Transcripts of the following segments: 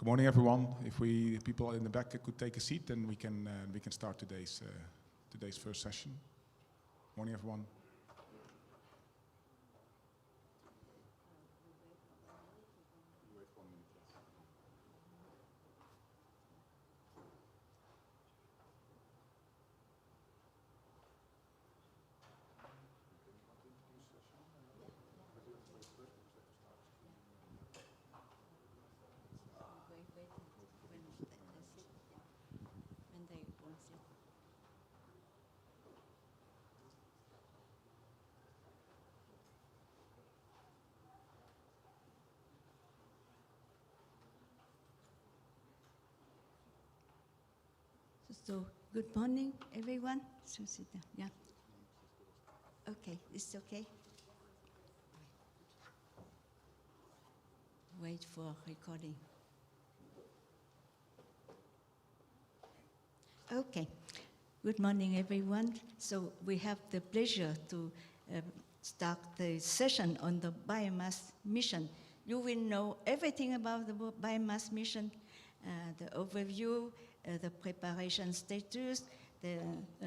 Good morning, everyone. If people in the back could take a seat, then we can start today's first session. Morning, everyone. So, good morning, everyone. So sit down. Yeah. Okay, it's okay. Wait for recording. Okay. Good morning, everyone. So we have the pleasure to start the session on the biomass mission. You will know everything about the biomass mission, the overview, the preparation status, the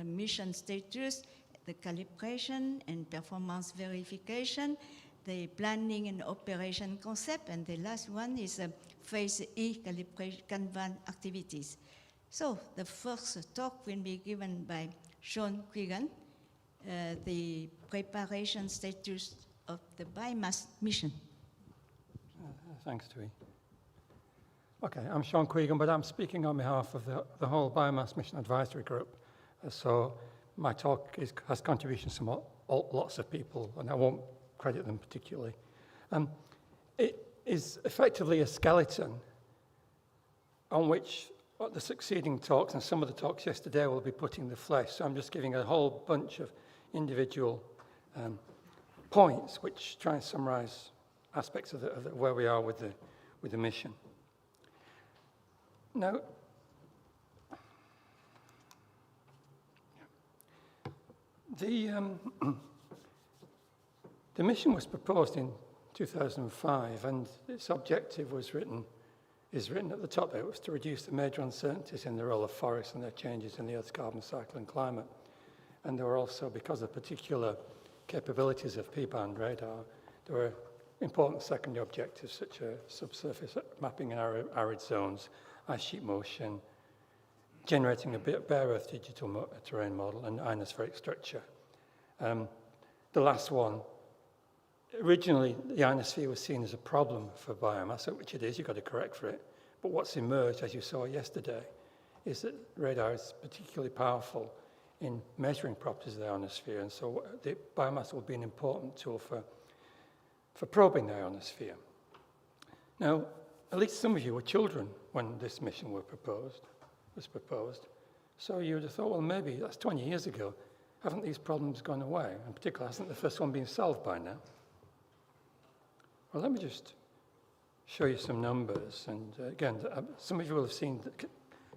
mission status, the calibration and performance verification, the planning and operation concept, and the last one is phase E calibration Kanban activities. So the first talk will be given by Sean Quigan, the preparation status of the biomass mission. Thanks, Tui. Okay, I'm Sean Quigan, but I'm speaking on behalf of the whole Biomass Mission Advisory Group. So my talk has contributions from lots of people, and I won't credit them particularly. It is effectively a skeleton on which the succeeding talks and some of the talks yesterday will be putting the flesh. So I'm just giving a whole bunch of individual points which try and summarize aspects of where we are with the mission. Now, the mission was proposed in 2005, and its objective is written at the top there. It was to reduce the major uncertainties in the role of forests and their changes in the Earth's carbon cycle and climate. And there were also, because of particular capabilities of P-band radar, there were important secondary objectives such as subsurface mapping in arid zones, ice sheet motion, generating a bare Earth digital terrain model, and ionospheric structure. The last one, originally the ionosphere was seen as a problem for biomass, which it is, you've got to correct for it. But what's emerged, as you saw yesterday, is that radar is particularly powerful in measuring properties of the ionosphere, and so the biomass will be an important tool for probing the ionosphere. Now, at least some of you were children when this mission was proposed. So you would have thought, well, maybe that's 20 years ago. Haven't these problems gone away? In particular, hasn't the first one been solved by now? Well, let me just show you some numbers. And again, some of you will have seen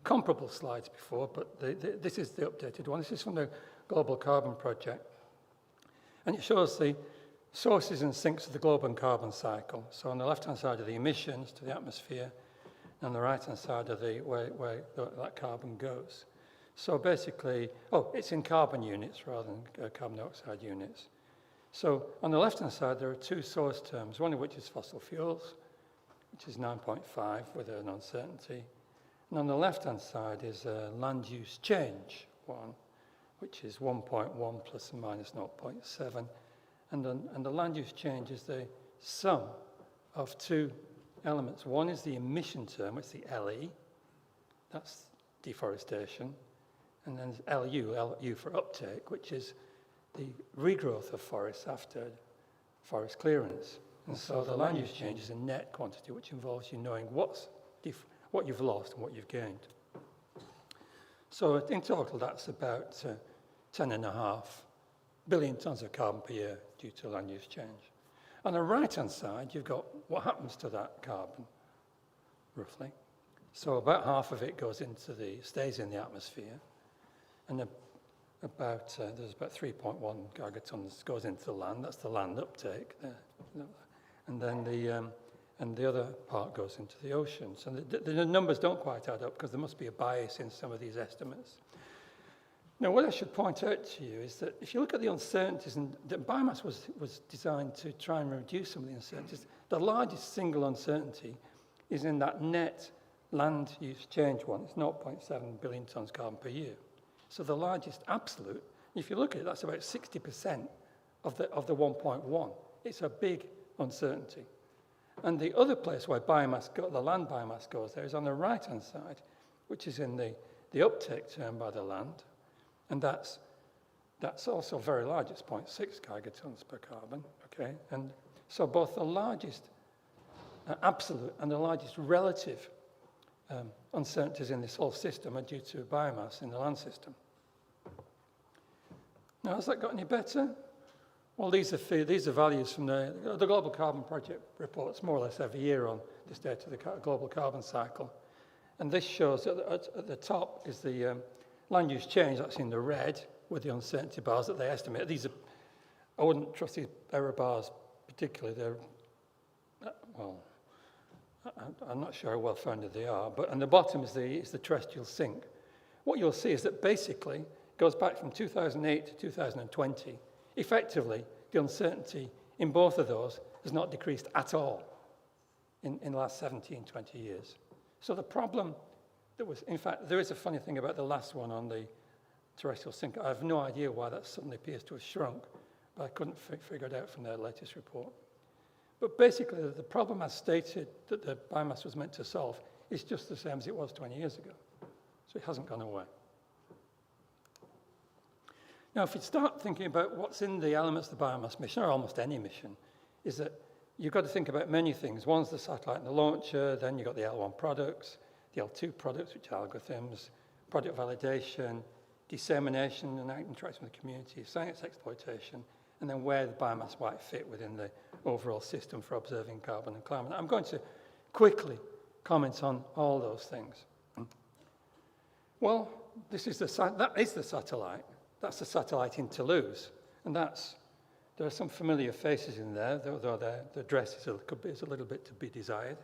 comparable slides before, but this is the updated one. This is from the Global Carbon Project. And it shows the sources and sinks of the global carbon cycle. So on the left-hand side are the emissions to the atmosphere, and on the right-hand side are where that carbon goes. So basically, it's in carbon units rather than carbon dioxide units. So on the left-hand side, there are two source terms, one of which is fossil fuels, which is 9.5 with an uncertainty. And on the left-hand side is a land use change one, which is 1.1 plus and minus 0.7. And the land use change is the sum of two elements. One is the emission term, it's the LE, that's deforestation. And then LU for uptake, which is the regrowth of forests after forest clearance. And so the land use change is a net quantity, which involves you knowing what you've lost and what you've gained. So in total, that's about 10.5 billion tons of carbon per year due to land use change. On the right-hand side, you've got what happens to that carbon, roughly. So about half of it stays in the atmosphere, and there's about 3.1 gigatons goes into the land. That's the land uptake. And then and the other part goes into the ocean. So the numbers don't quite add up because there must be a bias in some of these estimates. Now, what I should point out to you is that if you look at the uncertainties, and the biomass was designed to try and reduce some of the uncertainties, the largest single uncertainty is in that net land use change one. It's 0.7 billion tonnes carbon per year. So the largest absolute, if you look at it, that's about 60% of the 1.1. It's a big uncertainty. And the other place where the land biomass goes there is on the right-hand side, which is in the uptake term by the land. And that's also very large. It's 0.6 gigatons per carbon, okay? And so both the largest absolute and the largest relative uncertainties in this whole system are due to biomass in the land system. Now, has that got any better? Well, these are values from the Global Carbon Project reports more or less every year on the state of the global carbon cycle. And this shows that at the top is the land use change, that's in the red, with the uncertainty bars that they estimate. I wouldn't trust these error bars particularly. I'm not sure how well founded they are, but on the bottom is the terrestrial sink. What you'll see is that basically it goes back from 2008 to 2020. Effectively, the uncertainty in both of those has not decreased at all in the last 17, 20 years. So the problem in fact, there is a funny thing about the last one on the terrestrial sink. I have no idea why that suddenly appears to have shrunk, but I couldn't figure it out from their latest report. But basically, the problem as stated that the biomass was meant to solve is just the same as it was 20 years ago. So it hasn't gone away. Now, if you start thinking about what's in the elements of the biomass mission, or almost any mission, is that you've got to think about many things. One's the satellite and the launcher, then you've got the L1 products, the L2 products, which are algorithms, product validation, dissemination and interaction with the community, science exploitation, and then where the biomass might fit within the overall system for observing carbon and climate. I'm going to quickly comment on all those things. Well, that is the satellite. That's the satellite in Toulouse, and there are some familiar faces in there, though the dress is a little bit to be desired.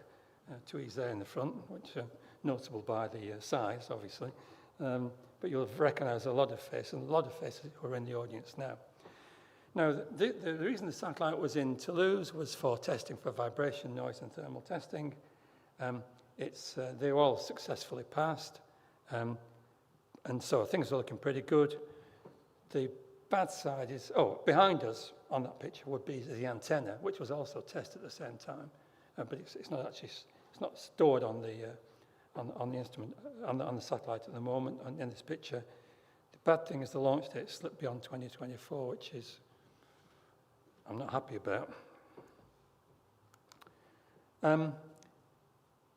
TUI's there in the front, which are notable by the size, obviously. But you'll recognize a lot of faces, and a lot of faces who are in the audience now. Now, the reason the satellite was in Toulouse was for testing for vibration, noise, and thermal testing. They were all successfully passed, and so things are looking pretty good. The bad side is, behind us on that picture would be the antenna, which was also tested at the same time, but it's not stored on the instrument on the satellite at the moment in this picture. The bad thing is the launch date slipped beyond 2024, which is I'm not happy about.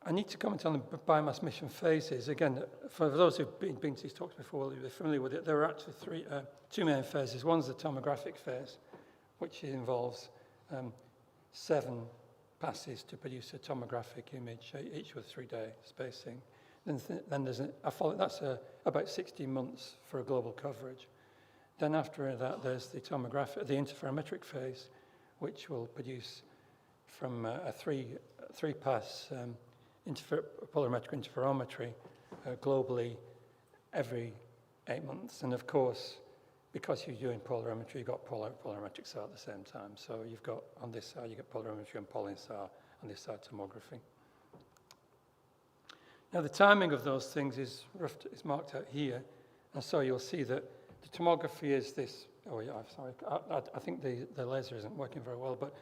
I need to comment on the biomass mission phases. Again, for those who've been to these talks before, will be familiar with it. There are actually two main phases. One's the tomographic phase, which involves 7 passes to produce a tomographic image, each with 3-day spacing. Then there's that's about 16 months for a global coverage. Then after that, there's the interferometric phase, which will produce from a three-pass polarimetric interferometry globally every 8 months. And of course, because you're doing polarimetry, you've got polarimetric SAR at the same time. So you've got, on this side, you've got polarimetry and PolInSAR, on this side, tomography. Now, the timing of those things is marked out here. And so you'll see that the tomography is this. Oh, yeah, I'm sorry. I think the laser isn't working very well, but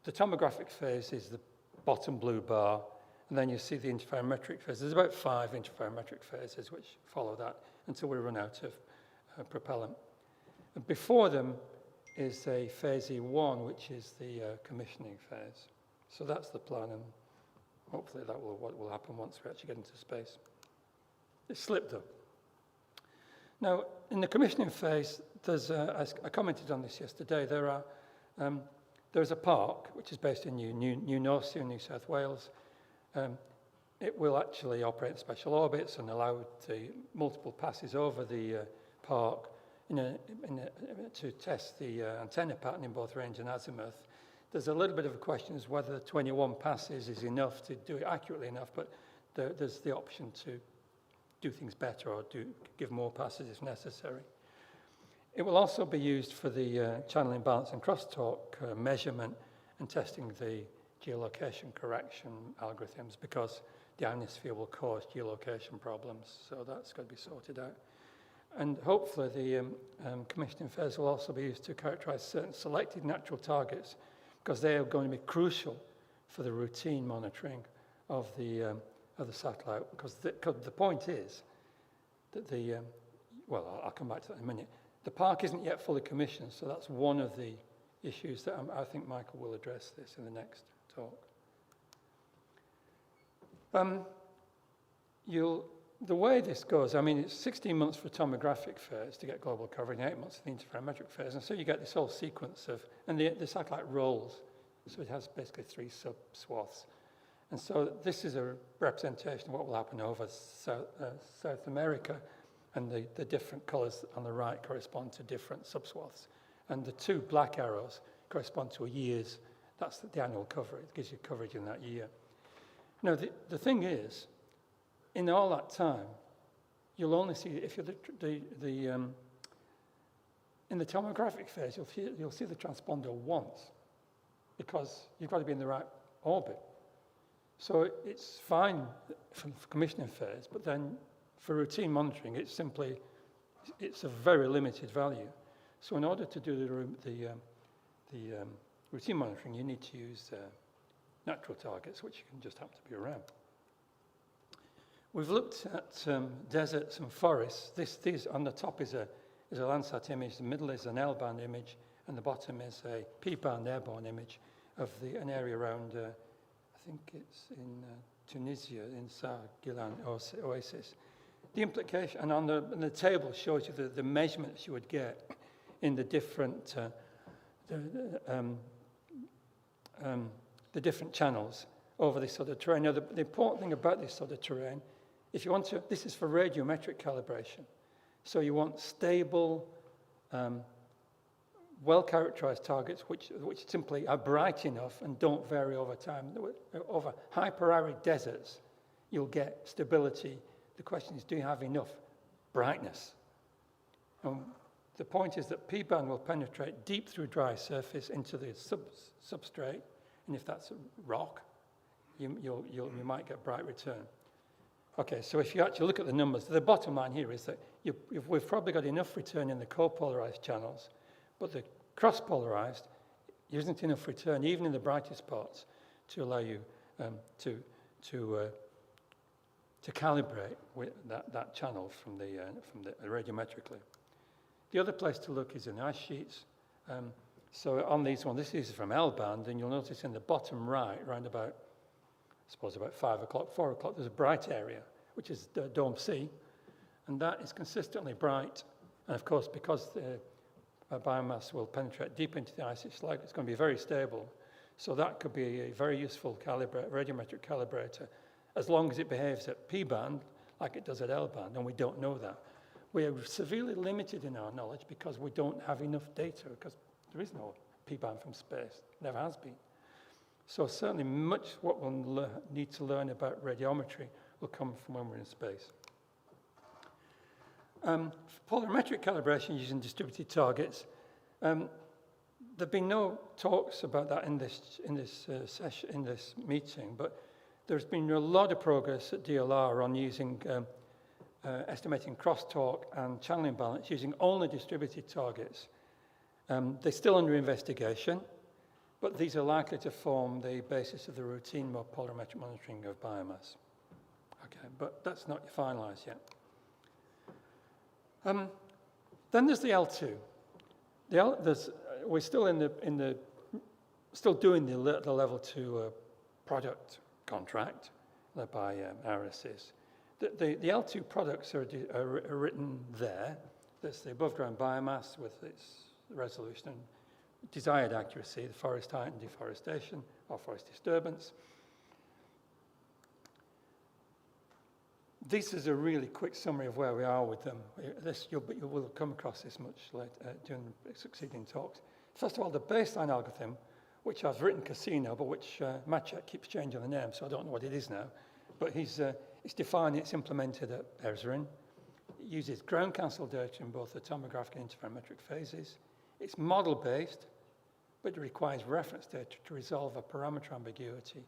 the tomographic phase is the bottom blue bar, and then you see the interferometric phase. There's about 5 interferometric phases which follow that until we run out of propellant. And before them is a phase E1, which is the commissioning phase. So that's the plan, and hopefully that will happen once we actually get into space. It slipped though. Now, in the commissioning phase, I commented on this yesterday, there's a park which is based in New Norcia in New South Wales. It will actually operate special orbits and allow the multiple passes over the park to test the antenna pattern in both range and azimuth. There's a little bit of a question as whether 21 passes is enough to do it accurately enough, but there's the option to do things better or give more passes if necessary. It will also be used for the channel imbalance and crosstalk measurement and testing the geolocation correction algorithms, because the ionosphere will cause geolocation problems, so that's got to be sorted out. And hopefully the commissioning phase will also be used to characterize certain selected natural targets, because they are going to be crucial for the routine monitoring of the satellite. Because the point is that well, I'll come back to that in a minute. The park isn't yet fully commissioned, so that's one of the issues that I think Michael will address this in the next talk. The way this goes, I mean, it's 16 months for tomographic phase to get global coverage, and 8 months for the interferometric phase, and so you get this whole sequence of, and the satellite rolls, so it has basically 3 sub-swaths. And so this is a representation of what will happen over South America, and the different colours on the right correspond to different sub-swaths. And the 2 black arrows correspond to a year's, that's the annual coverage, it gives you coverage in that year. Now, the thing is, in all that time, you'll only see, if you're in the tomographic phase, you'll see the transponder once, because you've got to be in the right orbit. So it's fine for commissioning phase, but then for routine monitoring, it's a very limited value. So in order to do the routine monitoring, you need to use natural targets, which can just happen to be around. We've looked at deserts and forests. These on the top is a Landsat image, the middle is an L-band image, and the bottom is a P-band airborne image of an area around, I think it's in Tunisia, in Sar-Gilan Oasis. The implication, and on the table shows you the measurements you would get in the different the different channels over this sort of terrain. Now, the important thing about this sort of terrain, if you want to, this is for radiometric calibration. So you want stable, well-characterized targets which simply are bright enough and don't vary over time. Over hyper-arid deserts, you'll get stability. The question is, do you have enough brightness? The point is that P-band will penetrate deep through dry surface into the substrate, and if that's a rock, you might get bright return. Okay, so if you actually look at the numbers, the bottom line here is that we've probably got enough return in the co-polarized channels, but the cross-polarized, there isn't enough return, even in the brightest parts, to allow you to calibrate with that channel from the radiometrically. The other place to look is in ice sheets. So on these ones, this is from L-band, and you'll notice in the bottom right, around about, I suppose about 5 o'clock, 4 o'clock, there's a bright area, which is Dome C, and that is consistently bright. And of course, because the biomass will penetrate deep into the ice, it's going to be very stable. So that could be a very useful radiometric calibrator, as long as it behaves at P-band like it does at L-band, and we don't know that. We are severely limited in our knowledge because we don't have enough data, because there is no P-band from space, never has been. So certainly much what we'll need to learn about radiometry will come from when we're in space. Polarimetric calibration using distributed targets. There have been no talks about that in this meeting, but there's been a lot of progress at DLR on using estimating crosstalk and channel imbalance using only distributed targets. They're still under investigation, but these are likely to form the basis of the routine polarimetric monitoring of biomass. Okay, but that's not finalized yet. Then there's the L2. We're still still doing the level 2 product contract by RSS. The L2 products are written there. There's the above ground biomass with its resolution and desired accuracy, the forest height and deforestation or forest disturbance. This is a really quick summary of where we are with them. You will come across this much later during succeeding talks. First of all, the baseline algorithm which I've written casino, but which Maciek keeps changing the name, so I don't know what it is now. But it's defined, it's implemented at Esrin. It uses ground cancel data in both the tomographic and interferometric phases. It's model-based, but it requires reference data to resolve a parameter ambiguity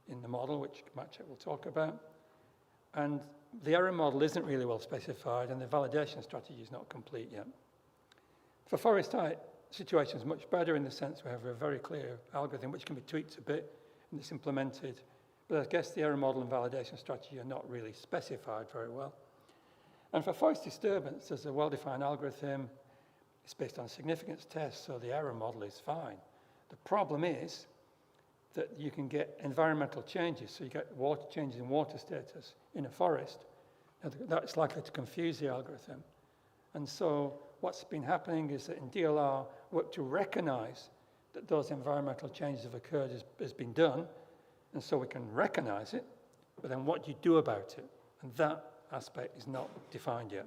in the model, which Maciek will talk about. And the error model isn't really well specified, and the validation strategy is not complete yet. For forest-type situations, much better in the sense we have a very clear algorithm which can be tweaked a bit and it's implemented. But I guess the error model and validation strategy are not really specified very well. And for forest disturbance, there's a well-defined algorithm. It's based on a significance test, so the error model is fine. The problem is that you can get environmental changes, so you get water changes in water status in a forest. Now, that's likely to confuse the algorithm. And so what's been happening is that in DLR, work to recognize that those environmental changes have occurred has been done, and so we can recognize it, but then what do you do about it? And that aspect is not defined yet.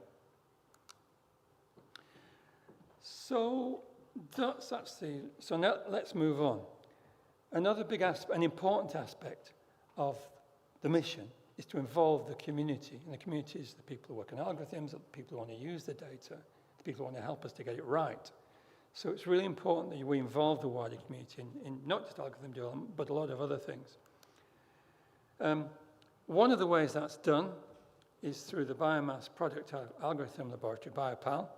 So so now let's move on. Another big aspect, an important aspect of the mission is to involve the community. And the community is the people who work on algorithms, the people who want to use the data, the people who want to help us to get it right. So it's really important that we involve the wider community in not just algorithm development, but a lot of other things. One of the ways that's done is through the Biomass Product Algorithm Laboratory, BioPal,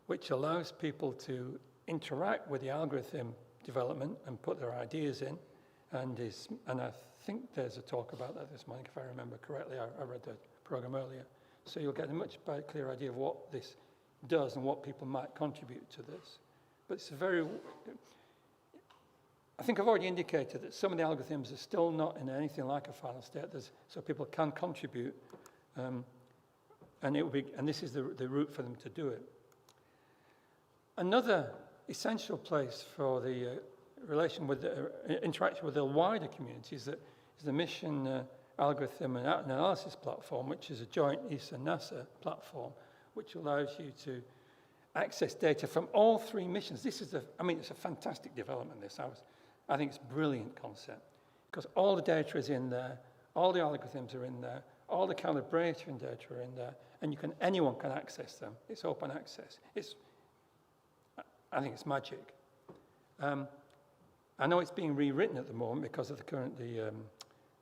which allows people to interact with the algorithm development and put their ideas in. And I think there's a talk about that this morning, if I remember correctly. I read the program earlier. So you'll get a much clearer idea of what this does and what people might contribute to this. But it's I think I've already indicated that some of the algorithms are still not in anything like a final state, so people can contribute, and this is the route for them to do it. Another essential place for the interaction with the wider community is the mission algorithm and analysis platform, which is a joint ESA-NASA platform, which allows you to access data from all three missions. It's a fantastic development, this. I think it's a brilliant concept, because all the data is in there, all the algorithms are in there, all the calibration data are in there, and anyone can access them. It's open access. I think it's magic. I know it's being rewritten at the moment because of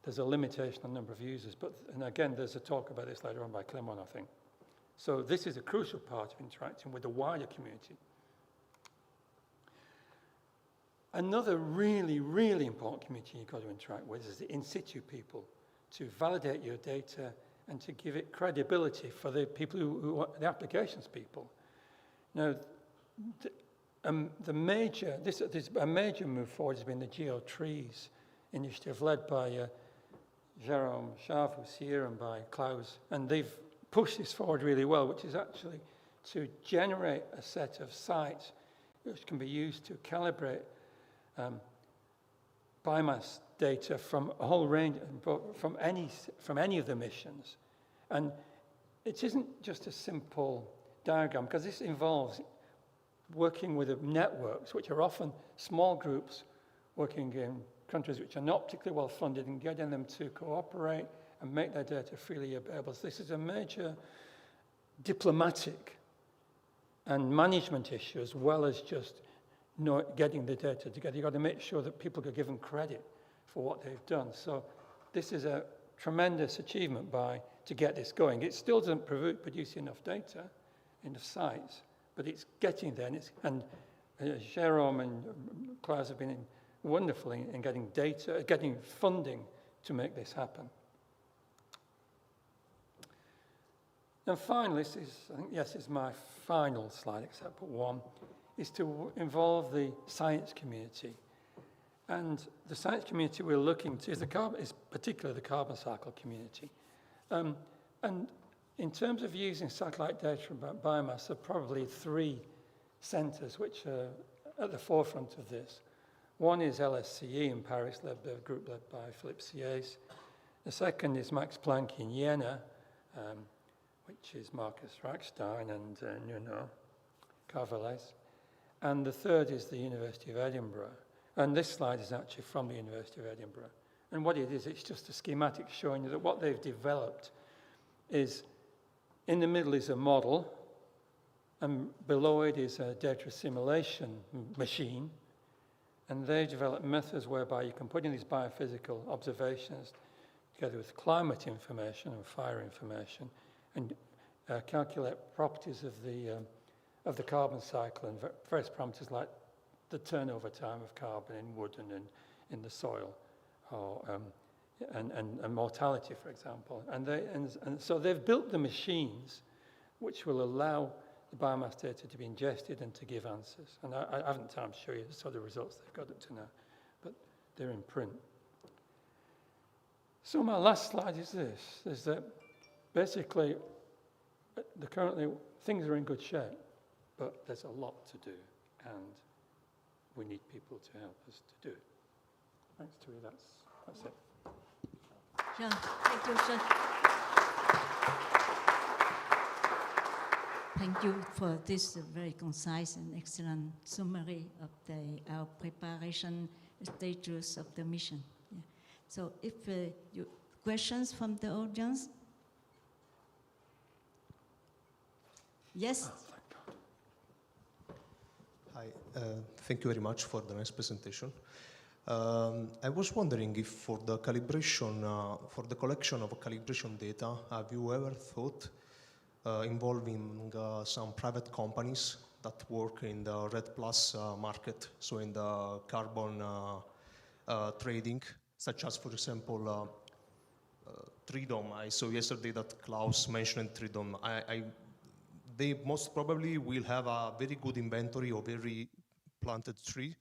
there's a limitation on number of users, and again, there's a talk about this later on by Clement, I think. So this is a crucial part of interacting with the wider community. Another really, really important community you've got to interact with is the in situ people, to validate your data and to give it credibility for the people who are the applications people. Now, a major move forward has been the GeoTrees initiative led by Jérôme Chave, who's here, and by Klaus, and they've pushed this forward really well, which is actually to generate a set of sites which can be used to calibrate biomass data from a whole range, from any of the missions. And it isn't just a simple diagram, because this involves working with networks, which are often small groups working in countries which are not particularly well funded, and getting them to cooperate and make their data freely available. So this is a major diplomatic and management issue, as well as just getting the data together. You've got to make sure that people are given credit for what they've done. So this is a tremendous achievement to get this going. It still doesn't produce enough data, enough sites, but it's getting there. And Jérôme and Klaus have been wonderful in getting data, getting funding to make this happen. And finally, this is my final slide, except for one, is to involve the science community. And the science community we're looking to is particularly the carbon cycle community. And in terms of using satellite data about biomass, there are probably three centres which are at the forefront of this. One is LSCE in Paris, a group led by Philippe Sieyès. The second is Max Planck in Jena, which is Marcus Rackstein and Nuno Carvalhais. And the third is the University of Edinburgh. And this slide is actually from the University of Edinburgh. And what it is, it's just a schematic showing you that what they've developed is, in the middle is a model, and below it is a data assimilation machine. And they developed methods whereby you can put in these biophysical observations together with climate information and fire information, and calculate properties of the carbon cycle and various parameters like the turnover time of carbon in wood and in the soil, or and mortality, for example. And so they've built the machines which will allow the biomass data to be ingested and to give answers. And I haven't time to show you some of the results they've got up to now, but they're in print. So my last slide is this, is that basically currently things are in good shape, but there's a lot to do, and we need people to help us to do it. Thanks, Tui. That's it. Sean, thank you, Sean. Thank you for this very concise and excellent summary of our preparation status of the mission. Yeah. So if you questions from the audience? Yes? Hi, thank you very much for the nice presentation. I was wondering if for the calibration, for the collection of calibration data, have you ever thought involving some private companies that work in the RED+ market, so in the carbon trading, such as, for example, Tridom. I saw yesterday that Klaus mentioned Tridom. They most probably will have a very good inventory of every planted tree,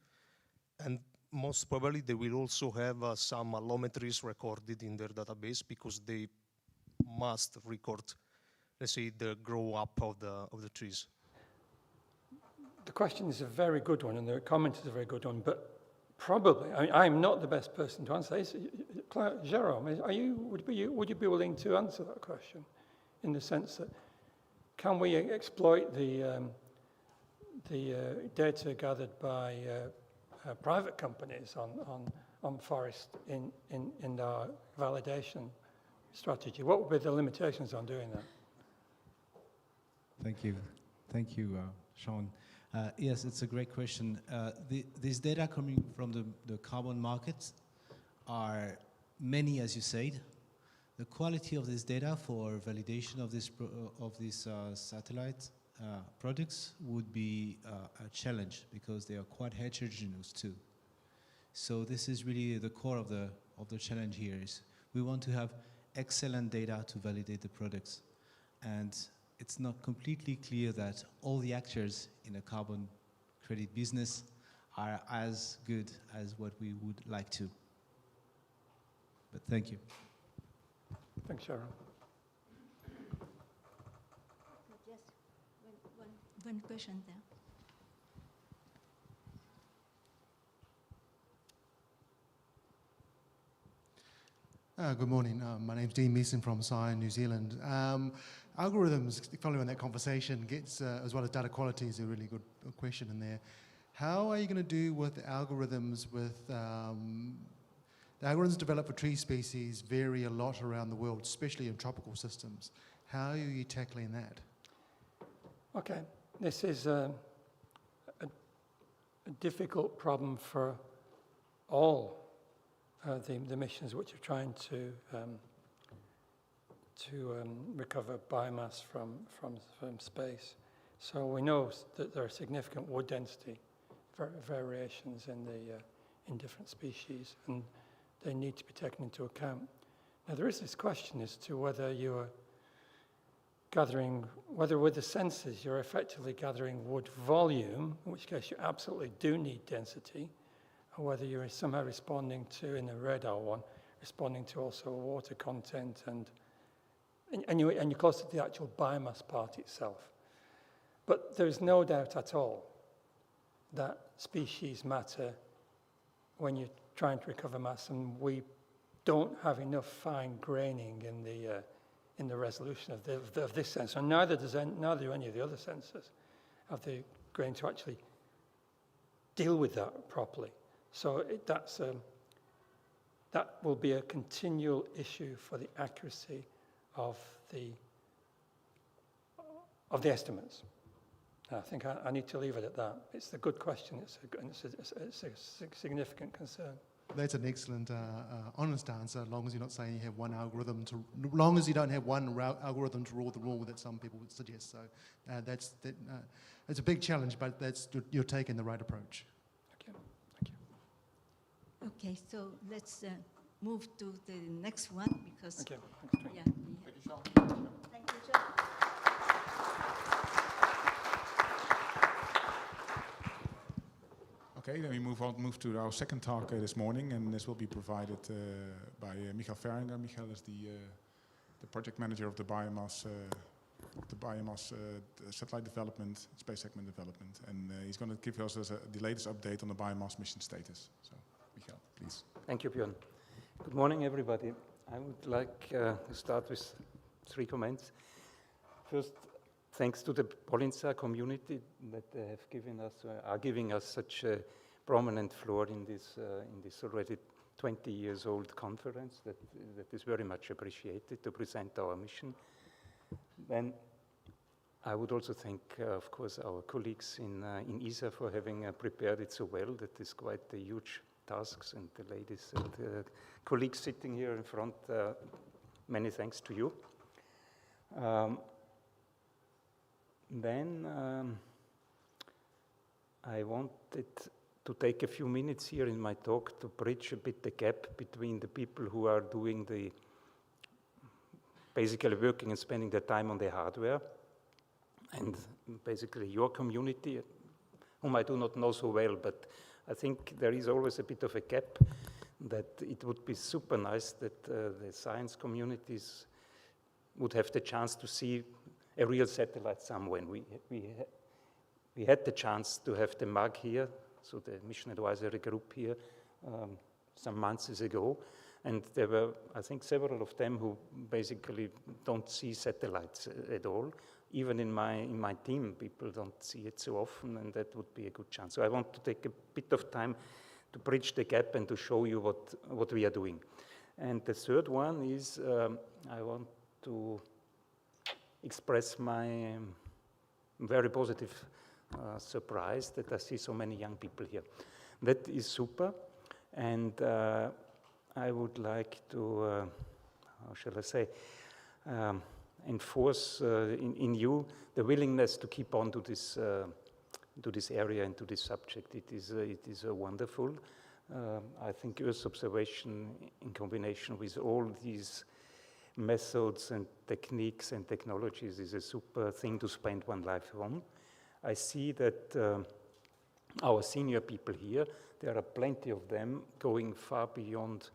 and most probably they will also have some allometries recorded in their database, because they must record, let's say, the grow up of the trees. The question is a very good one, and the comment is a very good one, but probably, I'm not the best person to answer. Jérôme, would you be willing to answer that question, in the sense that can we exploit the data gathered by private companies on forest in our validation strategy? What would be the limitations on doing that? Thank you, Sean. Yes, it's a great question. These data coming from the carbon markets are many, as you said. The quality of this data for validation of these satellite products would be a challenge, because they are quite heterogeneous too. So this is really the core of the challenge here. Is we want to have excellent data to validate the products, and it's not completely clear that all the actors in a carbon credit business are as good as what we would like to. But thank you. Thanks, Sharon. Yes, one question there. Good morning. My name's Dean Meeson from Science New Zealand. Algorithms, following that conversation, gets as well as data quality is a really good question in there. How are you going to do with algorithms with the algorithms developed for tree species vary a lot around the world, especially in tropical systems. How are you tackling that? Okay, this is a difficult problem for all the missions which are trying to recover biomass from space. So we know that there are significant wood density variations in different species, and they need to be taken into account. Now there is this question as to whether you're whether with the sensors you're effectively gathering wood volume, in which case you absolutely do need density, or whether you're somehow responding to, in the radar one, responding to also water content and you're close to the actual biomass part itself. But there's no doubt at all that species matter when you're trying to recover mass, and we don't have enough fine graining in the resolution of this sensor, and neither do any of the other sensors have the grain to actually deal with that properly. So that will be a continual issue for the accuracy of the estimates. I think I need to leave it at that. It's a good question. It's a significant concern. That's an excellent, honest answer. As long as you're not saying you have one algorithm long as you don't have one algorithm to rule the rule that some people would suggest. So it's a big challenge, but you're taking the right approach. Thank you. Okay, so let's move to the next one because. Thank you. Yeah. Thank you, Sean. Thank you, John. Okay, then we move to our second talk this morning, and this will be provided by Michael Verringer. Michael is the project manager of the biomass satellite development, space segment development, and he's going to give us the latest update on the biomass mission status. So, Michael, please. Thank you, Björn. Good morning, everybody. I would like to start with 3 comments. First, thanks to the PolInSAR community that they have given us, are giving us such a prominent floor in this already 20 years old conference. That is very much appreciated to present our mission. Then I would also thank, of course, our colleagues in ESA for having prepared it so well. That is quite a huge task, and the ladies and the colleagues sitting here in front, many thanks to you. Then I wanted to take a few minutes here in my talk to bridge a bit the gap between the people who are doing basically working and spending their time on the hardware, and basically your community, whom I do not know so well, but I think there is always a bit of a gap, that it would be super nice that the science communities would have the chance to see a real satellite somewhere. We had the chance to have the MAG here, so the Mission Advisory Group here, some months ago, and there were, I think, several of them who basically don't see satellites at all. Even in my team, people don't see it so often, and that would be a good chance. So I want to take a bit of time to bridge the gap and to show you what we are doing. And the third one is I want to express my very positive surprise that I see so many young people here. That is super, and I would like to, how shall I say, enforce in you the willingness to keep on to this area and to this subject. It is wonderful. I think Earth observation in combination with all these methods and techniques and technologies is a super thing to spend one life on. I see that our senior people here, there are plenty of them going far beyond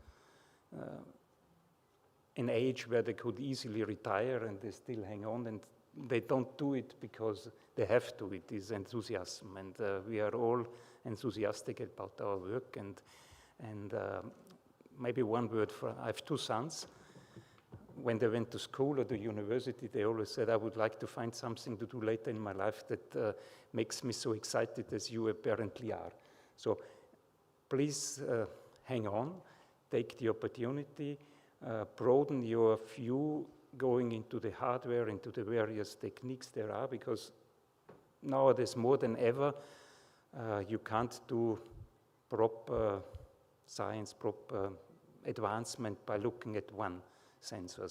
an age where they could easily retire, and they still hang on, and they don't do it because they have to. It is enthusiasm, and we are all enthusiastic about our work. And maybe one word for, I have 2 sons. When they went to school or to university, they always said, I would like to find something to do later in my life that makes me so excited as you apparently are. So please hang on, take the opportunity, broaden your view going into the hardware, into the various techniques there are, because nowadays more than ever, you can't do proper science, proper advancement by looking at one sensor.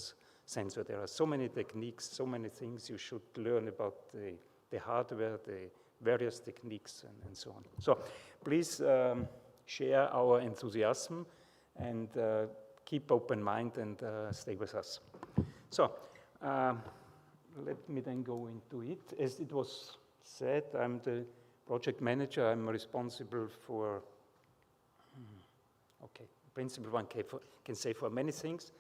There are so many techniques, so many things you should learn about the hardware, the various techniques, and so on. So please share our enthusiasm and keep open mind and stay with us. So let me then go into it. As it was said, I'm the project manager. I'm responsible for, principal one can say for many things.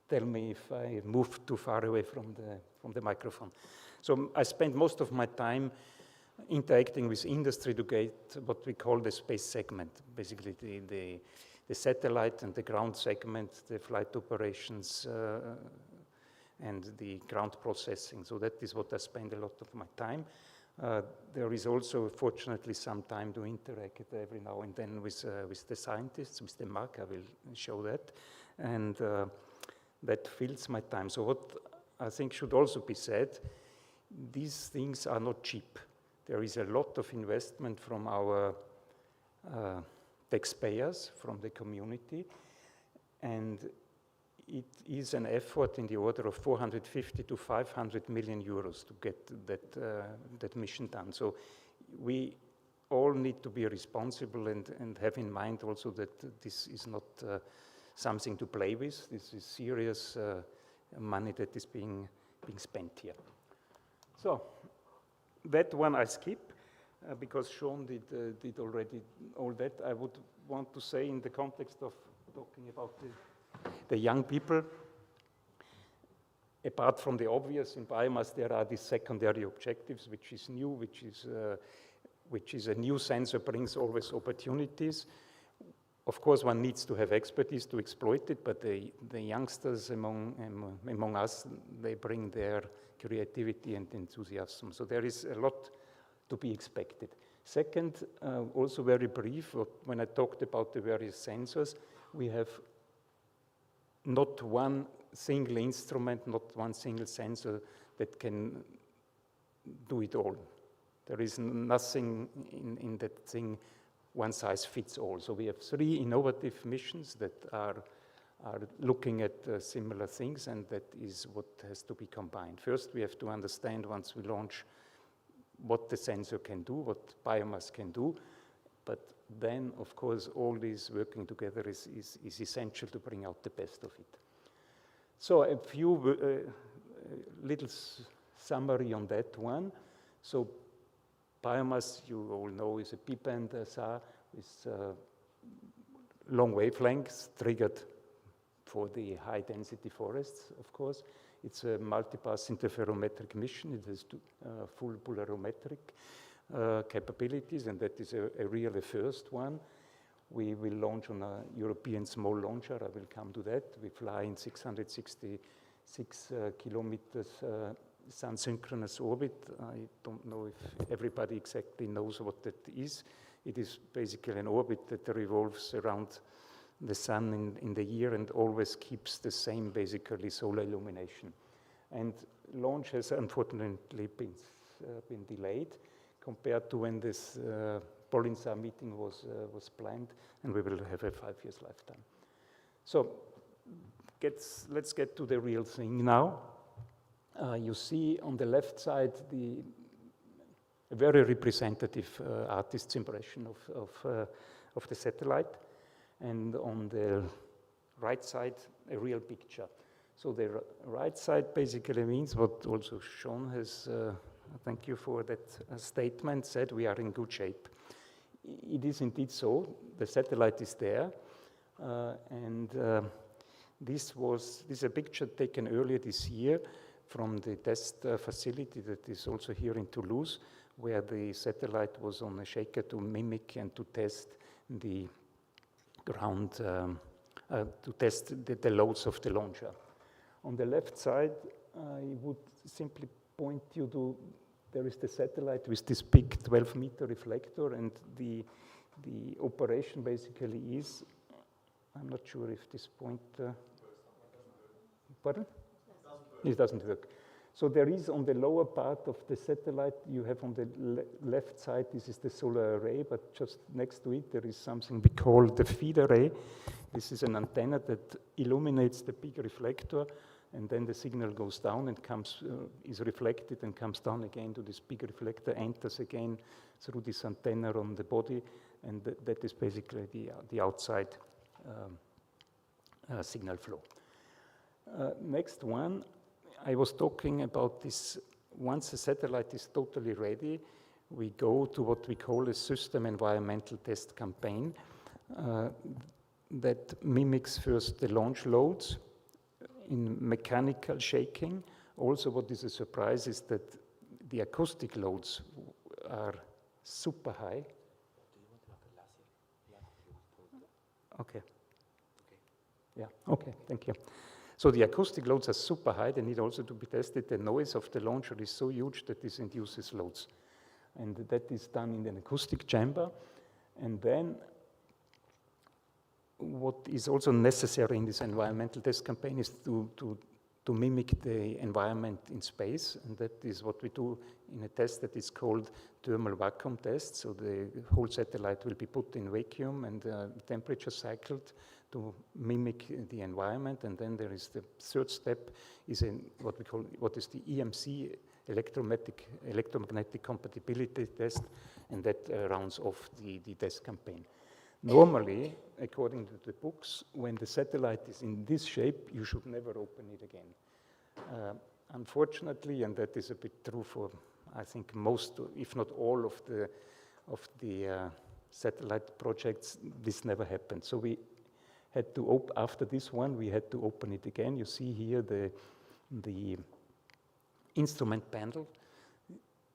Tell me if I move too far away from the microphone. So I spend most of my time interacting with industry to get what we call the space segment, basically the satellite and the ground segment, the flight operations and the ground processing. So that is what I spend a lot of my time. There is also, fortunately, some time to interact every now and then with the scientists, with the Mark. I will show that. And that fills my time. So what I think should also be said, these things are not cheap. There is a lot of investment from our taxpayers, from the community, and it is an effort in the order of 450 to 500 million euros to get that mission done. So we all need to be responsible and have in mind also that this is not something to play with. This is serious money that is being spent here. So that one I skip because Sean did already all that. I would want to say in the context of talking about the young people, apart from the obvious in biomass, there are these secondary objectives, which is new, which is a new sensor brings always opportunities. Of course, one needs to have expertise to exploit it, but the youngsters among us, they bring their creativity and enthusiasm. So there is a lot to be expected. Second, also very brief, when I talked about the various sensors, we have not one single instrument, not one single sensor that can do it all. There is nothing in that thing, one size fits all. So we have 3 innovative missions that are looking at similar things, and that is what has to be combined. First, we have to understand once we launch what the sensor can do, what biomass can do, but then, of course, all this working together is essential to bring out the best of it. So a few little summary on that one. So biomass, you all know, is a P-band SAR with long wavelengths triggered for the high-density forests, of course. It's a multipass interferometric mission. It has full polarimetric capabilities, and that is a really first one. We will launch on a European small launcher. I will come to that. We fly in 666 kilometers sun-synchronous orbit. I don't know if everybody exactly knows what that is. It is basically an orbit that revolves around the sun in the year and always keeps the same, basically, solar illumination. And launch has unfortunately been delayed compared to when this PolInSAR meeting was planned, and we will have a 5 years lifetime. So let's get to the real thing now. You see on the left side a very representative artist's impression of the satellite, and on the right side a real picture. So the right side basically means what also Sean has, thank you for that statement, said we are in good shape. It is indeed so. The satellite is there, and this is a picture taken earlier this year from the test facility that is also here in Toulouse, where the satellite was on a shaker to mimic and to test the ground, to test the loads of the launcher. On the left side, I would simply point you to, there is the satellite with this big 12-meter reflector, and the operation basically is, I'm not sure if this pointer, pardon? It doesn't work. So there is on the lower part of the satellite, you have on the left side, this is the solar array, but just next to it there is something we call the feed array. This is an antenna that illuminates the big reflector, and then the signal goes down and is reflected and comes down again to this big reflector, enters again through this antenna on the body, and that is basically the outside signal flow. Next one. I was talking about this, once the satellite is totally ready, we go to what we call a system environmental test campaign that mimics first the launch loads in mechanical shaking. Also, what is a surprise is that the acoustic loads are super high. Okay. Yeah, okay, thank you. So the acoustic loads are super high. They need also to be tested. The noise of the launcher is so huge that this induces loads. And that is done in an acoustic chamber. And then what is also necessary in this environmental test campaign is to mimic the environment in space, and that is what we do in a test that is called thermal vacuum test. So the whole satellite will be put in vacuum and temperature cycled to mimic the environment. And then there is the third step, is in what is the EMC, electromagnetic compatibility test, and that rounds off the test campaign. Normally, according to the books, when the satellite is in this shape, you should never open it again. Unfortunately, and that is a bit true for, I think, most, if not all of the satellite projects, this never happened. So we had to after this one, we had to open it again. You see here the instrument panel.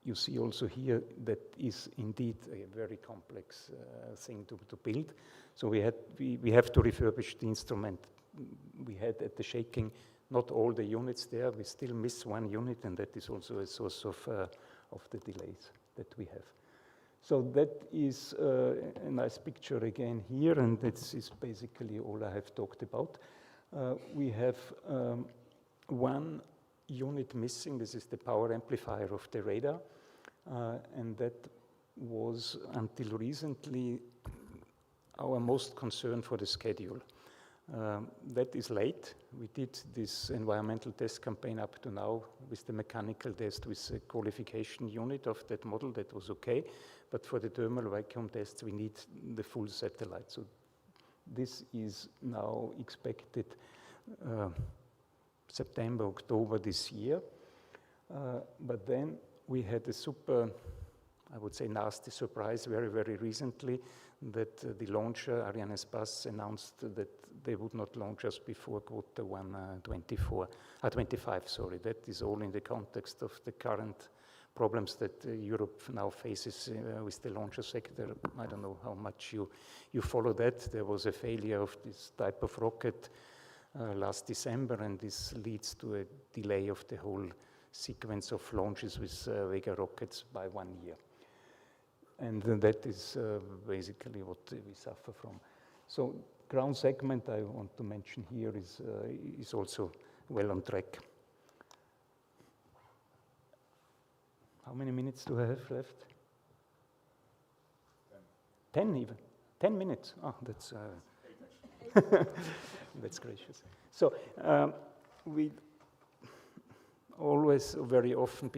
You see also here that is indeed a very complex thing to build. So we have to refurbish the instrument. We had at the shaking not all the units there. We still miss one unit, and that is also a source of the delays that we have. So that is a nice picture again here, and this is basically all I have talked about. We have one unit missing. This is the power amplifier of the radar, and that was until recently our most concern for the schedule. That is late. We did this environmental test campaign up to now with the mechanical test with a qualification unit of that model. That was okay, but for the thermal vacuum tests we need the full satellite. So this is now expected September, October this year. But then we had a super, I would say, nasty surprise very, very recently that the launcher, Arianespace, announced that they would not launch us before Q1 25. Sorry, that is all in the context of the current problems that Europe now faces with the launcher sector. I don't know how much you follow that. There was a failure of this type of rocket last December, and this leads to a delay of the whole sequence of launches with Vega rockets by 1 year. And that is basically what we suffer from. So ground segment I want to mention here is also well on track. How many minutes do I have left? 10 even. 10 minutes. Oh, that's that's gracious. So we always, very often,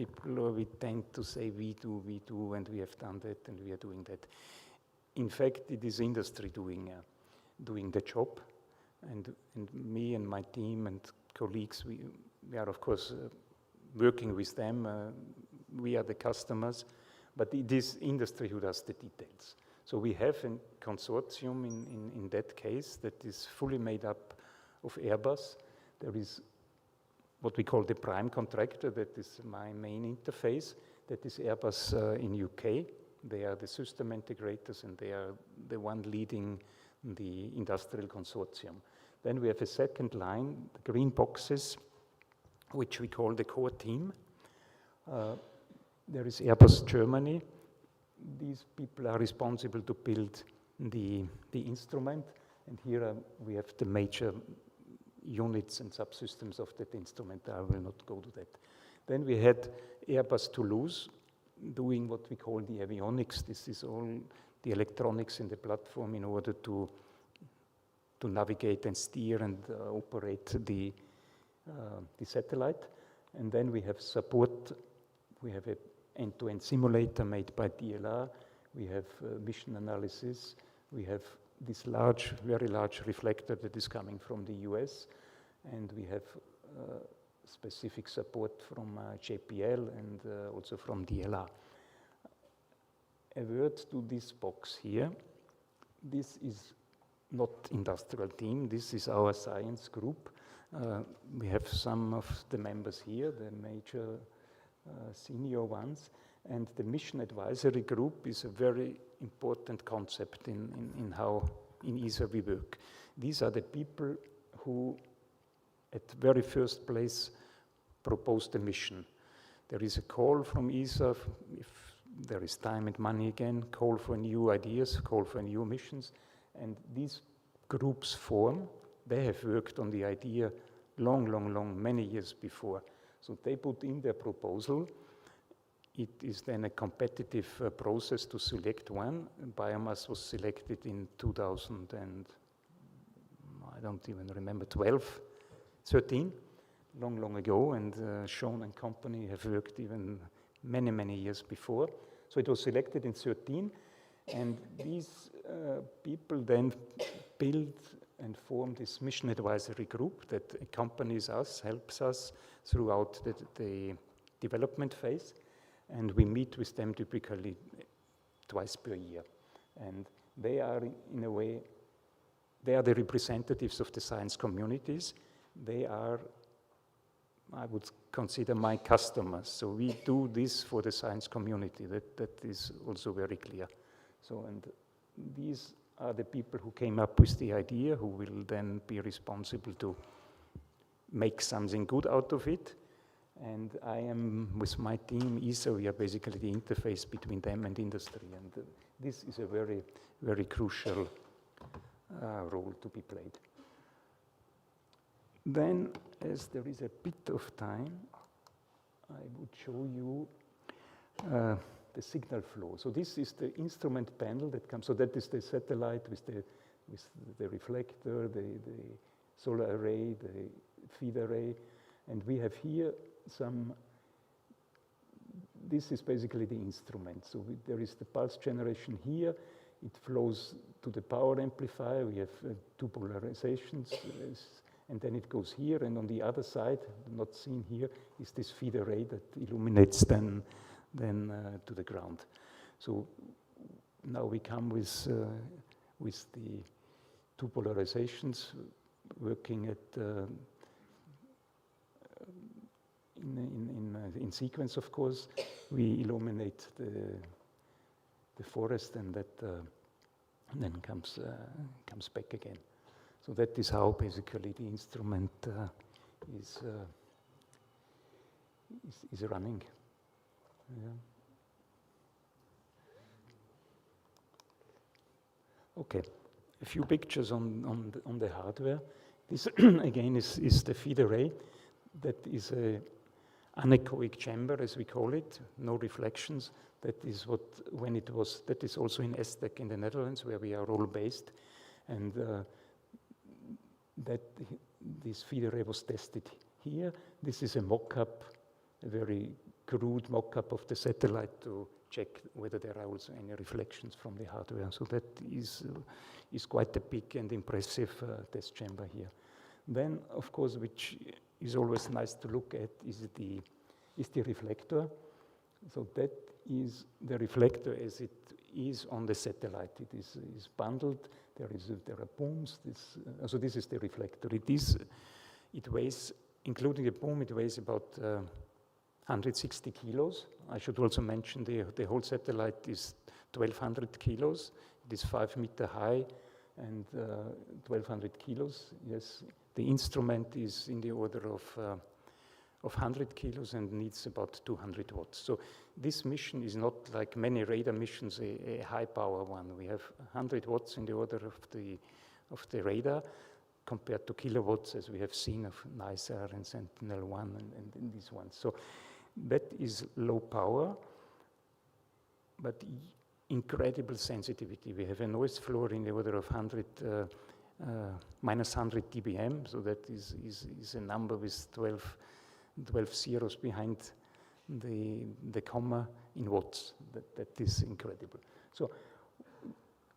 we tend to say we do, and we have done that, and we are doing that. In fact, it is industry doing the job, and me and my team and colleagues, we are of course working with them. We are the customers, but it is industry who does the details. So we have a consortium in that case that is fully made up of Airbus. There is what we call the prime contractor, that is my main interface, that is Airbus in UK. They are the system integrators, and they are the one leading the industrial consortium. Then we have a second line, the green boxes, which we call the core team. There is Airbus Germany. These people are responsible to build the instrument, and here we have the major units and subsystems of that instrument. I will not go to that. Then we had Airbus Toulouse doing what we call the avionics. This is all the electronics in the platform in order to navigate and steer and operate the satellite. And then we have support. We have an end-to-end simulator made by DLR. We have mission analysis. We have this very large reflector that is coming from the US, and we have specific support from JPL and also from DLR. A word to this box here. This is not industrial team. This is our science group. We have some of the members here, the major senior ones, and the mission advisory group is a very important concept in how in ESA we work. These are the people who at very first place proposed the mission. There is a call from ESA if there is time and money again, call for new ideas, call for new missions, and these groups form. They have worked on the idea many years before. So they put in their proposal. It is then a competitive process to select one. Biomass was selected in 2000 and I don't even remember, 13, long ago, and Sean and company have worked even many years before. So it was selected in 13, and these people then built and formed this mission advisory group that accompanies us, helps us throughout the development phase, and we meet with them typically twice per year. And they are, in a way, they are the representatives of the science communities. They are, I would consider, my customers. So we do this for the science community. That is also very clear. So, and these are the people who came up with the idea, who will then be responsible to make something good out of it. And I am, with my team, ESA, we are basically the interface between them and industry. And this is a very crucial role to be played. Then, as there is a bit of time, I would show you the signal flow. So this is the instrument panel that comes. So that is the satellite with the reflector, the solar array, the feed array, and we have here this is basically the instrument. So there is the pulse generation here. It flows to the power amplifier. We have two polarizations, and then it goes here. And on the other side, not seen here, is this feed array that illuminates then to the ground. So now we come with the two polarizations working at in sequence, of course. We illuminate the forest, and that then comes back again. So that is how basically the instrument is running. Yeah. Okay, a few pictures on the hardware. This again is the feed array. That is a anechoic chamber, as we call it, no reflections. That is that is also in ESTEC in the Netherlands, where we are all based. And this feed array was tested here. This is a mock-up, a very crude mock-up of the satellite to check whether there are also any reflections from the hardware. So that is quite a big and impressive test chamber here. Then, of course, which is always nice to look at, is the reflector. So that is the reflector as it is on the satellite. It is bundled. There are booms. So this is the reflector. It weighs, including the boom, it weighs about 160 kilos. I should also mention the whole satellite is 1,200 kilos. It is 5 meters high and 1,200 kilos. Yes, the instrument is in the order of 100 kilos and needs about 200 watts. So this mission is not like many radar missions, a high power one. We have 100 watts in the order of the radar compared to kilowatts, as we have seen of NICER and Sentinel-1 and these ones. So that is low power, but incredible sensitivity. We have a noise floor in the order of minus 100 dBm, so that is a number with 12 zeros behind the comma in watts. That is incredible. So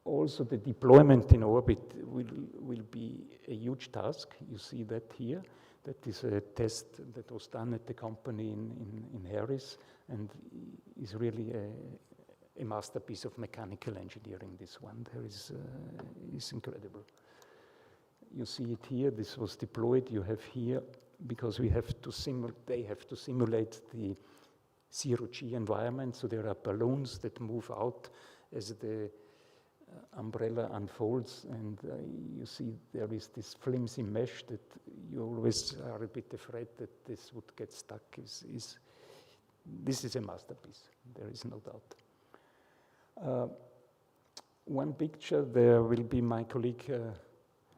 also the deployment in orbit will be a huge task. You see that here. That is a test that was done at the company in Harris and is really a masterpiece of mechanical engineering, this one. There is incredible. You see it here. This was deployed. You have here, because they have to simulate the zero-G environment. So there are balloons that move out as the umbrella unfolds, and you see there is this flimsy mesh that you always are a bit afraid that this would get stuck. This is a masterpiece. There is no doubt. One picture, there will be my colleague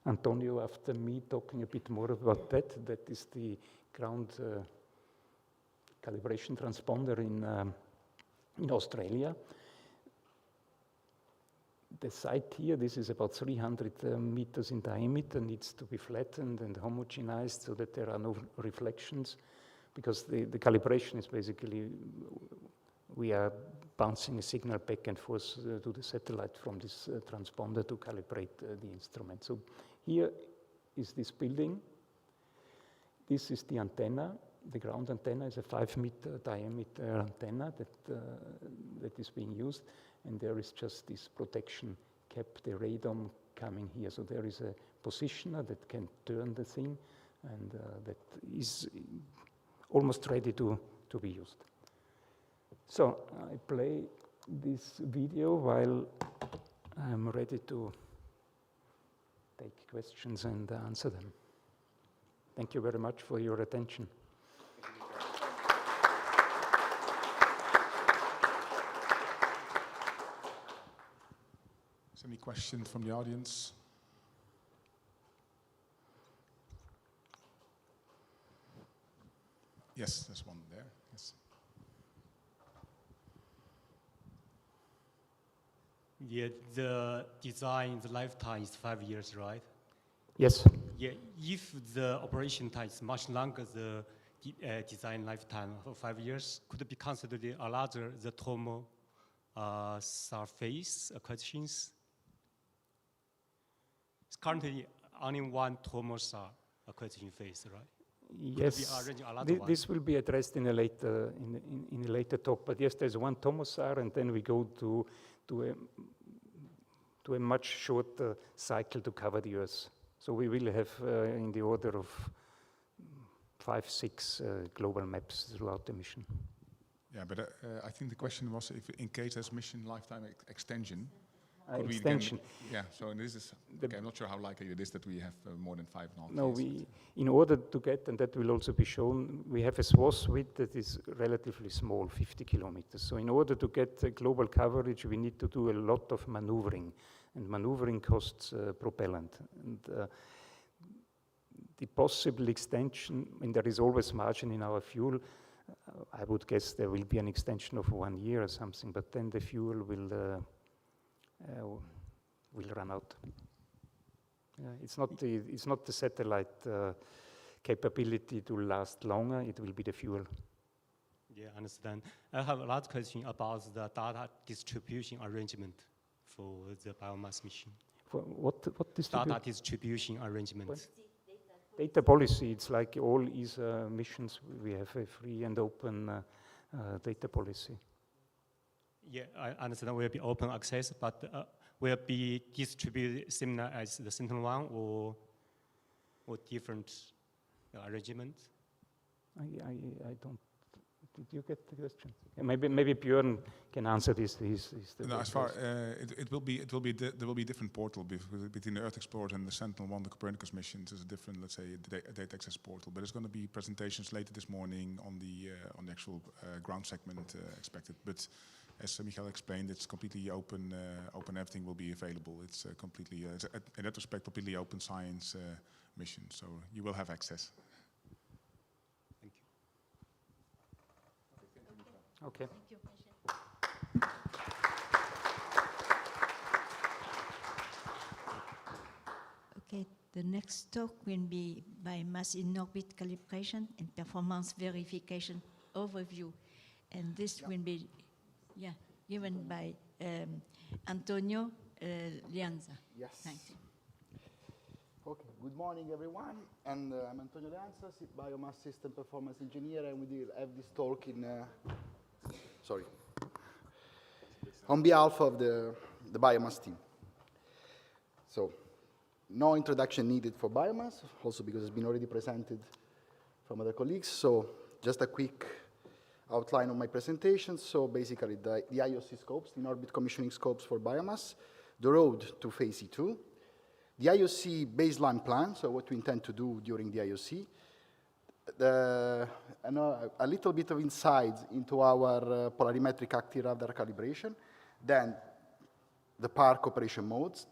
Antonio after me talking a bit more about that. That is the ground calibration transponder in Australia. The site here, this is about 300 meters in diameter, needs to be flattened and homogenized so that there are no reflections, because the calibration is basically, we are bouncing a signal back and forth to the satellite from this transponder to calibrate the instrument. So here is this building. This is the antenna. The ground antenna is a 5-meter diameter antenna that is being used, and there is just this protection cap, the radome coming here. So there is a positioner that can turn the thing, and that is almost ready to be used. So I play this video while I'm ready to take questions and answer them. Thank you very much for your attention. Is there any questions from the audience? Yes, there's one there. Yes. Yeah, the design, the lifetime is 5 years, right? Yes. Yeah, if the operation time is much longer, the design lifetime of 5 years, could it be considered another the thermal surface questions? It's currently only one thermal question phase, right? Yes, this will be addressed in a later talk. But yes, there's one tomosar, and then we go to a much shorter cycle to cover the Earth. So we will have in the order of 5, 6 global maps throughout the mission. Yeah, but I think the question was if in case there's mission lifetime extension. Extension. Yeah, so this is, okay, I'm not sure how likely it is that we have more than 5 knots. No, in order to get, and that will also be shown, we have a swath width that is relatively small, 50 kilometers. So in order to get global coverage, we need to do a lot of maneuvering, and maneuvering costs propellant. And the possible extension, and there is always margin in our fuel, I would guess there will be an extension of 1 year or something, but then the fuel will run out. It's not the satellite capability to last longer, it will be the fuel. Yeah, I understand. I have a last question about the data distribution arrangement for the biomass mission. For what distribution? Data distribution arrangement. What? Data policy, it's like all ESA missions, we have a free and open data policy. Yeah, I understand will be open access, but will be distributed similar as the Sentinel-1 or different arrangement? I don't. Did you get the question? Yeah, maybe Björn can answer this. No, as far there will be different portal between the Earth Explorer and the Sentinel-1, the Copernicus missions. There's a different, let's say, data access portal. But there's going to be presentations later this morning on the actual ground segment expected. But as Michael explained, it's completely open. Everything will be available. It's completely, in that respect, completely open science mission. So you will have access. Thank you. Okay. Thank you. Okay, the next talk will be biomass in orbit calibration and performance verification overview. And this will be given by Antonio Lianza. Yes. Thank you. Okay, good morning everyone, and I'm Antonio Lianza, Biomass System Performance Engineer, and we will have this talk in, on behalf of the biomass team. So, no introduction needed for biomass, also because it's been already presented from other colleagues, so just a quick outline of my presentation. So basically the IOC scopes, the in-orbit commissioning scopes for biomass, the road to phase E2, the IOC baseline plan, so what we intend to do during the IOC, a little bit of insights into our polarimetric active radar calibration, then the park operation modes,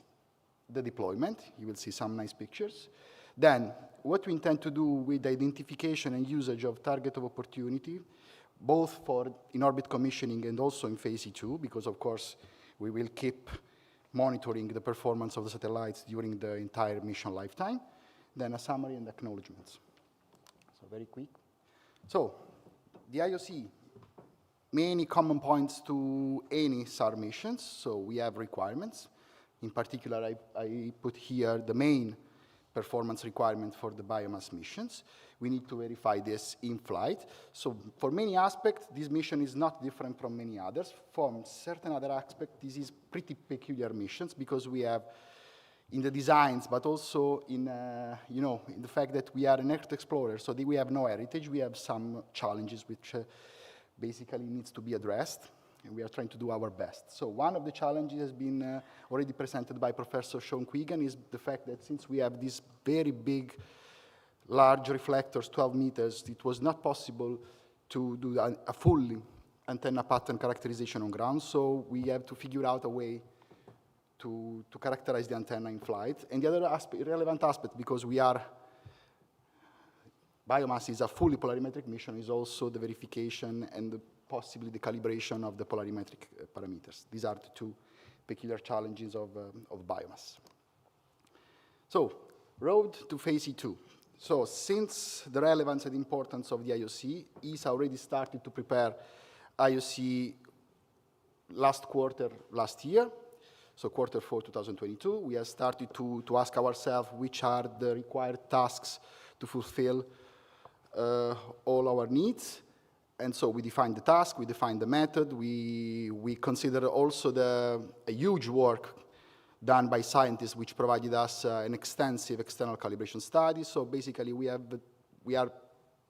the deployment. You will see some nice pictures. Then, what we intend to do with the identification and usage of target of opportunity, both for in-orbit commissioning and also in phase E2, because of course we will keep monitoring the performance of the satellites during the entire mission lifetime. Then a summary and acknowledgements. So very quick. So, the IOC, many common points to any SAR missions. So we have requirements. In particular, I put here the main performance requirement for the biomass missions. We need to verify this in flight. So for many aspects, this mission is not different from many others. From certain other aspects, this is pretty peculiar missions because we have in the designs, but also in, in the fact that we are an Earth explorer, so we have no heritage. We have some challenges which basically needs to be addressed, and we are trying to do our best. So one of the challenges has been already presented by Professor Sean Quigan, is the fact that since we have these very big, large reflectors, 12 meters, it was not possible to do a full antenna pattern characterization on ground, so we have to figure out a way to characterize the antenna in flight. And the other relevant aspect, because biomass is a fully polarimetric mission, is also the verification and possibly the calibration of the polarimetric parameters. These are the two peculiar challenges of biomass. So, road to phase E2. So, since the relevance and importance of the IOC, ESA already started to prepare IOC last quarter last year. So quarter 4, 2022, we have started to ask ourselves which are the required tasks to fulfill all our needs. And so we defined the task, we defined the method, we consider also a huge work done by scientists which provided us an extensive external calibration study. So basically we are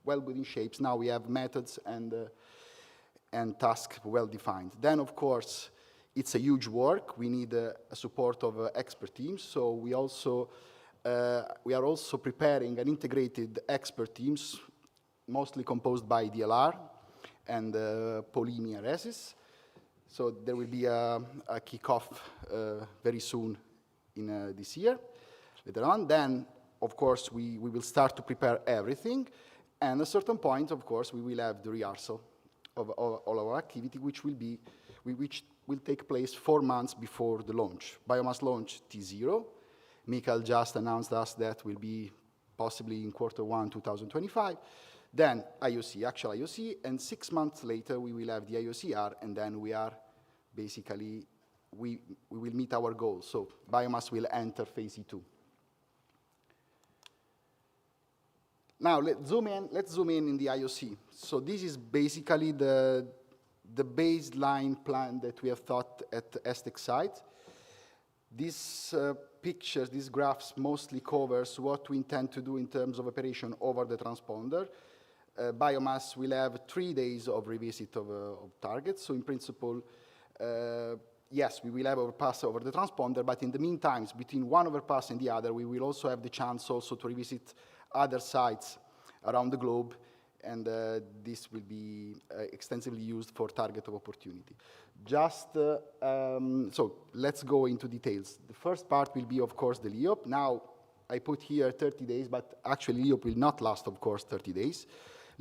well within shapes. Now we have methods and tasks well defined. Then of course, it's a huge work. We need a support of expert teams. So we are also preparing an integrated expert teams, mostly composed by DLR and Polarimetry. So there will be a kickoff very soon in this year, later on. Then, of course, we will start to prepare everything. And at a certain point, of course, we will have the rehearsal of all our activity, which will take place 4 months before the launch. Biomass launch T0. Michael just announced us that will be possibly in quarter 1, 2025. Then IOC, actual IOC, and 6 months later we will have the IOCR, and then we will meet our goals. So biomass will enter phase E2. Now let's zoom in the IOC. So this is basically the baseline plan that we have thought at ESTEC site. These pictures, these graphs mostly covers what we intend to do in terms of operation over the transponder. Biomass will have 3 days of revisit of targets. So in principle, yes, we will have overpass over the transponder, but in the meantime, between one overpass and the other, we will also have the chance also to revisit other sites around the globe, and this will be extensively used for target of opportunity. So let's go into details. The first part will be, of course, the LEOP. Now, I put here 30 days, but actually LEOP will not last, of course, 30 days.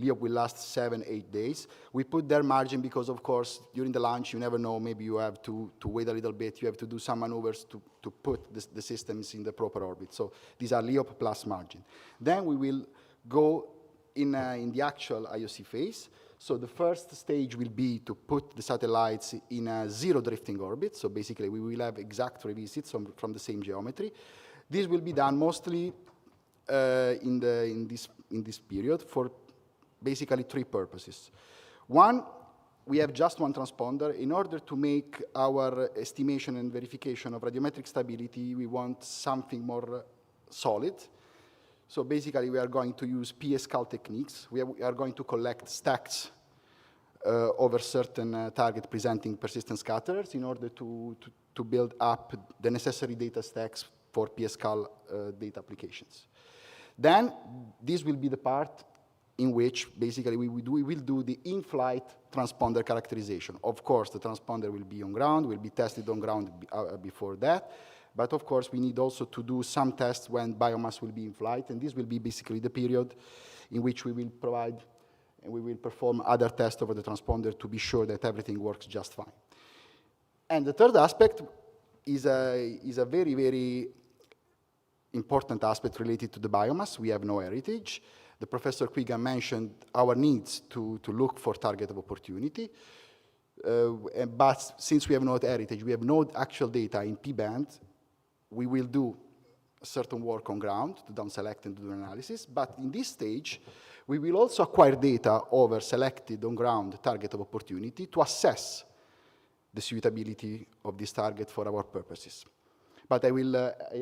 LEOP will last 7-8 days. We put their margin because, of course, during the launch, you never know, maybe you have to wait a little bit, you have to do some maneuvers to put the systems in the proper orbit. So these are LEOP plus margin. Then we will go in the actual IOC phase. So the first stage will be to put the satellites in a zero drifting orbit. So basically, we will have exact revisits from the same geometry. This will be done mostly in this period for basically 3 purposes. One, we have just one transponder. In order to make our estimation and verification of radiometric stability, we want something more solid. So basically, we are going to use PSCAL techniques. We are going to collect stacks over certain target presenting persistent scatterers in order to build up the necessary data stacks for PSCAL data applications. Then, this will be the part in which basically we will do the in-flight transponder characterization. Of course, the transponder will be on ground, will be tested on ground before that, but of course we need also to do some tests when biomass will be in flight, and this will be basically the period in which we will provide and we will perform other tests over the transponder to be sure that everything works just fine. And the third aspect is a very, very important aspect related to the biomass. We have no heritage. The Professor Quigan mentioned our needs to look for target of opportunity. But since we have no heritage, we have no actual data in P-band, we will do certain work on ground to down select and do analysis. But in this stage, we will also acquire data over selected on ground target of opportunity to assess the suitability of this target for our purposes. But I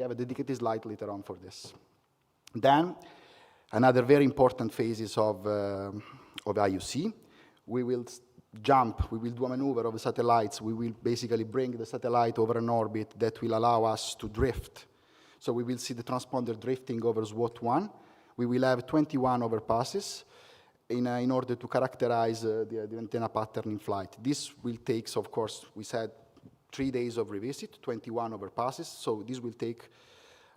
have a dedicated slide later on for this. Then, another very important phases of IOC, we will do a maneuver of the satellites. We will basically bring the satellite over an orbit that will allow us to drift. So we will see the transponder drifting over SWOT-1. We will have 21 overpasses in order to characterize the antenna pattern in flight. This will take, so of course, we said 3 days of revisit, 21 overpasses. So this will take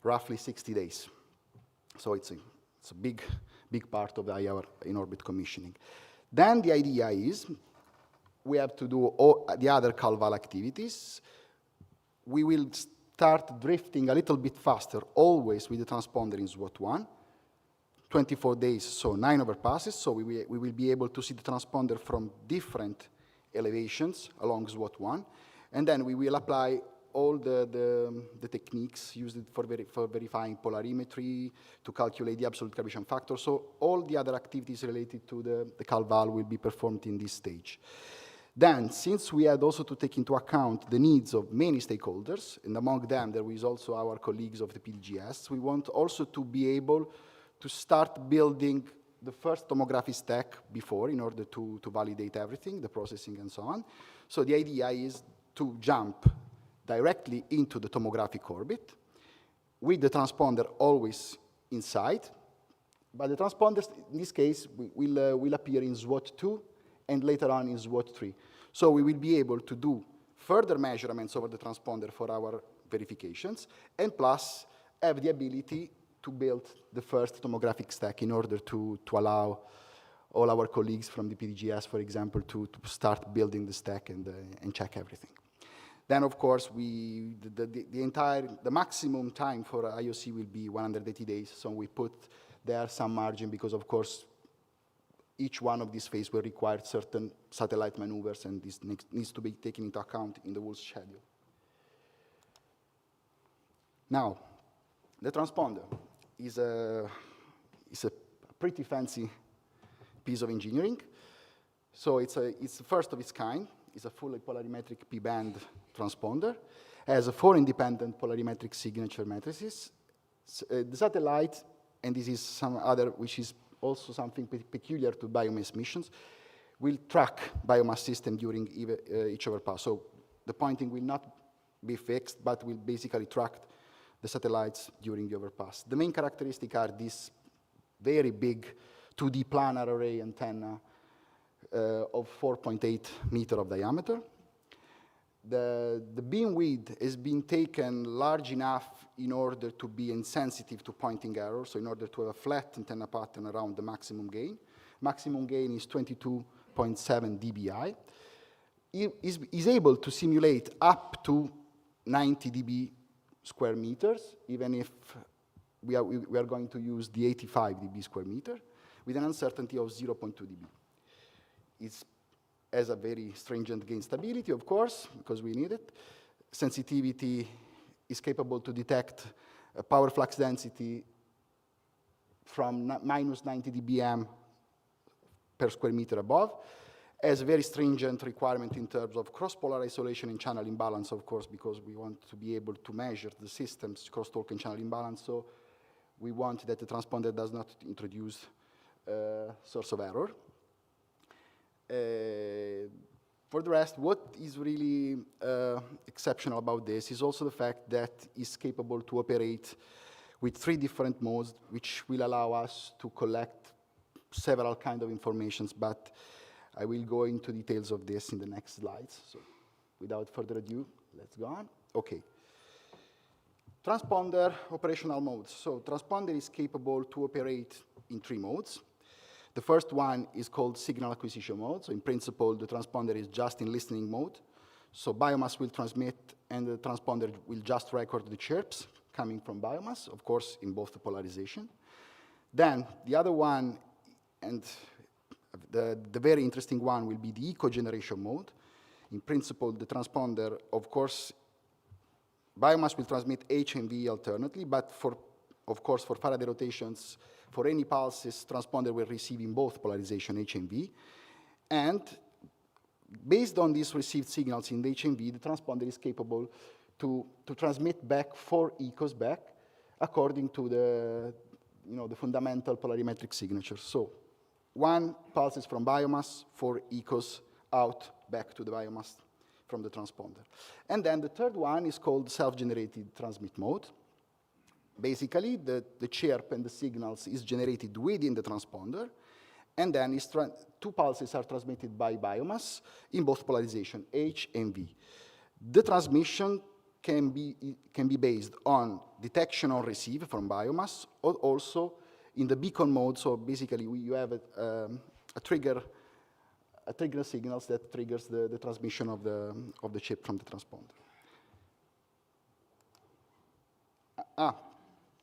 roughly 60 days. So it's a big part of our in-orbit commissioning. Then the idea is we have to do all the other CalVal activities. We will start drifting a little bit faster, always with the transponder in SWOT-1. 24 days, so 9 overpasses. So we will be able to see the transponder from different elevations along SWOT-1. And then we will apply all the techniques used for verifying polarimetry, to calculate the absolute calibration factor. So all the other activities related to the CalVal will be performed in this stage. Then, since we had also to take into account the needs of many stakeholders, and among them there is also our colleagues of the PDGS, we want also to be able to start building the first tomography stack before in order to validate everything, the processing and so on. So the idea is to jump directly into the tomographic orbit with the transponder always inside. But the transponders, in this case, will appear in SWOT-2 and later on in SWOT-3. So we will be able to do further measurements over the transponder for our verifications, and plus have the ability to build the first tomographic stack in order to allow all our colleagues from the PDGS, for example, to start building the stack and check everything. Then, of course, the maximum time for IOC will be 180 days. So we put there some margin because, of course, each one of these phases will require certain satellite maneuvers, and this needs to be taken into account in the whole schedule. Now, the transponder is a pretty fancy piece of engineering. So it's the first of its kind. It's a fully polarimetric P-band transponder. It has 4 independent polarimetric signature matrices. The satellite, and this is some other, which is also something peculiar to biomass missions, will track biomass system during each overpass. So the pointing will not be fixed, but will basically track the satellites during the overpass. The main characteristics are this very big 2D planar array antenna of 4.8 meters of diameter. The beam width has been taken large enough in order to be insensitive to pointing error, so in order to have a flat antenna pattern around the maximum gain. Maximum gain is 22.7 dBi. It is able to simulate up to 90 dB square meters, even if we are going to use the 85 dB square meter, with an uncertainty of 0.2 dB. It has a very stringent gain stability, of course, because we need it. Sensitivity is capable to detect a power flux density from minus 90 dBm per square meter above. Has a very stringent requirement in terms of cross-polar isolation and channel imbalance, of course, because we want to be able to measure the system's crosstalk and channel imbalance. So we want that the transponder does not introduce source of error. For the rest, what is really exceptional about this is also the fact that it's capable to operate with 3 different modes, which will allow us to collect several kind of informations, but I will go into details of this in the next slides. So without further ado, let's go on. Okay. Transponder operational modes. So transponder is capable to operate in 3 modes. The first one is called signal acquisition mode. So in principle, the transponder is just in listening mode. So biomass will transmit, and the transponder will just record the chirps coming from biomass, of course, in both the polarization. Then the other one, and the very interesting one, will be the echo generation mode. In principle, the transponder, of course, biomass will transmit H and V alternately, but of course, for Faraday rotations, for any pulses, transponder will receive in both polarization H and V. And based on these received signals in the H and V, the transponder is capable to transmit back 4 echoes back according to the fundamental polarimetric signature. So 1 pulse is from biomass, 4 echoes out back to the biomass from the transponder. And then the third one is called self-generated transmit mode. Basically, the chirp and the signals is generated within the transponder, and then 2 pulses are transmitted by biomass in both polarization, H and V. The transmission can be based on detection on receive from biomass, or also in the beacon mode. So basically, you have a trigger signals that triggers the transmission of the chip from the transponder.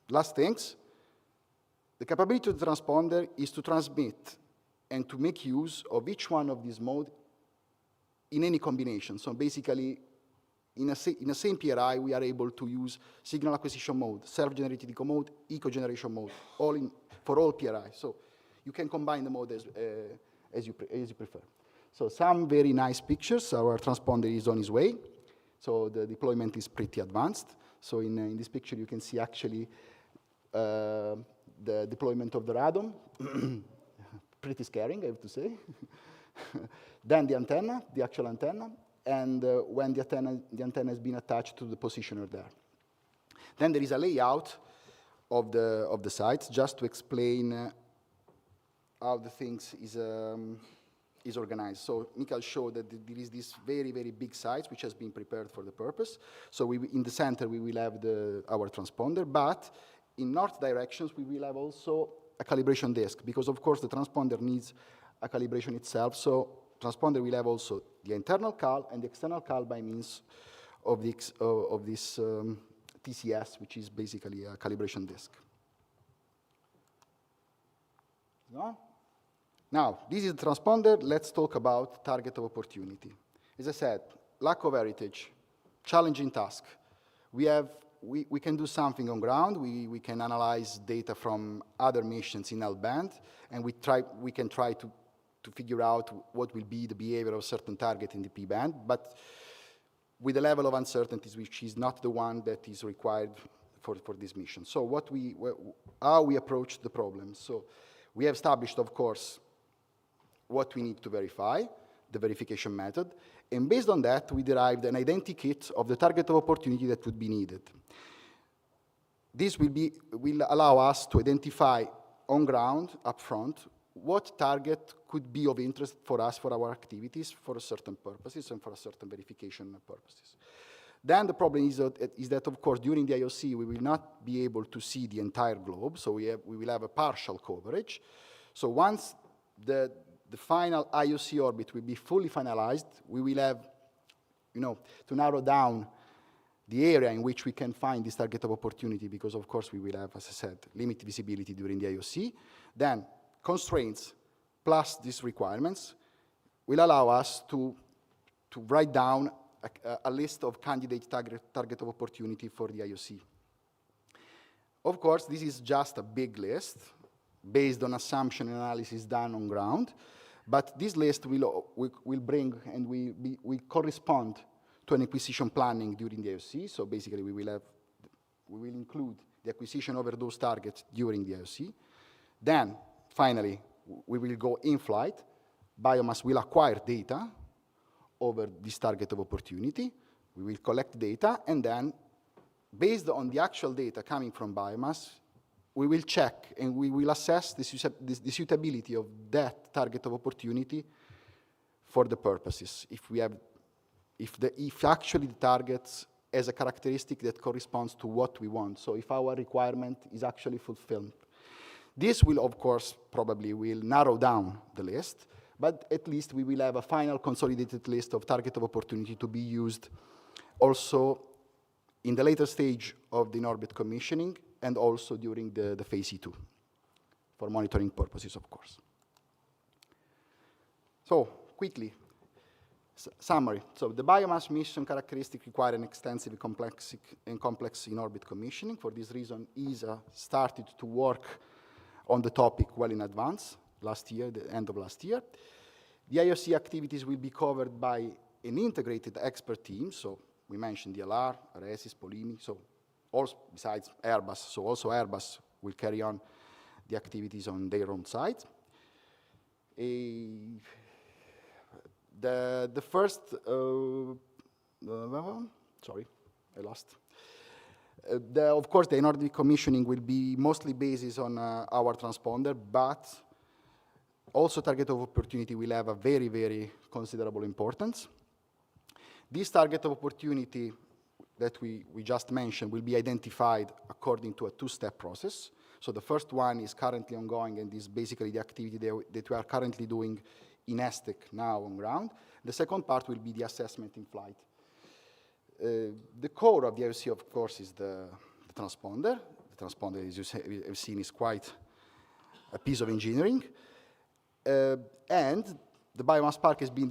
Last things, the capability of the transponder is to transmit and to make use of each one of these modes in any combination. So basically, in a same PRI, we are able to use signal acquisition mode, self-generated echo mode, echo generation mode, for all PRI. So you can combine the mode as you prefer. So some very nice pictures. Our transponder is on its way. So the deployment is pretty advanced. So in this picture, you can see actually the deployment of the radome. Pretty scaring, I have to say. Then the antenna, the actual antenna, and when the antenna has been attached to the positioner there. Then there is a layout of the sites, just to explain how the things is organized. So Mikael showed that there is this very, very big sites which has been prepared for the purpose. So in the center, we will have our transponder, but in north directions, we will have also a calibration disk, because of course the transponder needs a calibration itself. So transponder will have also the internal cal and the external cal by means of this TCS, which is basically a calibration disk. Now, this is the transponder. Let's talk about target of opportunity. As I said, lack of heritage, challenging task. We can do something on ground. We can analyze data from other missions in L-band, and we can try to figure out what will be the behavior of a certain target in the P-band, but with a level of uncertainties which is not the one that is required for this mission. So how we approach the problem. So we have established, of course, what we need to verify, the verification method, and based on that, we derived an identikit of the target of opportunity that would be needed. This will allow us to identify on ground, upfront, what target could be of interest for us for our activities for certain purposes and for certain verification purposes. Then the problem is that, of course, during the IOC, we will not be able to see the entire globe, so we will have a partial coverage. So once the final IOC orbit will be fully finalized, we will have, to narrow down the area in which we can find this target of opportunity, because of course we will have, as I said, limited visibility during the IOC. Then constraints plus these requirements will allow us to write down a list of candidate target of opportunity for the IOC. Of course, this is just a big list based on assumption analysis done on ground, but this list will bring and will correspond to an acquisition planning during the IOC. So basically, we will include the acquisition over those targets during the IOC. Then, finally, we will go in flight. Biomass will acquire data over this target of opportunity. We will collect data, and then, based on the actual data coming from biomass, we will check and we will assess the suitability of that target of opportunity for the purposes. If actually the target has a characteristic that corresponds to what we want. So if our requirement is actually fulfilled. This will, of course, probably will narrow down the list, but at least we will have a final consolidated list of target of opportunity to be used also in the later stage of the in-orbit commissioning and also during the phase E2 for monitoring purposes, of course. So, quickly, summary. So, the biomass mission characteristic require an extensive and complex in-orbit commissioning. For this reason, ESA started to work on the topic well in advance last year, the end of last year. The IOC activities will be covered by an integrated expert team. So we mentioned DLR, RESIS, Polimi, so also besides Airbus. So also Airbus will carry on the activities on their own side. The first, sorry, I lost. Of course, the in-orbit commissioning will be mostly based on our transponder, but also target of opportunity will have a very, very considerable importance. This target of opportunity that we just mentioned will be identified according to a two-step process. So the first one is currently ongoing, and is basically the activity that we are currently doing in ESTEC now on ground. The second part will be the assessment in flight. The core of the IOC, of course, is the transponder. The transponder, as you have seen, is quite a piece of engineering. And the biomass park has been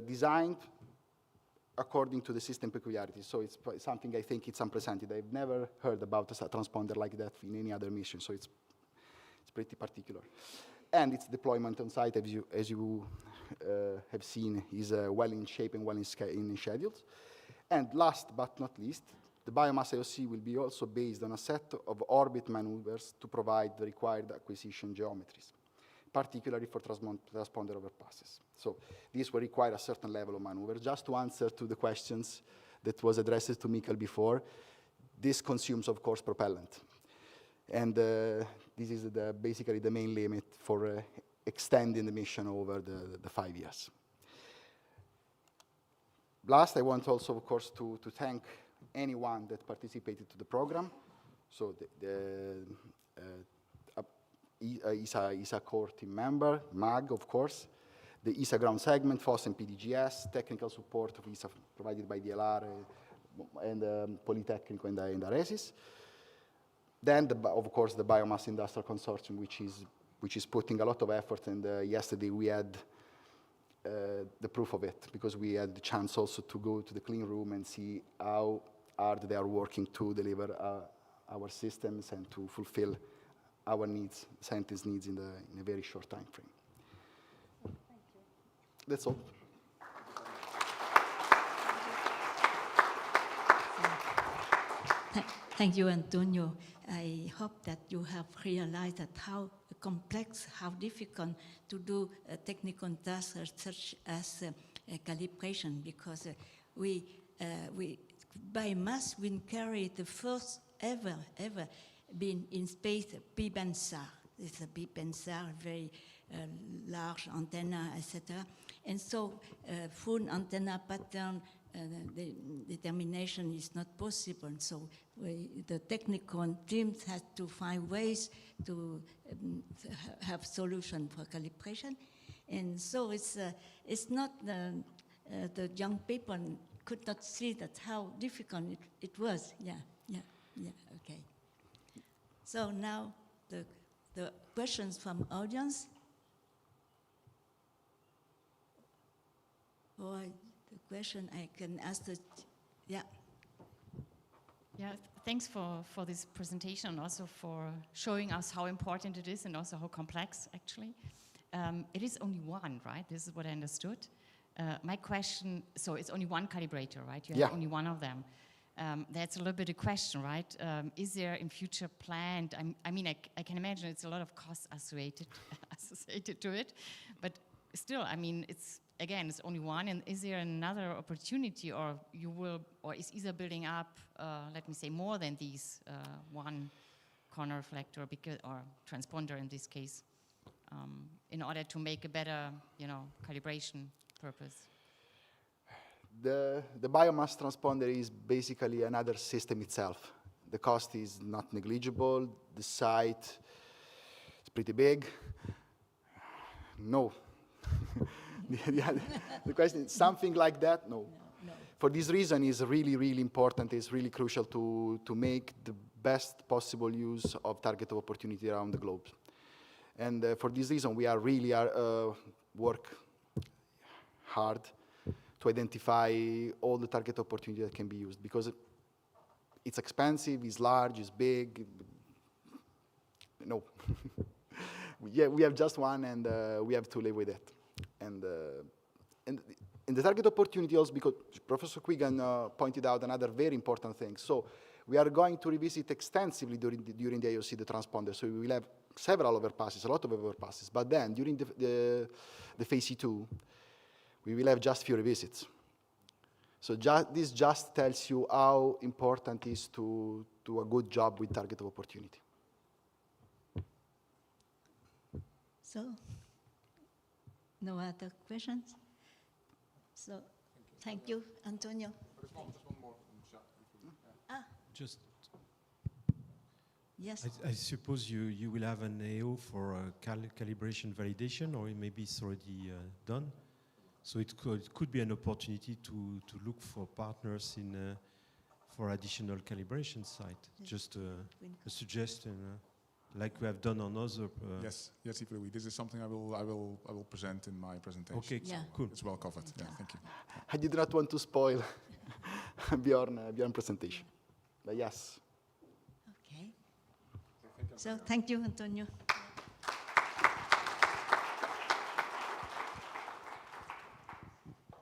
designed according to the system peculiarities. So it's something I think it's unprecedented. I've never heard about a transponder like that in any other mission, so it's pretty particular. And its deployment on site, as you have seen, is well in shape and well in scheduled. And last but not least, the biomass IOC will be also based on a set of orbit maneuvers to provide the required acquisition geometries, particularly for transponder overpasses. So this will require a certain level of maneuver. Just to answer to the questions that was addressed to Mikkel before, this consumes, of course, propellant. And this is basically the main limit for extending the mission over the 5 years. Last, I want also, of course, to thank anyone that participated to the program. So the ESA core team member, MAG, of course, the ESA ground segment, FOSS and PDGS, technical support of ESA provided by DLR and Politecnico and RESIS. Then, of course, the Biomass Industrial Consortium, which is putting a lot of effort, and yesterday we had the proof of it, because we had the chance also to go to the clean room and see how hard they are working to deliver our systems and to fulfill our needs, scientists' needs in a very short time frame. Thank you. That's all. Thank you, Antonio. I hope that you have realized that how complex, how difficult to do technical tasks such as calibration, because biomass will carry the first ever been in space PolInSAR. It's a PolInSAR, very large antenna, etc. And so full antenna pattern the determination is not possible. So the technical teams have to find ways to have solution for calibration. And so it's not the young people could not see that how difficult it was. Yeah, okay. So now the questions from audience. Or the question I can ask yeah. Yeah, thanks for this presentation, and also for showing us how important it is and also how complex actually. It is only one, right? This is what I understood. My question, so it's only one calibrator, right? You have only one of them. That's a little bit a question, right? Is there in future planned, I mean, I can imagine it's a lot of costs associated to it, but still, I mean, it's only one, and is there another opportunity, or is ESA building up, let me say, more than these one corner reflector or transponder in this case, in order to make a better, calibration purpose? The biomass transponder is basically another system itself. The cost is not negligible. The site is pretty big. No. The question is something like that? No. No. For this reason, it's really, really important. It's really crucial to make the best possible use of target of opportunity around the globe. And for this reason, we are really work hard to identify all the target opportunity that can be used, because it's expensive, it's large, it's big. No. Yeah, we have just one, and we have to live with it. And the target opportunity also, because Professor Quigan pointed out another very important thing. So we are going to revisit extensively during the IOC the transponder. So we will have several overpasses, a lot of overpasses. But then during the phase C2, we will have just few revisits. So this just tells you how important it is to do a good job with target of opportunity. So, no other questions? So, thank you, Antonio. Just, Yes. I suppose you will have an AO for calibration validation, or maybe it's already done. So it could be an opportunity to look for partners for additional calibration site. Just a suggestion, like we have done on other. Yes, Yves Louis. This is something I will present in my presentation. Okay, Yeah. cool. It's well covered. Yeah, thank you. I did not want to spoil Bjorn presentation, but yes. Okay. So, thank you, Antonio.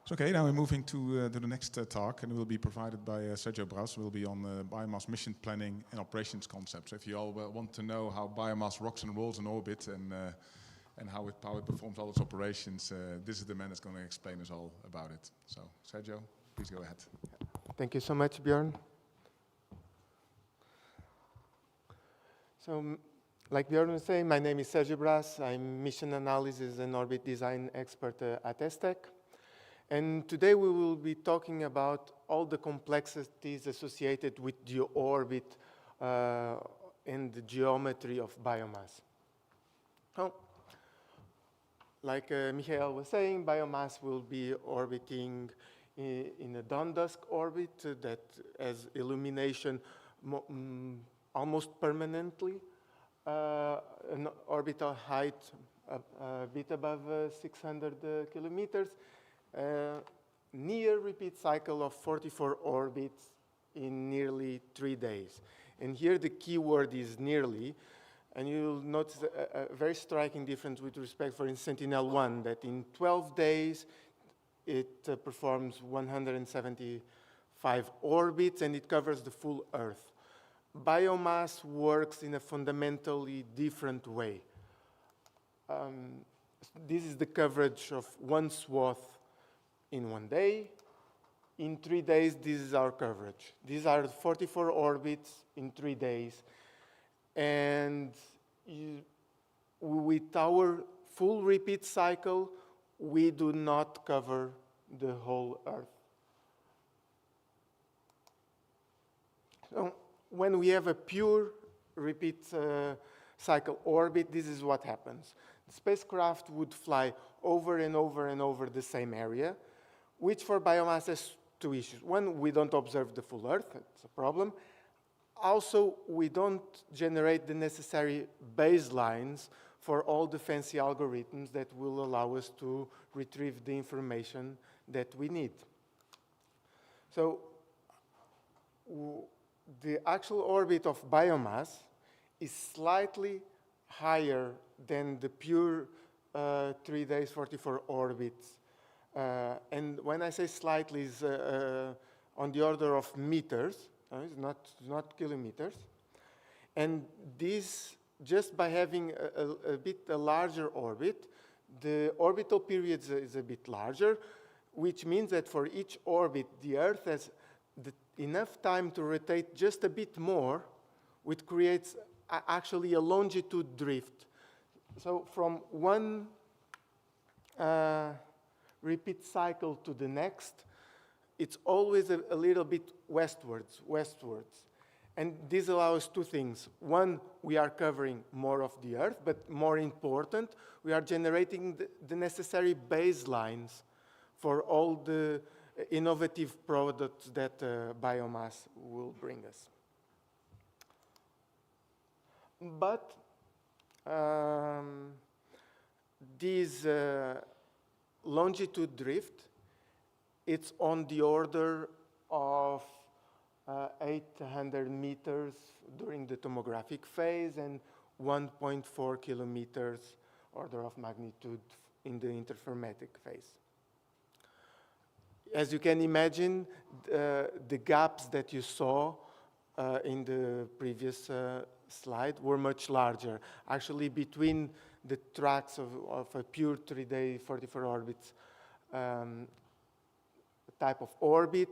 So, okay, now we're moving to the next talk, and it will be provided by Sergio Braus. It will be on biomass mission planning and operations concepts. So if you all want to know how biomass rocks and rolls in orbit and how it performs all its operations, this is the man that's going to explain us all about it. So, Sergio, please go ahead. Thank you so much, Bjorn. So, like Bjorn was saying, my name is Sergio Braus. I'm mission analysis and orbit design expert at ESTEC. And today we will be talking about all the complexities associated with the orbit and the geometry of biomass. So, like Michael was saying, biomass will be orbiting in a dawn-dusk orbit that has illumination almost permanently, an orbital height a bit above 600 kilometers, near repeat cycle of 44 orbits in nearly 3 days. And here the key word is nearly, and you'll notice a very striking difference with respect, for instance, Sentinel-1, that in 12 days it performs 175 orbits and it covers the full Earth. Biomass works in a fundamentally different way. This is the coverage of one swath in 1 day. In 3 days, this is our coverage. These are 44 orbits in 3 days. And with our full repeat cycle, we do not cover the whole Earth. So when we have a pure repeat cycle orbit, this is what happens. The spacecraft would fly over and over and over the same area, which for biomass has two issues. One, we don't observe the full Earth, that's a problem. Also, we don't generate the necessary baselines for all the fancy algorithms that will allow us to retrieve the information that we need. So, the actual orbit of biomass is slightly higher than the pure 3 days, 44 orbits. And when I say slightly, it's on the order of meters, it's not kilometers. And this, just by having a larger orbit, the orbital period is a bit larger, which means that for each orbit, the Earth has enough time to rotate just a bit more, which creates actually a longitude drift. So from one repeat cycle to the next, it's always a little bit westwards. And this allows two things. One, we are covering more of the Earth, but more important, we are generating the necessary baselines for all the innovative products that biomass will bring us. But this longitude drift, it's on the order of 800 meters during the tomographic phase and 1.4 kilometers order of magnitude in the interferometric phase. As you can imagine, the gaps that you saw in the previous slide were much larger. Actually, between the tracks of a pure 3-day 44 orbits type of orbit,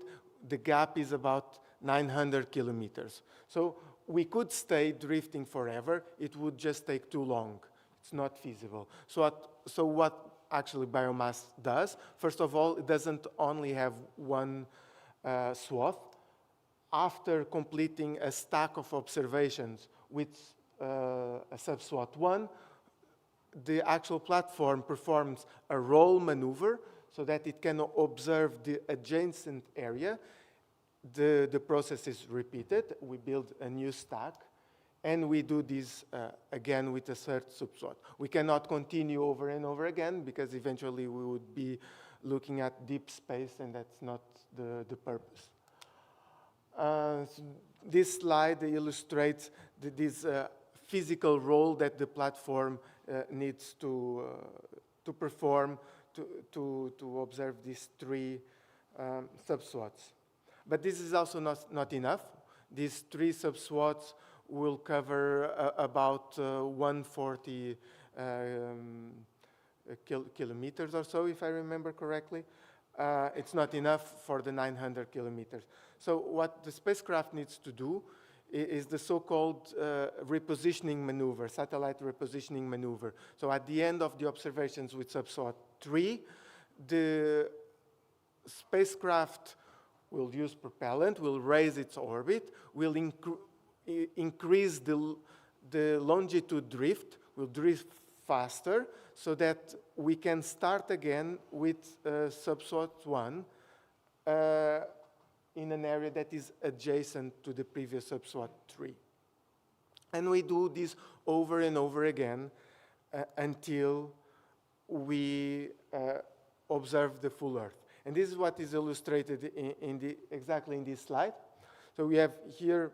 the gap is about 900 kilometers. So we could stay drifting forever. It would just take too long. It's not feasible. So what actually biomass does, first of all, it doesn't only have one swath. After completing a stack of observations with a subswath 1, the actual platform performs a roll maneuver so that it can observe the adjacent area. The process is repeated. We build a new stack, and we do this again with a third subswath. We cannot continue over and over again because eventually we would be looking at deep space, and that's not the purpose. So this slide illustrates this physical role that the platform needs to perform to observe these 3 subswaths. But this is also not enough. These 3 subswaths will cover about 140 kilometers or so, if I remember correctly. It's not enough for the 900 kilometers. So what the spacecraft needs to do is the so-called repositioning maneuver, satellite repositioning maneuver. So at the end of the observations with subswath 3, the spacecraft will use propellant, will raise its orbit, will increase the longitude drift, will drift faster, so that we can start again with subswath 1 in an area that is adjacent to the previous subswath 3. And we do this over and over again until we observe the full Earth. And this is what is illustrated exactly in this slide. So we have here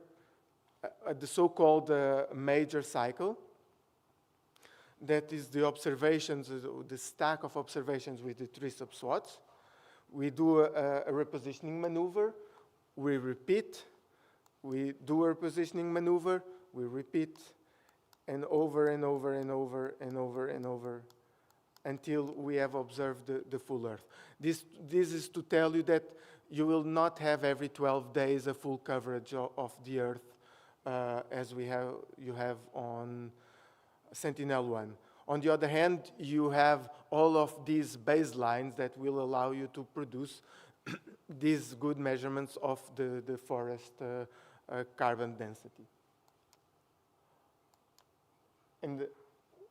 the so-called major cycle. That is the observations, the stack of observations with the 3 subswaths. We do a repositioning maneuver. We repeat. We do a repositioning maneuver. We repeat. And over and over and over and over and over until we have observed the full Earth. This is to tell you that you will not have every 12 days a full coverage of the Earth as you have on Sentinel-1. On the other hand, you have all of these baselines that will allow you to produce these good measurements of the forest carbon density. And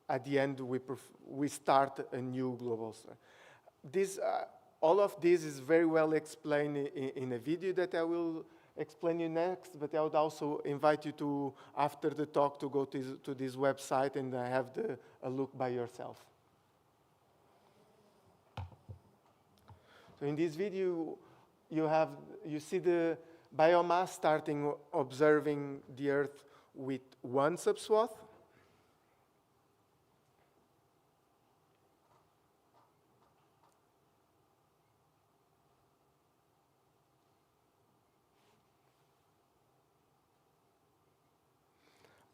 at the end, we start a new global star. All of this is very well explained in a video that I will explain you next, but I would also invite you to, after the talk, to go to this website and have a look by yourself. So in this video, you see the biomass starting observing the Earth with 1 subswath.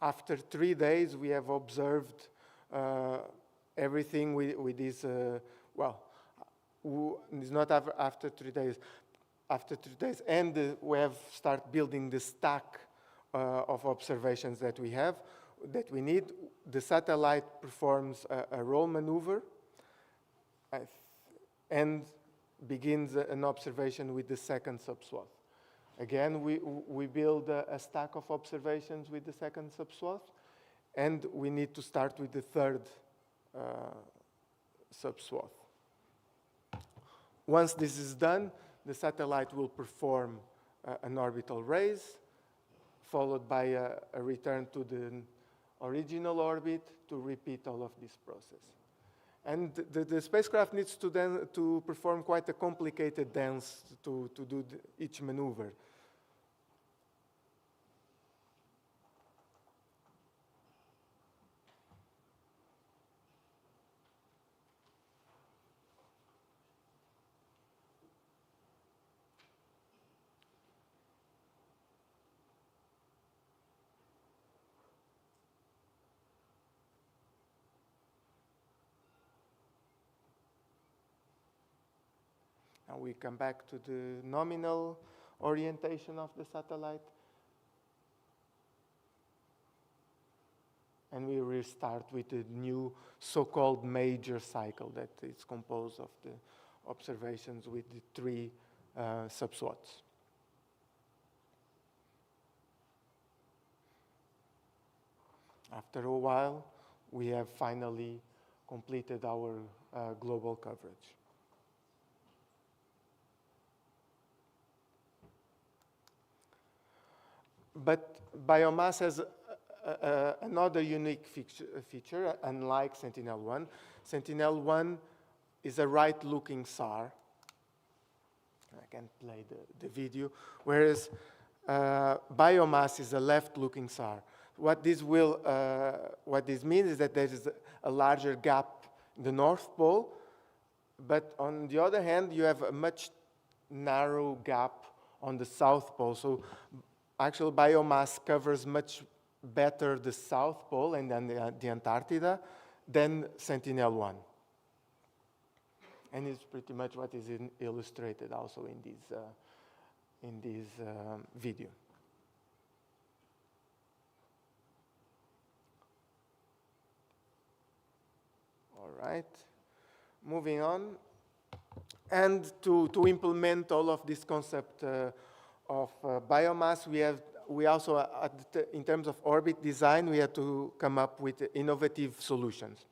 After 3 days, we have observed everything with this, it's not after 3 days. After 3 days, and we have started building the stack of observations that we have. that we need. The satellite performs a roll maneuver and begins an observation with the second subswath. Again, we build a stack of observations with the second subswath, and we need to start with the third subswath. Once this is done, the satellite will perform an orbital raise, followed by a return to the original orbit to repeat all of this process. And the spacecraft needs to then to perform quite a complicated dance to do each maneuver. Now we come back to the nominal orientation of the satellite. And we restart with a new so-called major cycle that is composed of the observations with the three subswaths. After a while, we have finally completed our global coverage. But biomass has another unique feature, unlike Sentinel-1. Sentinel-1 is a right-looking SAR. I can play the video, whereas biomass is a left-looking SAR. What this means is that there is a larger gap in the North Pole, but on the other hand, you have a much narrow gap on the South Pole. So actual biomass covers much better the South Pole and then the Antarctica than Sentinel-1. And it's pretty much what is illustrated also in this video. All right, moving on. And to implement all of this concept of biomass, we also, in terms of orbit design, we had to come up with innovative solutions.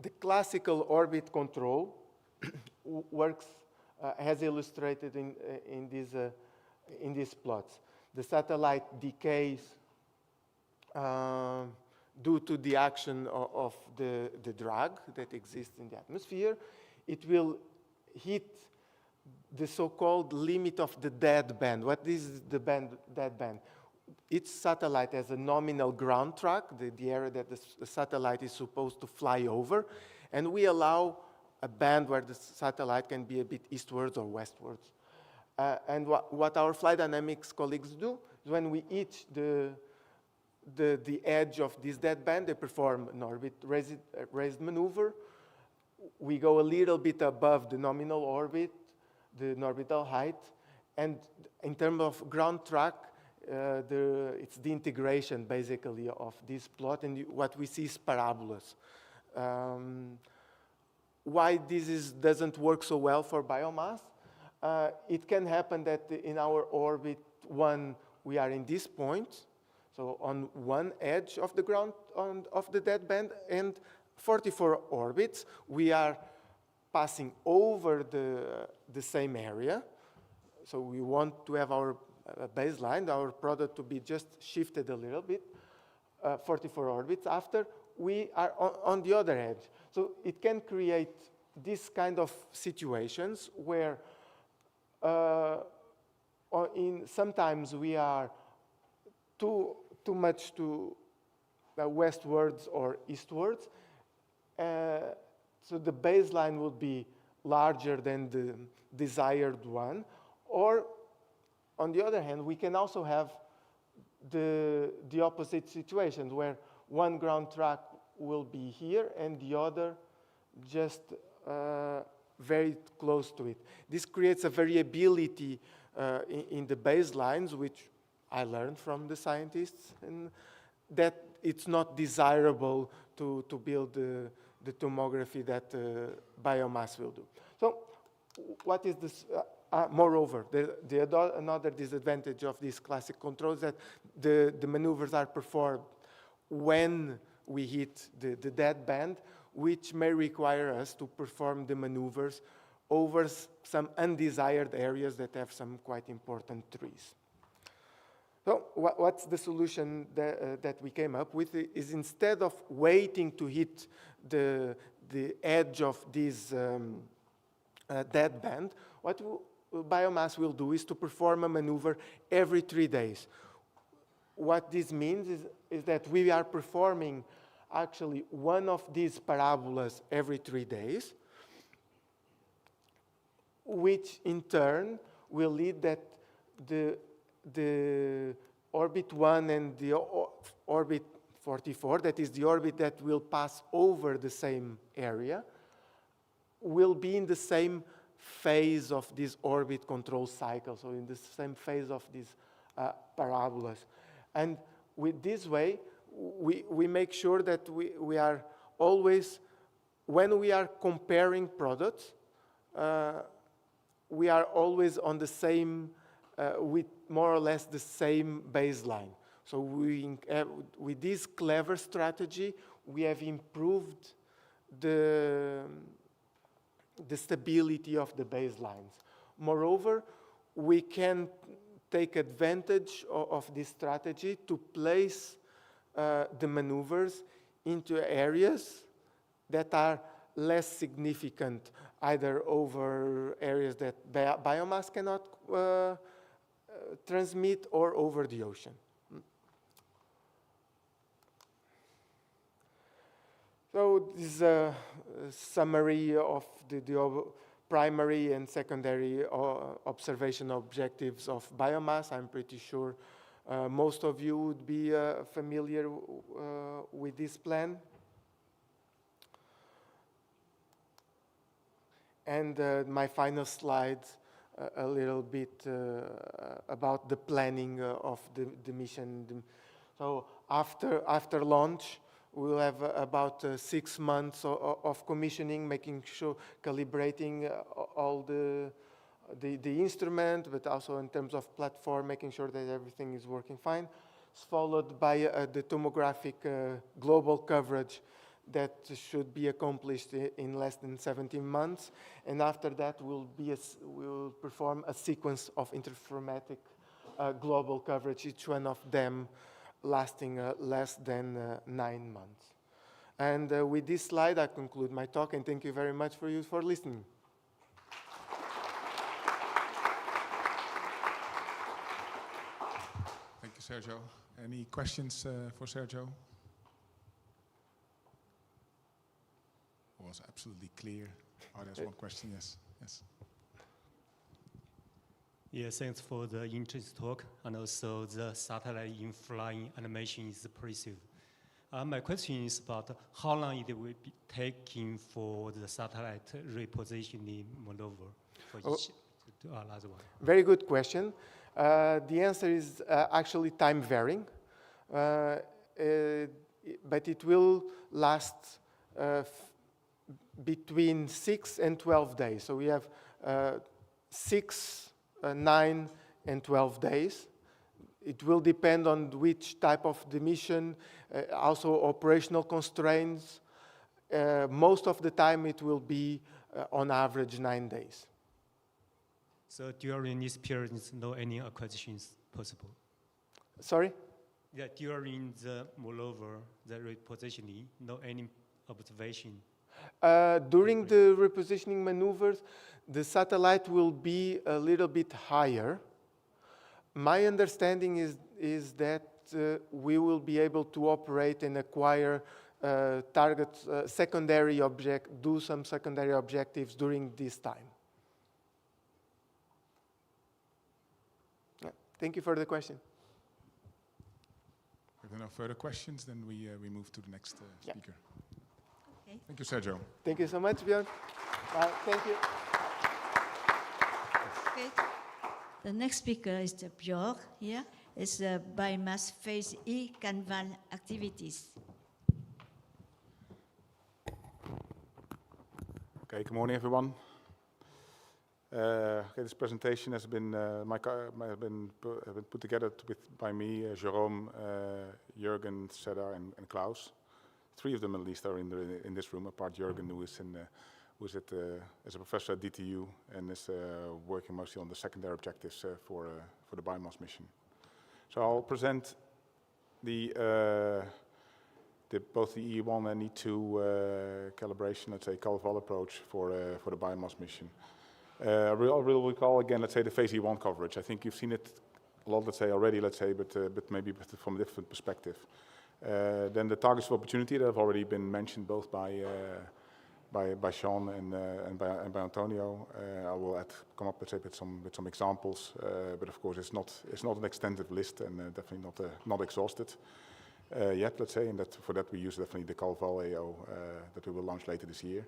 The classical orbit control works as illustrated in these plots. The satellite decays due to the action of the drag that exists in the atmosphere. It will hit the so-called limit of the dead band. What is the dead band? Each satellite has a nominal ground track, the area that the satellite is supposed to fly over, and we allow a band where the satellite can be a bit eastwards or westwards. And what our flight dynamics colleagues do is when we hit the edge of this dead band, they perform an orbit raised maneuver. We go a little bit above the nominal orbit, the orbital height, and in terms of ground track, it's the integration basically of this plot, and what we see is parabolas. Why this doesn't work so well for biomass? It can happen that in our orbit 1 we are in this point, so on one edge of the ground of the dead band, and 44 orbits we are passing over the same area. So we want to have our baseline, our product to be just shifted a little bit, 44 orbits after, we are on the other edge. So it can create this kind of situations where sometimes we are too much to westwards or eastwards. So the baseline will be larger than the desired one. Or on the other hand, we can also have the opposite situation where one ground track will be here and the other just very close to it. This creates a variability in the baselines, which I learned from the scientists, and that it's not desirable to build the tomography that biomass will do. So what is this? Moreover, another disadvantage of these classic controls that the maneuvers are performed when we hit the dead band, which may require us to perform the maneuvers over some undesired areas that have some quite important trees. So what's the solution that we came up with is instead of waiting to hit the edge of this dead band, what biomass will do is to perform a maneuver every 3 days. What this means is that we are performing actually one of these parabolas every 3 days, which in turn will lead that the orbit 1 and the orbit 44, that is the orbit that will pass over the same area, will be in the same phase of this orbit control cycle, so in the same phase of these parabolas. And with this way, we make sure that we are always, when we are comparing products, we are always on the same, with more or less the same baseline. So with this clever strategy, we have improved the stability of the baselines. Moreover, we can take advantage of this strategy to place the maneuvers into areas that are less significant, either over areas that biomass cannot transmit or over the ocean. So this is a summary of the primary and secondary observation objectives of biomass. I'm pretty sure most of you would be familiar with this plan. And my final slide, a little bit about the planning of the mission. So after launch, we'll have about 6 months of commissioning, making sure, calibrating all the instrument, but also in terms of platform, making sure that everything is working fine. It's followed by the tomographic global coverage that should be accomplished in less than 17 months. And after that, we'll perform a sequence of interferometric global coverage, each one of them lasting less than 9 months. And with this slide, I conclude my talk, and thank you very much for listening. Thank you, Sergio. Any questions for Sergio? It was absolutely clear. Oh, there's one question, yes. Yes. Yeah, thanks for the interesting talk, and also the satellite in flying animation is impressive. My question is about how long it will be taking for the satellite repositioning maneuver for each other one. Very good question. The answer is actually time varying, but it will last between 6 and 12 days. So we have 6, 9, and 12 days. It will depend on which type of the mission, also operational constraints. Most of the time it will be on average 9 days. So during this period, no any acquisitions possible? Sorry? Yeah, during the maneuver, the repositioning, no any observation? During the repositioning maneuvers, the satellite will be a little bit higher. My understanding is that we will be able to operate and acquire targets, do some secondary objectives during this time. Thank you for the question. If there are no further questions, then we move to the next speaker. Okay. Thank you, Sergio. Thank you so much, Björn. Thank you. Okay. The next speaker is Björk here. is biomass phase E Kanban activities. Okay, good morning, everyone. This presentation has been put together by me, Jérôme, Jürgen, Cedar, and Klaus. Three of them at least are in this room, apart Jürgen, who is as a professor at DTU and is working mostly on the secondary objectives for the biomass mission. So I'll present both the E1 and E2 calibration, let's say, Calval approach for the biomass mission. I will recall again, let's say, the phase E1 coverage. I think you've seen it a lot, let's say, already, let's say, but maybe from a different perspective. Then the targets of opportunity that have already been mentioned both by Sean and by Antonio. I will come up, let's say, with some examples, but of course it's not an extensive list and definitely not exhausted yet, let's say. And for that we use definitely the Calval AO that we will launch later this year.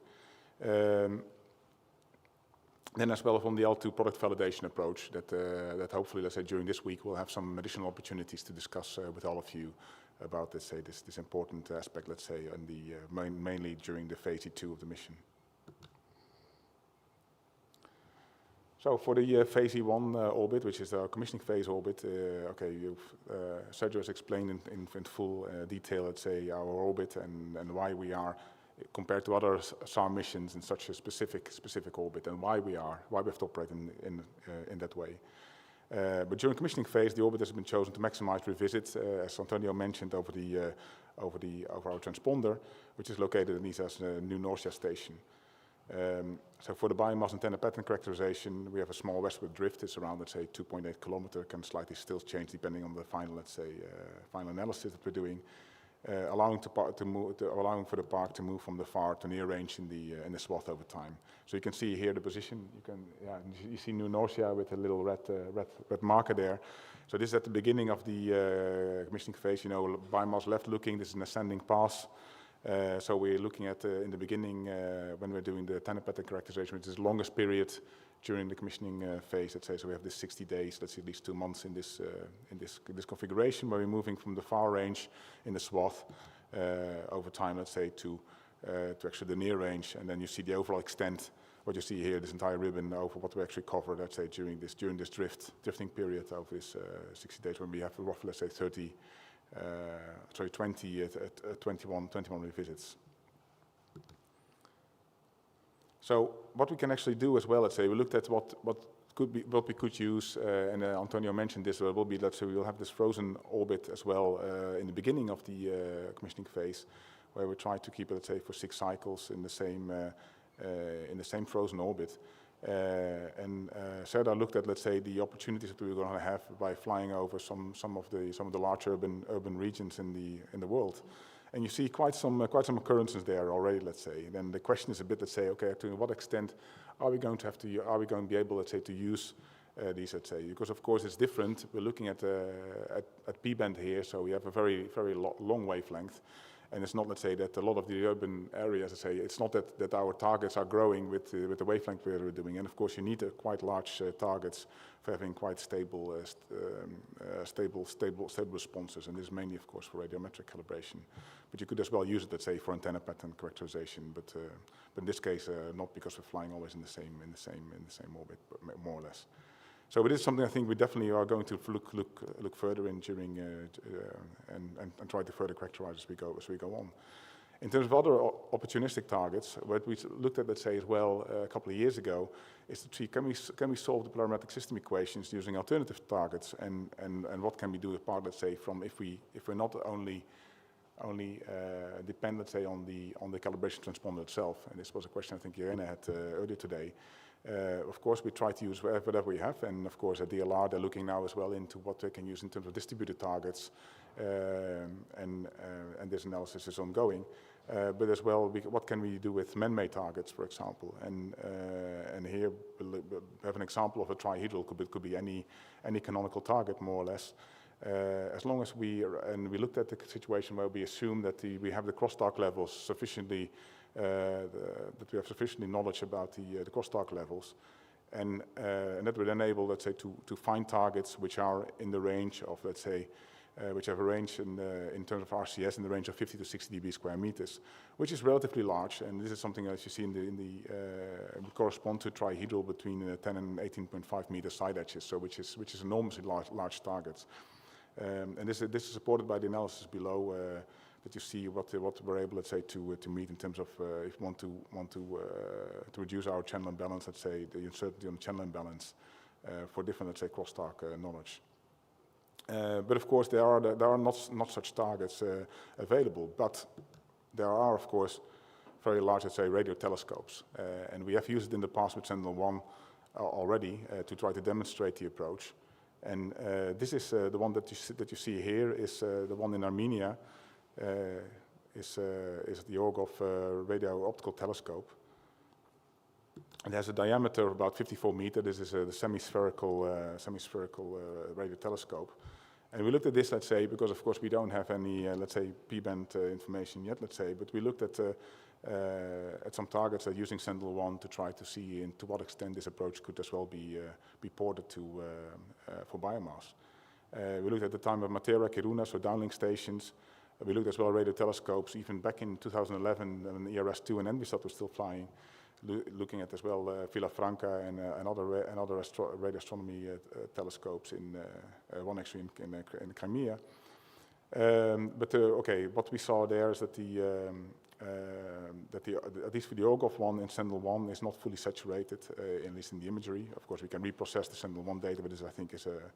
Then as well from the L2 product validation approach that hopefully, let's say, during this week we'll have some additional opportunities to discuss with all of you about, let's say, this important aspect, let's say, and mainly during the phase E2 of the mission. So for the phase E1 orbit, which is our commissioning phase orbit, Sergio has explained in full detail, let's say, our orbit and why we are, compared to other SAR missions, in such a specific orbit, and why we have to operate in that way. But during commissioning phase, the orbit has been chosen to maximize revisit, as Antonio mentioned, over our transponder, which is located in ESA's new Norcia station. So for the biomass antenna pattern characterization, we have a small westward drift. It's around, let's say, 2.8 kilometers, can slightly still change depending on the final, let's say, final analysis that we're doing. Allowing for the park to move from the far to near range in the swath over time. So you can see here the position. You see New Norcia with a little red marker there. So this is at the beginning of the commissioning phase. You know, biomass left looking. This is an ascending pass. So we're looking at in the beginning when we're doing the antenna pattern characterization, which is the longest period during the commissioning phase, let's say. So we have this 60 days, let's say at least 2 months in this configuration, where we're moving from the far range in the swath over time, let's say, to actually the near range, and then you see the overall extent. What you see here, this entire ribbon over what we actually covered, let's say, during this drifting period over this 60 days, when we have roughly, let's say, 21 revisits. So what we can actually do as well, let's say, we looked at what we could use, and Antonio mentioned this. Will be, let's say, we will have this frozen orbit as well in the beginning of the commissioning phase, where we try to keep it, let's say, for 6 cycles in the same frozen orbit. And Serdar looked at, let's say, the opportunities that we were going to have by flying over some of the large urban regions in the world. And you see quite some occurrences there already, let's say. Then the question is a bit, let's say, okay, to what extent are we going to be able, let's say, to use these, let's say, because of course it's different. We're looking at P-band here, so we have a very, very long wavelength. And it's not, let's say, that a lot of the urban areas, let's say, it's not that our targets are growing with the wavelength we're doing. And of course, you need quite large targets for having quite stable responses. And this is mainly, of course, for radiometric calibration. But you could as well use it, let's say, for antenna pattern characterization. But in this case, not, because we're flying always in the same orbit, but more or less. So it is something I think we definitely are going to look further in during and try to further characterize as we go on. In terms of other opportunistic targets, what we looked at, let's say, as well a couple of years ago, is to see can we solve the polarimetric system equations using alternative targets, and what can we do apart, let's say, from if we're not only depend, let's say, on the calibration transponder itself. And this was a question I think Irene had earlier today. Of course, we try to use whatever we have, and of course at DLR they're looking now as well into what they can use in terms of distributed targets, and this analysis is ongoing. But as well, what can we do with man-made targets, for example? And here we have an example of a trihedral. Could be any canonical target, more or less. As long as we looked at the situation where we assume that we have the crosstalk levels sufficiently, that we have sufficiently knowledge about the crosstalk levels, and that would enable, let's say, to find targets which are in the range of, let's say, which have a range in terms of RCS in the range of 50 to 60 dB square meters, which is relatively large. And this is something, as you see would correspond to trihedral between 10 and 18.5 meter side edges, so which is enormously large targets. And this is supported by the analysis below that you see what we're able, let's say, to meet in terms of if we want to reduce our channel imbalance, let's say, the uncertainty on the channel imbalance for different, let's say, crosstalk knowledge. But of course, there are not such targets available, but there are, of course, very large, let's say, radio telescopes, and we have used it in the past with Sentinel-1 already to try to demonstrate the approach. And this is the one that you see here is the one in Armenia, is the Orgov radio optical telescope. It has a diameter of about 54 meters. This is the semi-spherical radio telescope. And we looked at this, let's say, because of course we don't have any, let's say, P-band information yet, let's say, but we looked at some targets using Sentinel-1 to try to see to what extent this approach could as well be ported to for biomass. We looked at the time of Matera, Kiruna, so downlink stations. We looked as well at radio telescopes, even back in 2011 when ERS-2 and Envisat were still flying. Looking at as well Villafranca and other radio astronomy telescopes in one actually in Crimea. But okay, what we saw there is that at least for the Orgov one and Sentinel-1 is not fully saturated, at least in the imagery. Of course, we can reprocess the Sentinel-1 data, but this I think is a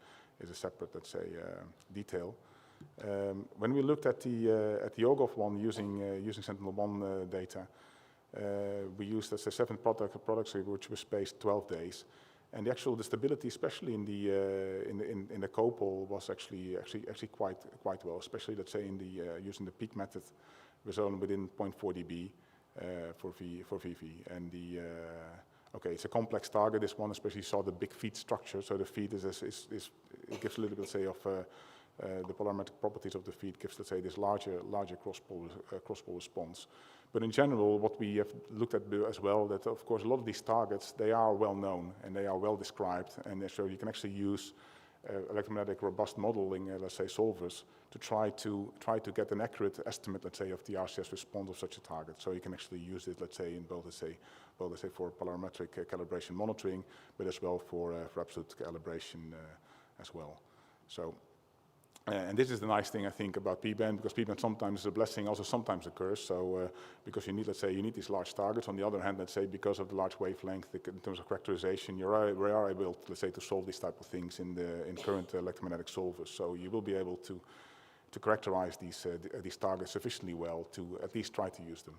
separate, let's say, detail. When we looked at the Orgov one using Sentinel-1 data. We used, let's say, 7 products which were spaced 12 days, and the stability, especially in the copal, was actually quite well. Especially, let's say, using the peak method, was only within 0.4 dB for VV. And okay, it's a complex target. This one, especially, saw the big feed structure. So the feed it gives a little bit, say, of the polarimetric properties of the feed gives, let's say, this larger cross-pole response. But in general, what we have looked at as well, that of course a lot of these targets, they are well known and they are well described, and so you can actually use electromagnetic robust modeling, let's say, solvers, to try to get an accurate estimate, let's say, of the RCS response of such a target. So you can actually use it, let's say, in both, let's say, for polarimetric calibration monitoring, but as well for absolute calibration as well. So. And this is the nice thing, I think, about P-band, because P-band sometimes is a blessing, also sometimes a curse. So, because you need, let's say, these large targets. On the other hand, let's say, because of the large wavelength, in terms of characterization, we are able, let's say, to solve these type of things in current electromagnetic solvers. So you will be able to characterize these targets sufficiently well to at least try to use them.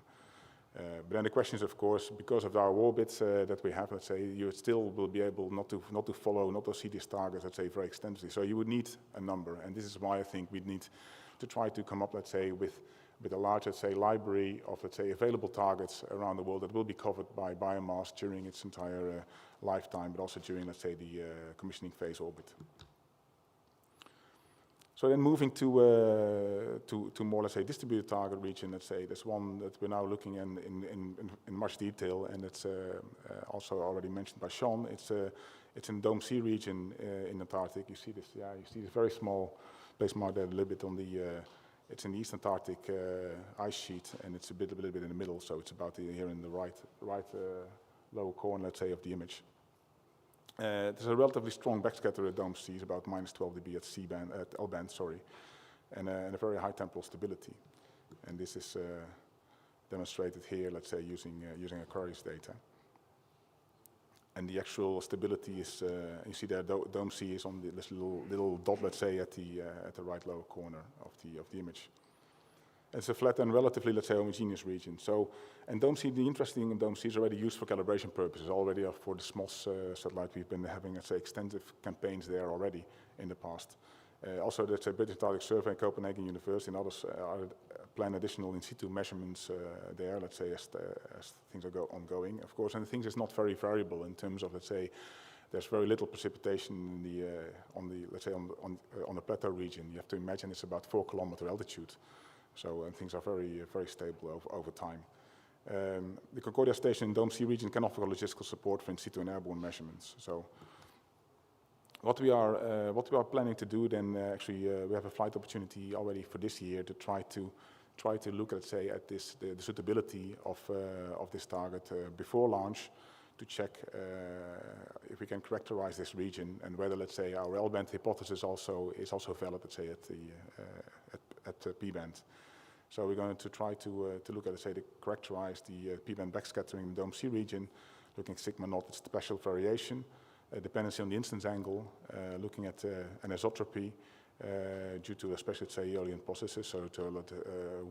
But then the question is, of course, because of our orbits that we have, let's say, you still will be able not to see these targets, let's say, very extensively. So you would need a number, and this is why I think we'd need to try to come up, let's say, with a large, let's say, library of, let's say, available targets around the world that will be covered by biomass during its entire lifetime, but also during, let's say, the commissioning phase orbit. So then moving to more, let's say, distributed target region, let's say, there's one that we're now looking in much detail, and it's also already mentioned by Sean. It's in Dome C region in Antarctic. You see this, yeah, you see this very small place marked there a little bit on the, it's in the East Antarctic ice sheet, and it's a little bit in the middle, so it's about here in the right lower corner, let's say, of the image. There's a relatively strong backscatter at Dome C, about minus 12 dB at L band, sorry, and a very high temporal stability. And this is demonstrated here, let's say, using Aquarius data. And the actual stability is, you see there, Dome C is on this little dot, let's say, at the right lower corner of the image. It's a flat and relatively, let's say, homogeneous region. So, and Dome C, the interesting in Dome C is already used for calibration purposes. Already for the SMOS satellite, we've been having, let's say, extensive campaigns there already in the past. Also, let's say, British Antarctic Survey, Copenhagen University, and others plan additional in situ measurements there, let's say, as things are ongoing, of course. And the things is not very variable in terms of, let's say, there's very little precipitation in let's say, on the plateau region. You have to imagine it's about 4 kilometer altitude. So things are very, very stable over time. The Concordia station in Dome C region can offer logistical support for in situ and airborne measurements. So what we are planning to do then, we have a flight opportunity already for this year to try to look, let's say, at the suitability of this target before launch, to check if we can characterize this region and whether, let's say, our L-band hypothesis is also valid, let's say, at the P-band. So we're going to try to look at, let's say, to characterize the P-band backscattering in the Dome C region, looking at sigma naught, its spatial variation, dependency on the instance angle, looking at anisotropy due to especially, let's say, early processes, so to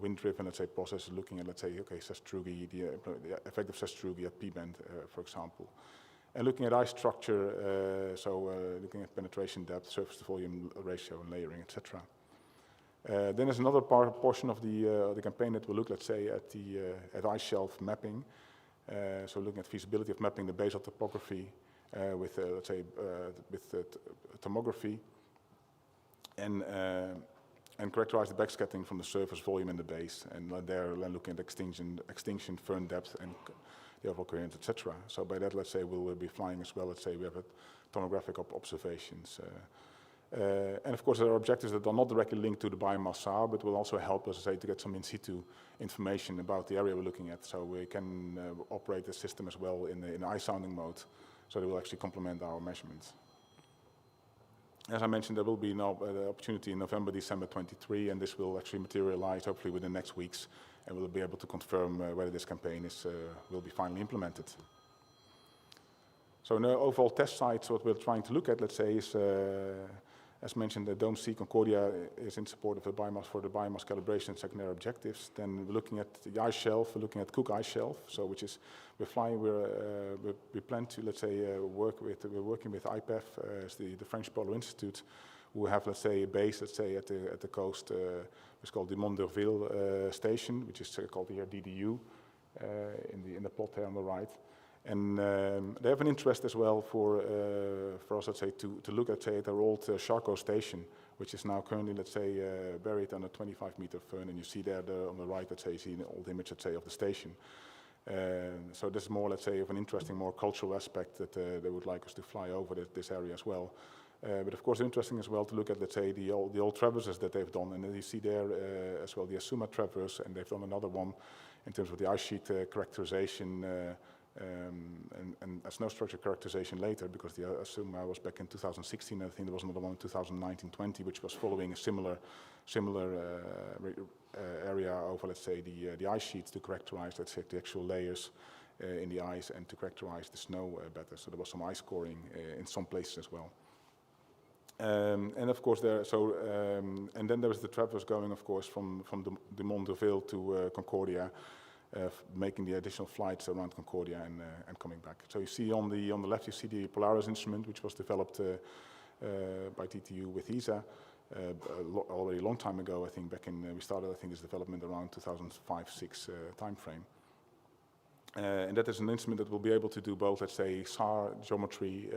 wind-driven, let's say, processes, looking at, let's say, okay, Sastrugi, the effect of Sastrugi at P-band, for example. And looking at ice structure, looking at penetration depth, surface to volume ratio, and layering, etc. Then there's another portion of the campaign that will look, let's say, at ice shelf mapping. So looking at feasibility of mapping the basal topography with, let's say, with tomography, and characterize the backscattering from the surface volume and the base, and there looking at extinction, firn depth, and the overall coherence, etc. So by that, let's say, we'll be flying as well. Let's say we have tomographic observations. And of course, there are objectives that are not directly linked to the biomass SAR, but will also help us, say, to get some in situ information about the area we're looking at. So we can operate the system as well in eye sounding mode, so they will actually complement our measurements. As I mentioned, there will be an opportunity in November, December 23, and this will actually materialize hopefully within the next weeks, and we'll be able to confirm whether this campaign will be finally implemented. So in the overall test sites, what we're trying to look at, let's say, is, as mentioned, the Dome C Concordia is in support of the biomass for the biomass calibration and secondary objectives. Then we're looking at the ice shelf, we're looking at Cook ice shelf, so which is, we plan to, let's say, we're working with IPEF, the French Polar Institute, who have, let's say, a base, let's say, at the coast, it's called the Mont d'Urville station, which is called here DDU, in the plot here on the right. And they have an interest as well for us, let's say, to look at, say, at their old Charcot station, which is now currently, let's say, buried under 25-meter fern. And you see there on the right, let's say, you see an old image, let's say, of the station. So this is more, let's say, of an interesting, more cultural aspect that they would like us to fly over this area as well. But of course, interesting as well to look at, let's say, the old traverses that they've done. And then you see there as well the Asuma traverse, and they've done another one in terms of the ice sheet characterization and a snow structure characterization later, because the Asuma was back in 2016. I think there was another one in 2019-20, which was following a similar area over, let's say, the ice sheets to characterize, let's say, the actual layers in the ice and to characterize the snow better. So there was some ice coring in some places as well. And of course, and then there was the traverse going, of course, from the Mont d'Urville to Concordia, making the additional flights around Concordia and coming back. So you see on the left, you see the Polaris instrument, which was developed by TTU with ESA already a long time ago. I think we started, I think, this development around 2005-06 timeframe. And that is an instrument that will be able to do both, let's say, SAR geometry,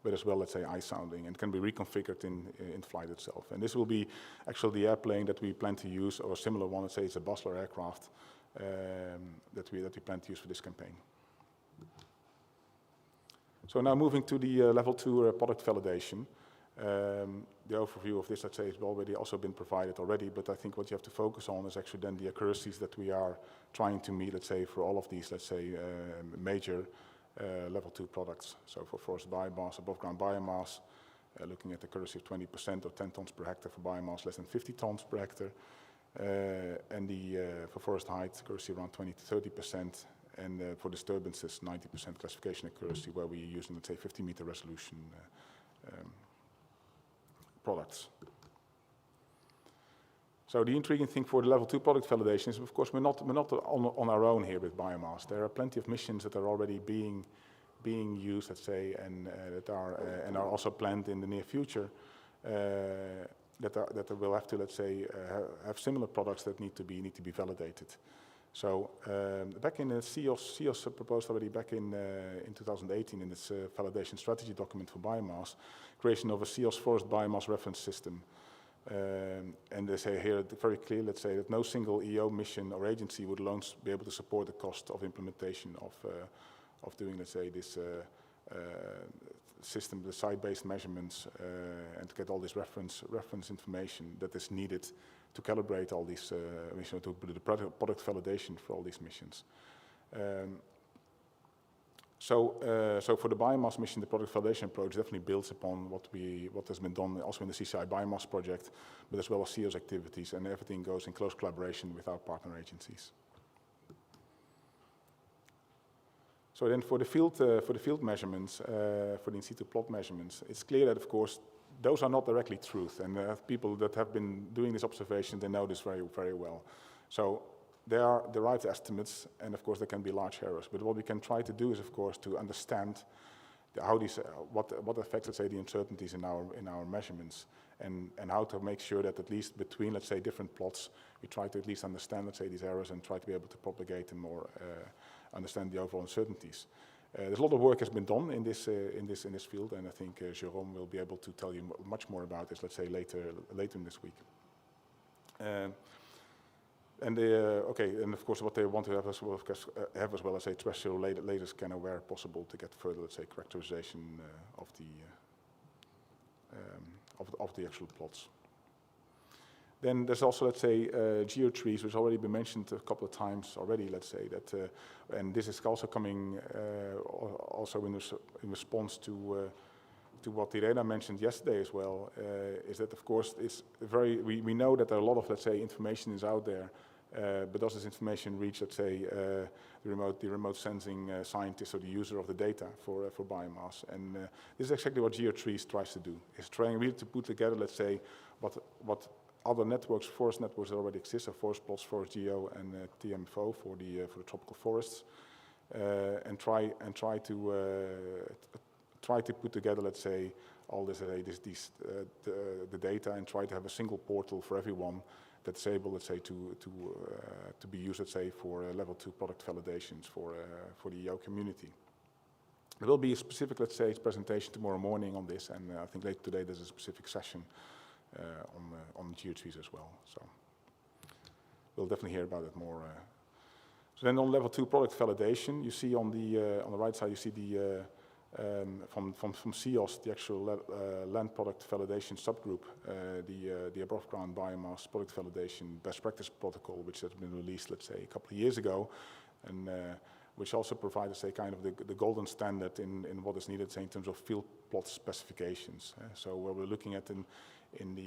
but as well, let's say, eye sounding, and can be reconfigured in flight itself. And this will be actually the airplane that we plan to use, or a similar one, let's say, it's a Basler aircraft that we plan to use for this campaign. So now moving to the level 2 product validation. The overview of this, let's say, has already also been provided already, but I think what you have to focus on is actually then the accuracies that we are trying to meet, let's say, for all of these, let's say, major level 2 products. So for forest biomass, above ground biomass, looking at accuracy of 20% or 10 tons per hectare for biomass less than 50 tons per hectare. And for forest height, accuracy around 20 to 30%, and for disturbances, 90% classification accuracy, where we are using, let's say, 50-meter resolution products. So the intriguing thing for the level 2 product validation is, of course, we're not on our own here with biomass. There are plenty of missions that are already being used, let's say, and that are also planned in the near future. That will have to, let's say, have similar products that need to be validated. So back in CEOS proposed already back in 2018 in its validation strategy document for biomass, creation of a CEOS forest biomass reference system, And they say here very clear, let's say, that no single EO mission or agency would alone be able to support the cost of implementation of doing, let's say, this system, the site-based measurements, and to get all this reference information that is needed to calibrate all these missions, to do the product validation for all these missions. So for the biomass mission, the product validation approach definitely builds upon what has been done also in the CCI biomass project, but as well as CEO's activities, and everything goes in close collaboration with our partner agencies. So then for the field measurements, for the in situ plot measurements, it's clear that of course those are not directly truth, and people that have been doing this observation, they know this very, very well. So they are derived estimates, and of course there can be large errors. But what we can try to do is, of course, to understand how these, what affects, let's say, the uncertainties in our measurements, and how to make sure that at least between, let's say, different plots, we try to at least understand, let's say, these errors and try to be able to propagate and more understand the overall uncertainties. There's a lot of work has been done in this field, and I think Jérôme will be able to tell you much more about this, let's say, later in this week. And of course, what they want to have as well as a terrestrial laser scanner where possible to get further, let's say, characterization of the actual plots. Then there's also, let's say, geotrees, which has already been mentioned a couple of times already. Let's say that, and this is also coming also in response to what Irena mentioned yesterday as well. Is that of course it's we know that there are a lot of, let's say, information is out there. But does this information reach, let's say, the remote sensing scientist or the user of the data for biomass? And this is exactly what GeoTrees tries to do. It's trying really to put together, let's say, what other networks, forest networks that already exist, so forest plots, forest geo, and TMFO for the tropical forests, and try to put together, let's say, all this the data, and try to have a single portal for everyone that's able, let's say, to be used, let's say, for level 2 product validations for the EO community. There will be a specific, let's say, presentation tomorrow morning on this, and I think later today there's a specific session on geotrees as well. So we'll definitely hear about it more. So then on level 2 product validation, you see on the right side, you see the from CEOS, the actual land product validation subgroup, the above ground biomass product validation best practice protocol, which has been released, let's say, a couple of years ago, and which also provides, say, kind of the golden standard in what is needed, say, in terms of field plot specifications. So what we're looking at and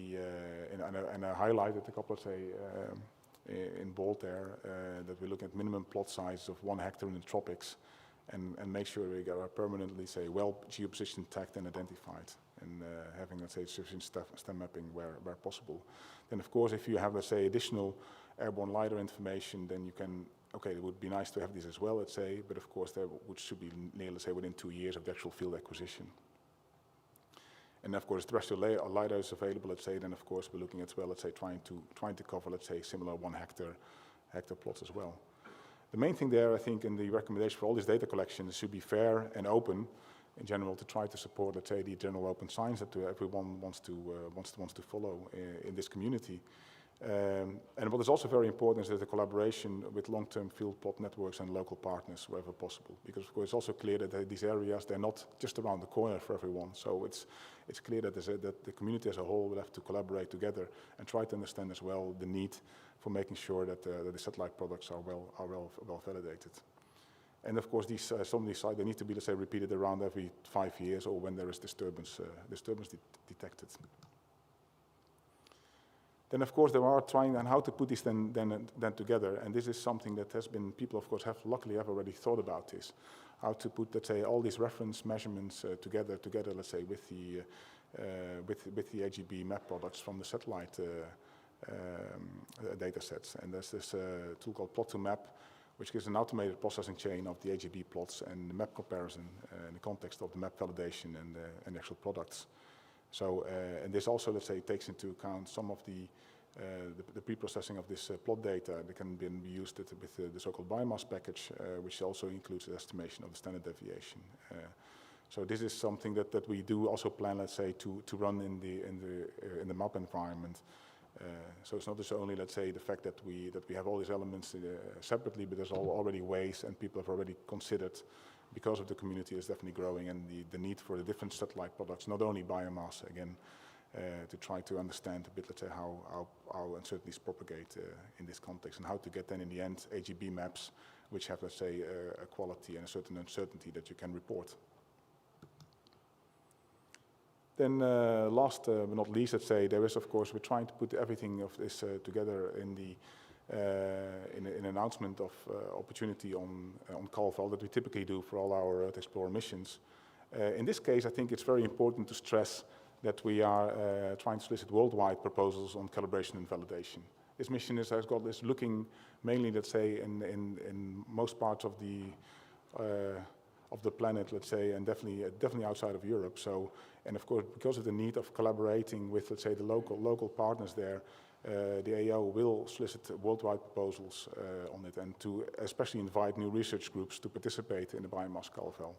I highlighted a couple of, say, in bold there, that we're looking at minimum plot size of 1 hectare in the tropics, and make sure we are permanently, say, well geoposition tagged and identified, and having, let's say, sufficient stem mapping where possible. Then, of course, if you have, let's say, additional airborne LiDAR information, then you can, okay, it would be nice to have this as well, let's say, but of course, should be near, let's say, within 2 years of the actual field acquisition. And of course, terrestrial LiDAR is available, let's say, then of course, we're looking at, well, let's say, trying to cover, let's say, similar 1 hectare plots as well. The main thing there, I think, in the recommendation for all these data collections should be fair and open in general, to try to support, let's say, the general open science that everyone wants to follow in this community. And what is also very important is that the collaboration with long-term field plot networks and local partners wherever possible, because of course it's also clear that these areas, they're not just around the corner for everyone. So it's clear that the community as a whole will have to collaborate together and try to understand as well the need for making sure that the satellite products are well validated. And of course, some of these sites, they need to be, let's say, repeated around every 5 years or when there is disturbance detected. Then, of course, there are trying on how to put this then together, and this is something that has been, people, of course, luckily have already thought about this, how to put, let's say, all these reference measurements together, let's say, with the AGB map products from the satellite data sets. And there's this tool called Plot2Map, which gives an automated processing chain of the AGB plots and the map comparison in the context of the map validation and the actual products. So, and this also, let's say, takes into account some of the pre-processing of this plot data that can be used with the so-called biomass package, which also includes the estimation of the standard deviation. So this is something that we do also plan, let's say, to run in the MAP environment. So it's not just only, let's say, the fact that we have all these elements separately, but there's already ways, and people have already considered, because of the community is definitely growing, and the need for the different satellite products, not only biomass, again, to try to understand a bit, let's say, how uncertainties propagate in this context, and how to get then in the end AGB maps, which have, let's say, a quality and a certain uncertainty that you can report. Then last but not least, let's say, there is, of course, we're trying to put everything of this together in an announcement of opportunity on CalVal that we typically do for all our Earth Explorer missions. In this case, I think it's very important to stress that we are trying to solicit worldwide proposals on calibration and validation. This mission is looking mainly, let's say, in most parts of the planet, let's say, and definitely outside of Europe. So, and of course, because of the need of collaborating with, let's say, the local partners there, the AO will solicit worldwide proposals on it, and to especially invite new research groups to participate in the biomass CalVal.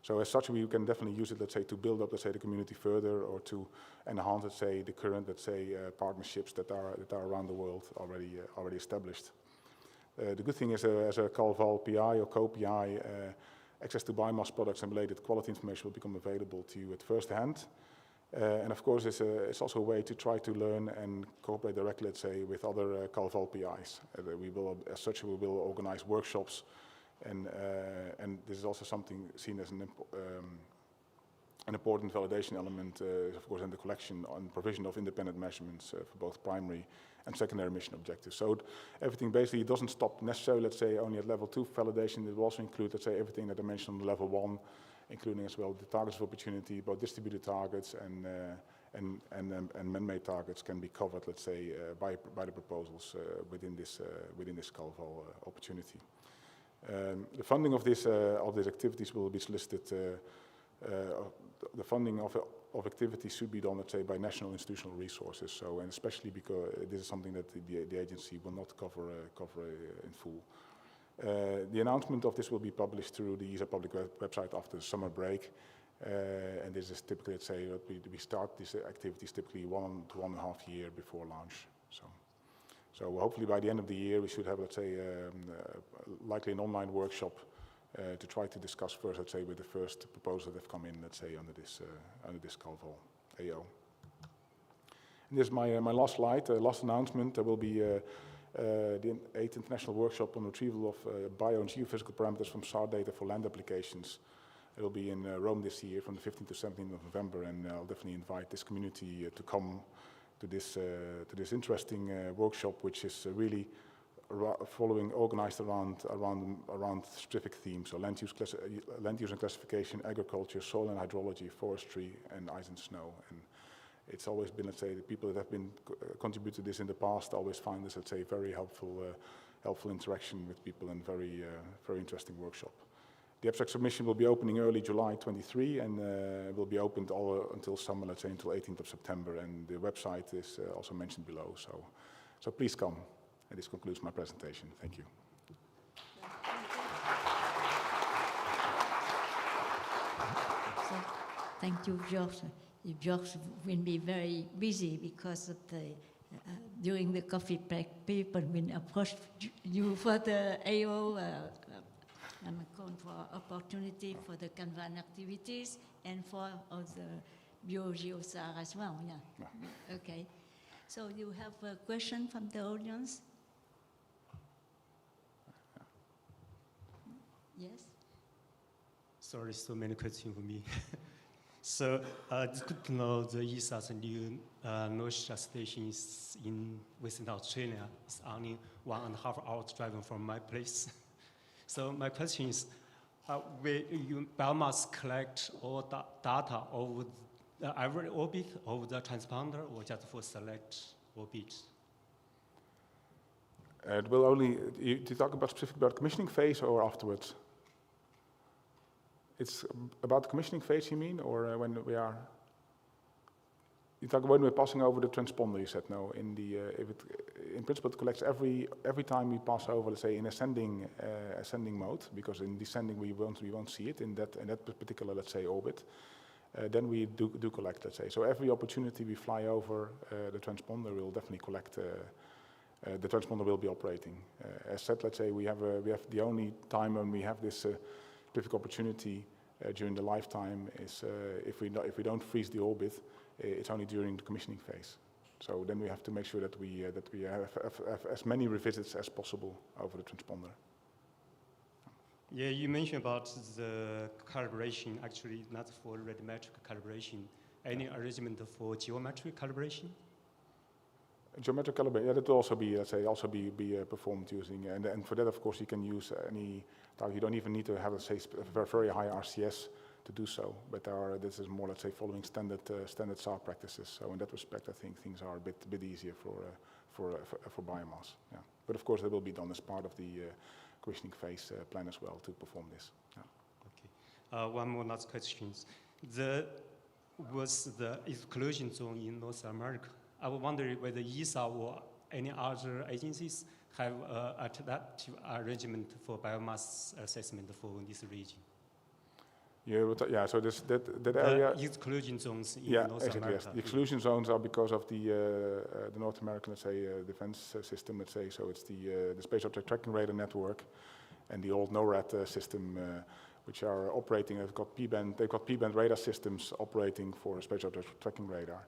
So as such, we can definitely use it, let's say, to build up, let's say, the community further, or to enhance, let's say, the current, let's say, partnerships that are around the world already established. The good thing is, as a CalVal PI or co-PI, access to biomass products and related quality information will become available to you at first hand. And of course, it's also a way to try to learn and cooperate directly, let's say, with other CalVal PIs. We will organize workshops, and this is also something seen as an important validation element, of course, in the collection and provision of independent measurements for both primary and secondary mission objectives. So everything basically doesn't stop necessarily, let's say, only at level 2 validation. It will also include, let's say, everything that I mentioned on level 1, including as well the targets of opportunity, both distributed targets and man-made targets can be covered, let's say, by the proposals within this CalVal opportunity. The funding of these activities will be solicited. The funding of activities should be done, let's say, by national institutional resources. So, and especially because this is something that the agency will not cover in full. The announcement of this will be published through the ESA public website after the summer break. And this is typically, let's say, that we start these activities typically 1 to 1.5 years before launch. So hopefully by the end of the year, we should have, let's say, likely an online workshop to try to discuss first, let's say, with the first proposals that have come in, let's say, under this CalVal AO. And this is my last slide, last announcement. There will be the 8th International Workshop on Retrieval of Bio and Geophysical Parameters from SAR data for land applications. It will be in Rome this year from the 15th to 17th of November, and I'll definitely invite this community to come to this interesting workshop, which is really organized around specific themes. So land use and classification, agriculture, soil and hydrology, forestry, and ice and snow. And it's always been, let's say, the people that have been contributed to this in the past always find this, let's say, very helpful interaction with people, and very interesting workshop. The abstract submission will be opening early July 23, and will be opened all until summer, let's say, until 18th of September. And the website is also mentioned below. So please come. And this concludes my presentation. Thank you. So, thank you, George. George will be very busy because of the during the coffee break, people will approach you for the AO. I'm calling for opportunity for the Kanban activities and for other BioGeoSAR as well. Yeah. Okay. So you have a question from the audience? Yes. Sorry, so many questions for me. So it's good to know the ESA's new NOSHA station is in Western Australia. It's only 1.5 hours driving from my place. So my question is, will you biomass collect all the data over every orbit of the transponder, or just for select orbits? It will only, you talk about specifically about commissioning phase or afterwards? It's about the commissioning phase, you mean, or when we are? You talk when we're passing over the transponder. You said no. In in principle, it collects every time we pass over, let's say, in ascending mode, because in descending we won't see it in that particular, let's say, orbit. Then we do collect, let's say. So every opportunity we fly over the transponder will definitely collect. The transponder will be operating. As said, let's say we have the only time when we have this specific opportunity during the lifetime is if we don't freeze the orbit, it's only during the commissioning phase. So then we have to make sure that we have as many revisits as possible over the transponder. Yeah, you mentioned about the calibration, actually not for radiometric calibration. Any arrangement for geometric calibration? Geometric calibration, yeah, that will also be, let's say, performed using, and for that, of course, you can use any. You don't even need to have, let's say, very high RCS to do so. But this is more, let's say, following standard SAR practices. So in that respect, I think things are a bit easier for biomass. Yeah. But of course, that will be done as part of the commissioning phase plan as well to perform this. Yeah. Okay. One more last question. Was the exclusion zone in North America? I was wondering whether ESA or any other agencies have adaptive arrangement for biomass assessment for this region. Yeah, so that area. The exclusion zones in North exactly, America. Yes. The exclusion zones are because of the North American, let's say, defense system. Let's say, so it's the space object tracking radar network, and the old NORAD system, which are operating. They've got P-band radar systems operating for space object tracking radar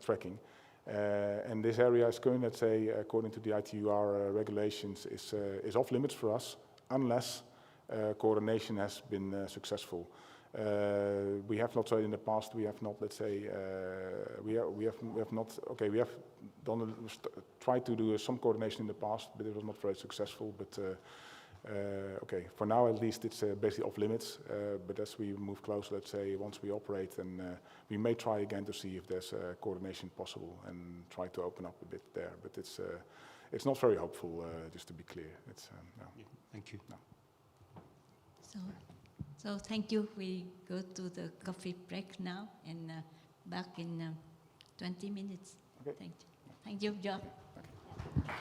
tracking. And this area is currently, let's say, according to the ITUR regulations, is off limits for us unless coordination has been successful. We have not, so in the past, we have not, let's say, we have not. Okay, we have tried to do some coordination in the past, but it was not very successful. But okay, for now at least, it's basically off limits. But as we move closer, let's say, once we operate, then we may try again to see if there's coordination possible and try to open up a bit there. But it's not very hopeful, just to be clear. It's no. Yeah, thank you. No. So thank you. We go to the coffee break now and back in 20 minutes. Okay. Thank you. Thank you, John. Okay.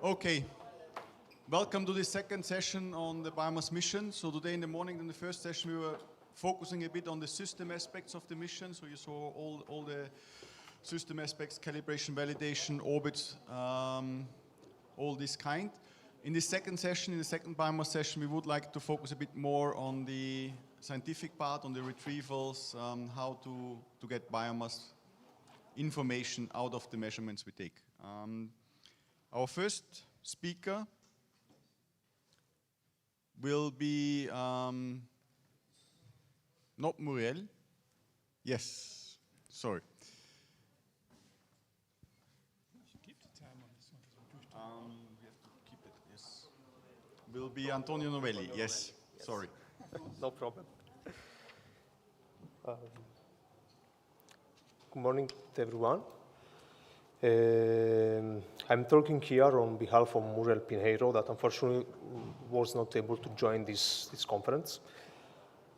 Okay, welcome to the second session on the biomass mission. So today in the morning, in the first session, we were focusing a bit on the system aspects of the mission. So you saw all the system aspects, calibration, validation, orbits, all this kind. In the second session, in the second biomass session, we would like to focus a bit more on the scientific part, on the retrievals, how to get biomass information out of the measurements we take. Our first speaker will be not Muriel. Yes, sorry. We have to keep it, yes. Will be Antonio Novelli, yes, sorry. No problem. Good morning to everyone. I'm talking here on behalf of Muriel Pinheiro, that unfortunately was not able to join this conference.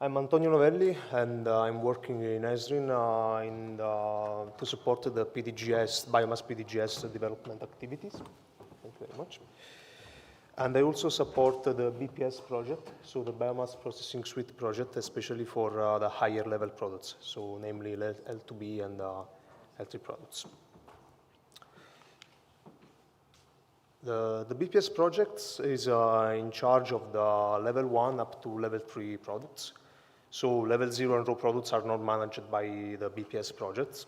I'm Antonio Novelli, and I'm working in Esrin to support the PDGS, biomass PDGS development activities. Thank you very much. And I also support the BPS project, so the Biomass Processing Suite project, especially for the higher level products, so namely L2B and L3 products. The BPS project is in charge of the level 1 up to level 3 products. So level 0 and raw products are not managed by the BPS projects.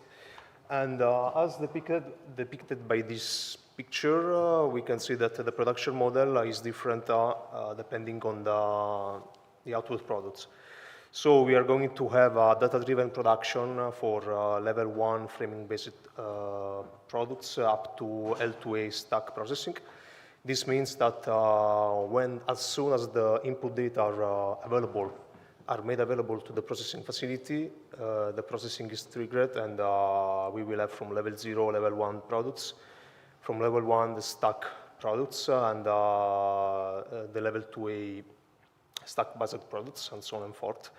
And as depicted by this picture, we can see that the production model is different depending on the output products. So we are going to have a data-driven production for level 1 framing-based products up to L2A stack processing. This means that as soon as the input data are made available to the processing facility, the processing is triggered, and we will have from level 0, level 1 products, from level 1 the stack products, and the level 2A stack-based products, and so on and forth.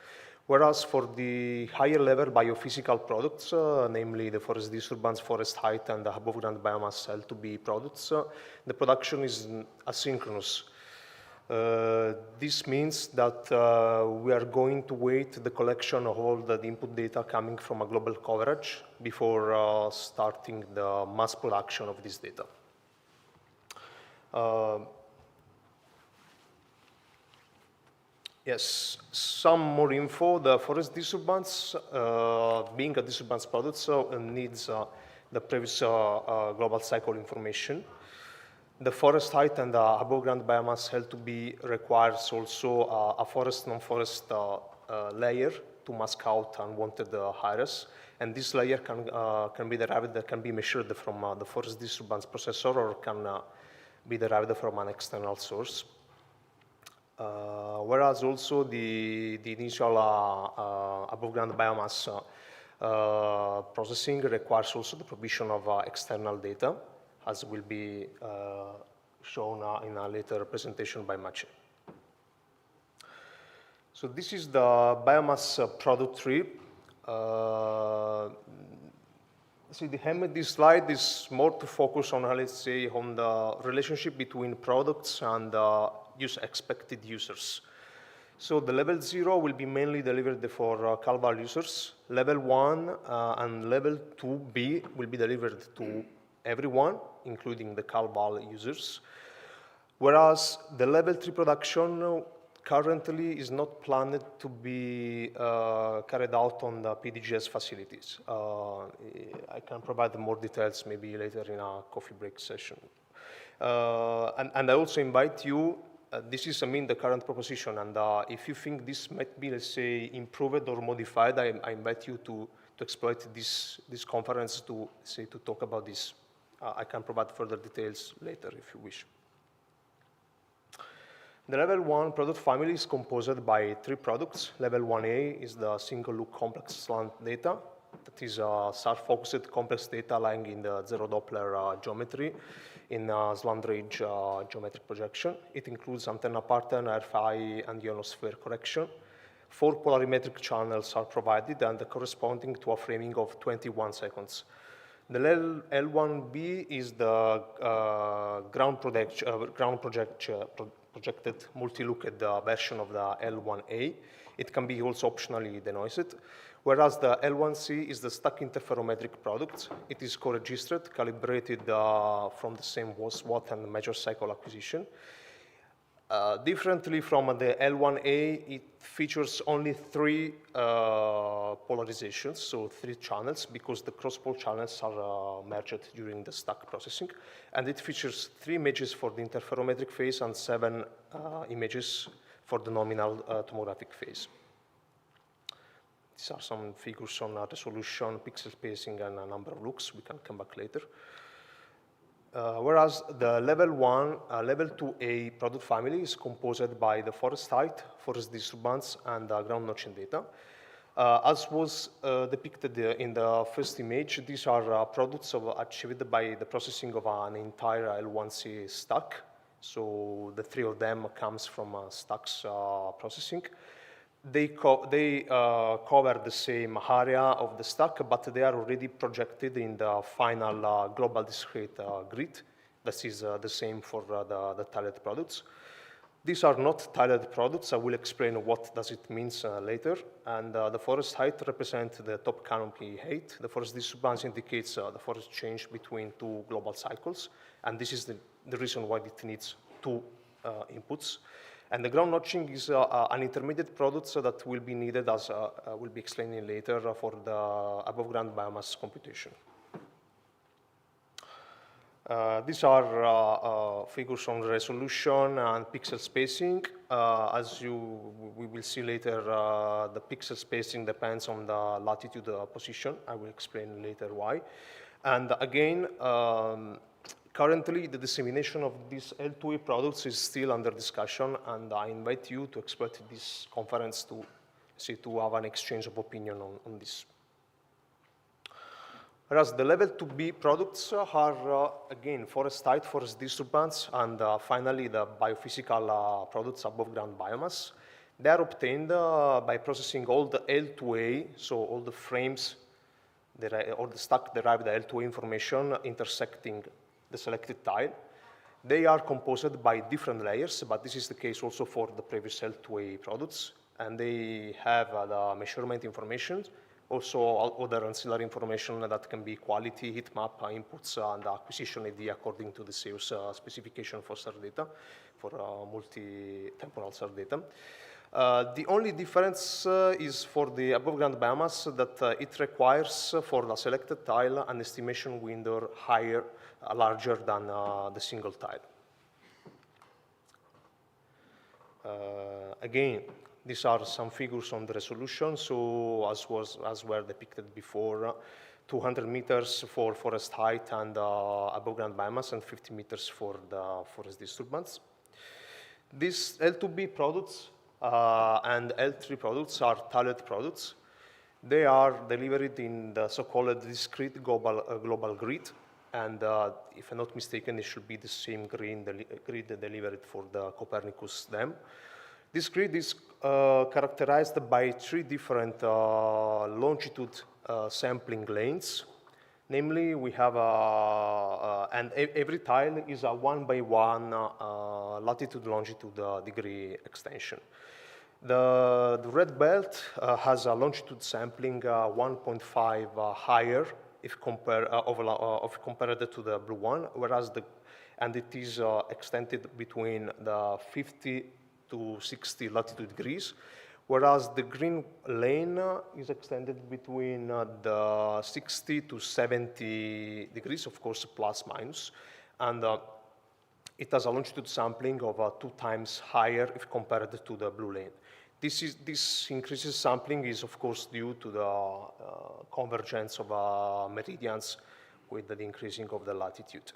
Whereas for the higher level biophysical products, namely the forest disturbance, forest height, and the above ground biomass L2B products, the production is asynchronous. This means that we are going to wait the collection of all the input data coming from a global coverage before starting the mass production of this data. Yes, some more info. The forest disturbance, being a disturbance product, needs the previous global cycle information. The forest height and the above ground biomass L2B requires also a forest non-forest layer to mask out unwanted hires, and this layer can be derived, that can be measured from the forest disturbance processor, or can be derived from an external source. Whereas also the initial above ground biomass processing requires also the provision of external data, as will be shown in a later presentation by Maciej. So this is the biomass product tree. See, the aim of this slide is more to focus on, let's say, on the relationship between products and expected users. So the level 0 will be mainly delivered for CalVal users. Level 1 and level 2B will be delivered to everyone, including the CalVal users. Whereas the level 3 production currently is not planned to be carried out on the PDGS facilities. I can provide more details maybe later in a coffee break session. And I also invite you, this is, the current proposition, and if you think this might be, let's say, improved or modified, I invite you to exploit this conference to talk about this. I can provide further details later if you wish. The level 1 product family is composed by 3 products. Level 1A is the single look complex slant data. That is SAR-focused complex data lying in the zero Doppler geometry in slant range geometric projection. It includes antenna pattern, RFI, and ionosphere correction. 4 polarimetric channels are provided and corresponding to a framing of 21 seconds. The L1B is the projected multi-looked version of the L1A. It can be also optionally denoised. Whereas the L1C is the stack interferometric product. It is co-registered, calibrated from the same SWOT and measure cycle acquisition. Differently from the L1A, it features only 3 polarizations, so 3 channels, because the cross-pole channels are merged during the stack processing. And it features 3 images for the interferometric phase and 7 images for the nominal tomographic phase. These are some figures on resolution, pixel spacing, and a number of looks. We can come back later. Whereas the level 2A product family is composed by the forest height, forest disturbance, and ground notching data. As was depicted in the first image, these are products achieved by the processing of an entire L1C stack. So the 3 of them comes from stacks processing. They cover the same area of the stack, but they are already projected in the final global discrete grid. This is the same for the tiled products. These are not tiled products. I will explain what does it means later. And the forest height represents the top canopy height. The forest disturbance indicates the forest change between 2 global cycles. And this is the reason why it needs 2 inputs. And the ground notching is an intermediate product that will be needed, as we'll be explaining later, for the above-ground biomass computation. These are figures on resolution and pixel spacing. As we will see later, the pixel spacing depends on the latitude position. I will explain later why. And again, currently, the dissemination of these L2A products is still under discussion, and I invite you to exploit this conference to have an exchange of opinion on this. Whereas the level 2B products are, again, forest height, forest disturbance, and finally the biophysical products above ground biomass. They are obtained by processing all the L2A, so all the frames, or the stack-derived L2A information intersecting the selected tile. They are composed by different layers, but this is the case also for the previous L2A products. And they have the measurement information, also other ancillary information that can be quality, heat map, inputs, and acquisition ID according to the sales specification for SAR data, for multi-temporal SAR data. The only difference is for the above-ground biomass that it requires for the selected tile an estimation window larger than the single tile. Again, these are some figures on the resolution. So as were depicted before, 200 meters for forest height and above-ground biomass, and 50 meters for the forest disturbance. These L2B products and L3 products are tiled products. They are delivered in the so-called discrete global grid. And if I'm not mistaken, it should be the same grid delivered for the Copernicus dam. This grid is characterized by 3 different longitude sampling lanes. Namely, we have and every tile is a 1x1 latitude-longitude degree extension. The red belt has a longitude sampling 1.5 higher if compared to the blue one, whereas and it is extended between the 50 to 60 latitude degrees, whereas the green lane is extended between the 60 to 70 degrees, of course, plus minus, and it has a longitude sampling of 2 times higher if compared to the blue lane. This increases sampling is, of course, due to the convergence of meridians with the increasing of the latitude.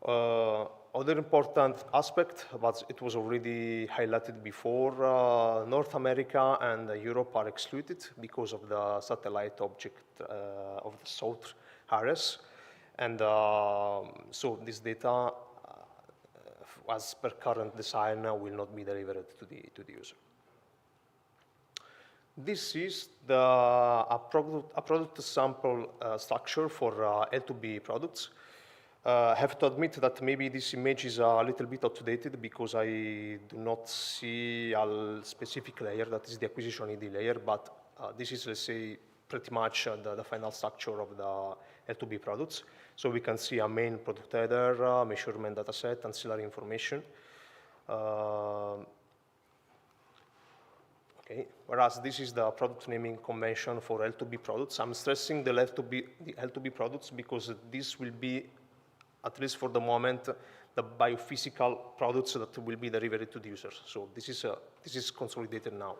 Other important aspect, but it was already highlighted before, North America and Europe are excluded because of the satellite object of the south areas. And so this data, as per current design, will not be delivered to the user. This is a product sample structure for L2B products. I have to admit that maybe this image is a little bit outdated because I do not see a specific layer, that is the acquisition ID layer, but this is, let's say, pretty much the final structure of the L2B products. So we can see a main product header, measurement dataset, ancillary information. Okay. Whereas this is the product naming convention for L2B products. I'm stressing the L2B products because this will be, at least for the moment, the biophysical products that will be delivered to the users. So this is consolidated now.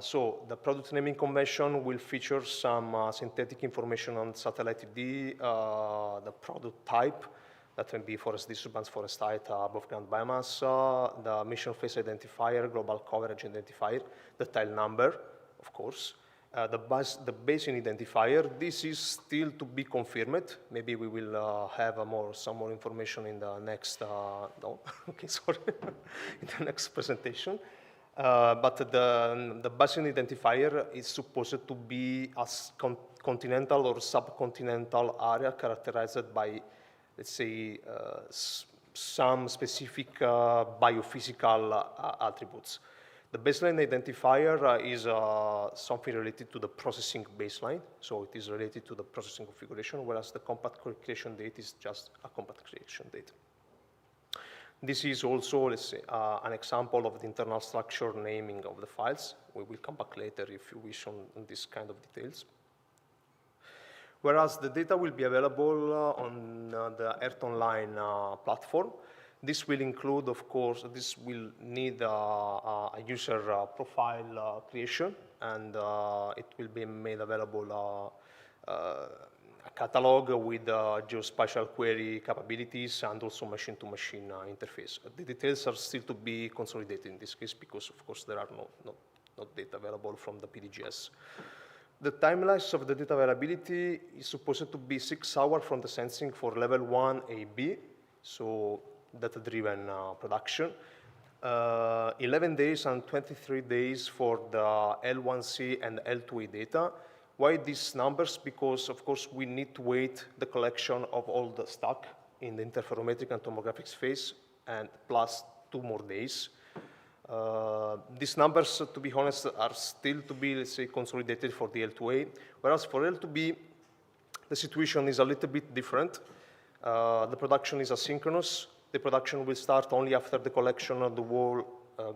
So the product naming convention will feature some synthetic information on satellite ID, the product type, that can be forest disturbance, forest height, above ground biomass, the mission phase identifier, global coverage identifier, the tile number, of course, the basin identifier. This is still to be confirmed. Maybe we will have some more information in the next, no, okay, sorry, in the next presentation. But the basin identifier is supposed to be a continental or subcontinental area characterized by, let's say, some specific biophysical attributes. The baseline identifier is something related to the processing baseline, so it is related to the processing configuration, whereas the compact creation date is just a compact creation date. This is also, let's say, an example of the internal structure naming of the files. We will come back later if you wish on this kind of details. Whereas the data will be available on the Earth Online platform. This will include, of course, this will need a user profile creation, and it will be made available a catalog with geospatial query capabilities and also machine-to-machine interface. The details are still to be consolidated in this case because, of course, there are no data available from the PDGS. The timelines of the data availability is supposed to be 6 hours from the sensing for level 1 AB, so data-driven production. 11 days and 23 days for the L1C and L2A data. Why these numbers? Because, of course, we need to wait the collection of all the stock in the interferometric and tomographic phase, and plus 2 more days. These numbers, to be honest, are still to be, let's say, consolidated for the L2A, whereas for L2B, the situation is a little bit different. The production is asynchronous. The production will start only after the collection of the whole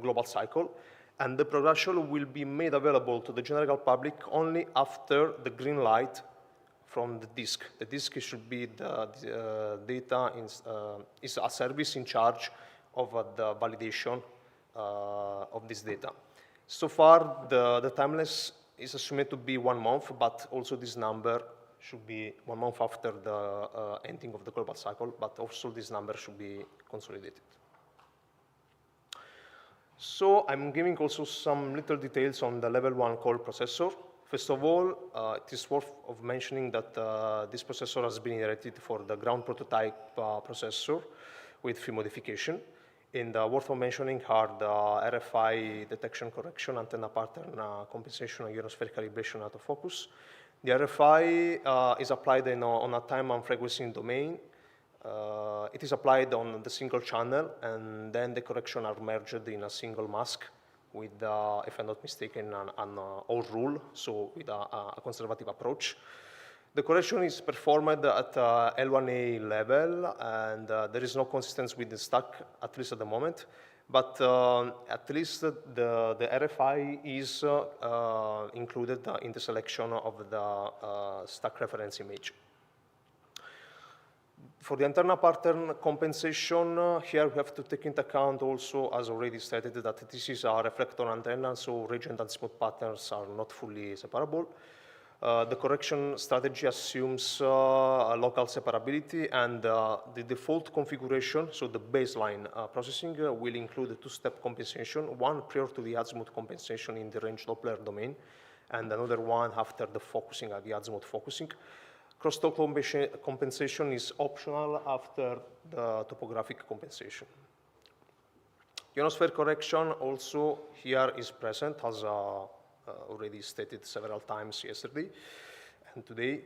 global cycle, and the production will be made available to the general public only after the green light from the disk. The disk should be the data, is a service in charge of the validation of this data. So far, the timeless is assumed to be 1 month, but also this number should be 1 month after the ending of the global cycle, but also this number should be consolidated. So I'm giving also some little details on the level 1 call processor. First of all, it is worth of mentioning that this processor has been inherited for the ground prototype processor with few modification. And worth of mentioning are the RFI detection correction, antenna pattern compensation, and ionosphere calibration autofocus. The RFI is applied on a time and frequency domain. It is applied on the single channel, and then the correction are merged in a single mask with, if I'm not mistaken, an old rule, so with a conservative approach. The correction is performed at L1A level, and there is no consistency with the stack, at least at the moment. But at least the RFI is included in the selection of the stack reference image. For the antenna pattern compensation, here we have to take into account also, as already stated, that this is a reflector antenna, so radiant and smooth patterns are not fully separable. The correction strategy assumes a local separability, and the default configuration, so the baseline processing, will include a 2-step compensation, one prior to the azimuth compensation in the range Doppler domain, and another one after the focusing at the azimuth focusing. Crosstalk compensation is optional after the topographic compensation. Ionosphere correction also here is present as a already stated several times yesterday and today.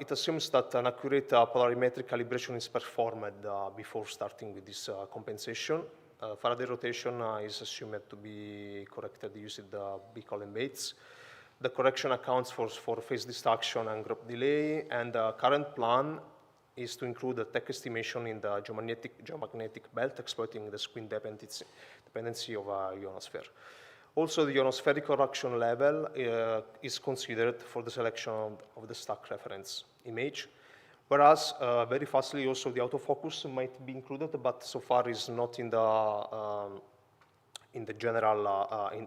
It assumes that an accurate polarimetric calibration is performed before starting with this compensation. Faraday rotation is assumed to be corrected using the B-column weights. The correction accounts for phase distraction and group delay, and the current plan is to include a tech estimation in the geomagnetic belt, exploiting the spin dependency of a ionosphere. Also, the ionospheric correction level is considered for the selection of the stack reference image, whereas very fastly also the autofocus might be included, but so far is not in the general, in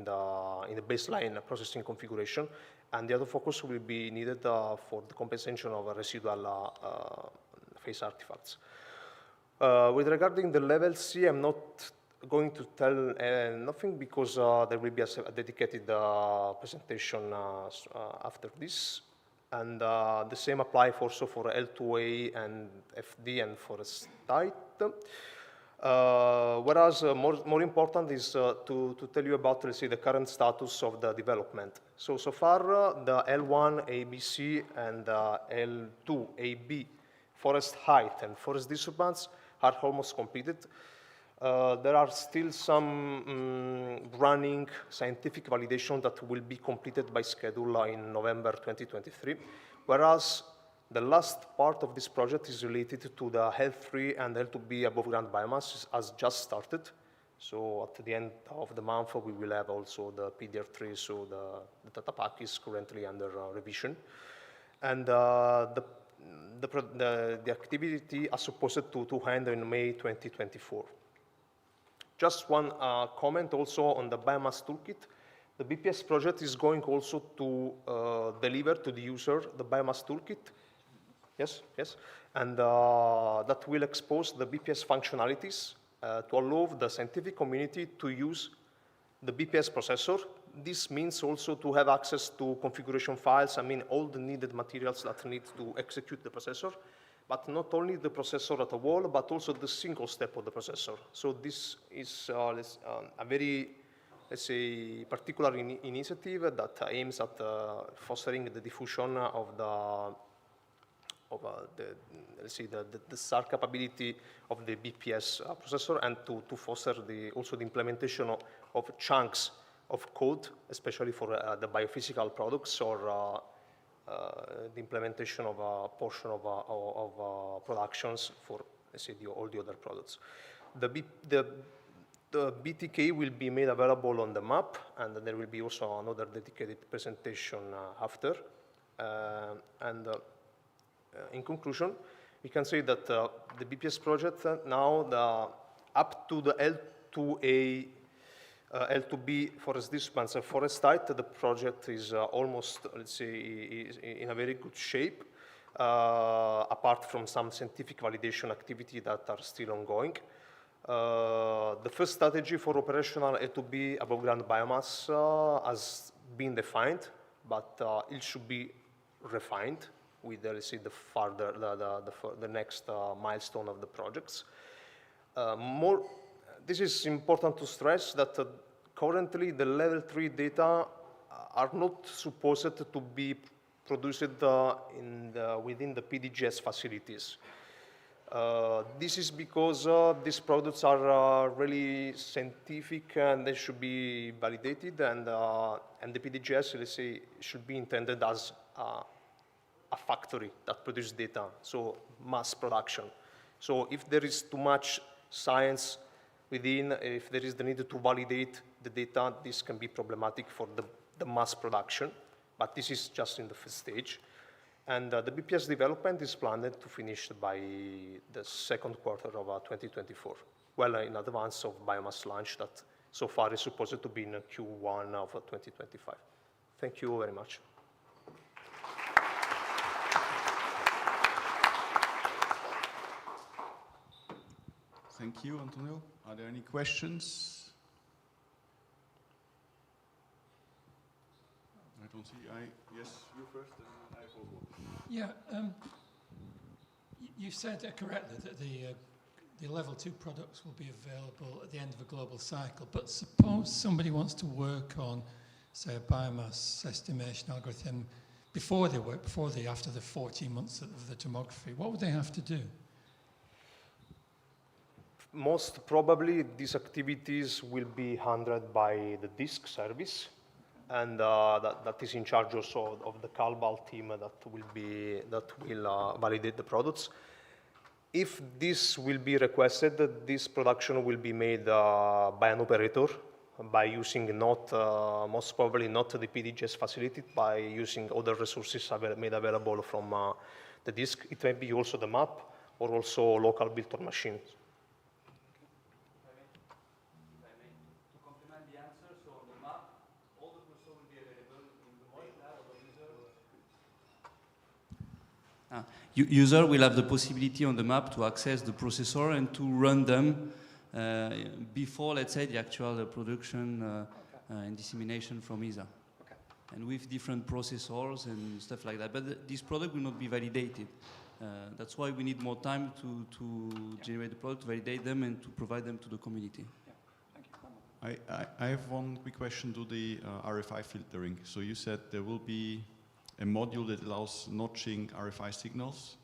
the baseline processing configuration, and the autofocus will be needed for the compensation of residual phase artifacts. With regarding the level C, I'm not going to tell nothing because there will be a dedicated presentation after this. And the same applies also for L2A and FD and forest height. Whereas more important is to tell you about, let's say, the current status of the development. So far, the L1 ABC and L2 AB forest height and forest disturbance are almost completed. There are still some running scientific validation that will be completed by schedule in November 2023, whereas the last part of this project is related to the L3 and L2B above ground biomass has just started. So at the end of the month, we will have also the PDR3, so the data pack is currently under revision. And the activity is supposed to end in May 2024. Just one comment also on the biomass toolkit. The BPS project is going also to deliver to the user the biomass toolkit. Yes. And that will expose the BPS functionalities to allow the scientific community to use the BPS processor. This means also to have access to configuration files, all the needed materials that need to execute the processor, but not only the processor at a wall, but also the single step of the processor. So this is a very, let's say, particular initiative that aims at fostering the diffusion of the SAR capability of the BPS processor, and to foster also the implementation of chunks of code, especially for the biophysical products, or the implementation of a portion of productions for, let's say, all the other products. The BTK will be made available on the map, and there will be also another dedicated presentation after. In conclusion, we can say that the BPS project now, up to the L2A, L2B forest disturbance and forest height, the project is almost, let's say, in a very good shape, apart from some scientific validation activity that are still ongoing. The first strategy for operational L2B above ground biomass has been defined, but it should be refined with, let's say, the next milestone of the projects. This is important to stress that currently the level 3 data are not supposed to be produced within the PDGS facilities. This is because these products are really scientific and they should be validated, and the PDGS, let's say, should be intended as a factory that produces data, so mass production. So if there is too much science within, if there is the need to validate the data, this can be problematic for the mass production, but this is just in the first stage. And the BPS development is planned to finish by the second quarter of 2024, well in advance of biomass launch that so far is supposed to be in Q1 of 2025. Thank you very much. Thank you, Antonio. Are there any questions? I don't see. Yes, you first, and then I follow up. Yeah, you said correctly that the level 2 products will be available at the end of a global cycle, but suppose somebody wants to work on say, a biomass estimation algorithm before they work, after the 14 months of the tomography? What would they have to do? Most probably, these activities will be handled by the disk service, and that is in charge also of the CalBal team that will validate the products. If this will be requested, this production will be made by an operator by using most probably not the PDGS facility, by using other resources made available from the disk. It may be also the map or also local built-on machines. User will have the possibility on the map to access the processor and to run them before, let's say, the actual production and dissemination from ESA. Okay. And with different processors and stuff like that. But this product will not be validated. That's why we need more time to generate the product, validate them, and to provide them to the community. Yeah. Thank you. I have one quick question to the RFI filtering. So you said there will be a module that allows notching RFI signals.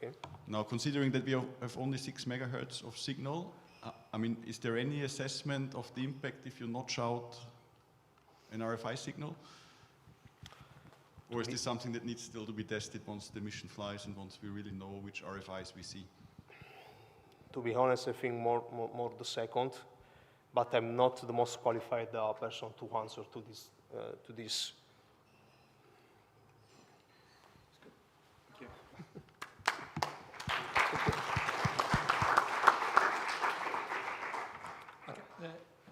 Okay. Now, considering that we have only 6 megahertz of signal, I mean, is there any assessment of the impact if you notch out an RFI signal? Or is this something that needs still to be tested once the mission flies and once we really know which RFIs we see? To be honest, I think more the second, but I'm not the most qualified person to answer to this.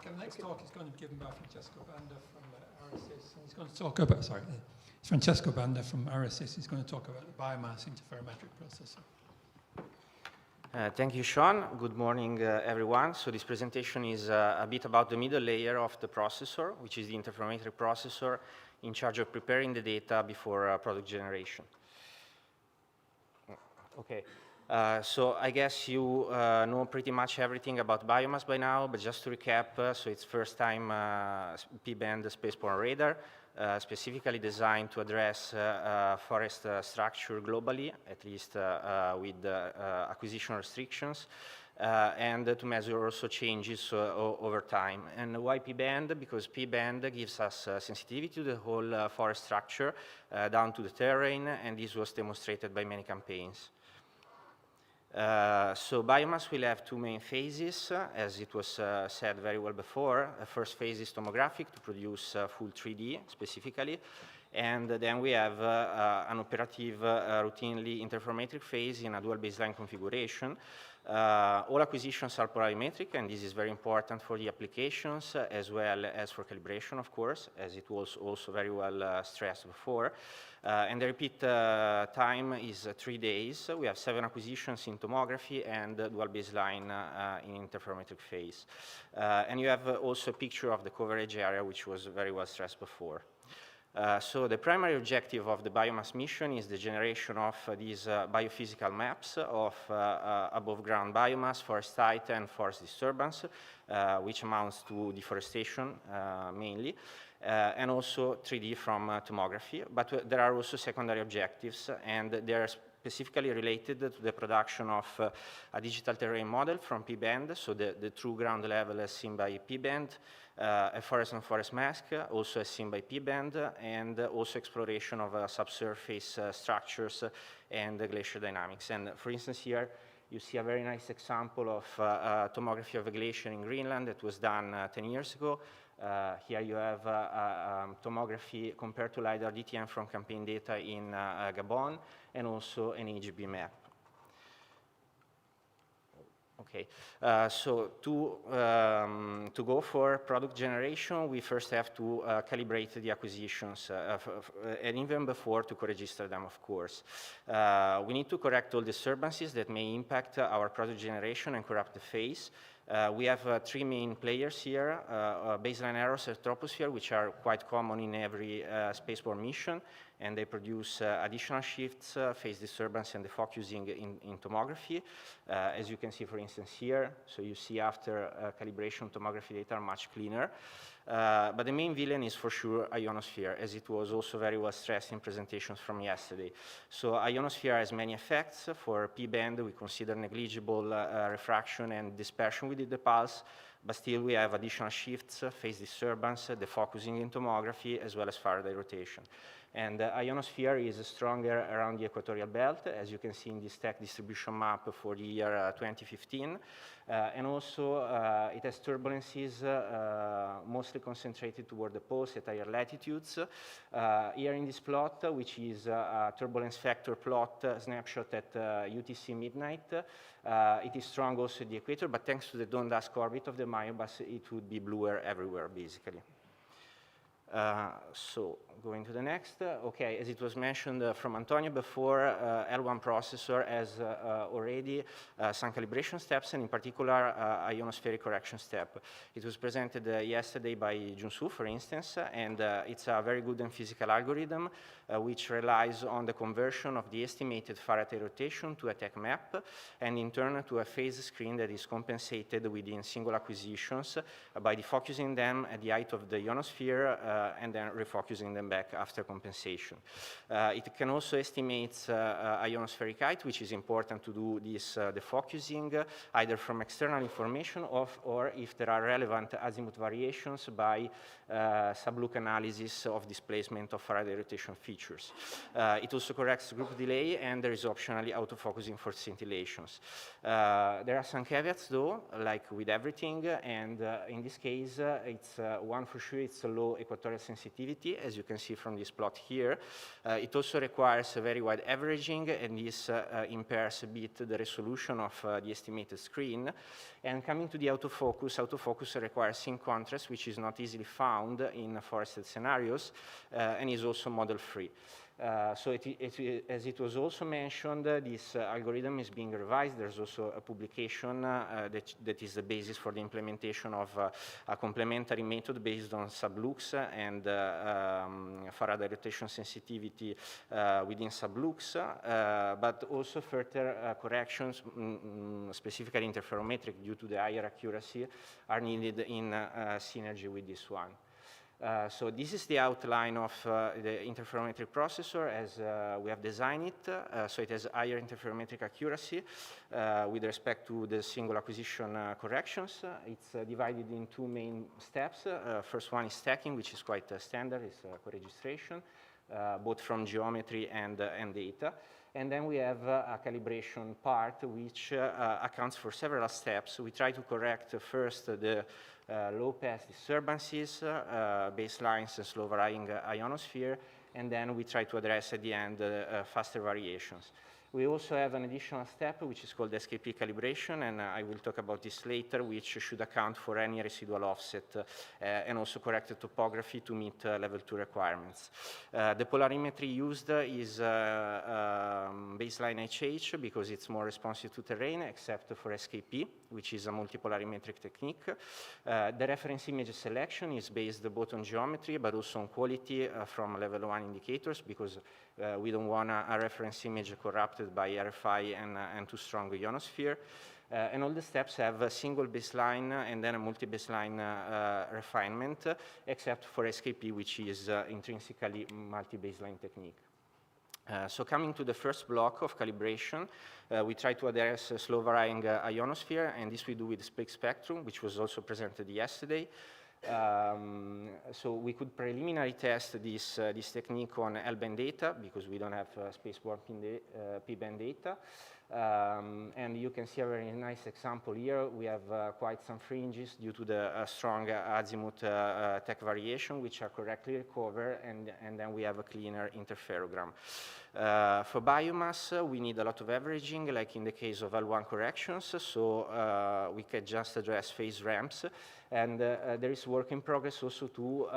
The next talk is going to be given by Francesco Banda from RSS, and he's going to talk about, it's Francesco Banda from RSS. He's going to talk about the biomass interferometric processor. Thank you, Sean. Good morning, everyone. So this presentation is a bit about the middle layer of the processor, which is the interferometric processor in charge of preparing the data before product generation. Okay. So I guess you know pretty much everything about biomass by now, but just to recap, so it's first time P-band spaceborne radar, specifically designed to address forest structure globally, at least with acquisition restrictions, and to measure also changes over time. And why P-band? Because P-band gives us sensitivity to the whole forest structure down to the terrain, and this was demonstrated by many campaigns. So biomass will have 2 main phases, as it was said very well before. The first phase is tomographic to produce full 3D specifically, and then we have an operative routinely interferometric phase in a dual baseline configuration. All acquisitions are polarimetric, and this is very important for the applications as well as for calibration, of course, as it was also very well stressed before. And the repeat time is 3 days. We have 7 acquisitions in tomography and dual baseline in interferometric phase. And you have also a picture of the coverage area, which was very well stressed before. So the primary objective of the biomass mission is the generation of these biophysical maps of above ground biomass, forest height, and forest disturbance, which amounts to deforestation mainly, and also 3D from tomography. But there are also secondary objectives, and they are specifically related to the production of a digital terrain model from P-band, so the true ground level as seen by P-band, a forest-on-forest mask, also as seen by P-band, and also exploration of subsurface structures and glacier dynamics. And for instance, here you see a very nice example of tomography of a glacier in Greenland that was done 10 years ago. Here you have tomography compared to LiDAR DTM from campaign data in Gabon, and also an AGB map. Okay, so to go for product generation, we first have to calibrate the acquisitions, and even before to co-register them, of course. We need to correct all disturbances that may impact our product generation and corrupt the phase. We have 3 main players here, baseline errors at troposphere, which are quite common in every spaceborne mission, and they produce additional shifts, phase disturbance, and defocusing in tomography, as you can see, for instance, here. So you see after calibration, tomography data are much cleaner. But the main villain is for sure ionosphere, as it was also very well stressed in presentations from yesterday. So ionosphere has many effects. For P-band, we consider negligible refraction and dispersion within the pulse, but still we have additional shifts, phase disturbance, defocusing in tomography, as well as Faraday rotation. And ionosphere is stronger around the equatorial belt, as you can see in this tech distribution map for the year 2015. And also it has turbulences mostly concentrated toward the poles at higher latitudes. Here in this plot, which is a turbulence factor plot snapshot at UTC midnight, it is strong also at the equator, but thanks to the dawn dusk orbit of the Mayobus, it would be bluer everywhere, basically. So going to the next, okay, as it was mentioned from Antonio before, L1 processor has already some calibration steps, and in particular ionospheric correction step. It was presented yesterday by Junsu, for instance, and it's a very good and physical algorithm which relies on the conversion of the estimated Faraday rotation to a tech map, and in turn to a phase screen that is compensated within single acquisitions by defocusing them at the height of the ionosphere and then refocusing them back after compensation. It can also estimate ionospheric height, which is important to do this defocusing, either from external information or if there are relevant azimuth variations by sublook analysis of displacement of Faraday rotation features. It also corrects group delay, and there is optionally autofocusing for scintillations. There are some caveats though, like with everything, and in this case, it's one for sure, it's a low equatorial sensitivity, as you can see from this plot here. It also requires a very wide averaging, and this impairs a bit the resolution of the estimated screen. And coming to the autofocus requires sync contrast, which is not easily found in forested scenarios, and is also model-free. So as it was also mentioned, this algorithm is being revised. There's also a publication that is the basis for the implementation of a complementary method based on sublooks and Faraday rotation sensitivity within sublooks, but also further corrections, specifically interferometric due to the higher accuracy, are needed in synergy with this one. So this is the outline of the interferometric processor as we have designed it. So it has higher interferometric accuracy with respect to the single acquisition corrections. It's divided in two main steps. First one is stacking, which is quite standard. It's co-registration, both from geometry and data. And then we have a calibration part, which accounts for several steps. We try to correct first the low pass disturbances, baselines, and slow varying ionosphere, and then we try to address at the end faster variations. We also have an additional step, which is called SKP calibration, and I will talk about this later, which should account for any residual offset and also correct the topography to meet level 2 requirements. The polarimetry used is baseline HH because it's more responsive to terrain, except for SKP, which is a multipolarimetric technique. The reference image selection is based both on geometry, but also on quality from level 1 indicators, because we don't want a reference image corrupted by RFI and too strong ionosphere. And all the steps have a single baseline and then a multi-baseline refinement, except for SKP, which is intrinsically multi-baseline technique. So coming to the first block of calibration, we try to address slow varying ionosphere, and this we do with split spectrum, which was also presented yesterday. So we could preliminary test this technique on L-band data because we don't have spaceborne P-band data. And you can see a very nice example here. We have quite some fringes due to the strong azimuth tech variation, which are correctly recovered, and then we have a cleaner interferogram. For biomass, we need a lot of averaging, like in the case of L1 corrections, so we can just address phase ramps. And there is work in progress also to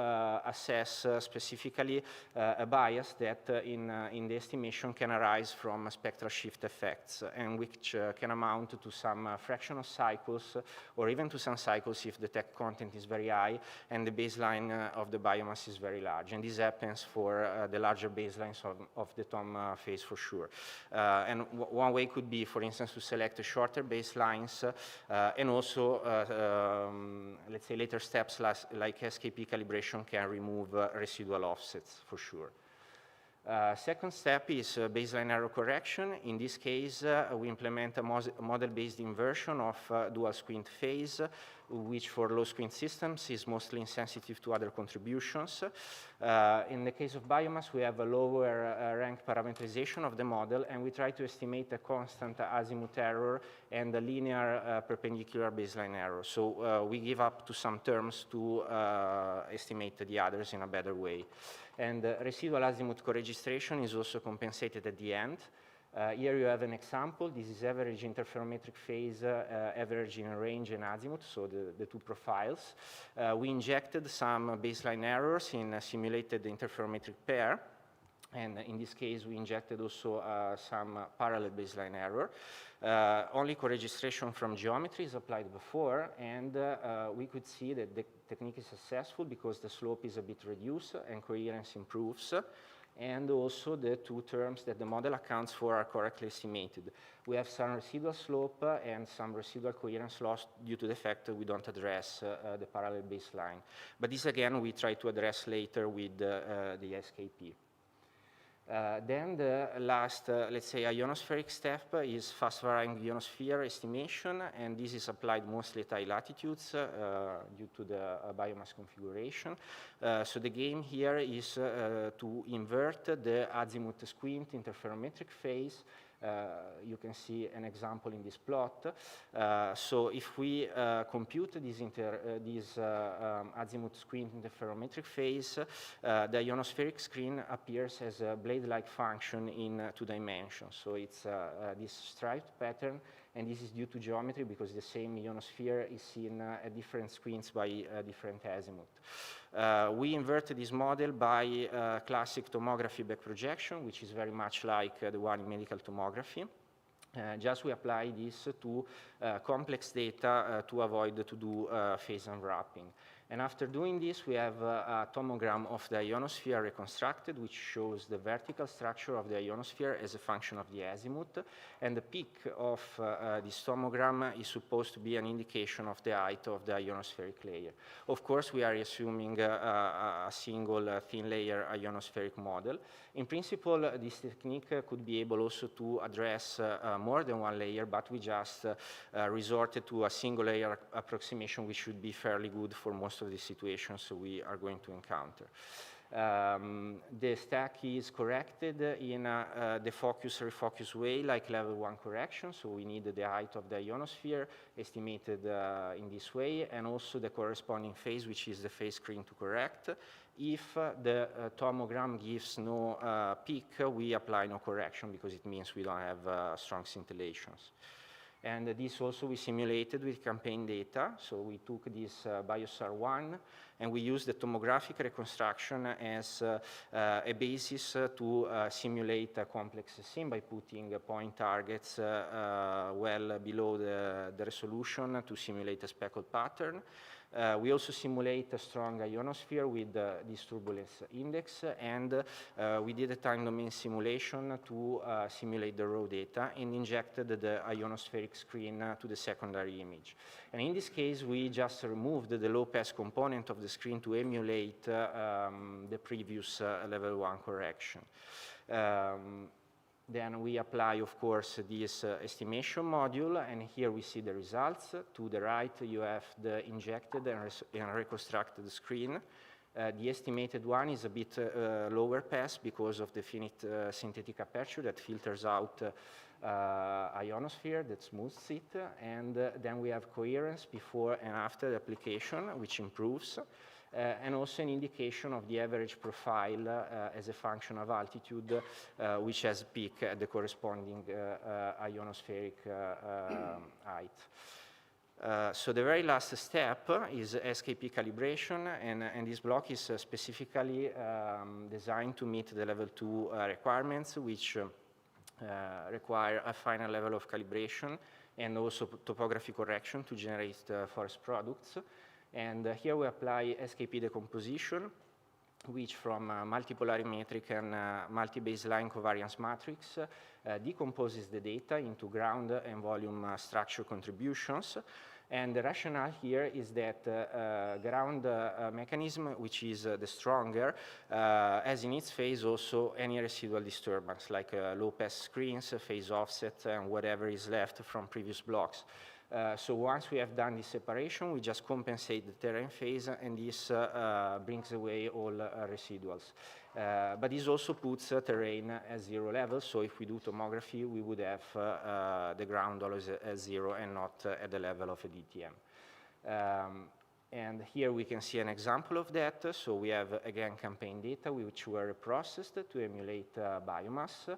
assess specifically a bias that in the estimation can arise from spectral shift effects, and which can amount to some fraction of cycles, or even to some cycles if the tech content is very high and the baseline of the biomass is very large. And this happens for the larger baselines of the TOM phase for sure. And one way could be, for instance, to select shorter baselines and also let's say later steps like SKP calibration can remove residual offsets for sure. Second step is baseline error correction. In this case, we implement a model-based inversion of dual squint phase, which for low squint systems is mostly insensitive to other contributions. In the case of biomass, we have a lower rank parameterization of the model, and we try to estimate a constant azimuth error and a linear perpendicular baseline error. So we give up to some terms to estimate the others in a better way. And residual azimuth co-registration is also compensated at the end. Here you have an example. This is average interferometric phase, average in range and azimuth, so the two profiles. We injected some baseline errors in a simulated interferometric pair. And in this case, we injected also some parallel baseline error. Only co-registration from geometry is applied before, and we could see that the technique is successful because the slope is a bit reduced and coherence improves. And also the two terms that the model accounts for are correctly estimated. We have some residual slope and some residual coherence loss due to the fact that we don't address the parallel baseline. But this again we try to address later with the SKP. Then the last, let's say, ionospheric step is fast varying ionosphere estimation, and this is applied mostly at high latitudes due to the biomass configuration. So the game here is to invert the azimuth squint interferometric phase. You can see an example in this plot. So if we compute this azimuth squint interferometric phase, the ionospheric screen appears as a blade-like function in 2 dimensions. So it's this striped pattern, and this is due to geometry because the same ionosphere is seen at different squints by different azimuth. We inverted this model by classic tomography back projection, which is very much like the one in medical tomography. Just we apply this to complex data to avoid to do phase unwrapping. And after doing this, we have a tomogram of the ionosphere reconstructed, which shows the vertical structure of the ionosphere as a function of the azimuth. And the peak of this tomogram is supposed to be an indication of the height of the ionospheric layer. Of course, we are assuming a single thin layer ionospheric model. In principle, this technique could be able also to address more than one layer, but we just resorted to a single layer approximation, which should be fairly good for most of the situations we are going to encounter. The stack is corrected in the focus-refocus way, like level 1 correction. So we need the height of the ionosphere estimated in this way, and also the corresponding phase, which is the phase screen to correct. If the tomogram gives no peak, we apply no correction because it means we don't have strong scintillations. And this also we simulated with campaign data. So we took this BioSAR-1 and we used the tomographic reconstruction as a basis to simulate a complex scene by putting point targets well below the resolution to simulate a speckled pattern. We also simulate a strong ionosphere with this turbulence index, and we did a time domain simulation to simulate the raw data and injected the ionospheric screen to the secondary image. And in this case, we just removed the low pass component of the screen to emulate the previous level 1 correction. Then we apply, of course, this estimation module, and here we see the results. To the right, you have the injected and reconstructed screen. The estimated one is a bit lower pass because of the finite synthetic aperture that filters out ionosphere, that smooths it, and then we have coherence before and after the application, which improves. and also an indication of the average profile as a function of altitude, which has peak at the corresponding ionospheric height. So the very last step is SKP calibration, and this block is specifically designed to meet the level 2 requirements, which require a final level of calibration and also topography correction to generate forest products. And here we apply SKP decomposition, which from multi-polarimetric and multi-baseline covariance matrix decomposes the data into ground and volume structure contributions. And the rationale here is that ground mechanism, which is the stronger, has in its phase also any residual disturbance, like low-pass screens, phase offset, and whatever is left from previous blocks. So once we have done this separation, we just compensate the terrain phase, and this brings away all residuals. But this also puts terrain at 0 level, so if we do tomography, we would have the ground always at 0 and not at the level of a DTM. And here we can see an example of that. So we have, again, campaign data which were processed to emulate biomass.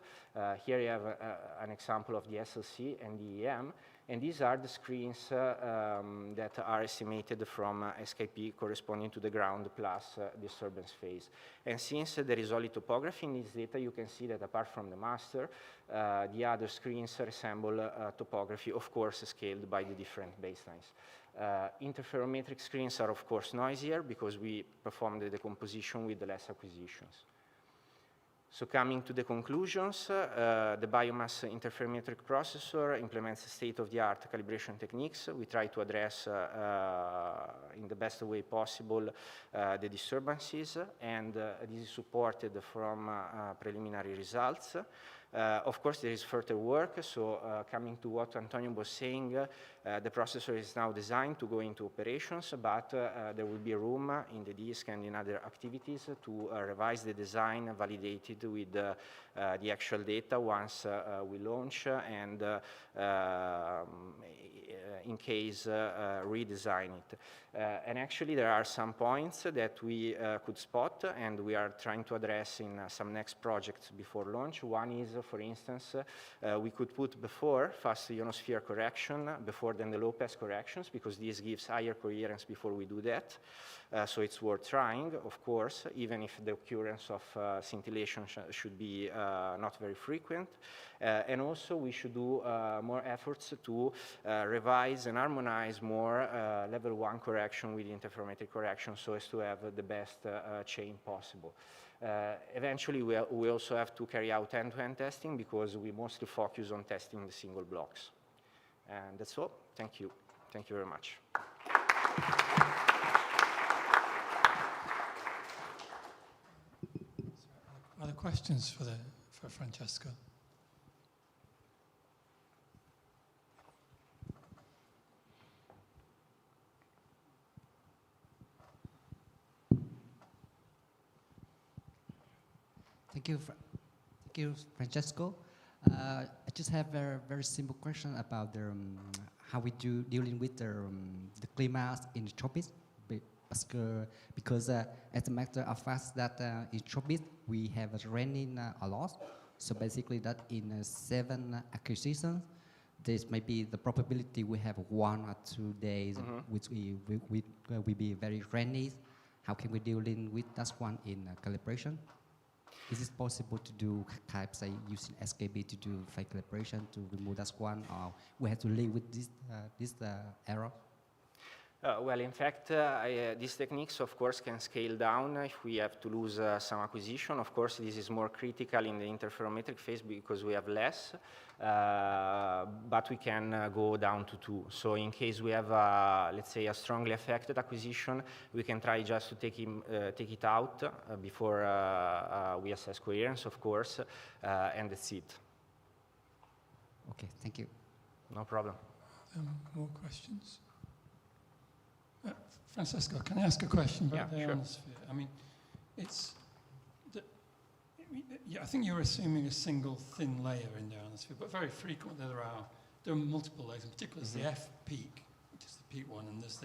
Here you have an example of the SLC and the EM. And these are the screens that are estimated from SKP corresponding to the ground plus disturbance phase. And since there is only topography in this data, you can see that apart from the master, the other screens resemble topography, of course, scaled by the different baselines. Interferometric screens are, of course, noisier because we perform the decomposition with less acquisitions. So coming to the conclusions, the biomass interferometric processor implements state-of-the-art calibration techniques. We try to address in the best way possible the disturbances, and this is supported from preliminary results. Of course, there is further work, so coming to what Antonio was saying, the processor is now designed to go into operations, but there will be room in the disk and in other activities to revise the design, validate it with the actual data once we launch, and in case redesign it. And actually there are some points that we could spot, and we are trying to address in some next projects before launch. One is, for instance, we could put before fast ionosphere correction before then the low pass corrections, because this gives higher coherence before we do that. So it's worth trying, of course, even if the occurrence of scintillation should be not very frequent. And also we should do more efforts to revise and harmonize more level 1 correction with interferometric correction, so as to have the best chain possible. Eventually we also have to carry out end-to-end testing, because we mostly focus on testing the single blocks. And that's all. Thank you. Thank you very much. Other questions for Francesco? Thank you, Francesco. I just have a very simple question about how we do dealing with the climate in the tropics. Because as a matter of fact that in tropics we have raining a lot. So basically that in 7 acquisitions, there's maybe the probability we have 1 or 2 days which will be very rainy. How can we deal with that one in calibration? Is it possible to do types, say, using SKB to do fake calibration to remove that one, or we have to live with this error? Well, in fact, these techniques, of course, can scale down if we have to lose some acquisition. Of course, this is more critical in the interferometric phase because we have less, but we can go down to 2. So in case we have, let's say, a strongly affected acquisition, we can try just to take it out before we assess coherence, of course, and that's it. Okay, thank you. No problem. More questions? Francesco, can I ask a question about the ionosphere? I mean, I think you're assuming a single thin layer in the ionosphere, but very frequently there are multiple layers, in particular there's the F peak, which is the peak one, and there's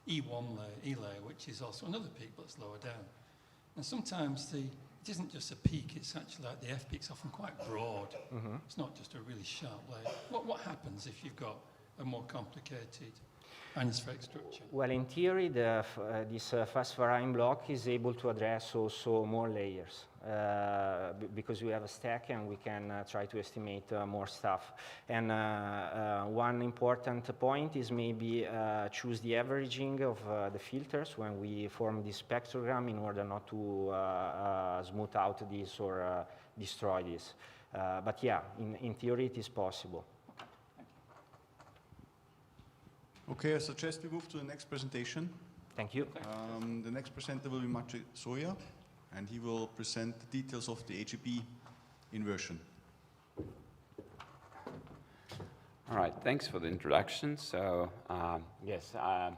E1 layer, E layer, which is also another peak but it's lower down. And sometimes it isn't just a peak, it's actually like the F peak's often quite broad. It's not just a really sharp layer. What happens if you've got a more complicated anispheric structure? Well, in theory, this fast varying block is able to address also more layers because we have a stack and we can try to estimate more stuff. And one important point is maybe choose the averaging of the filters when we form this spectrogram in order not to smooth out this or destroy this. But yeah, in theory, it is possible. Okay, I suggest we move to the next presentation. Thank you. The next presenter will be Maciej Soja, and he will present the details of the AGB inversion. All right, thanks for the introduction. So, yes, I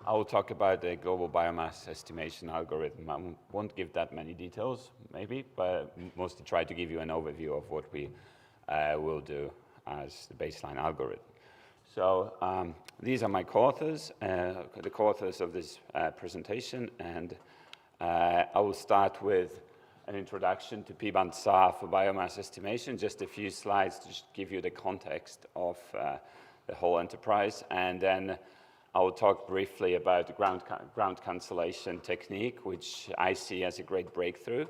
will talk about the global biomass estimation algorithm. I won't give that many details, maybe, but mostly try to give you an overview of what we will do as the baseline algorithm. So these are my co-authors, the co-authors of this presentation, and I will start with an introduction to PolInSAR for biomass estimation, just a few slides to just give you the context of the whole enterprise, and then I will talk briefly about the ground cancellation technique, which I see as a great breakthrough.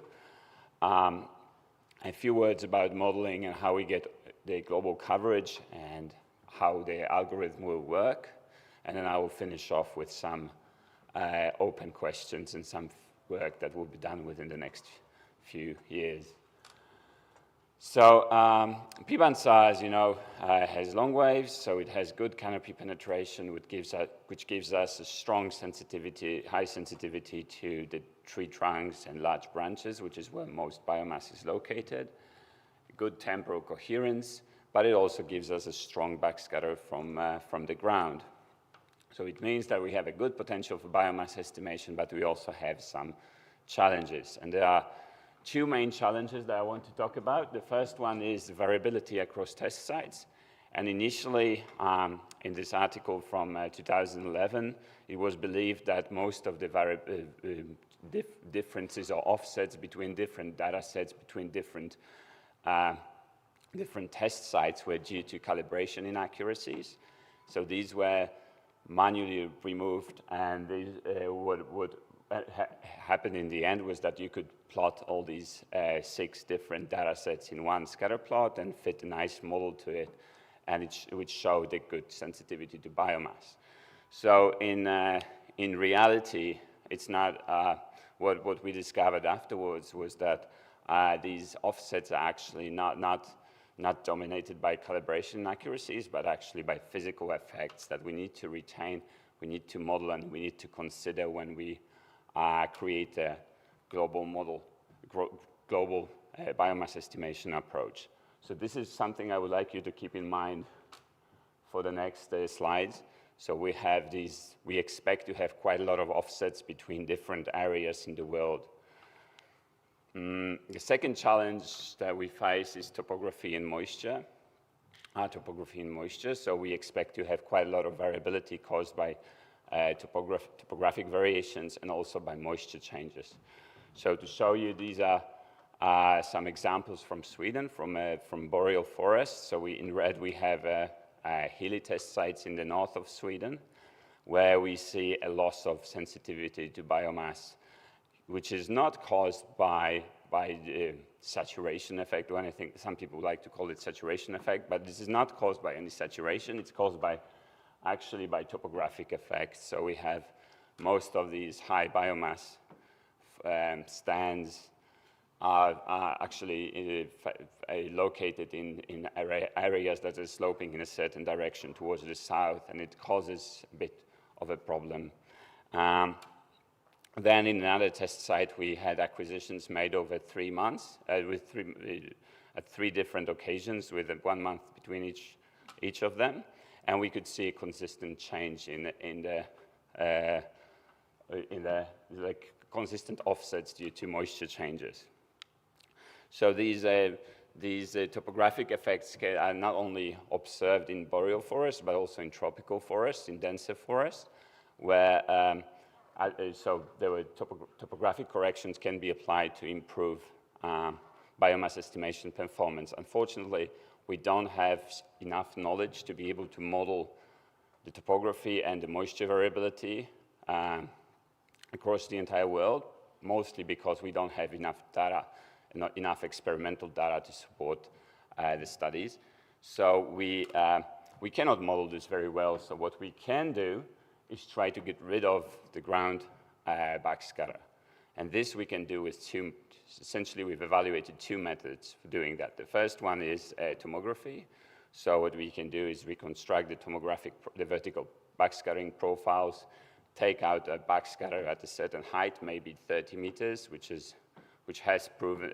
A few words about modeling and how we get the global coverage and how the algorithm will work, and then I will finish off with some open questions and some work that will be done within the next few years. So PolInSAR, as you know, has long waves, so it has good canopy penetration, which gives us a strong sensitivity, high sensitivity to the tree trunks and large branches, which is where most biomass is located. Good temporal coherence, but it also gives us a strong backscatter from the ground. So it means that we have a good potential for biomass estimation, but we also have some challenges. And there are two main challenges that I want to talk about. The first one is variability across test sites. And initially, in this article from 2011, it was believed that most of the differences or offsets between different data sets, between different test sites were due to calibration inaccuracies. So these were manually removed, and what would happen in the end was that you could plot all these 6 different data sets in one scatter plot and fit a nice model to it, and it would show the good sensitivity to biomass. So in reality, it's not what we discovered afterwards was that these offsets are actually not dominated by calibration inaccuracies, but actually by physical effects that we need to retain, we need to model, and we need to consider when we create a global model, global biomass estimation approach. So this is something I would like you to keep in mind for the next slides. So we expect to have quite a lot of offsets between different areas in the world. The second challenge that we face is topography and moisture. So we expect to have quite a lot of variability caused by topographic variations and also by moisture changes. So to show you, these are some examples from Sweden, from boreal forests. So in red we have hilly test sites in the north of Sweden, where we see a loss of sensitivity to biomass, which is not caused by the saturation effect, or anything. Some people like to call it saturation effect, but this is not caused by any saturation. It's caused actually by topographic effects. So we have most of these high biomass stands are actually located in areas that are sloping in a certain direction towards the south, and it causes a bit of a problem. Then in another test site, we had acquisitions made over 3 months at 3 different occasions, with 1 month between each of them, and we could see a consistent change in the consistent offsets due to moisture changes. So these topographic effects are not only observed in boreal forests, but also in tropical forests, in denser forests, where so there were topographic corrections can be applied to improve biomass estimation performance. Unfortunately, we don't have enough knowledge to be able to model the topography and the moisture variability across the entire world, mostly because we don't have enough data, not enough experimental data to support the studies. So we cannot model this very well. So what we can do is try to get rid of the ground backscatter. And this we can do with essentially we've evaluated two methods for doing that. The first one is tomography. So what we can do is reconstruct the vertical backscattering profiles, take out a backscatter at a certain height, maybe 30 meters, which has proven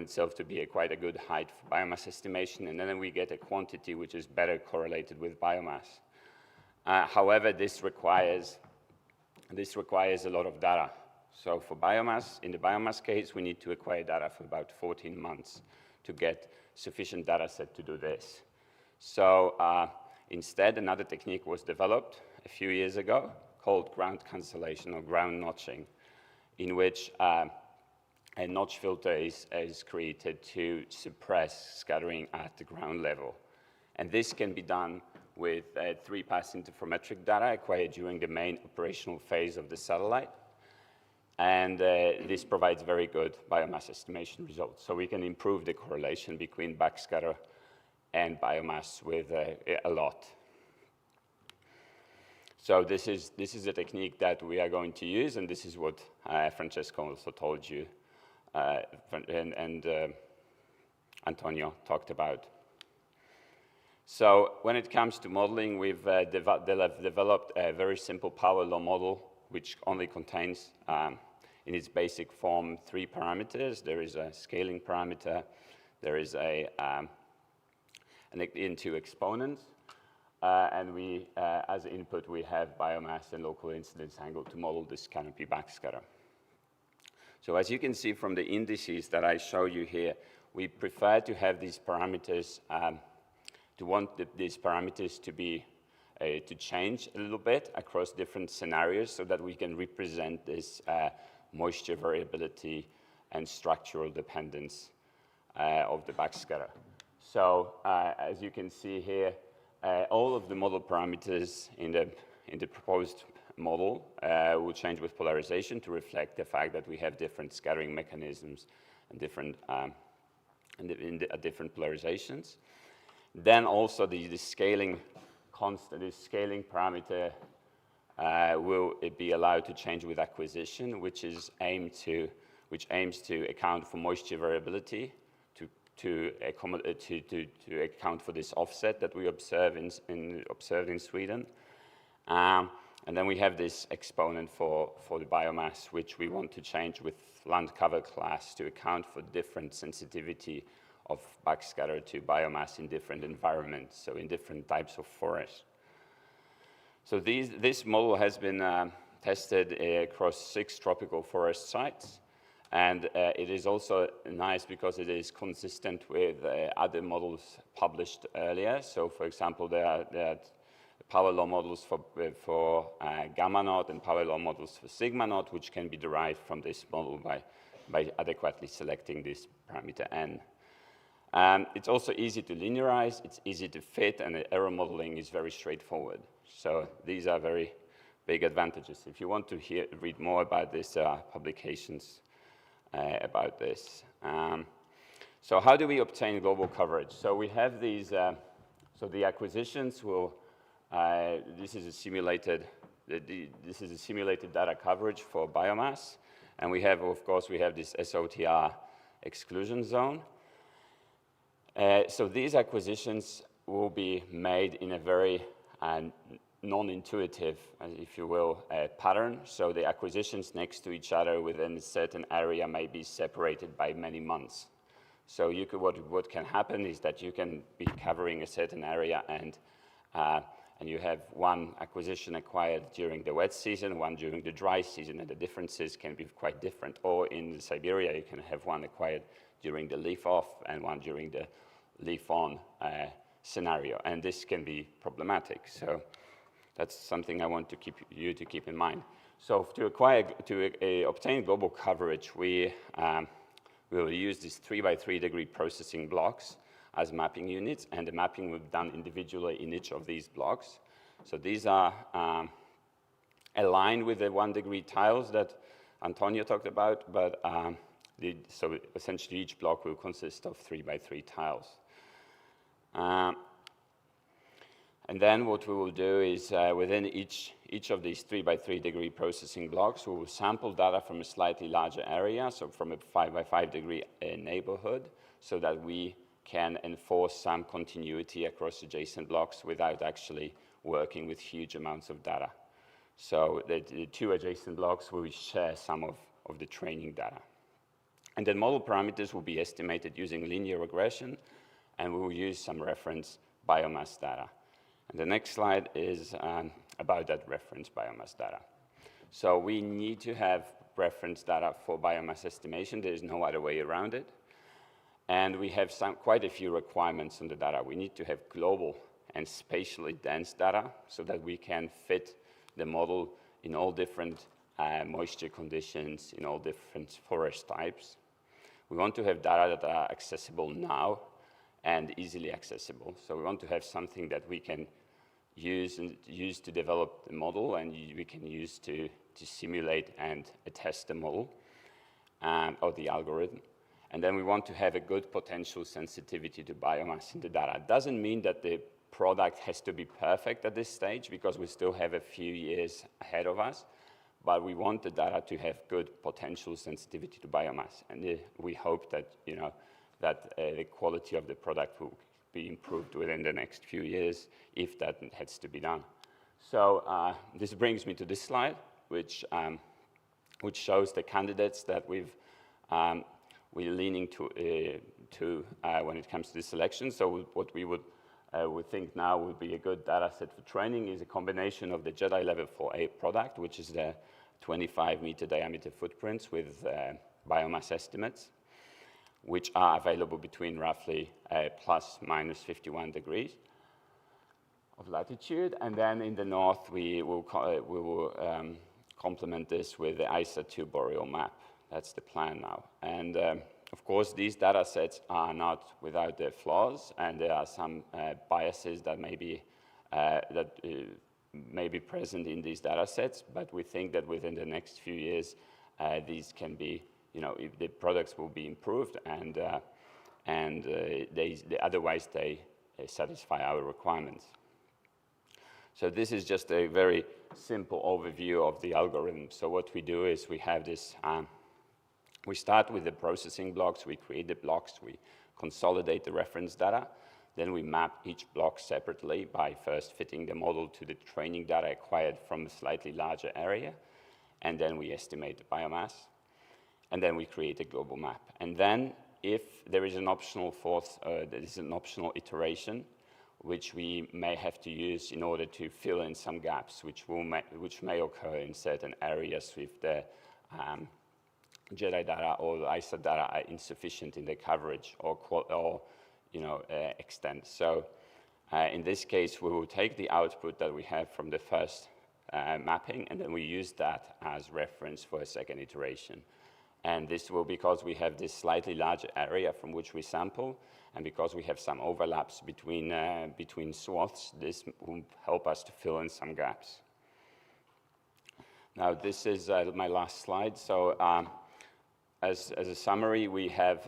itself to be quite a good height for biomass estimation, and then we get a quantity which is better correlated with biomass. However, this requires a lot of data. So for biomass, in the biomass case, we need to acquire data for about 14 months to get sufficient data set to do this. So instead, another technique was developed a few years ago called ground cancellation or ground notching, in which a notch filter is created to suppress scattering at the ground level. And this can be done with 3-pass interferometric data acquired during the main operational phase of the satellite. And this provides very good biomass estimation results. So we can improve the correlation between backscatter and biomass with a lot. So this is a technique that we are going to use, and this is what Francesco also told you, and Antonio talked about. So when it comes to modeling, we've developed a very simple power law model, which only contains, in its basic form, 3 parameters. There is a scaling parameter, there is in 2 exponents, and we, as input, we have biomass and local incidence angle to model this canopy backscatter. So as you can see from the indices that I show you here, we prefer to have these parameters, these parameters to be to change a little bit across different scenarios so that we can represent this moisture variability and structural dependence of the backscatter. So as you can see here, all of the model parameters in the proposed model will change with polarization to reflect the fact that we have different scattering mechanisms and different polarizations. Then also the scaling constant, the scaling parameter will be allowed to change with acquisition, which aims to account for moisture variability, to account for this offset that we observed in Sweden. And then we have this exponent for the biomass, which we want to change with land cover class to account for different sensitivity of backscatter to biomass in different environments, so in different types of forest. So this model has been tested across 6 tropical forest sites, and it is also nice because it is consistent with other models published earlier. So for example, there are power law models for gamma naught and power law models for sigma naught, which can be derived from this model by adequately selecting this parameter n. It's also easy to linearize, it's easy to fit, and the error modeling is very straightforward. So these are very big advantages. If you want to read more about this, there are publications about this. So how do we obtain global coverage? So we have these, so the acquisitions will, this is a simulated data coverage for biomass. And we have, of course, we have this SOTR exclusion zone. So these acquisitions will be made in a very non-intuitive, if you will, pattern. So the acquisitions next to each other within a certain area may be separated by many months. So what can happen is that you can be covering a certain area and you have one acquisition acquired during the wet season, one during the dry season, and the differences can be quite different. Or in Siberia, you can have one acquired during the leaf-off and one during the leaf-on scenario, and this can be problematic. So That's something I want you to keep in mind. So to obtain global coverage, we will use these 3x3 degree processing blocks as mapping units, and the mapping will be done individually in each of these blocks. So these are aligned with the 1 degree tiles that Antonio talked about, but so essentially each block will consist of 3x3 tiles. And then what we will do is within each of these 3x3 degree processing blocks, we will sample data from a slightly larger area, so from a 5x5 degree neighborhood, so that we can enforce some continuity across adjacent blocks without actually working with huge amounts of data. So the 2 adjacent blocks will share some of the training data. And then model parameters will be estimated using linear regression, and we will use some reference biomass data. And the next slide is about that reference biomass data. So we need to have reference data for biomass estimation. There is no other way around it. And we have quite a few requirements on the data. We need to have global and spatially dense data so that we can fit the model in all different moisture conditions, in all different forest types. We want to have data that are accessible now and easily accessible. So we want to have something that we can use to develop the model, and we can use to simulate and test the model or the algorithm. And then we want to have a good potential sensitivity to biomass in the data. It doesn't mean that the product has to be perfect at this stage, because we still have a few years ahead of us, but we want the data to have good potential sensitivity to biomass. And we hope that, the quality of the product will be improved within the next few years, if that has to be done. So this brings me to this slide, which shows the candidates that we're leaning to when it comes to this selection. So what we would think now would be a good data set for training is a combination of the JEDI Level 4A product, which is the 25-meter diameter footprints with biomass estimates, which are available between roughly plus minus 51 degrees of latitude. And then in the north, we will complement this with the ISA 2 boreal map. That's the plan now. And of course, these data sets are not without their flaws, and there are some biases that may be present in these data sets, but we think that within the next few years, these can be, if the products will be improved, and otherwise they satisfy our requirements. So this is just a very simple overview of the algorithm. So what we do is we have this, we start with the processing blocks, we create the blocks, we consolidate the reference data, then we map each block separately by first fitting the model to the training data acquired from a slightly larger area, and then we estimate the biomass, and then we create a global map. And then if there is an optional optional iteration, which we may have to use in order to fill in some gaps, which may occur in certain areas with the JEDI data or the ISA data are insufficient in the coverage or extent. So in this case, we will take the output that we have from the first mapping, and then we use that as reference for a second iteration. And this will, because we have this slightly larger area from which we sample, and because we have some overlaps between swaths, this will help us to fill in some gaps. Now, this is my last slide. So as a summary, we have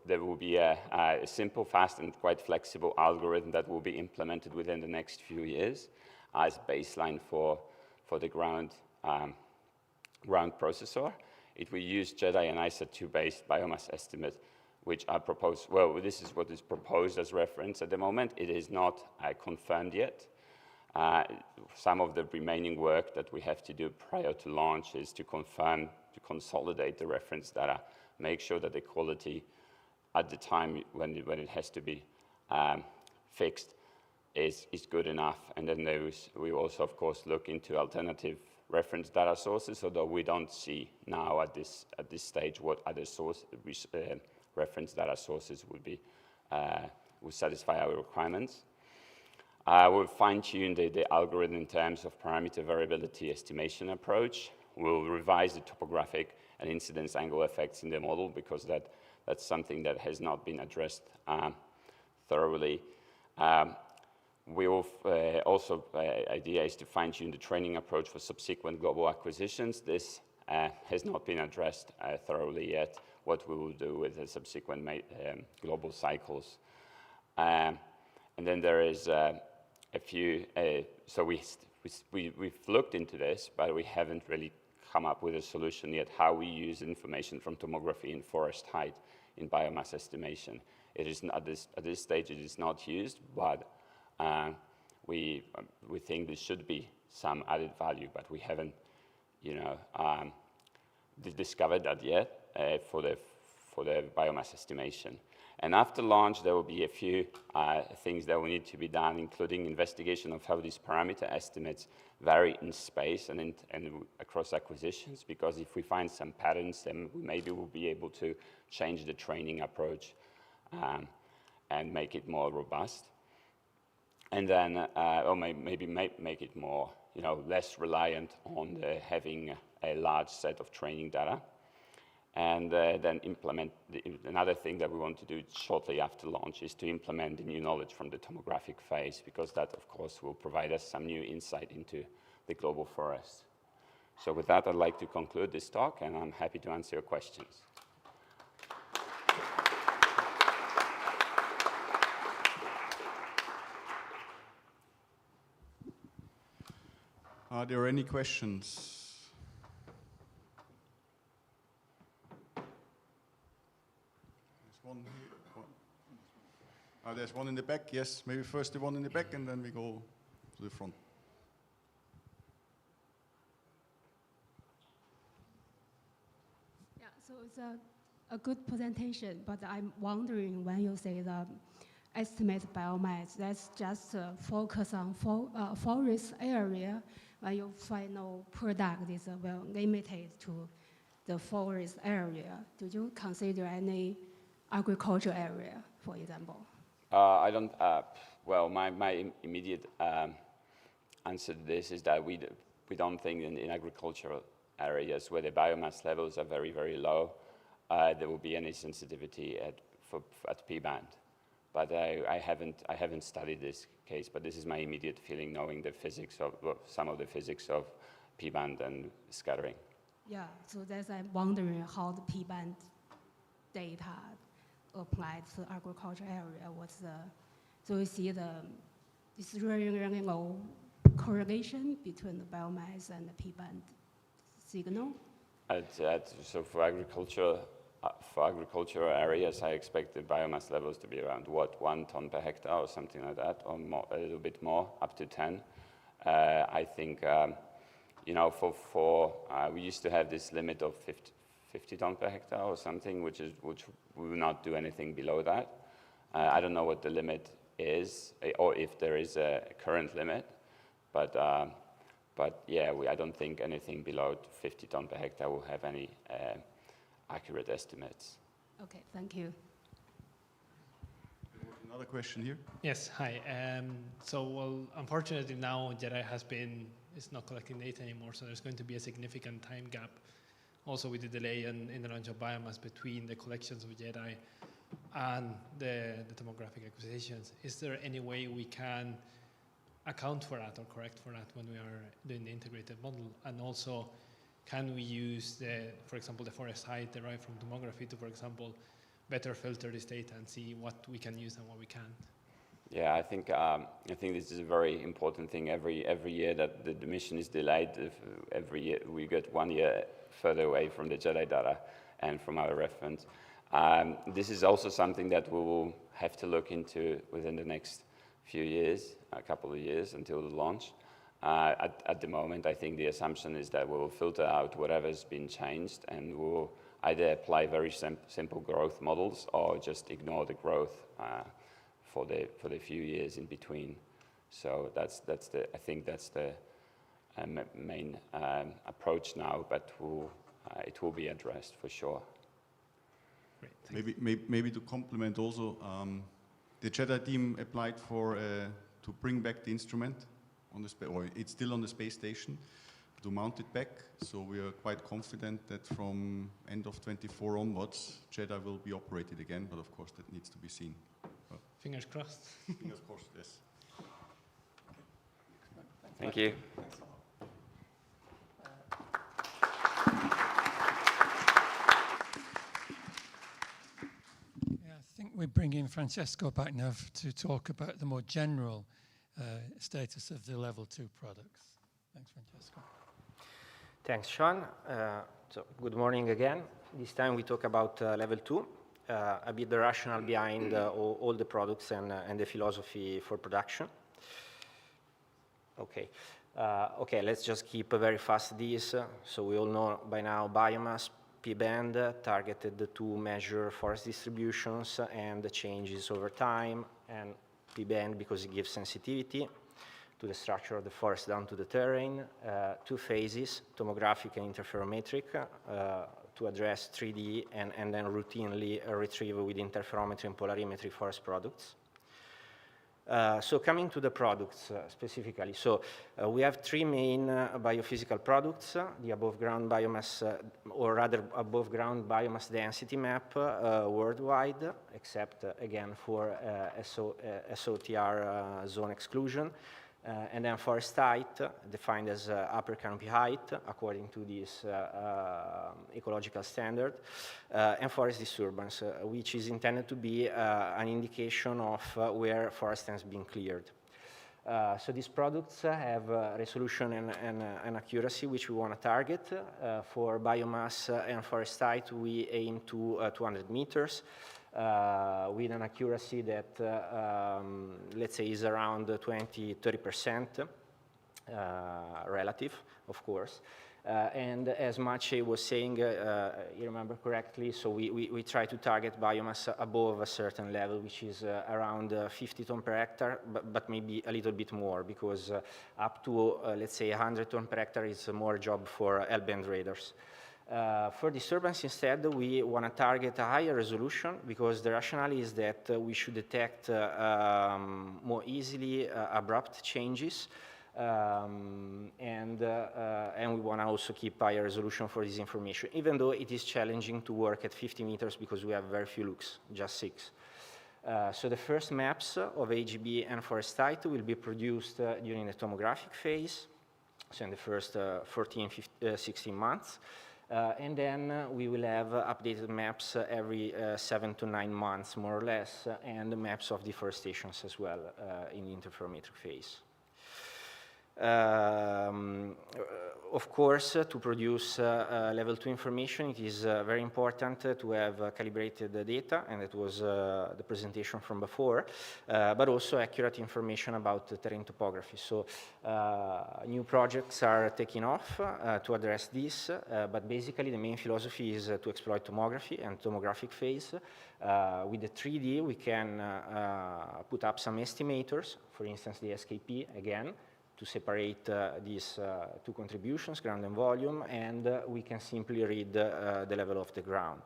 there will be a simple, fast, and quite flexible algorithm that will be implemented within the next few years as baseline for the ground processor. It will use JEDI and ISA 2-based biomass estimate, which are proposed. Well, this is what is proposed as reference at the moment. It is not confirmed yet. Some of the remaining work that we have to do prior to launch is to confirm, to consolidate the reference data, make sure that the quality at the time when it has to be fixed is good enough. And then we also, of course, look into alternative reference data sources, although we don't see now at this stage what other reference data sources would satisfy our requirements. We'll fine-tune the algorithm in terms of parameter variability estimation approach. We'll revise the topographic and incidence angle effects in the model because that's something that has not been addressed thoroughly. We will also, idea is to fine-tune the training approach for subsequent global acquisitions. This has not been addressed thoroughly yet, what we will do with the subsequent global cycles. And then there is a few, so we've looked into this, but we haven't really come up with a solution yet how we use information from tomography and forest height in biomass estimation. It is at this stage it is not used, but we think there should be some added value, but we haven't, discovered that yet for the biomass estimation. And after launch, there will be a few things that will need to be done, including investigation of how these parameter estimates vary in space and across acquisitions, because if we find some patterns, then maybe we'll be able to change the training approach and make it more robust. And then, or maybe make it more, less reliant on having a large set of training data. And then implement, another thing that we want to do shortly after launch is to implement the new knowledge from the tomographic phase, because that, of course, will provide us some new insight into the global forest. So with that, I'd like to conclude this talk, and I'm happy to answer your questions. Are there any questions? One here. There's one in the back, yes. Maybe first the one in the back and then we go to the front. Yeah, so it's a good presentation, but I'm wondering when you say the estimate biomass, that's just focus on forest area, when your final product is well limited to the forest area. Do you consider any agriculture area, for example? I don't, well, my immediate answer to this is that we don't think in agricultural areas where the biomass levels are very, very low, there will be any sensitivity at P-band. But I haven't studied this case, but this is my immediate feeling, knowing the physics of, some of the physics of P-band and scattering. Yeah, so that's I'm wondering how the P-band data applied to agriculture area. So we see this really low correlation between the biomass and the P-band signal. So for agricultural areas, I expect the biomass levels to be around 1 ton per hectare or something like that, or more, a little bit more, up to 10. I think, we used to have this limit of 50 ton per hectare or something, which we will not do anything below that. I don't know what the limit is, or if there is a current limit, but yeah, I don't think anything below 50 ton per hectare will have any accurate estimates. Okay, thank you. Another question here. Yes, hi. Unfortunately now JEDI is not collecting data anymore, so there's going to be a significant time gap also with the delay in the launch of biomass between the collections of JEDI and the tomographic acquisitions. Is there any way we can account for that or correct for that when we are doing the integrated model? And also, can we use, for example, the forest height derived from tomography to, for example, better filter this data and see what we can use and what we can't? Yeah, I think this is a very important thing. Every year that the mission is delayed, every year we get 1 year further away from the JEDI data and from our reference. This is also something that we will have to look into within the next few years, a couple of years until the launch. At the moment, I think the assumption is that we will filter out whatever's been changed and we'll either apply very simple growth models or just ignore the growth for the few years in between. So I think that's the main approach now, but it will be addressed for sure. Great, maybe to complement also, the JEDI team applied to to bring back the instrument on the or it's still on the space station, to mount it back. So we are quite confident that from end of 24 onwards, JEDI will be operated again, but of course that needs to be seen. Fingers crossed. Fingers crossed, yes. Thank you. I think we bring in Francesco back now to talk about the more general status of the level 2 products. Thanks, Francesco. Thanks, Sean. So good morning again. This time we talk about level 2, a bit the rationale behind all the products and the philosophy for production. Okay. Okay, let's just keep very fast this. So we all know by now biomass, P-band, targeted to measure forest distributions and the changes over time, and P-band because it gives sensitivity to the structure of the forest down to the terrain. 2 phases, tomographic and interferometric, to address 3D and then routinely retrieve with interferometry and polarimetry forest products. So coming to the products specifically, so we have 3 main biophysical products, the above-ground biomass, or rather above-ground biomass density map worldwide, except again for SOTR zone exclusion, and then forest height, defined as upper canopy height, according to this ecological standard, and forest disturbance, which is intended to be an indication of where forest has been cleared. So these products have resolution and accuracy which we want to target. For biomass and forest height, we aim to 200 meters. With an accuracy that, let's say, is around 20–30% relative, of course. And as Maciej was saying, you remember correctly, so we try to target biomass above a certain level, which is around 50 tons per hectare, but maybe a little bit more, because up to, let's say, 100 tons per hectare is more job for L-band radars. For disturbance, instead, we want to target a higher resolution because the rationale is that we should detect more easily abrupt changes, and we want to also keep higher resolution for this information, even though it is challenging to work at 50 meters because we have very few looks, just 6. So the first maps of AGB and forest height will be produced during the tomographic phase, so in the first 16 months. And then we will have updated maps every 7 to 9 months, more or less, and maps of deforestations as well in the interferometric phase. Of course, to produce level 2 information, it is very important to have calibrated data, and it was the presentation from before, but also accurate information about terrain topography. So new projects are taking off to address this, but basically the main philosophy is to exploit tomography and tomographic phase. With the 3D, we can put up some estimators, for instance, the SKP again, to separate these 2 contributions, ground and volume, and we can simply read the level of the ground.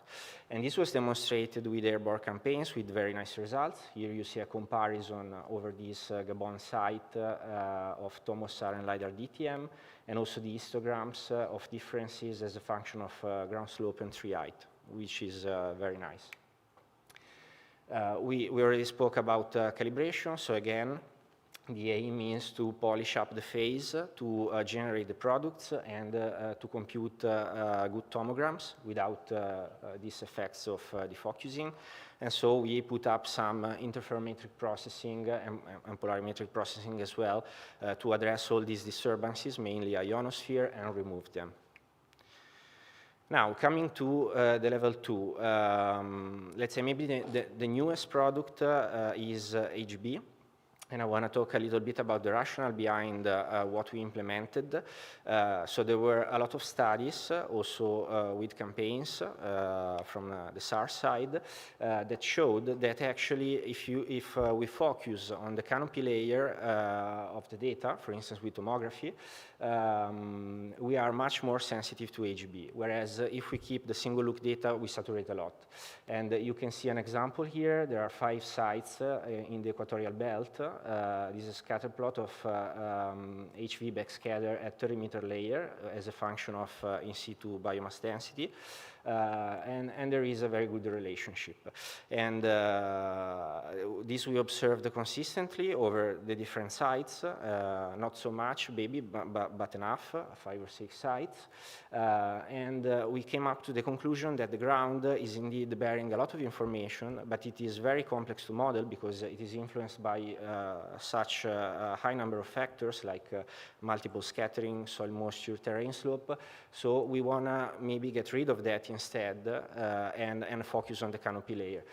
And this was demonstrated with airborne campaigns with very nice results. Here you see a comparison over this Gabon site of TomoSAR and LiDAR DTM, and also the histograms of differences as a function of ground slope and tree height, which is very nice. We already spoke about calibration, so again, the aim is to polish up the phase, to generate the products, and to compute good tomograms without these effects of defocusing. And so we put up some interferometric processing and polarimetric processing as well to address all these disturbances, mainly ionosphere, and remove them. Now, coming to the level 2, let's say maybe the newest product is HB. And I want to talk a little bit about the rationale behind what we implemented. So there were a lot of studies, also with campaigns from the SAR side, that showed that actually if we focus on the canopy layer of the data, for instance with tomography, we are much more sensitive to AGB, whereas if we keep the single look data, we saturate a lot. And you can see an example here. There are 5 sites in the equatorial belt. This is a scatter plot of HV backscatter at 30-meter layer as a function of in situ biomass density. And there is a very good relationship. And this we observed consistently over the different sites, not so much maybe, but enough, 5 or 6 sites. And we came up to the conclusion that the ground is indeed bearing a lot of information, but it is very complex to model because it is influenced by such a high number of factors like multiple scattering, soil moisture, terrain slope. So we want to maybe get rid of that instead and focus on the canopy layer,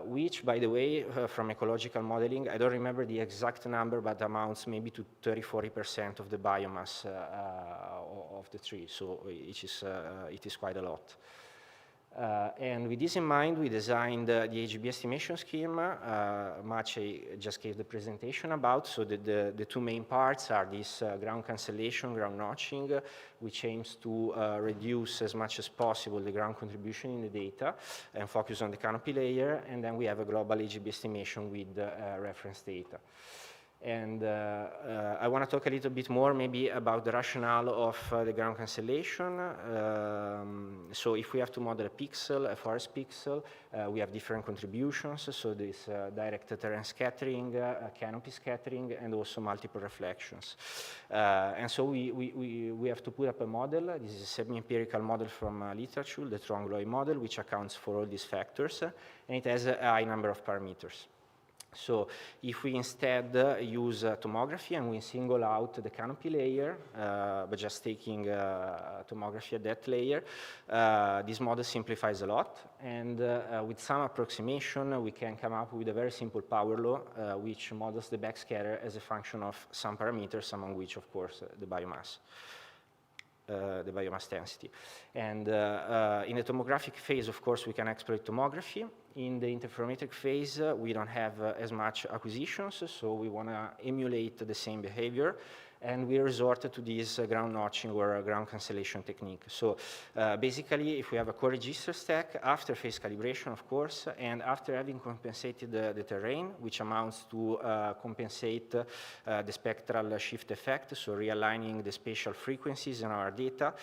which, by the way, from ecological modeling, I don't remember the exact number, but amounts maybe to 30–40% of the biomass of the tree. So it is quite a lot. And with this in mind, we designed the AGB estimation scheme, Maciej just gave the presentation about. So the 2 main parts are this ground cancellation, ground notching, which aims to reduce as much as possible the ground contribution in the data and focus on the canopy layer. And then we have a global AGB estimation with reference data. And I want to talk a little bit more maybe about the rationale of the ground cancellation. So if we have to model a pixel, a forest pixel, we have different contributions. So this direct terrain scattering, canopy scattering, and also multiple reflections. And so we have to put up a model. This is a semi-empirical model from literature, the Trongloy model, which accounts for all these factors. And it has a high number of parameters. So if we instead use tomography and we single out the canopy layer, but just taking tomography at that layer, this model simplifies a lot. And with some approximation, we can come up with a very simple power law, which models the backscatter as a function of some parameters, among which, of course, the biomass density. And in the tomographic phase, of course, we can exploit tomography. In the interferometric phase, we don't have as much acquisitions, so we want to emulate the same behavior. And we resorted to this ground notching or ground cancellation technique. So basically, if we have a co-register stack, after phase calibration, of course, and after having compensated the terrain, which amounts to compensate the spectral shift effect, so realigning the spatial frequencies in our data,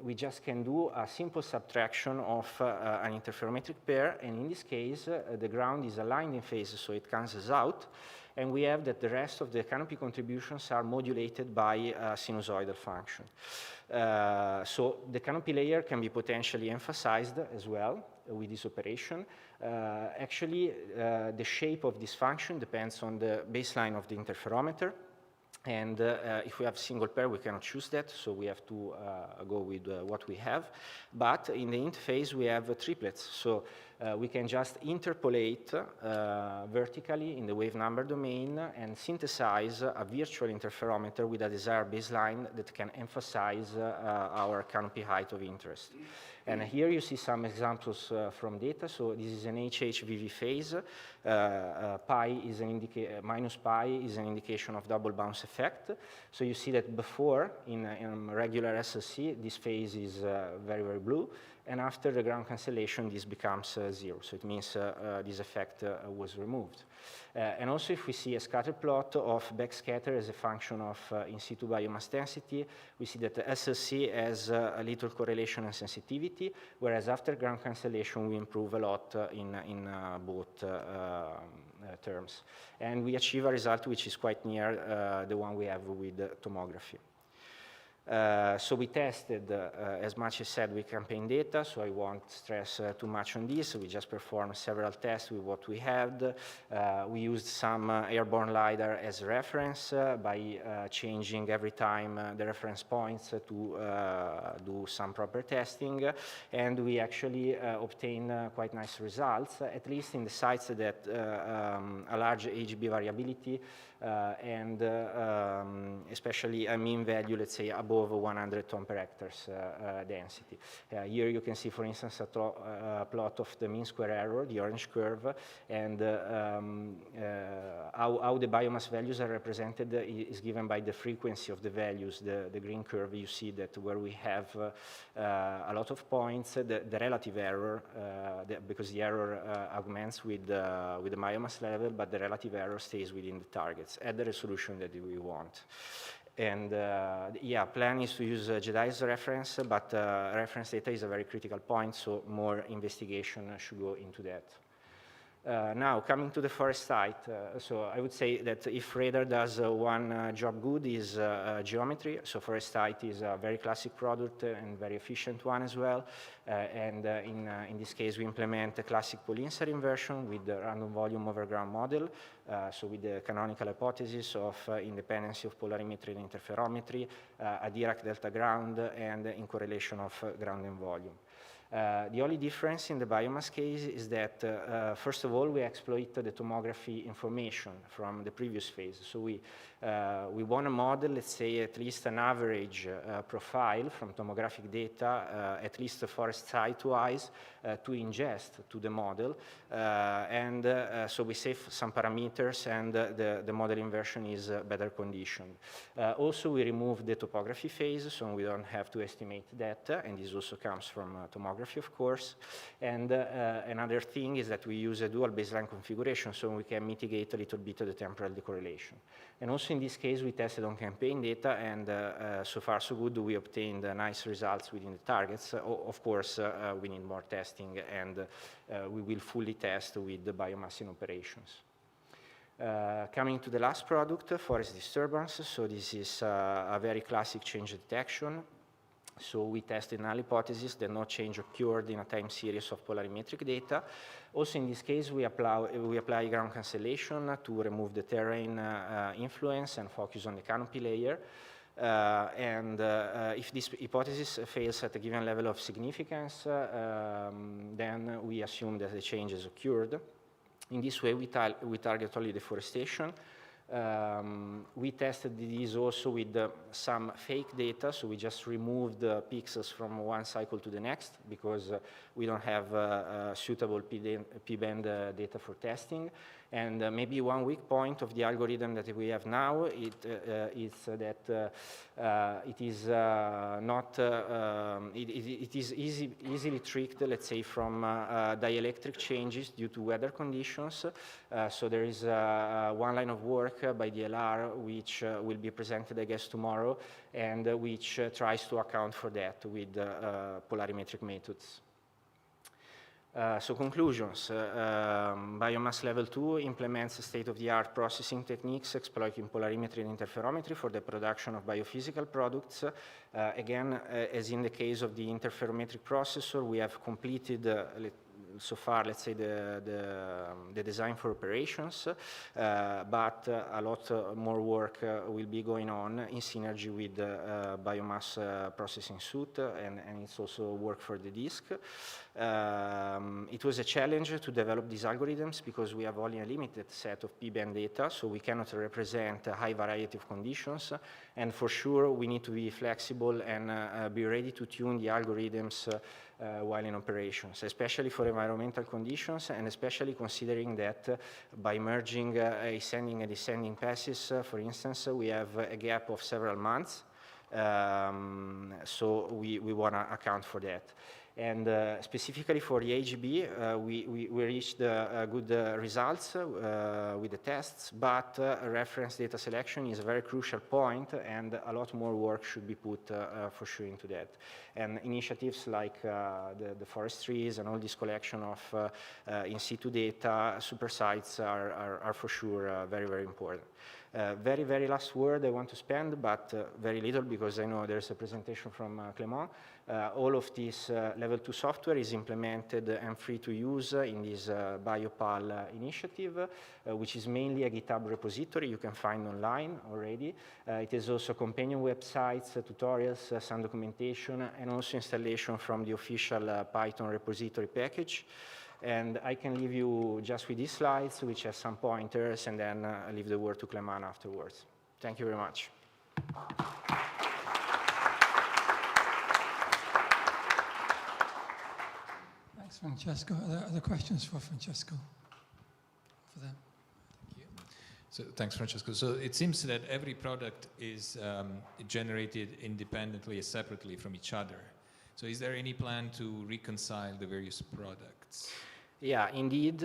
we just can do a simple subtraction of an interferometric pair, and in this case, the ground is aligned in phase, so it cancels out. And we have that the rest of the canopy contributions are modulated by a sinusoidal function. So the canopy layer can be potentially emphasized as well with this operation. Actually, the shape of this function depends on the baseline of the interferometer. And if we have single pair, we cannot choose that, so we have to go with what we have. But in the interface, we have triplets, so we can just interpolate vertically in the wave number domain and synthesize a virtual interferometer with a desired baseline that can emphasize our canopy height of interest. And here you see some examples from data. So this is an HHVV phase. Minus pi is an indication of double bounce effect. So you see that before, in regular SLC, this phase is very, very blue. And after the ground cancellation, this becomes 0. So it means this effect was removed. And also, if we see a scatter plot of backscatter as a function of in situ biomass density, we see that the SLC has a little correlation and sensitivity, whereas after ground cancellation, we improve a lot in both terms. And we achieve a result which is quite near the one we have with tomography. So we tested, as much as said, with campaign data, so I won't stress too much on this. We just performed several tests with what we had. We used some airborne LiDAR as a reference by changing every time the reference points to do some proper testing. And we actually obtained quite nice results, at least in the sites that a large AGB variability and especially a mean value, let's say, above 100 ton per hectares density. Here you can see, for instance, a plot of the mean square error, the orange curve, and how the biomass values are represented is given by the frequency of the values. The green curve, you see that where we have a lot of points, the relative error, because the error augments with the biomass level, but the relative error stays within the targets at the resolution that we want. And yeah, plan is to use JEDI as a reference, but reference data is a very critical point, so more investigation should go into that. Now, coming to the forest site, so I would say that if radar does one job good is geometry. So forest site is a very classic product and very efficient one as well. And in this case, we implement a classic PolInSAR inversion with the random volume over ground model. So with the canonical hypothesis of independency of polarimetry and interferometry, a Dirac delta ground, and in correlation of ground and volume. The only difference in the biomass case is that, first of all, we exploit the tomography information from the previous phase. So we want to model, let's say, at least an average profile from tomographic data, at least forest site-wise, to ingest to the model. So we save some parameters, and the model inversion is better conditioned. Also, we remove the topography phase, so we don't have to estimate that, and this also comes from tomography, of course. And another thing is that we use a dual baseline configuration, so we can mitigate a little bit of the temporal decorrelation. And also in this case, we tested on campaign data, and so far so good. We obtained nice results within the targets. Of course, we need more testing, and we will fully test with the biomass in operations. Coming to the last product, forest disturbance. So this is a very classic change detection. So we tested null hypothesis that no change occurred in a time series of polarimetric data. Also in this case, we apply ground cancellation to remove the terrain influence and focus on the canopy layer. If this hypothesis fails at a given level of significance, then we assume that the change has occurred. In this way, we target only deforestation. We tested this also with some fake data, so we just removed the pixels from one cycle to the next because we don't have suitable P-band data for testing. And maybe one weak point of the algorithm that we have now is that it is it is easily tricked, let's say, from dielectric changes due to weather conditions. So there is one line of work by DLR which will be presented, I guess, tomorrow, and which tries to account for that with polarimetric methods. So conclusions, biomass level 2 implements state-of-the-art processing techniques exploiting polarimetry and interferometry for the production of biophysical products. Again, as in the case of the interferometric processor, we have completed so far, let's say, the design for operations, but a lot more work will be going on in synergy with the biomass processing suite, and it's also work for the disk. It was a challenge to develop these algorithms because we have only a limited set of P-band data, so we cannot represent a high variety of conditions, and for sure we need to be flexible and be ready to tune the algorithms while in operations, especially for environmental conditions, and especially considering that by merging ascending and descending passes, for instance, we have a gap of several months, so we want to account for that. And specifically for the AGB, we reached good results with the tests, but reference data selection is a very crucial point, and a lot more work should be put for sure into that. And initiatives like the forestries and all this collection of in situ data, super sites are for sure very, very important. Very, very last word I want to spend, but very little because I know there's a presentation from Clément. All of this level 2 software is implemented and free to use in this BioPal initiative, which is mainly a GitHub repository you can find online already. It has also companion websites, tutorials, some documentation, and also installation from the official Python repository package. And I can leave you just with these slides, which have some pointers, and then I leave the word to Cleman afterwards. Thank you very much. Thanks, Francesco. Are there other questions for Francesco? For them? Thank you. So thanks, Francesco. So it seems that every product is generated independently, separately from each other. So is there any plan to reconcile the various products? Yeah, indeed.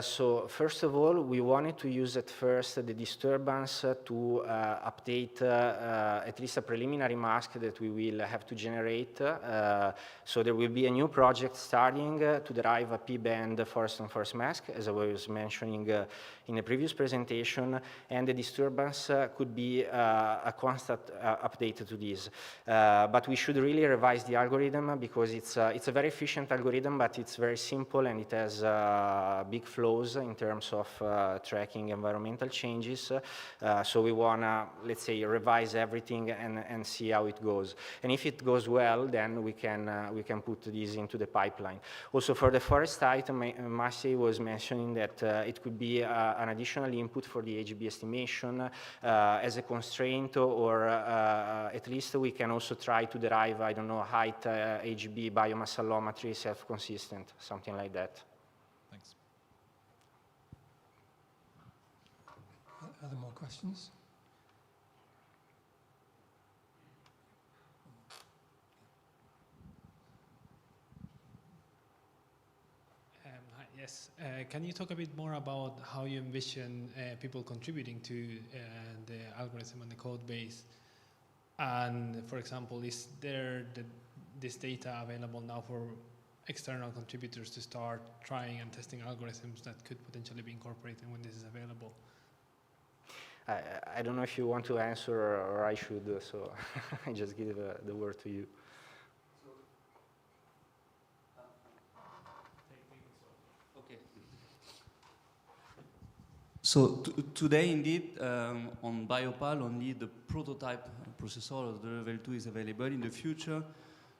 So first of all, we wanted to use at first the disturbance to update at least a preliminary mask that we will have to generate. So there will be a new project starting to derive a P-band forest-on-forest mask, as I was mentioning in the previous presentation, and the disturbance could be a constant update to this. But we should really revise the algorithm because it's a very efficient algorithm, but it's very simple and it has big flows in terms of tracking environmental changes. So we want to, let's say, revise everything and see how it goes. And if it goes well, then we can put this into the pipeline. Also for the forest item, Massey was mentioning that it could be an additional input for the HB estimation as a constraint, or at least we can also try to derive, I don't know, height HB biomass allometry self-consistent, something like that. Thanks. Are there more questions? Hi, yes. Can you talk a bit more about how you envision people contributing to the algorithm and the code base? And for example, is there this data available now for external contributors to start trying and testing algorithms that could potentially be incorporated when this is available? I don't know if you want to answer or I should, so I just give the word to you. Okay. So today, indeed, on Biopal, only the prototype processor of the level 2 is available. In the future,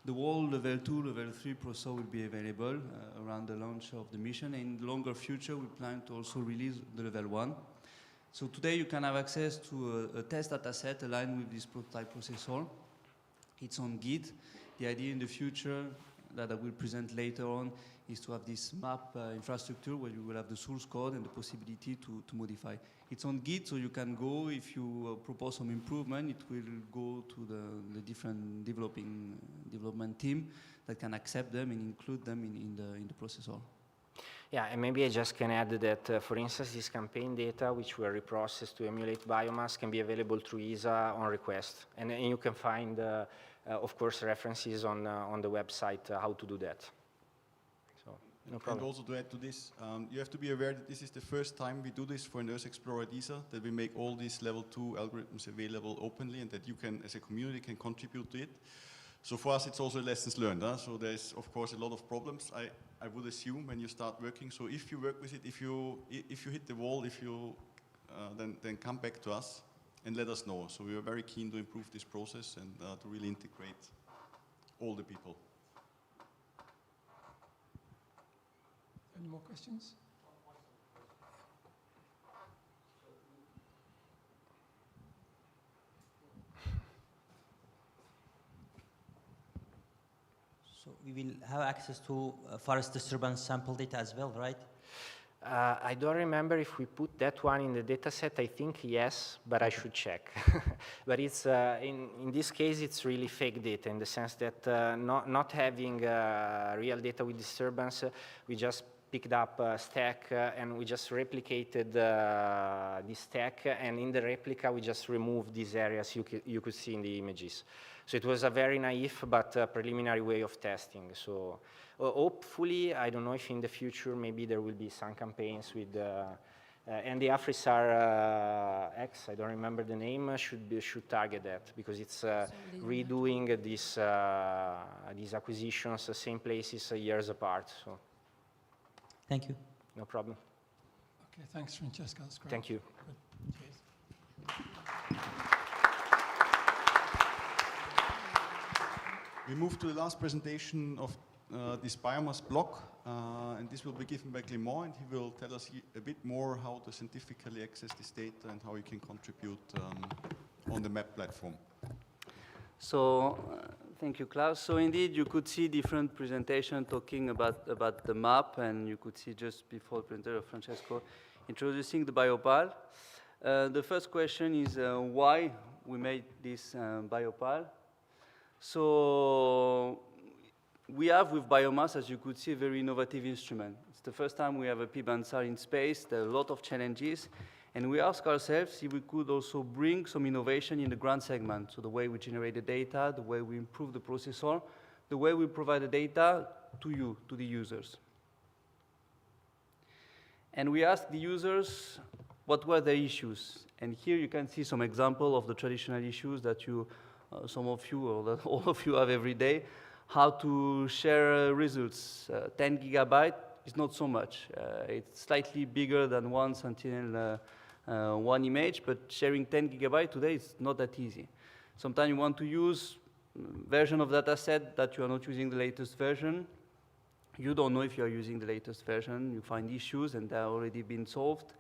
the whole level 2, level 3 processor will be available around the launch of the mission. And in the longer future, we plan to also release the level 1. So today you can have access to a test dataset aligned with this prototype processor. It's on Git. The idea in the future that I will present later on is to have this map infrastructure where you will have the source code and the possibility to modify. It's on Git, so you can go, if you propose some improvement, it will go to the different development team that can accept them and include them in the processor. Yeah, and maybe I just can add that, for instance, this campaign data, which were reprocessed to emulate biomass, can be available through ESA on request. And you can find, of course, references on the website how to do that. So, no problem. And also to add to this, you have to be aware that this is the first time we do this for an Earth Explorer at ESA, that we make all these level 2 algorithms available openly and that you can, as a community, can contribute to it. So for us, it's also lessons learned. So there's, of course, a lot of problems, I would assume, when you start working. So if you work with it, if you hit the wall, then come back to us and let us know. So we are very keen to improve this process and to really integrate all the people. Any more questions? So we will have access to forest disturbance sample data as well, right? I don't remember if we put that one in the dataset. I think yes, but I should check. But it's in this case, it's really fake data in the sense that not having real data with disturbance, we just picked up a stack and we just replicated this stack, and in the replica we just removed these areas you could see in the images. So it was a very naive but preliminary way of testing. So hopefully, I don't know if in the future maybe there will be some campaigns with and the AfriSAR X, I don't remember the name, should target that because it's redoing these acquisitions, the same places years apart. So. Thank you. No problem. Okay, thanks, Francesco. That's great. Thank you. Good. Cheers. We move to the last presentation of this biomass block, and this will be given by Clément, and he will tell us a bit more how to scientifically access this data and how you can contribute on the map platform. So, thank you, Klaus. So indeed, you could see different presentation talking about the map, and you could see just before the presenter of Francesco introducing the biopal. The first question is why we made this biopal. So we have with biomass, as you could see, a very innovative instrument. It's the first time we have a PolInSAR in space. There are a lot of challenges. And we ask ourselves if we could also bring some innovation in the ground segment. So the way we generate the data, the way we improve the processor, the way we provide the data to you, to the users. And we asked the users what were their issues. And here you can see some example of the traditional issues that you, some of you, or that all of you have every day. How to share results. 10 gigabyte is not so much. It's slightly bigger than one Sentinel one image, but sharing 10 gigabyte today is not that easy. Sometimes you want to use version of data set that you are not using the latest version. You don't know if you are using the latest version. You find issues and they are already been solved.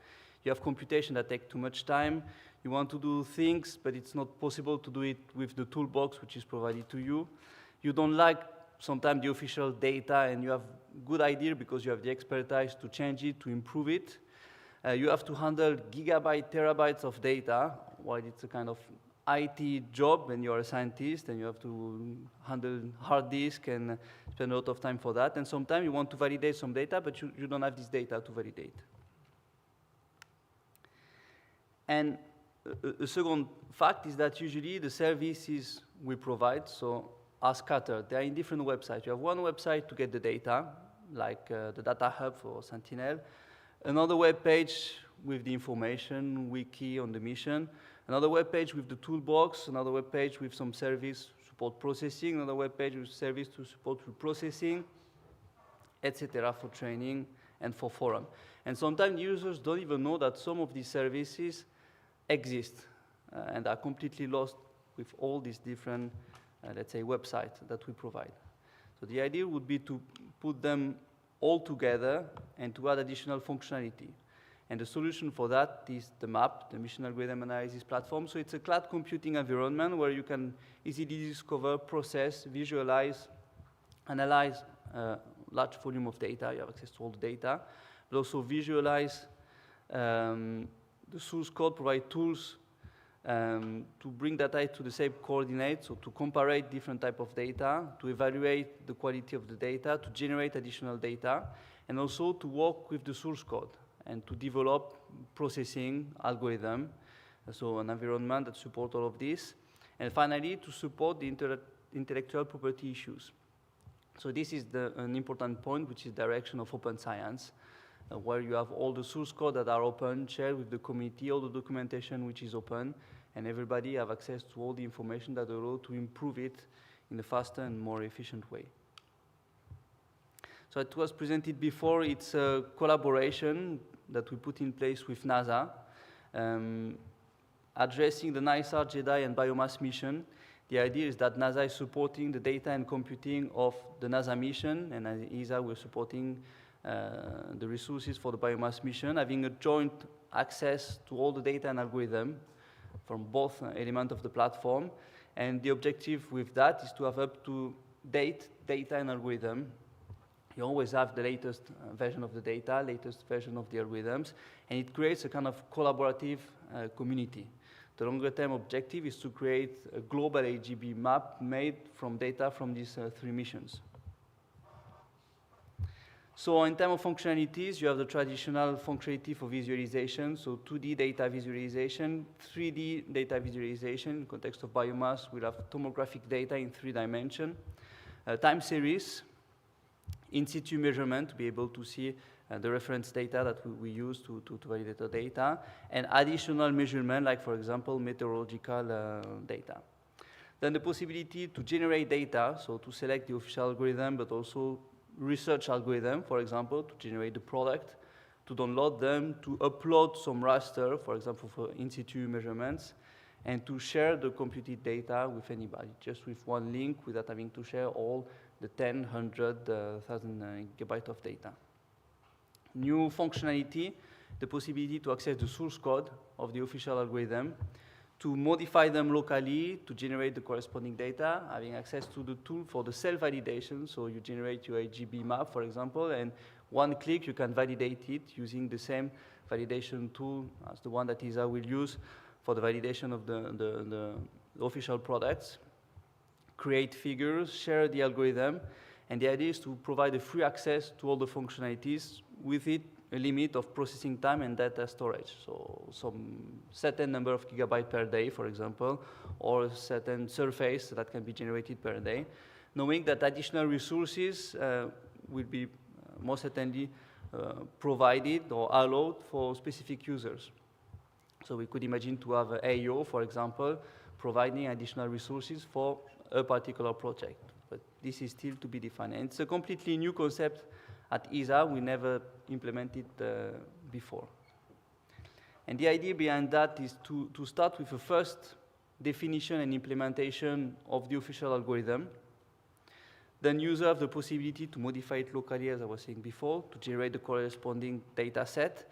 You have computation that take too much time. You want to do things, but it's not possible to do it with the toolbox which is provided to you. You don't like sometimes the official data, and you have good idea because you have the expertise to change it, to improve it. You have to handle gigabyte, terabytes of data, while it's a kind of IT job when you're a scientist, and you have to handle hard disk and spend a lot of time for that. And sometimes you want to validate some data, but you don't have this data to validate. And a second fact is that usually the services we provide are scattered. They are in different websites. You have one website to get the data, like the data hub for Sentinel. Another web page with the information, wiki on the mission. Another web page with the toolbox. Another web page with some service support processing. Another web page with service to support reprocessing, etc. for training and for forum. And sometimes users don't even know that some of these services exist and are completely lost with all these different let's say, website that we provide. So the idea would be to put them all together and to add additional functionality. And the solution for that is the MAP, the Mission Algorithm Analysis Platform. So it's a cloud computing environment where you can easily discover, process, visualize, analyze large volume of data. You have access to all the data. But also visualize the source code, provide tools to bring data to the same coordinates, so to compare different type of data, to evaluate the quality of the data, to generate additional data, and also to work with the source code and to develop processing algorithm, so an environment that supports all of this, and finally to support the intellectual property issues. So this is an important point, which is direction of open science, where you have all the source code that are open, shared with the community, all the documentation which is open, and everybody have access to all the information that allow to improve it in a faster and more efficient way. So it was presented before. It's a collaboration that we put in place with NASA, addressing the NISAR, JEDI, and biomass mission. The idea is that NASA is supporting the data and computing of the NASA mission, and as ESA, we're supporting the resources for the biomass mission, having a joint access to all the data and algorithm from both elements of the platform. And the objective with that is to have up-to-date data and algorithm. You always have the latest version of the data, latest version of the algorithms, and it creates a kind of collaborative community. The longer-term objective is to create a global AGB map made from data from these three missions. So in terms of functionalities, you have the traditional functionality for visualization, so 2D data visualization, 3D data visualization. In the context of biomass, we'll have tomographic data in 3 dimensions, time series, in situ measurement to be able to see the reference data that we use to validate the data, and additional measurement, like, for example, meteorological data. Then the possibility to generate data, so to select the official algorithm, but also research algorithm, for example, to generate the product, to download them, to upload some raster, for example, for in situ measurements, and to share the computed data with anybody, just with one link without having to share all the 10, 100, 1,000 gigabyte of data. New functionality, the possibility to access the source code of the official algorithm, to modify them locally, to generate the corresponding data, having access to the tool for the self-validation. So you generate your AGB map, for example, and one click you can validate it using the same validation tool as the one that ESA will use for the validation of the official products. Create figures, share the algorithm, and the idea is to provide a free access to all the functionalities, with it a limit of processing time and data storage. So some certain number of gigabytes per day, for example, or a certain surface that can be generated per day, knowing that additional resources will be most certainly provided or allowed for specific users. So we could imagine to have AO, for example, providing additional resources for a particular project. But this is still to be defined. And it's a completely new concept at ESA. We never implemented before. And the idea behind that is to start with a first definition and implementation of the official algorithm. Then users have the possibility to modify it locally, as I was saying before, to generate the corresponding data set.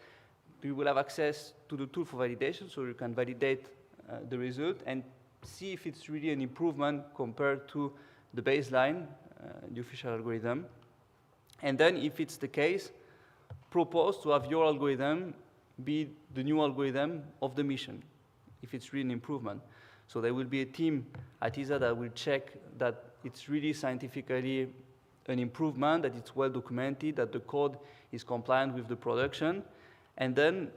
You will have access to the tool for validation, so you can validate the result and see if it's really an improvement compared to the baseline, the official algorithm. And then, if it's the case, propose to have your algorithm be the new algorithm of the mission, if it's really an improvement. So there will be a team at ESA that will check that it's really scientifically an improvement, that it's well documented, that the code is compliant with the production, and then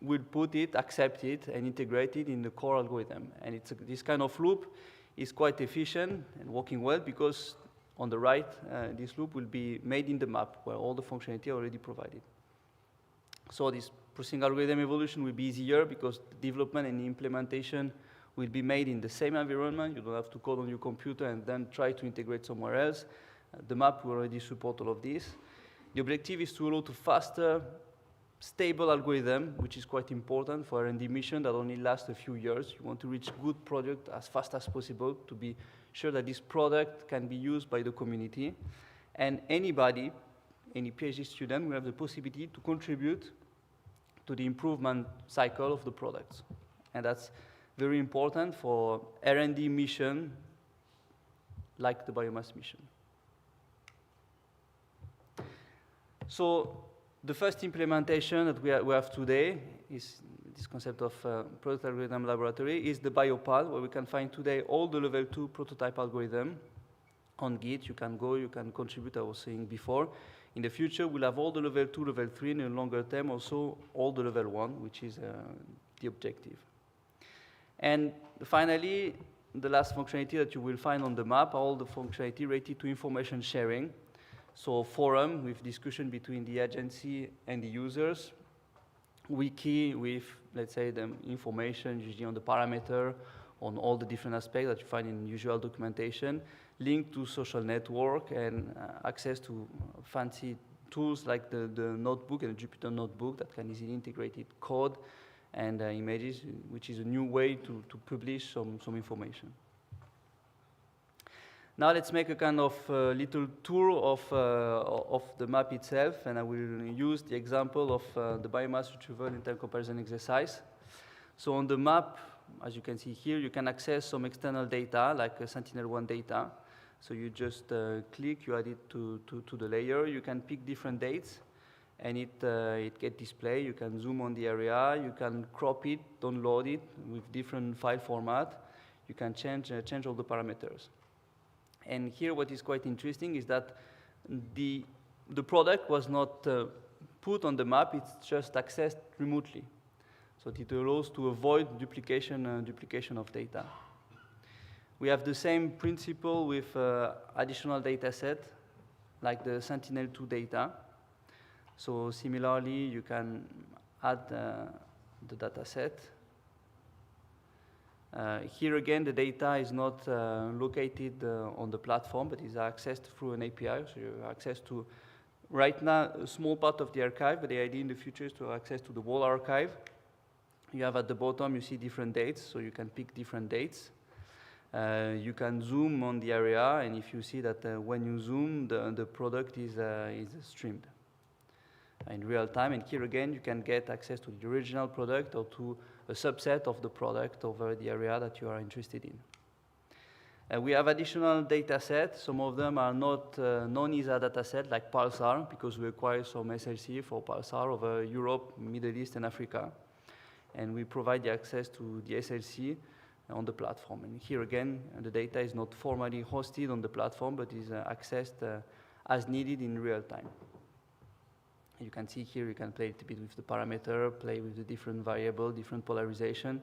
we'll put it, accept it, and integrate it in the core algorithm. And this kind of loop is quite efficient and working well, because on the right, this loop will be made in the map, where all the functionality are already provided. So this processing algorithm evolution will be easier, because the development and the implementation will be made in the same environment. You don't have to code on your computer and then try to integrate somewhere else. The map will already support all of this. The objective is to allow to faster, stable algorithm, which is quite important for R&D mission that only lasts a few years. You want to reach good product as fast as possible to be sure that this product can be used by the community. And anybody, any PhD student, will have the possibility to contribute to the improvement cycle of the products. And that's very important for R&D mission like the biomass mission. So the first implementation that we have today is this concept of product algorithm laboratory, is the biopal, where we can find today all the level 2 prototype algorithm on Git. You can go, you can contribute, I was saying before. In the future, we'll have all the level 2, level 3, and in the longer term also all the level 1, which is the objective. And finally, the last functionality that you will find on the map, all the functionality related to information sharing. So forum with discussion between the agency and the users. Wiki with, let's say, the information usually on the parameter, on all the different aspects that you find in usual documentation. Link to social network, and access to fancy tools like the notebook and the Jupyter notebook that can easily integrate code and images, which is a new way to publish some information. Now let's make a kind of little tour of the map itself, and I will use the example of the biomass retrieval in-time comparison exercise. So on the map, as you can see here, you can access some external data, like Sentinel-1 data. So you just click, you add it to the layer. You can pick different dates, and it gets displayed. You can zoom on the area. You can crop it, download it with different file format. You can change all the parameters. And here what is quite interesting is that the product was not put on the map, it's just accessed remotely. So it allows to avoid duplication of data. We have the same principle with additional data set, like the Sentinel-2 data. So similarly, you can add the data set. Here again, the data is not located on the platform, but is accessed through an API. So you have access to, right now, a small part of the archive, but the idea in the future is to have access to the whole archive. You have at the bottom, you see different dates, so you can pick different dates. You can zoom on the area, and if you see that when you zoom, the product is streamed in real time. And here again, you can get access to the original product or to a subset of the product over the area that you are interested in. We have additional data sets. Some of them are not non-ESA data set, like PolInSAR, because we acquire some SLC for PolInSAR over Europe, Middle East, and Africa. And we provide the access to the SLC on the platform. And here again, the data is not formally hosted on the platform, but is accessed as needed in real time. You can see here, you can play a bit with the parameter, play with the different variable, different polarization.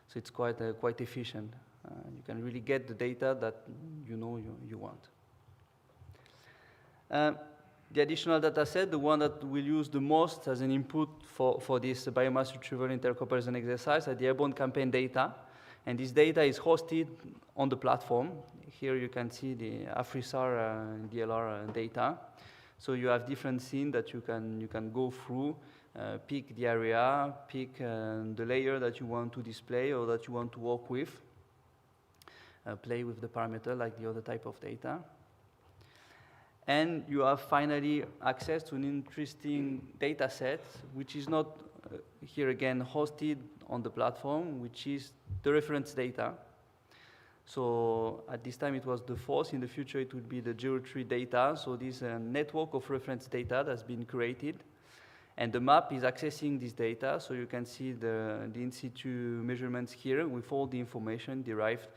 So it's quite efficient. You can really get the data that you know you want. The additional data set, the one that we'll use the most as an input for this biomass retrieval intercomparison exercise, are the airborne campaign data. And this data is hosted on the platform. Here you can see the AfriSAR DLR data. So you have different scenes that you can go through, pick the area, pick the layer that you want to display or that you want to work with, play with the parameter like the other type of data. And you have finally access to an interesting data set, which is not, here again, hosted on the platform, which is the reference data. So at this time it was the force, in the future it would be the geometry data. So this network of reference data that's been created. And the map is accessing this data, so you can see the in situ measurements here with all the information derived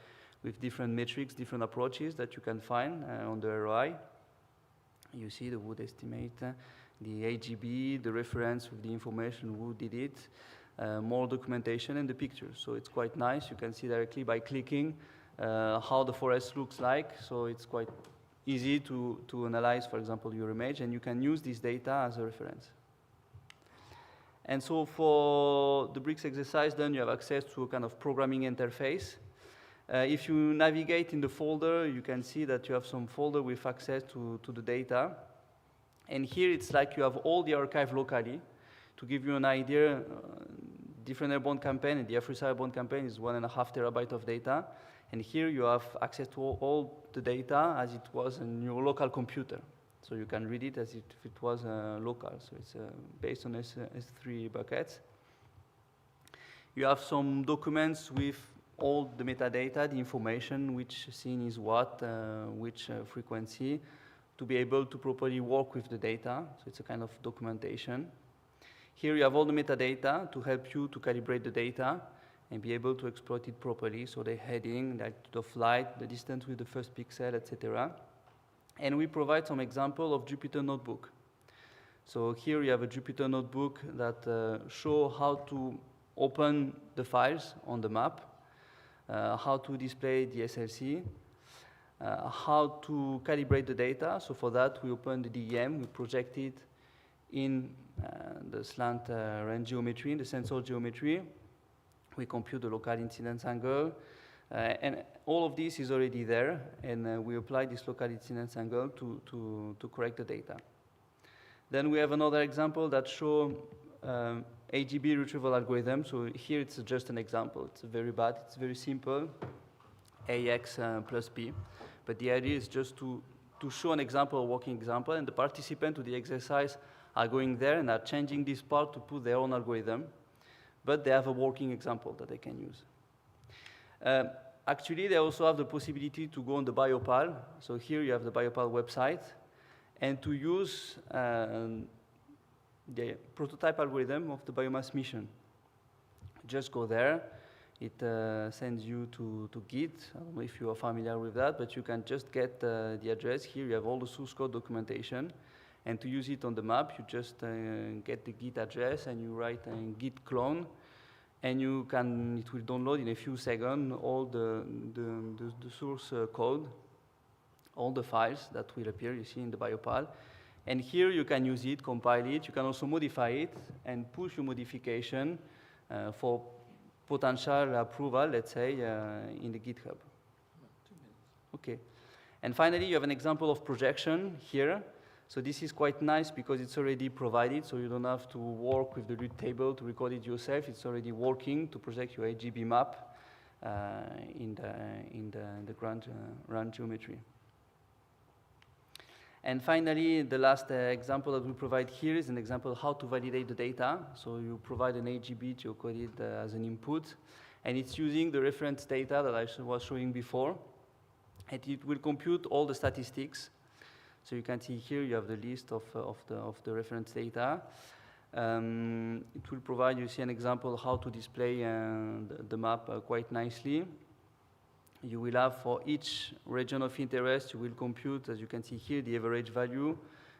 with different metrics, different approaches that you can find on the ROI. You see the wood estimate, the AGB, the reference with the information, who did it, more documentation and the pictures. So it's quite nice. You can see directly by clicking how the forest looks like. So it's quite easy to analyze, for example, your image, and you can use this data as a reference. And so for the bricks exercise, then you have access to a kind of programming interface. If you navigate in the folder, you can see that you have some folder with access to the data. And here it's like you have all the archive locally. To give you an idea, different airborne campaign, and the AfriSAR airborne campaign is 1.5 terabyte of data. And here you have access to all the data as it was in your local computer. So you can read it as if it was local. So it's based on S3 buckets. You have some documents with all the metadata, the information, which scene is what, which frequency, to be able to properly work with the data. So it's a kind of documentation. Here you have all the metadata to help you to calibrate the data and be able to exploit it properly. So the heading, the altitude of light, the distance with the first pixel, etc. And we provide some example of Jupyter Notebook. So here you have a Jupyter Notebook that show how to open the files on the map, how to display the SLC, how to calibrate the data. So for that, we open the DEM, we project it in the slant range geometry, in the sensor geometry. We compute the local incidence angle. And all of this is already there, and we apply this local incidence angle to correct the data. Then we have another example that shows AGB retrieval algorithm. So here it's just an example. It's very bad. It's very simple, AX plus B. But the idea is just to show an example, a working example, and the participants to the exercise are going there and are changing this part to put their own algorithm. But they have a working example that they can use. Actually, they also have the possibility to go on the Biopal. So here you have the Biopal website, and to use the prototype algorithm of the biomass mission. Just go there. It sends you to Git. I don't know if you are familiar with that, but you can just get the address. Here you have all the source code documentation. And to use it on the map, you just get the Git address and you write a Git clone. And it will download in a few seconds all the source code, all the files that will appear, you see, in the Biopal. And here you can use it, compile it. You can also modify it and push your modification for potential approval, let's say, in the GitHub. Okay. And finally, you have an example of projection here. So this is quite nice because it's already provided, so you don't have to work with the root table to record it yourself. It's already working to project your AGB map. in the ground geometry. And finally, the last example that we provide here is an example of how to validate the data. So you provide an AGB geocoded as an input, and it's using the reference data that I was showing before, and it will compute all the statistics. So you can see here you have the list of the reference data. It will provide, you see an example how to display the map quite nicely. You will have for each region of interest, you will compute, as you can see here, the average value,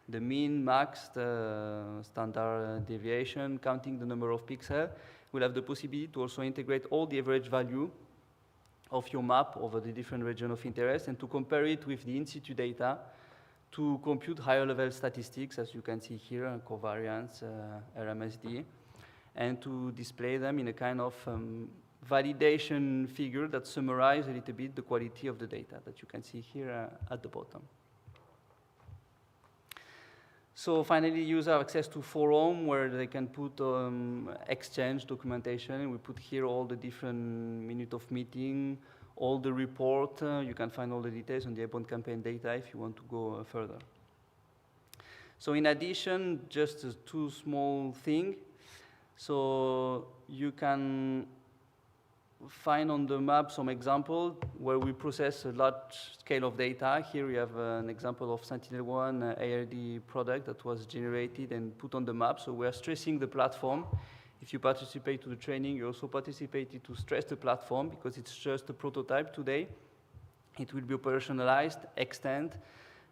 the mean, max, the standard deviation, counting the number of pixels. We'll have the possibility to also integrate all the average value of your map over the different region of interest and to compare it with the in-situ data to compute higher level statistics, as you can see here, covariance, RMSD, and to display them in a kind of validation figure that summarizes a little bit the quality of the data that you can see here at the bottom. So finally, users have access to forum where they can put exchange documentation. We put here all the different minutes of meeting, all the report. You can find all the details on the Airborne campaign data if you want to go further. So in addition, just two small things. So you can find on the map some example where we process a large scale of data. Here we have an example of Sentinel-1 ARD product that was generated and put on the map. So we are stressing the platform. If you participate to the training, you also participated to stress the platform because it's just a prototype today. It will be operationalized, extend,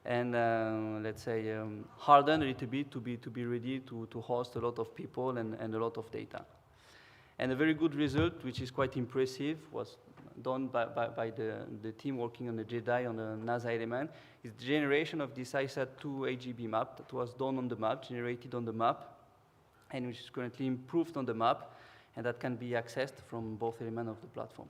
and let's say harden a little bit to be ready to host a lot of people and a lot of data. And a very good result, which is quite impressive, was done by the team working on the JEDI on the NASA element, is the generation of this ISAT2 AGB map that was done on the map, generated on the map, and which is currently improved on the map, and that can be accessed from both elements of the platform.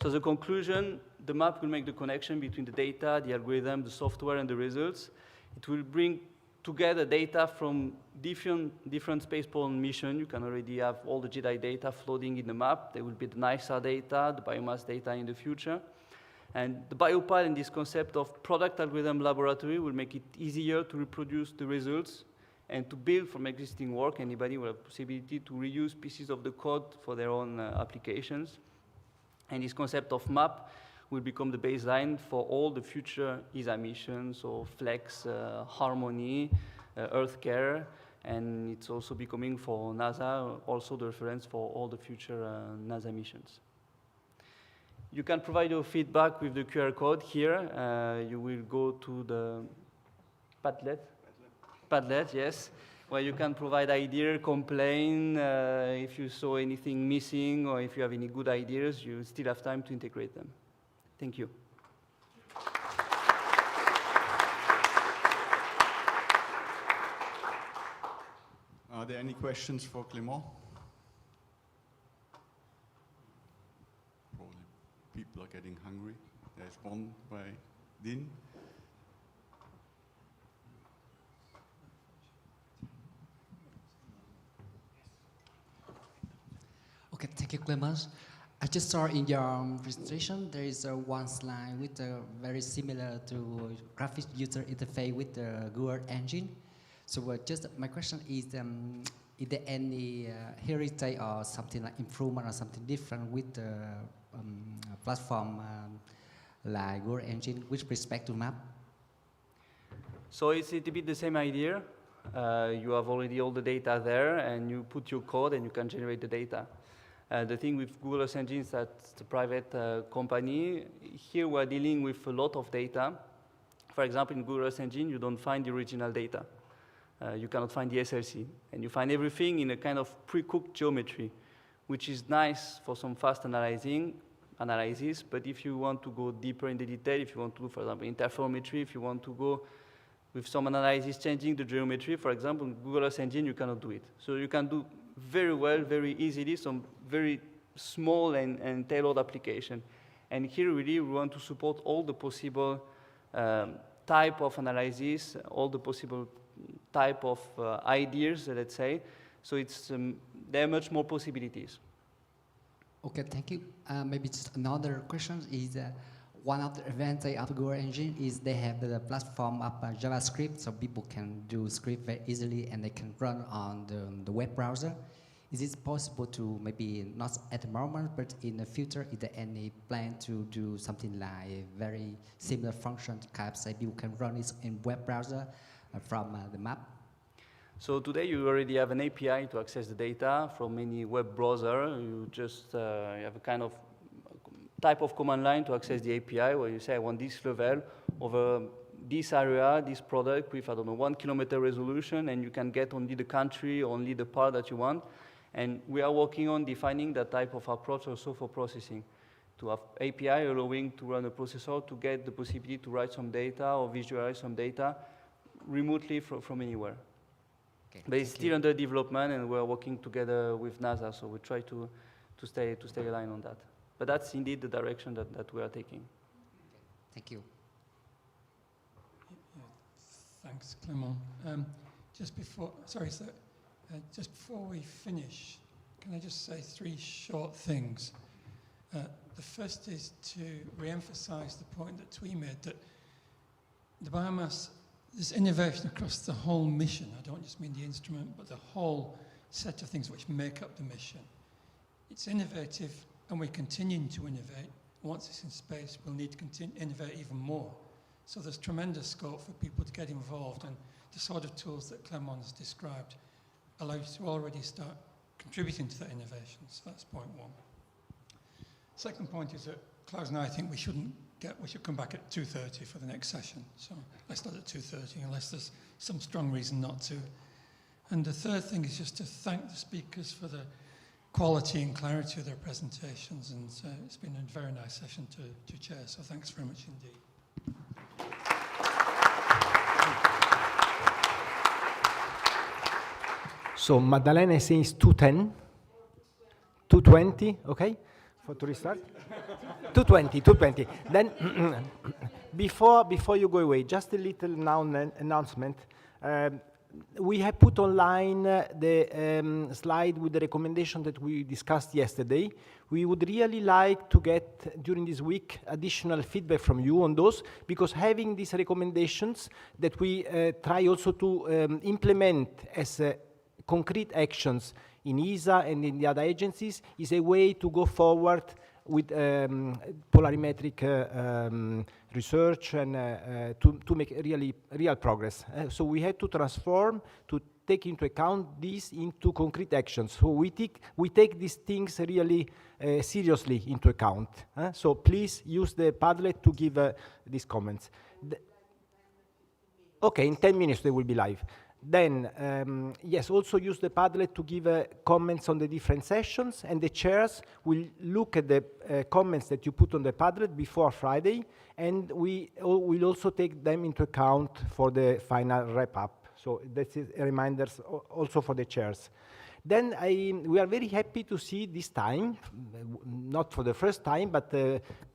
So the conclusion, the map will make the connection between the data, the algorithm, the software, and the results. It will bring together data from different spaceborne missions. You can already have all the JEDI data floating in the map. There will be the NISA data, the biomass data in the future. And the biopile and this concept of product algorithm laboratory will make it easier to reproduce the results and to build from existing work. Anybody will have the possibility to reuse pieces of the code for their own applications. And this concept of map will become the baseline for all the future ESA missions, so Flex, Harmony, EarthCare, and it's also becoming for NASA also the reference for all the future NASA missions. You can provide your feedback with the QR code here. You will go to the Padlet, yes, where you can provide ideas, complain, if you saw anything missing or if you have any good ideas, you still have time to integrate them. Thank you. Are there any questions for Clément? Probably people are getting hungry. There's one by Dean. Okay, thank you, Clément. I just saw in your presentation there is one slide with very similar to graphic user interface with the Google engine. So just my question is there any heritage or something like improvement or something different with the platform like Google engine with respect to map? So it's a bit the same idea. You have already all the data there and you put your code and you can generate the data. The thing with Google Earth Engine is that it's a private company. Here we're dealing with a lot of data. For example, in Google Earth Engine, you don't find the original data. You cannot find the SLC. And you find everything in a kind of pre-cooked geometry, which is nice for some fast analysis. But if you want to go deeper in the detail, if you want to do, for example, interferometry, if you want to go with some analysis changing the geometry, for example, in Google Earth Engine, you cannot do it. So you can do very well, very easily, some very small and tailored application. And here really we want to support all the possible type of analysis, all the possible type of ideas, let's say. So it's, there are much more possibilities. Okay, thank you. Maybe just another question is one of the advantages of Google Engine is they have the platform of JavaScript, so people can do script very easily and they can run on the web browser. Is it possible to maybe not at the moment, but in the future, is there any plan to do something like very similar function? Perhaps people can run it in web browser from the map? So today you already have an API to access the data from any web browser. You just have a kind of type of command line to access the API where you say, I want this level over this area, this product with, I don't know, 1 kilometer resolution, and you can get only the country, only the part that you want. And we are working on defining that type of approach also for processing, to have API allowing to run a processor to get the possibility to write some data or visualize some data remotely from anywhere. Okay, but it's still under development, and we're working together with NASA, so we try to stay aligned on that. But that's indeed the direction that we are taking. Thank you. Thanks, Clément. Just before we finish, can I just say 3 short things? The first is to re-emphasize the point that Thuy made, that the biomass, there's innovation across the whole mission. I don't just mean the instrument, but the whole set of things which make up the mission. It's innovative, and we're continuing to innovate. Once it's in space, we'll need to innovate even more. So there's tremendous scope for people to get involved, and the sort of tools that Clément has described allow you to already start contributing to that innovation. So that's point 1. Second point is that Klaus and I think we should come back at 2:30 for the next session. So let's start at 2:30 unless there's some strong reason not to. And the third thing is just to thank the speakers for the quality and clarity of their presentations, and it's been a very nice session to chair, so thanks very much indeed. So Maddalena says 2:10, 2:20, okay, to restart? 2:20. Then, before you go away, just a little announcement. We have put online the slide with the recommendation that we discussed yesterday. We would really like to get, during this week, additional feedback from you on those, because having these recommendations that we try also to implement as concrete actions in ESA and in the other agencies is a way to go forward with polarimetric research and to make real progress. So we had to transform, to take into account these into concrete actions. So we take these things really seriously into account. So please use the Padlet to give these comments. Okay, in 10 minutes they will be live. Then, yes, also use the Padlet to give comments on the different sessions, and the chairs will look at the comments that you put on the Padlet before Friday, and we will also take them into account for the final wrap-up. So that is a reminder also for the chairs. Then we are very happy to see this time, not for the first time, but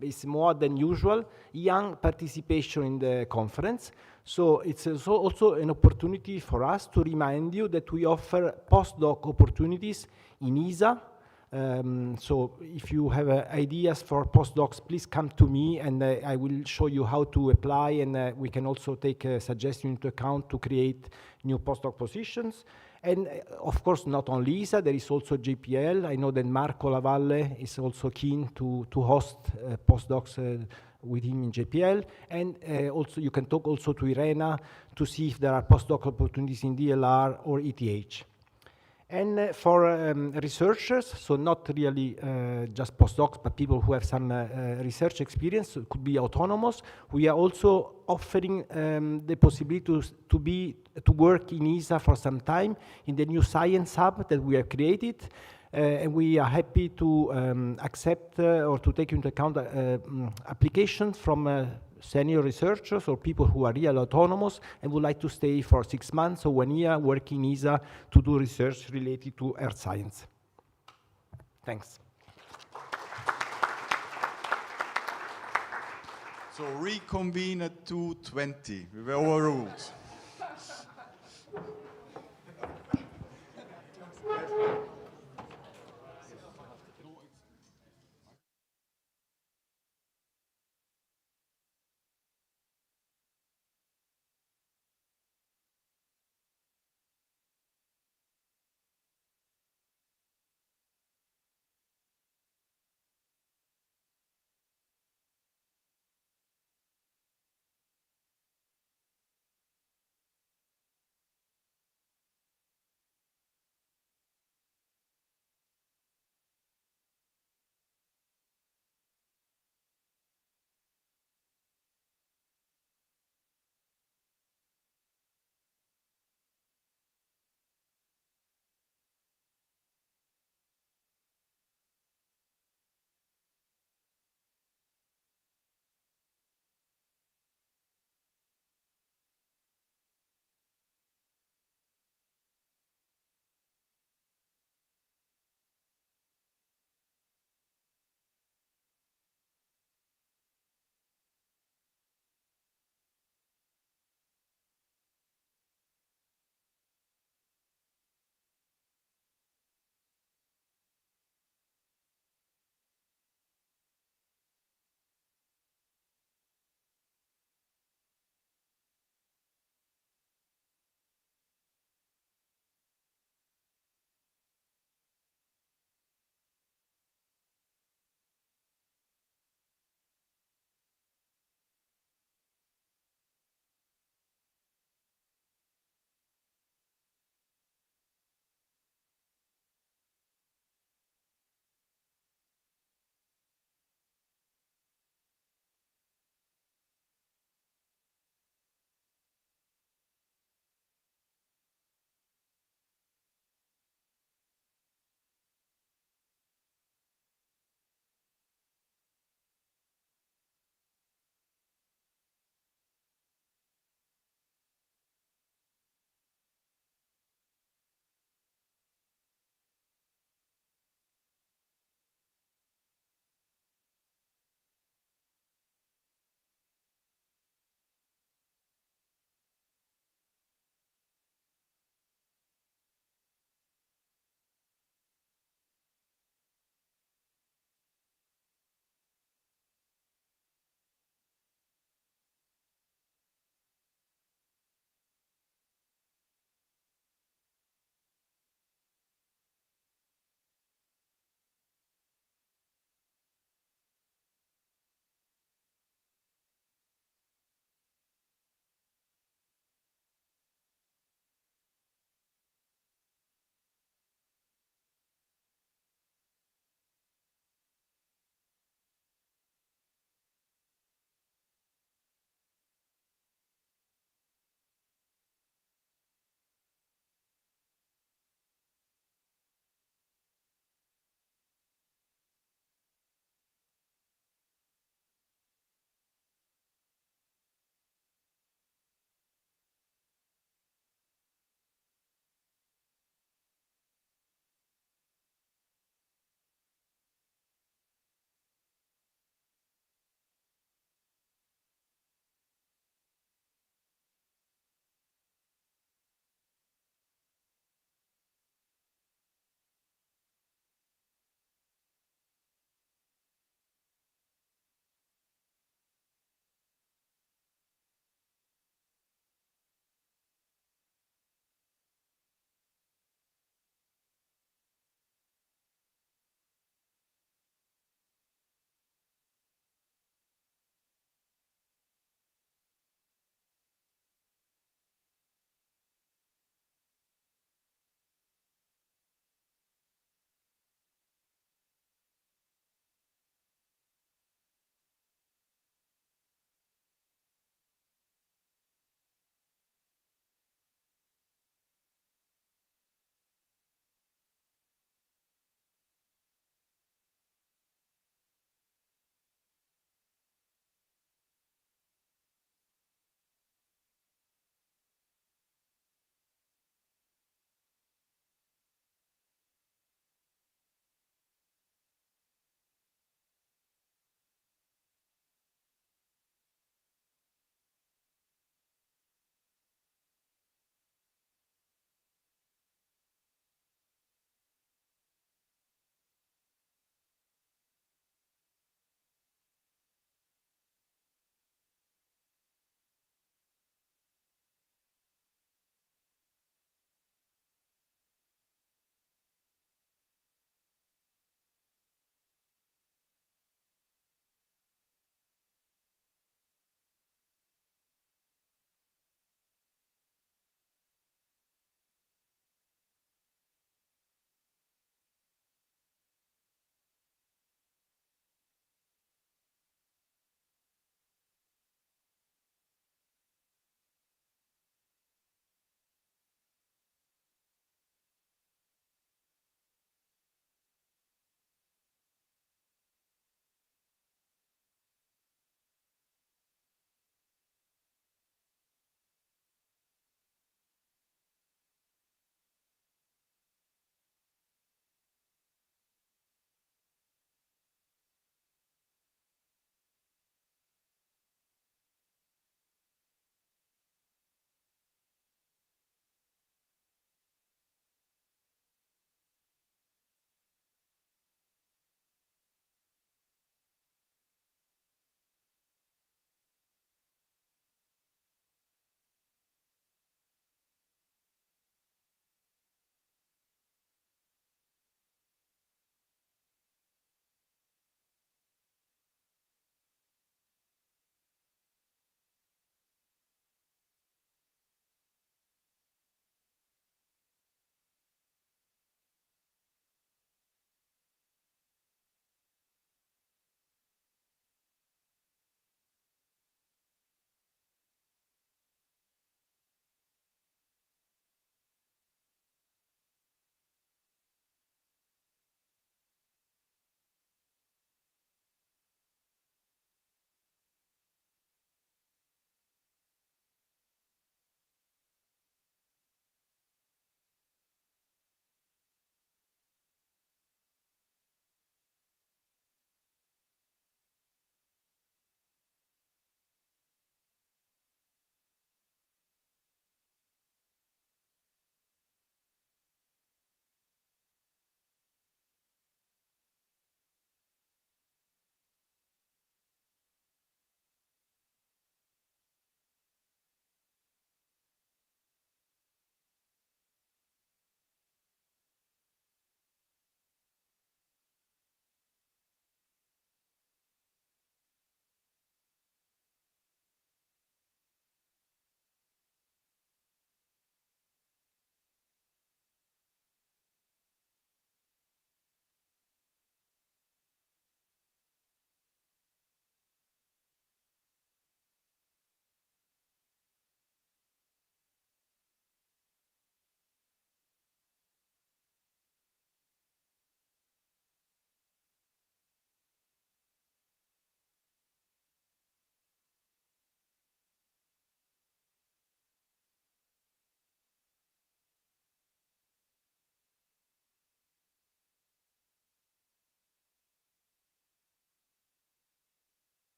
it's more than usual, young participation in the conference. So it's also an opportunity for us to remind you that we offer postdoc opportunities in ESA. So if you have ideas for postdocs, please come to me, and I will show you how to apply, and we can also take a suggestion into account to create new postdoc positions. And of course, not only ESA, there is also JPL. I know that Marco Lavalle is also keen to host postdocs with him in JPL. And also you can talk also to Irena to see if there are postdoc opportunities in DLR or ETH. And for researchers, so not really just postdocs, but people who have some research experience, so it could be autonomous. We are also offering the possibility to work in ESA for some time in the new Science Hub that we have created. And we are happy to accept or to take into account applications from senior researchers or people who are real autonomous and would like to stay for 6 months or 1 year working in ESA to do research related to earth science. Thanks. So reconvene at 2:20. We were overruled.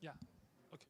Yeah. Okay.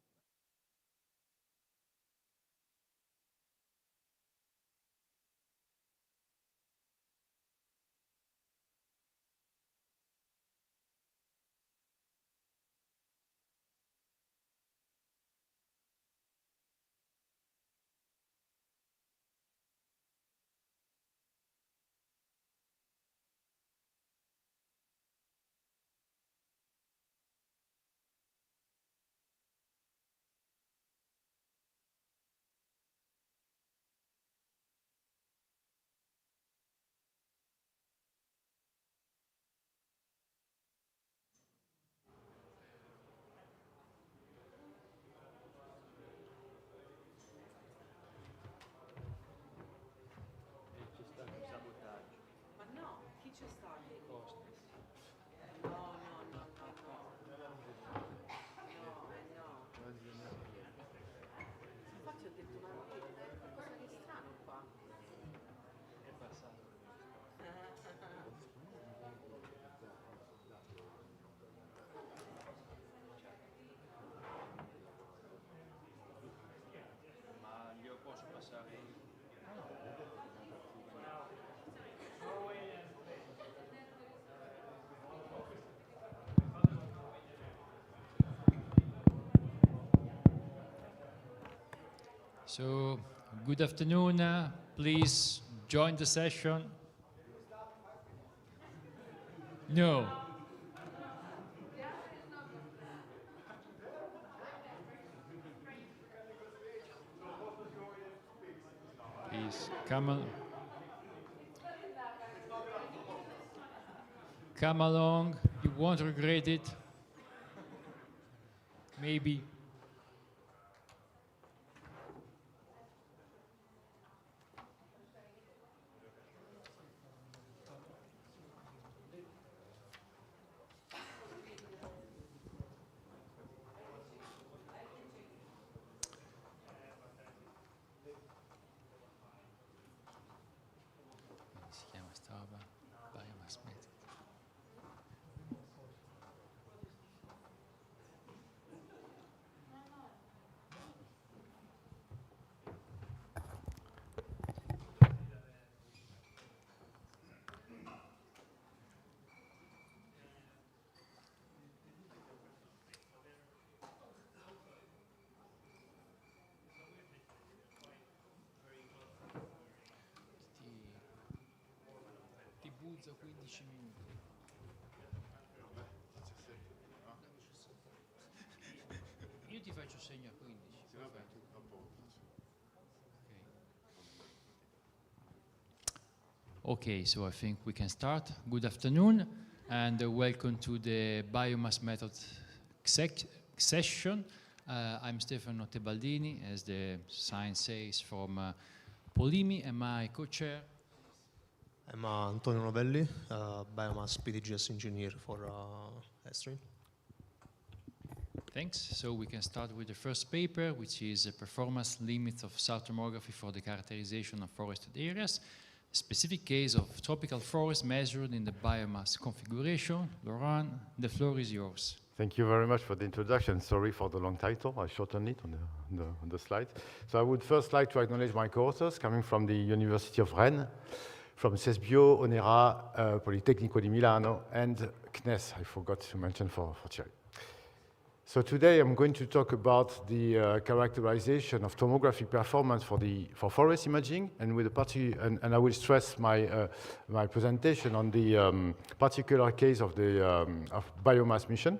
So, good afternoon. Please join the session. No. Please come on. Come along. You won't regret it. Maybe. Si chiama sta roba? Biomass method. Ti buzza 15 minuti. Io ti faccio segno a 15. Okay, so I think we can start. Good afternoon and welcome to the Biomass Method session. I'm Stefano Tebaldini, as the sign says, from Polimi, and my co-chair. I'm Antonio Novelli, Biomass PDGS engineer for Estrin. Thanks. So we can start with the first paper, which is a performance limit of soil tomography for the characterization of forested areas. A specific case of tropical forest measured in the biomass configuration. Laurent, the floor is yours. Thank you very much for the introduction. Sorry for the long title. I shortened it on the slide. So I would first like to acknowledge my co-authors coming from the University of Rennes, from CESBio, Onera, Politecnico di Milano, and CNES, I forgot to mention for Thierry. So today I'm going to talk about the characterization of tomographic performance for forest imaging, and with and I will stress my presentation on the particular case of the biomass mission.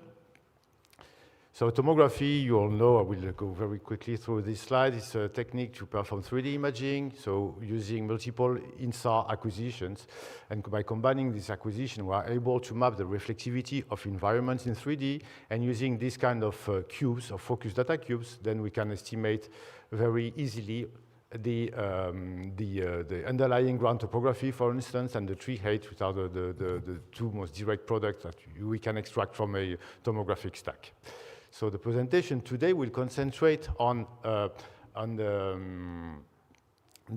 So tomography, you all know, I will go very quickly through this slide. It's a technique to perform 3D imaging, so using multiple INSAR acquisitions. And by combining this acquisition, we are able to map the reflectivity of environments in 3D, and using this kind of cubes, of focus data cubes, then we can estimate very easily the underlying ground topography, for instance, and the tree height, which are the two most direct products that we can extract from a tomographic stack. So the presentation today will concentrate on the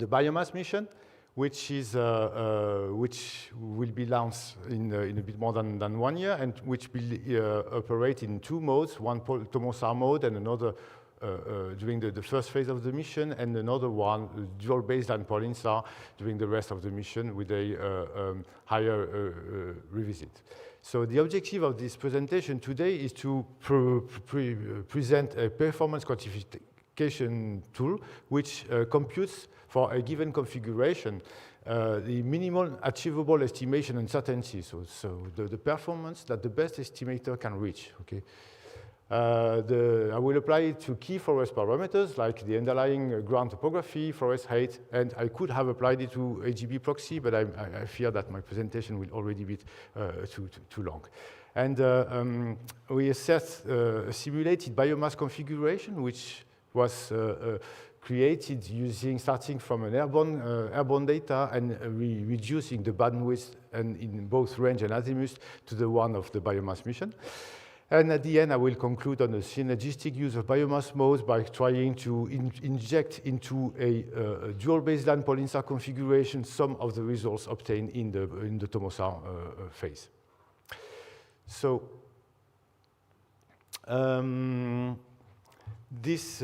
biomass mission, which will be launched in a bit more than 1 year, and which will operate in 2 modes, one PolInSAR mode and another during the first phase of the mission, and another one, dual baseline PolInSAR, during the rest of the mission with a higher revisit. So the objective of this presentation today is to present a performance quantification tool which computes for a given configuration the minimal achievable estimation uncertainty, so the performance that the best estimator can reach. Okay. I will apply it to key forest parameters like the underlying ground topography, forest height, and I could have applied it to AGB proxy, but I fear that my presentation will already be too long. And we assessed a simulated biomass configuration, which was created starting from an airborne data and reducing the bandwidth and in both range and azimuth to the one of the biomass mission. And at the end, I will conclude on the synergistic use of biomass modes by trying to inject into a dual baseline PolInSAR configuration some of the results obtained in the TOMOSAR phase. So this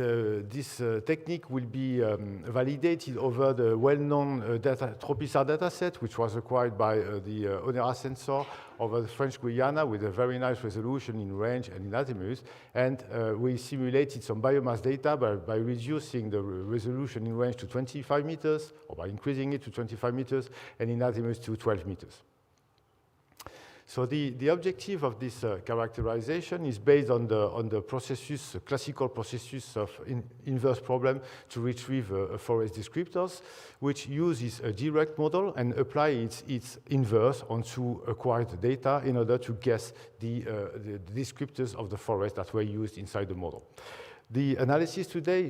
technique will be validated over the well-known TROPISAR dataset, which was acquired by the ONERA sensor over the French Guiana with a very nice resolution in range and in azimuth. And we simulated some biomass data by reducing the resolution in range to 25 meters, or by increasing it to 25 meters, and in azimuth to 12 meters. So the objective of this characterization is based on the processus, classical processus of inverse problem to retrieve forest descriptors, which uses a direct model and apply its inverse onto acquired data in order to guess the descriptors of the forest that were used inside the model. The analysis today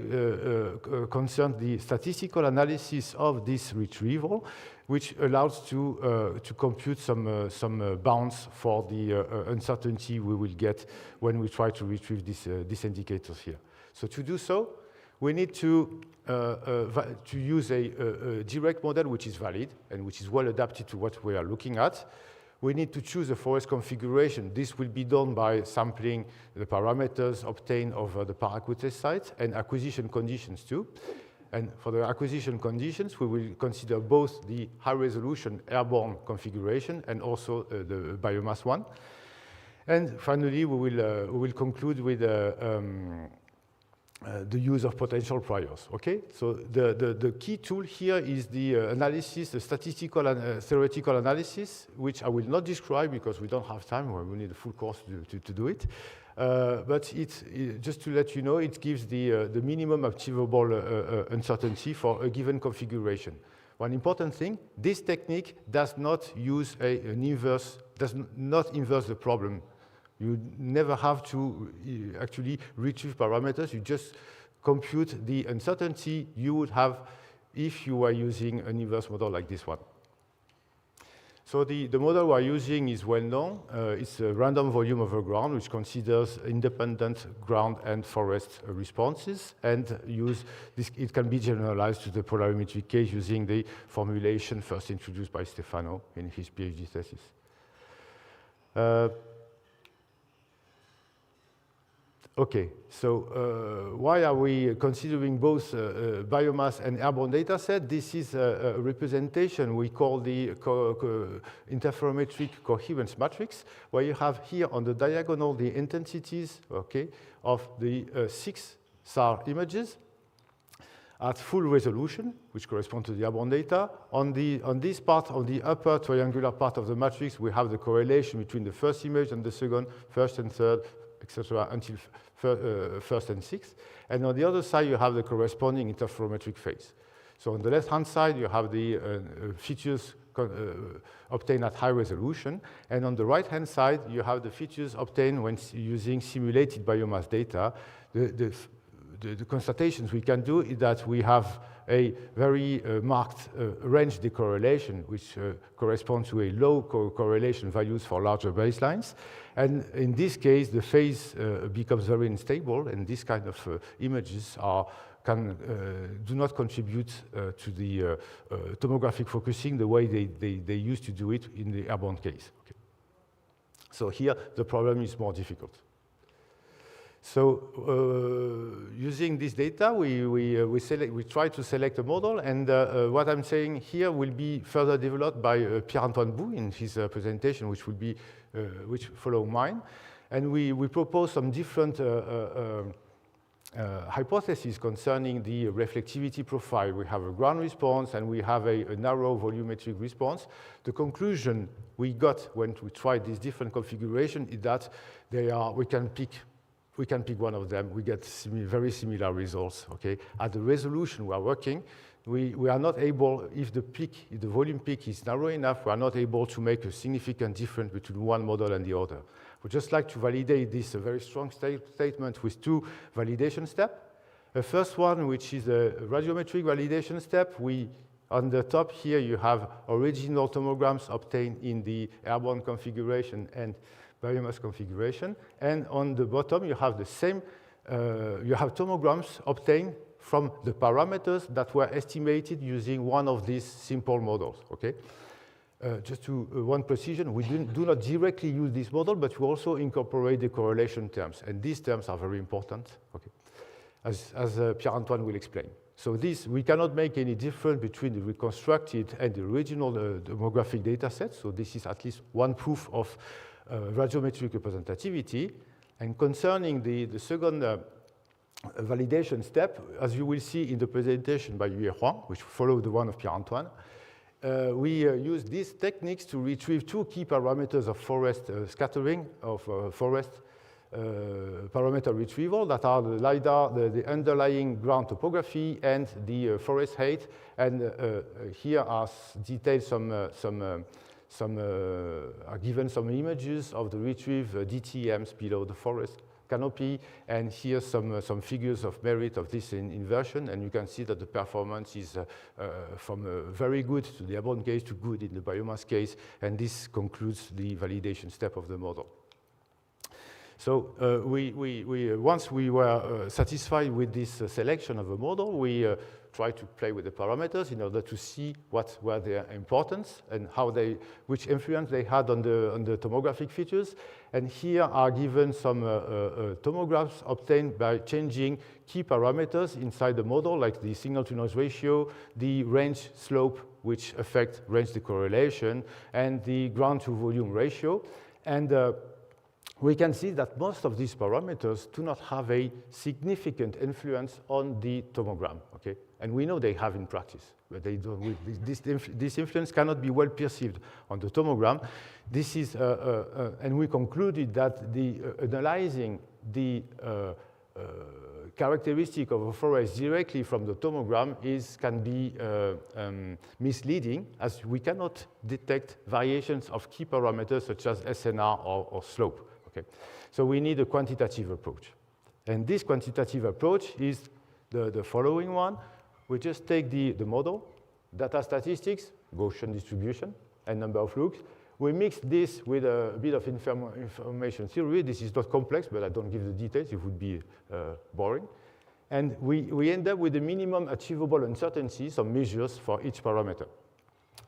concerns the statistical analysis of this retrieval, which allows to compute some bounds for the uncertainty we will get when we try to retrieve these indicators here. So to do so, we need to use a direct model which is valid and which is well adapted to what we are looking at. We need to choose a forest configuration. This will be done by sampling the parameters obtained over the Paracute site and acquisition conditions too. And for the acquisition conditions, we will consider both the high-resolution airborne configuration and also the biomass one. And finally, we will conclude with the use of potential priors. Okay, so the key tool here is the analysis, the statistical and theoretical analysis, which I will not describe because we don't have time. We need a full course to do it. But just to let you know, it gives the minimum achievable uncertainty for a given configuration. One important thing: this technique does not use an inverse, does not inverse the problem. You never have to actually retrieve parameters. You just compute the uncertainty you would have if you were using an inverse model like this one. So the model we're using is well known. It's a random volume over ground, which considers independent ground and forest responses, and it can be generalized to the polarimetric case using the formulation first introduced by Stefano in his PhD thesis. Okay, so why are we considering both biomass and airborne data set? This is a representation we call the interferometric coherence matrix, where you have here on the diagonal the intensities, okay, of the 6 SAR images at full resolution, which correspond to the airborne data. On this part, on the upper triangular part of the matrix, we have the correlation between the first image and the second, first and third, etc., until first and sixth. And on the other side, you have the corresponding interferometric phase. So on the left-hand side, you have the features obtained at high resolution. And on the right-hand side, you have the features obtained when using simulated biomass data. the constatations we can do is that we have a very marked range decorrelation, which corresponds to a low correlation values for larger baselines. And in this case, the phase becomes very unstable, and this kind of images do not contribute to the tomographic focusing the way they used to do it in the airborne case. Okay. So here, the problem is more difficult. So using this data, we try to select a model, and what I'm saying here will be further developed by Pierre-Antoine Bou in his presentation, which follow mine. And we propose some different hypotheses concerning the reflectivity profile. We have a ground response, and we have a narrow volumetric response. The conclusion we got when we tried these different configurations is that we can pick one of them. We get very similar results. Okay, at the resolution we are working, we are not able, if the volume peak is narrow enough, we are not able to make a significant difference between one model and the other. We just like to validate this very strong statement with two validation steps. The first one, which is a radiometric validation step, on the top here you have original tomograms obtained in the airborne configuration and biomass configuration, and on the bottom you have the same, you have tomograms obtained from the parameters that were estimated using one of these simple models, okay? Just to one precision, we do not directly use this model, but we also incorporate the correlation terms, and these terms are very important, okay, as Pierre-Antoine will explain. So we cannot make any difference between the reconstructed and the original demographic data set, so this is at least one proof of radiometric representativity. And concerning the second validation step, as you will see in the presentation by Yue Huang, which followed the one of Pierre-Antoine, we use these techniques to retrieve two key parameters of forest scattering, of forest parameter retrieval, that are the LiDAR, the underlying ground topography, and the forest height. And here are detailed are given some images of the retrieved DTMs below the forest canopy, and here some figures of merit of this inversion, and you can see that the performance is from very good to the airborne case to good in the biomass case, and this concludes the validation step of the model. So once we were satisfied with this selection of a model, we try to play with the parameters in order to see what were their importance and which influence they had on the tomographic features. And here are given some tomographs obtained by changing key parameters inside the model, like the signal-to-noise ratio, the range slope, which affect range decorrelation, and the ground-to-volume ratio. And we can see that most of these parameters do not have a significant influence on the tomogram, okay? And we know they have in practice, but they don't, this influence cannot be well perceived on the tomogram. This is, and we concluded that analyzing the characteristic of a forest directly from the tomogram can be misleading, as we cannot detect variations of key parameters such as SNR or slope. Okay. So we need a quantitative approach. And this quantitative approach is the following one. We just take the model, data statistics, Gaussian distribution, and number of looks. We mix this with a bit of information theory. This is not complex, but I don't give the details. It would be boring. And we end up with the minimum achievable uncertainty, some measures for each parameter.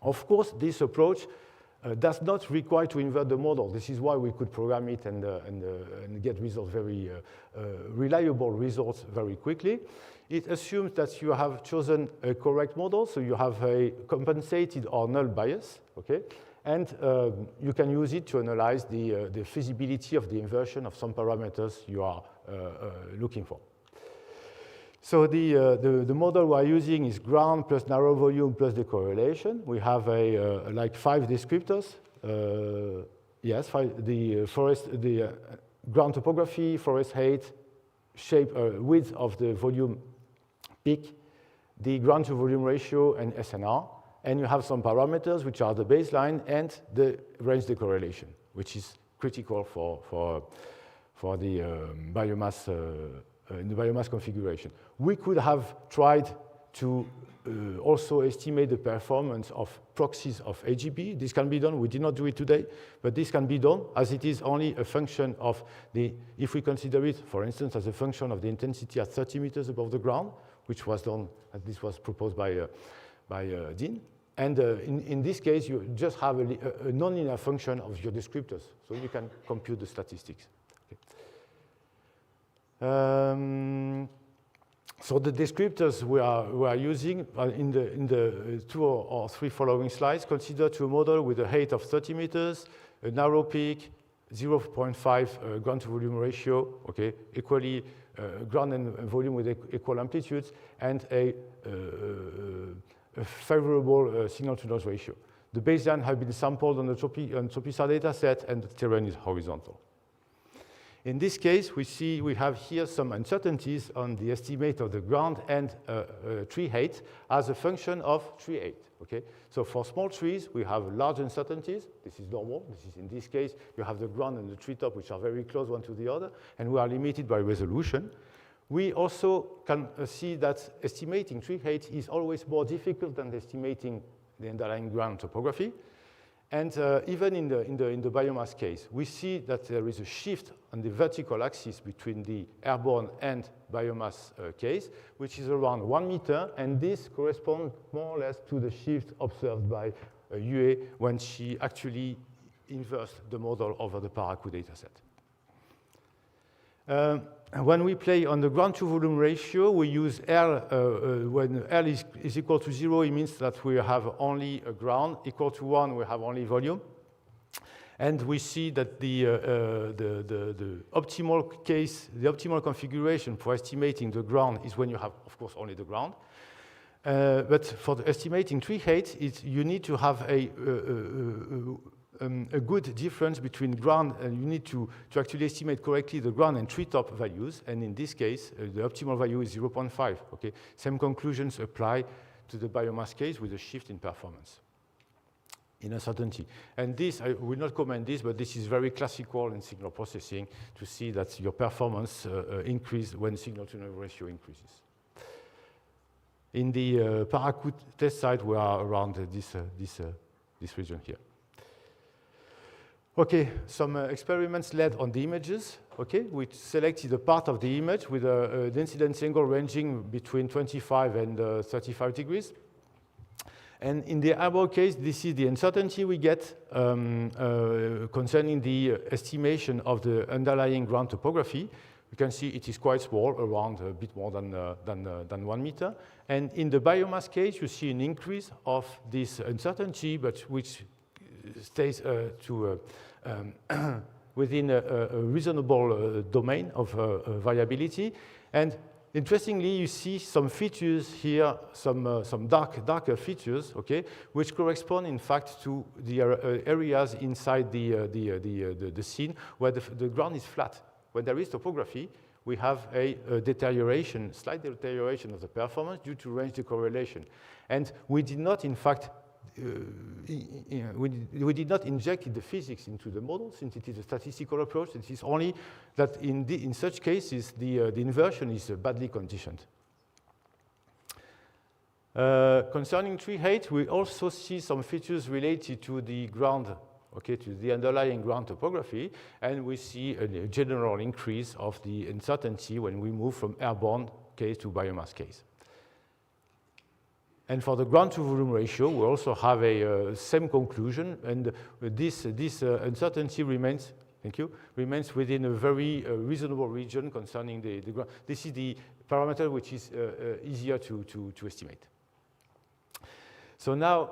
Of course, this approach does not require to invert the model. This is why we could program it and get results very reliable results very quickly. It assumes that you have chosen a correct model, so you have a compensated or null bias, okay? And you can use it to analyze the feasibility of the inversion of some parameters you are looking for. So the model we are using is ground plus narrow volume plus the correlation. We have like 5 descriptors. Yes, the forest, the ground topography, forest height, shape, width of the volume peak, the ground to volume ratio, and SNR. And you have some parameters which are the baseline and the range decorrelation, which is critical for the biomass in the biomass configuration. We could have tried to also estimate the performance of proxies of AGB. This can be done. We did not do it today, but this can be done as it is only a function of the, if we consider it, for instance, as a function of the intensity at 30 meters above the ground, which was done, and this was proposed by Dean. And in this case, you just have a nonlinear function of your descriptors, so you can compute the statistics. Okay. So the descriptors we are using in the 2 or 3 following slides consider to model with a height of 30 meters, a narrow peak, 0.5 ground to volume ratio, okay, equally ground and volume with equal amplitudes, and a favorable signal to noise ratio. The baseline have been sampled on the TROPISAR data set, and the terrain is horizontal. In this case, we have here some uncertainties on the estimate of the ground and tree height as a function of tree height. Okay? So for small trees, we have large uncertainties. This is normal. In this case, you have the ground and the treetop, which are very close one to the other, and we are limited by resolution. We also can see that estimating tree height is always more difficult than estimating the underlying ground topography. And even in the biomass case, we see that there is a shift on the vertical axis between the airborne and biomass case, which is around 1 meter, and this corresponds more or less to the shift observed by Yue when she actually inversed the model over the Parakou dataset. When we play on the ground to volume ratio, we use L. When L is equal to 0, it means that we have only a ground. Equal to 1, we have only volume. And we see that the optimal case, the optimal configuration for estimating the ground is when you have, of course, only the ground. But for the estimating tree height, you need to have a good difference between ground, and you need to actually estimate correctly the ground and treetop values. And in this case, the optimal value is 0.5. Okay, same conclusions apply to the biomass case with a shift in performance, in uncertainty. And this, I will not comment this, but this is very classical in signal processing to see that your performance increases when signal-to-noise ratio increases. In the Parakou test site, we are around this region here. Okay, some experiments led on the images. Okay, we selected a part of the image with an incidence angle ranging between 25 and 35 degrees. And in the eyeball case, this is the uncertainty we get concerning the estimation of the underlying ground topography. You can see it is quite small, around a bit more than 1 meter. And in the biomass case, you see an increase of this uncertainty, but which stays within a reasonable domain of variability. And interestingly, you see some features here, some darker features, okay, which correspond in fact to the areas inside the scene where the ground is flat. When there is topography, we have a deterioration, slight deterioration of the performance due to range decorrelation. And we did not, in fact, we did not inject the physics into the model, since it is a statistical approach. It is only that in such cases, the inversion is badly conditioned. Concerning tree height, we also see some features related to the ground, okay, to the underlying ground topography, and we see a general increase of the uncertainty when we move from airborne case to biomass case. And for the ground to volume ratio, we also have a same conclusion, and this uncertainty remains, remains within a very reasonable region concerning the ground. This is the parameter which is easier to estimate. So now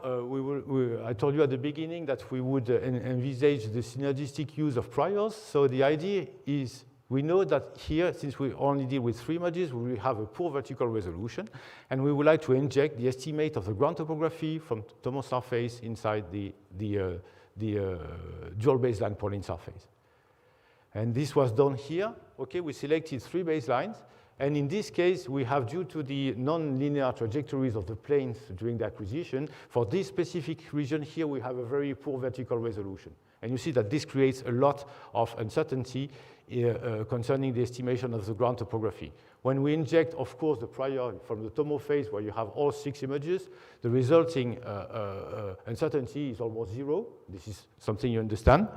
I told you at the beginning that we would envisage the synergistic use of priors. So the idea is, we know that here, since we only deal with 3 images, we will have a poor vertical resolution, and we would like to inject the estimate of the ground topography from TomoSAR phase inside the dual baseline PolInSAR phase. And this was done here. Okay, we selected 3 baselines, and in this case, we have, due to the non-linear trajectories of the planes during the acquisition, for this specific region here, we have a very poor vertical resolution. And you see that this creates a lot of uncertainty concerning the estimation of the ground topography. When we inject, of course, the prior from the tomo phase where you have all 6 images, the resulting uncertainty is almost 0. This is something you understand.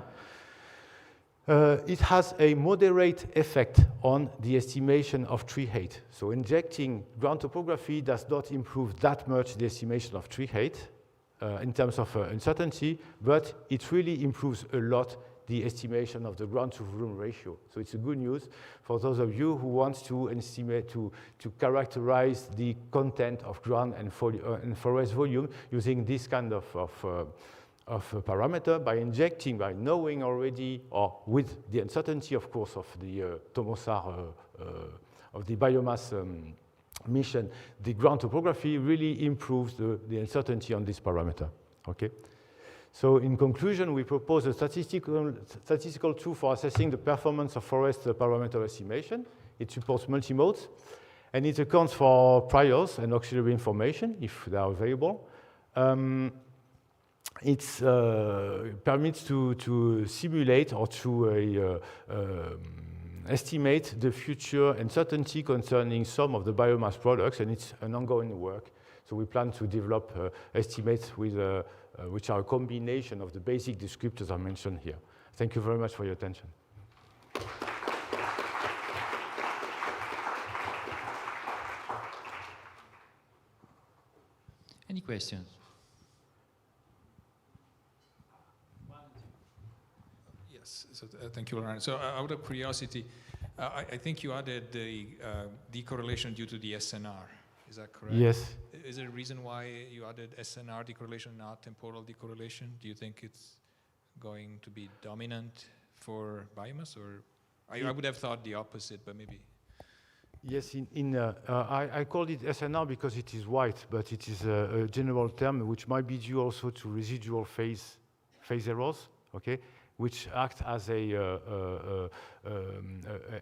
It has a moderate effect on the estimation of tree height. So injecting ground topography does not improve that much the estimation of tree height in terms of uncertainty, but it really improves a lot the estimation of the ground to volume ratio. So it's a good news for those of you who want to estimate, to characterize the content of ground and forest volume using this kind of parameter by injecting, by knowing already, or with the uncertainty, of course, of the TomoSAR, of the biomass mission, the ground topography really improves the uncertainty on this parameter. Okay. So in conclusion, we propose a statistical tool for assessing the performance of forest parameter estimation. It supports multi-modes, and it accounts for priors and auxiliary information if they are available. It permits to simulate or to estimate the future uncertainty concerning some of the biomass products, and it's an ongoing work. So we plan to develop estimates with which are a combination of the basic descriptors I mentioned here. Thank you very much for your attention. Any questions? Yes, so thank you, Laurent. So out of curiosity, I think you added the decorrelation due to the SNR. Is that correct? Yes. Is there a reason why you added SNR decorrelation, not temporal decorrelation? Do you think it's going to be dominant for biomass, or I would have thought the opposite, but maybe. Yes, I called it SNR because it is white, but it is a general term which might be due also to residual phase errors, okay, which act as a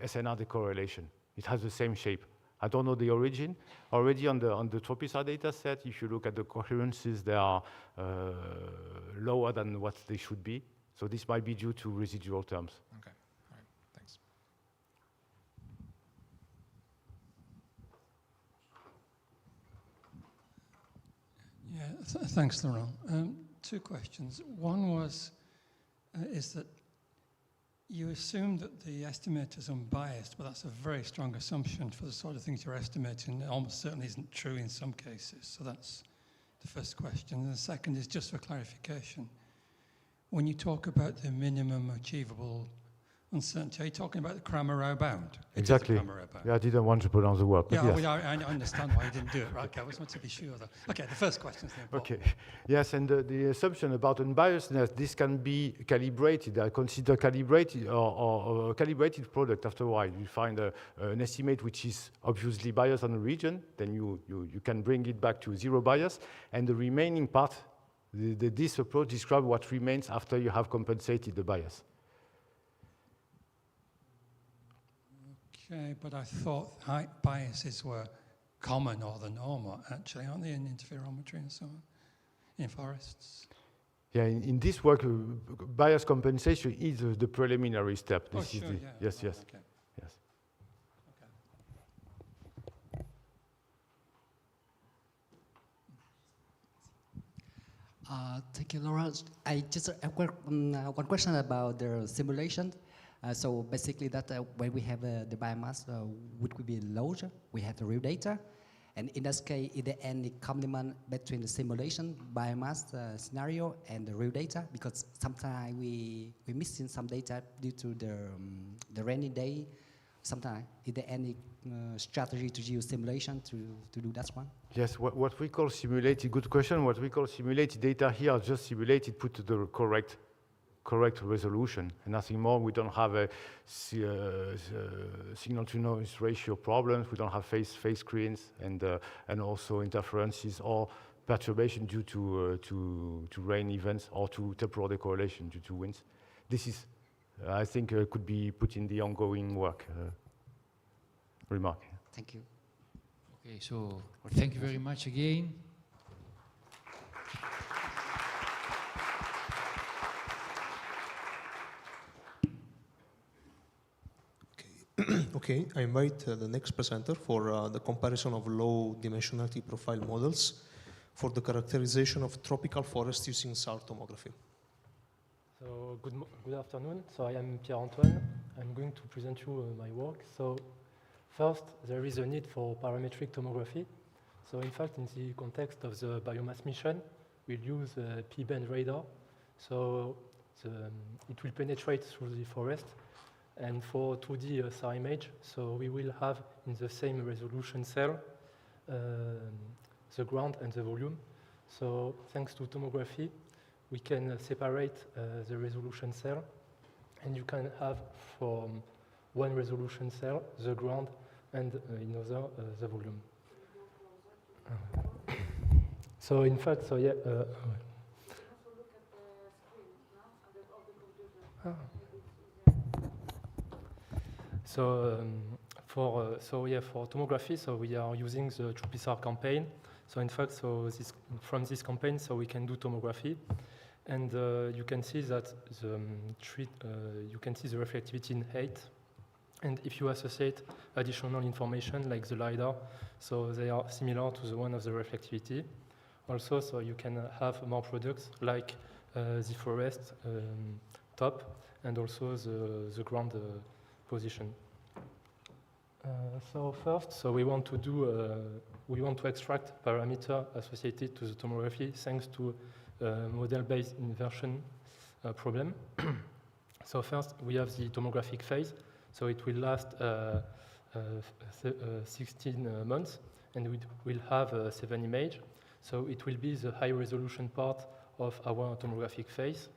SNR decorrelation. It has the same shape. I don't know the origin. Already on the TROPISAR data set, if you look at the coherences, they are lower than what they should be. So this might be due to residual terms. Okay, all right, thanks. Yeah, thanks, Laurent. 2 questions. One was, is that you assume that the estimate is unbiased, but that's a very strong assumption for the sort of things you're estimating. It almost certainly isn't true in some cases. So that's the first question. And the second is just for clarification. When you talk about the minimum achievable uncertainty, are you talking about the Kramer-Rao bound? Exactly. Yeah, I didn't want to put on the word. Yeah, yes. I understand why you didn't do it. Right, okay, I just want to be sure. Okay, the first question is the important. Okay. Yes, and the assumption about unbiasedness, this can be calibrated. I consider calibrated or a calibrated product after a while. You find an estimate which is obviously biased on a region, then you can bring it back to 0 bias, and the remaining part, this approach describes what remains after you have compensated the bias. Okay, but I thought height biases were common or the norm, actually, aren't they, in interferometry and so on, in forests? Yeah, in this work, bias compensation is the preliminary step. This is sure, yeah. Yes, yes. Okay. Yes. Thank you, Laurent. I just have one question about the simulation. So basically that when we have the biomass, would we be larger? We have the real data. And in this case, is there any complement between the simulation biomass scenario and the real data? Because sometimes we're missing some data due to the rainy day. Sometimes, is there any strategy to use simulation to do that one? Yes, what we call simulated, good question, what we call simulated data here are just simulated, put to the correct resolution and nothing more. We don't have a signal-to-noise ratio problems. We don't have phase screens and also interferences or perturbation due to rain events or to temporal decorrelation due to winds. This is, I think, could be put in the ongoing work remark. Thank you. Okay, so thank you very much again. Okay, I invite the next presenter for the comparison of low dimensionality profile models for the characterization of tropical forests using SAR tomography. So good afternoon. So I am Pierre-Antoine. I'm going to present you my work. So first, there is a need for parametric tomography. So in fact, in the context of the biomass mission, we'll use a P-band radar. So it will penetrate through the forest. And for 2D SAR image, so we will have in the same resolution cell the ground and the volume. So thanks to tomography, we can separate the resolution cell, and you can have from one resolution cell the ground and another the volume. So in fact, so yeah. So for tomography, so we are using the PolInSAR campaign. So in fact, from this campaign, so we can do tomography, and you can see that you can see the reflectivity in 8. And if you associate additional information like the LiDAR, so they are similar to the one of the reflectivity. Also, so you can have more products like the forest top and also the ground position. So first, so we want to extract parameter associated to the tomography thanks to model-based inversion problem. So first, we have the tomographic phase. So it will last 16 months, and we will have 7 images. So it will be the high-resolution part of our tomographic phase.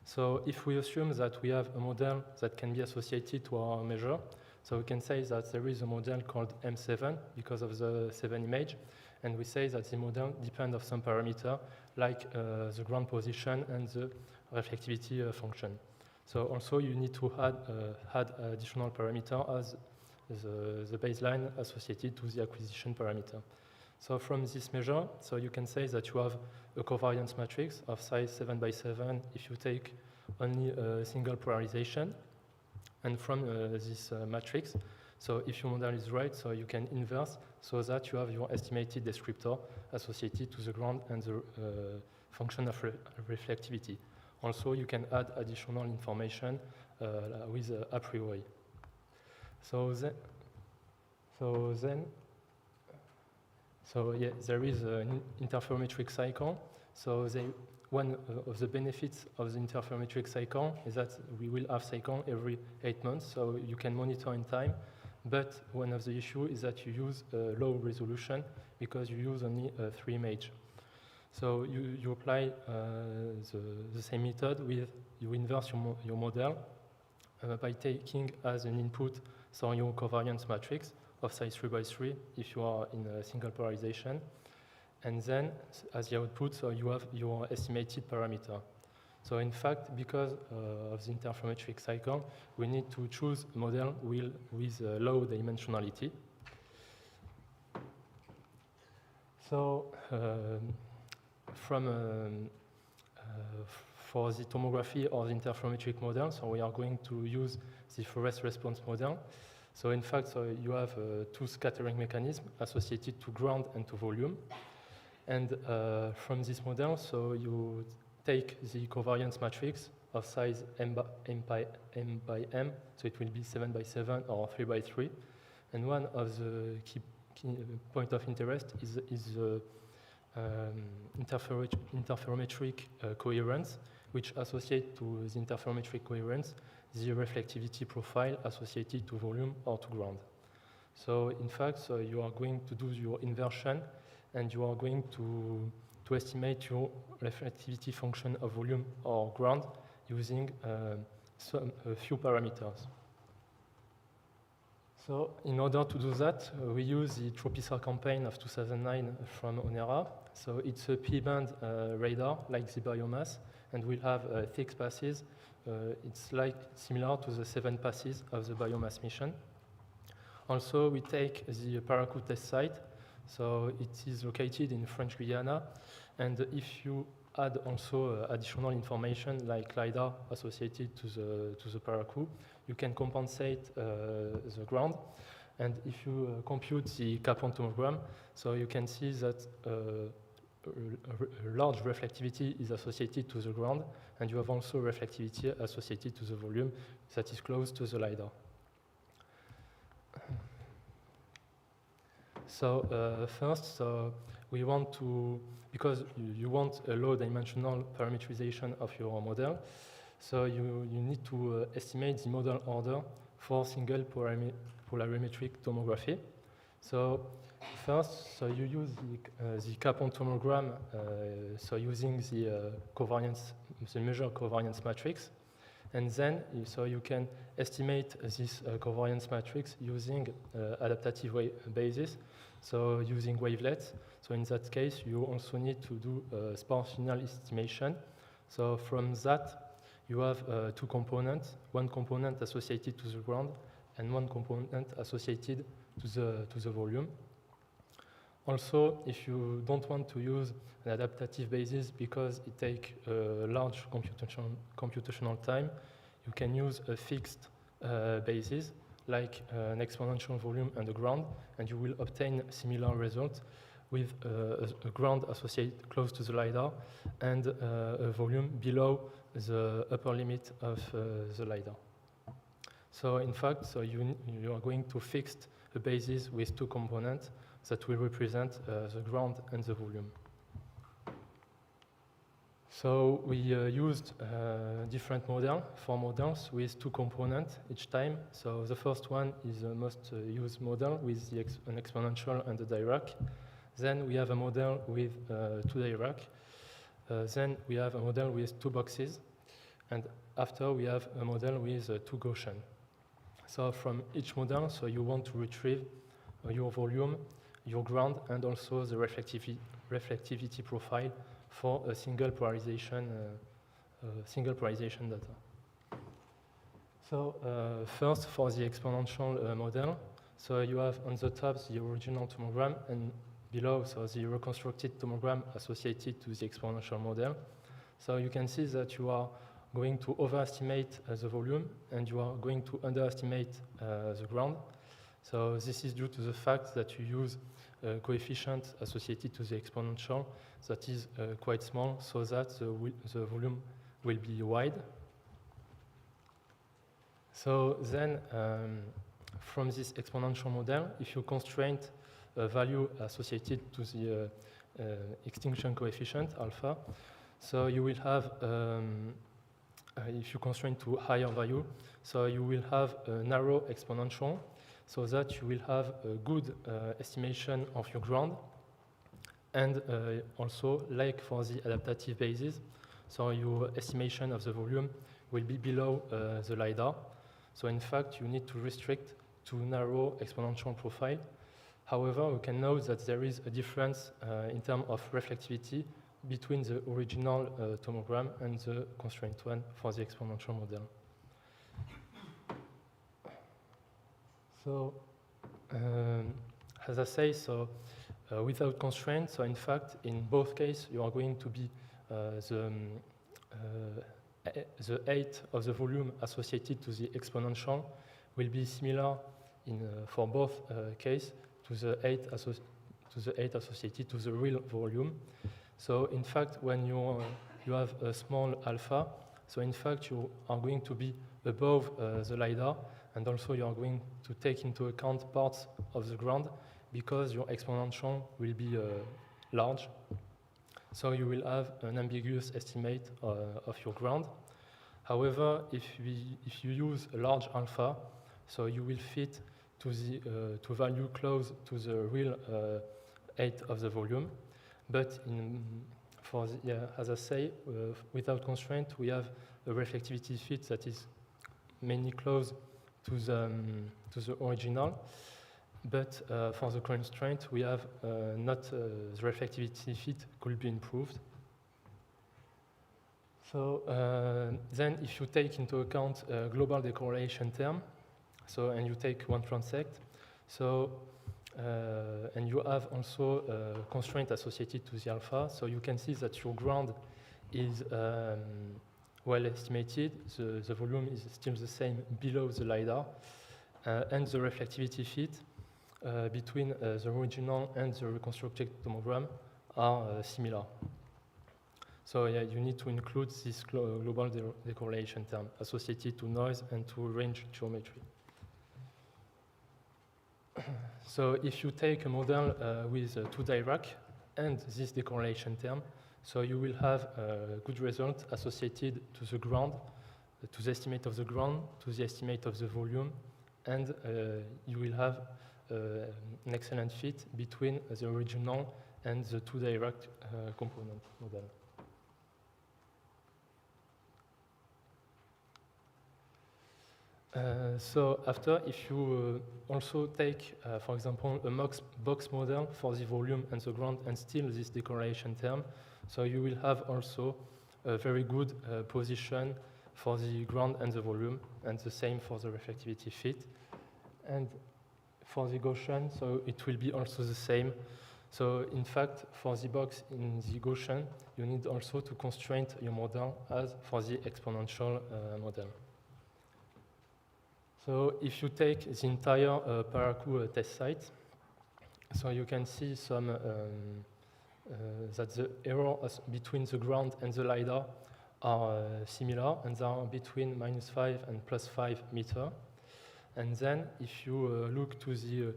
So if we assume that we have a model that can be associated to our measure, so we can say that there is a model called M7 because of the 7 image, and we say that the model depends on some parameter like the ground position and the reflectivity function. So also you need to add additional parameter as the baseline associated to the acquisition parameter. So from this measure, so you can say that you have a covariance matrix of size 7 by 7 if you take only a single polarization. And from this matrix, so if your model is right, so you can inverse so that you have your estimated descriptor associated to the ground and the function of reflectivity. Also, you can add additional information with a priori. So yeah, there is an interferometric cycle. So one of the benefits of the interferometric cycle is that we will have cycle every 8 months, so you can monitor in time. But one of the issues is that you use low resolution because you use only 3 images. So you apply the same method with, you inverse your model by taking as an input so your covariance matrix of size 3 by 3 if you are in a single polarization. And then, as the output, so you have your estimated parameter. So in fact, because of the interferometric cycle, we need to choose a model with low dimensionality. So for the tomography or the interferometric model, so we are going to use the forest response model. So in fact, so you have 2 scattering mechanisms associated to ground and to volume. And from this model, so you take the covariance matrix of size m by m, so it will be 7 by 7 or 3 by 3. And one of the key point of interest is the interferometric coherence, which associate to the interferometric coherence the reflectivity profile associated to volume or to ground. So in fact, so you are going to do your inversion, and you are going to estimate your reflectivity function of volume or ground using a few parameters. So in order to do that, we use the PolInSAR campaign of 2009 from ONERA. So it's a P-band radar like the biomass, and we'll have 6 passes. It's like similar to the 7 passes of the biomass mission. Also, we take the Parakou test site. So it is located in French Guiana, and if you add also additional information like LiDAR associated to the Parakou, you can compensate the ground. And if you compute the Kaplan tomogram, so you can see that a large reflectivity is associated to the ground, and you have also reflectivity associated to the volume that is close to the LiDAR. So first, we want to, because you want a low-dimensional parametrization of your model, so you need to estimate the model order for single polarimetric tomography. So first, so you use the Kaplan tomogram, so using the covariance, the measure covariance matrix, and then so you can estimate this covariance matrix using adaptative basis, so using wavelets. So in that case, you also need to do sparse signal estimation. So from that, you have two components: one component associated to the ground, and one component associated to the volume. Also, if you don't want to use an adaptative basis because it takes a large computational time, you can use a fixed basis, like an exponential volume and a ground, and you will obtain similar results with a ground associated close to the LiDAR and a volume below the upper limit of the LiDAR. So in fact, so you are going to fix a basis with two components that will represent the ground and the volume. So we used different four models with two components each time. So the first one is the most used model with an exponential and a Dirac. Then we have a model with two Dirac. Then we have a model with two boxes. And after we have a model with two Gaussian. So from each model, so you want to retrieve your volume, your ground, and also the reflectivity profile for a single polarization data. So first, for the exponential model, so you have on the top the original tomogram, and below so the reconstructed tomogram associated to the exponential model. So you can see that you are going to overestimate the volume, and you are going to underestimate the ground. So this is due to the fact that you use a coefficient associated to the exponential that is quite small, so that the volume will be wide. So then, from this exponential model, if you constrain a value associated to the extinction coefficient, alpha, so you will have if you constrain to higher value, so you will have a narrow exponential, so that you will have a good estimation of your ground, and also, like for the adaptative basis, so your estimation of the volume will be below the LiDAR. So in fact, you need to restrict to narrow exponential profile. However, we can note that there is a difference in terms of reflectivity between the original tomogram and the constraint one for the exponential model. So, as I say, so without constraint, so in fact, in both cases, you are going to be the height of the volume associated to the exponential will be similar for both cases to the height associated to the real volume. So in fact, when you have a small alpha, so in fact you are going to be above the LiDAR, and also you are going to take into account parts of the ground because your exponential will be large. So you will have an ambiguous estimate of your ground. However, if you use a large alpha, so you will fit to the value close to the real height of the volume. But as I say, without constraint, we have a reflectivity fit that is mainly close to the original. But for the constraint, we have not the reflectivity fit could be improved. So then, if you take into account a global decorrelation term, so and you take one transect, so and you have also a constraint associated to the alpha, so you can see that your ground is well estimated, the volume is still the same below the LiDAR, and the reflectivity fit between the original and the reconstructed tomogram are similar. So yeah, you need to include this global decorrelation term associated to noise and to range geometry. So if you take a model with 2 Dirac and this decorrelation term, so you will have a good result associated to the ground, to the estimate of the ground, to the estimate of the volume, and you will have an excellent fit between the original and the 2 Dirac component model. So after, if you also take, for example, a box model for the volume and the ground and still this decorrelation term, so you will have also a very good position for the ground and the volume, and the same for the reflectivity fit. And for the Gaussian, so it will be also the same. So in fact, for the box in the Gaussian, you need also to constrain your model as for the exponential model. So if you take the entire Parakou test site, so you can see some that the error between the ground and the LiDAR are similar, and they are between -5 and +5 meters. And then if you look to the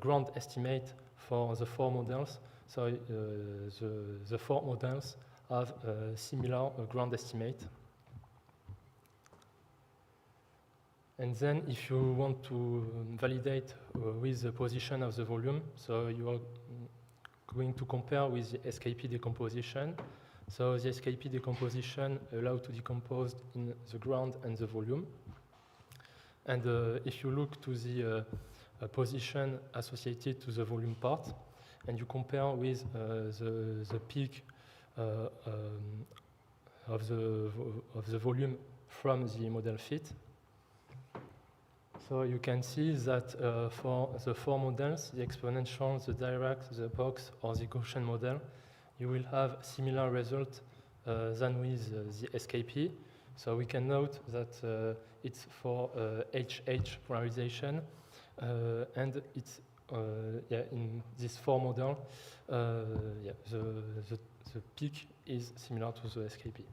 ground estimate for the 4 models, so the 4 models have a similar ground estimate. And then if you want to validate with the position of the volume, so you are going to compare with the SKP decomposition. So the SKP decomposition allows to decompose in the ground and the volume. And if you look to the position associated to the volume part, and you compare with the peak of the volume from the model fit, so you can see that for the 4 models, the exponential, the Dirac, the box, or the Gaussian model, you will have similar result than with the SKP. So we can note that it's for HH polarization, and it's in this 4 model, the peak is similar to the SKP.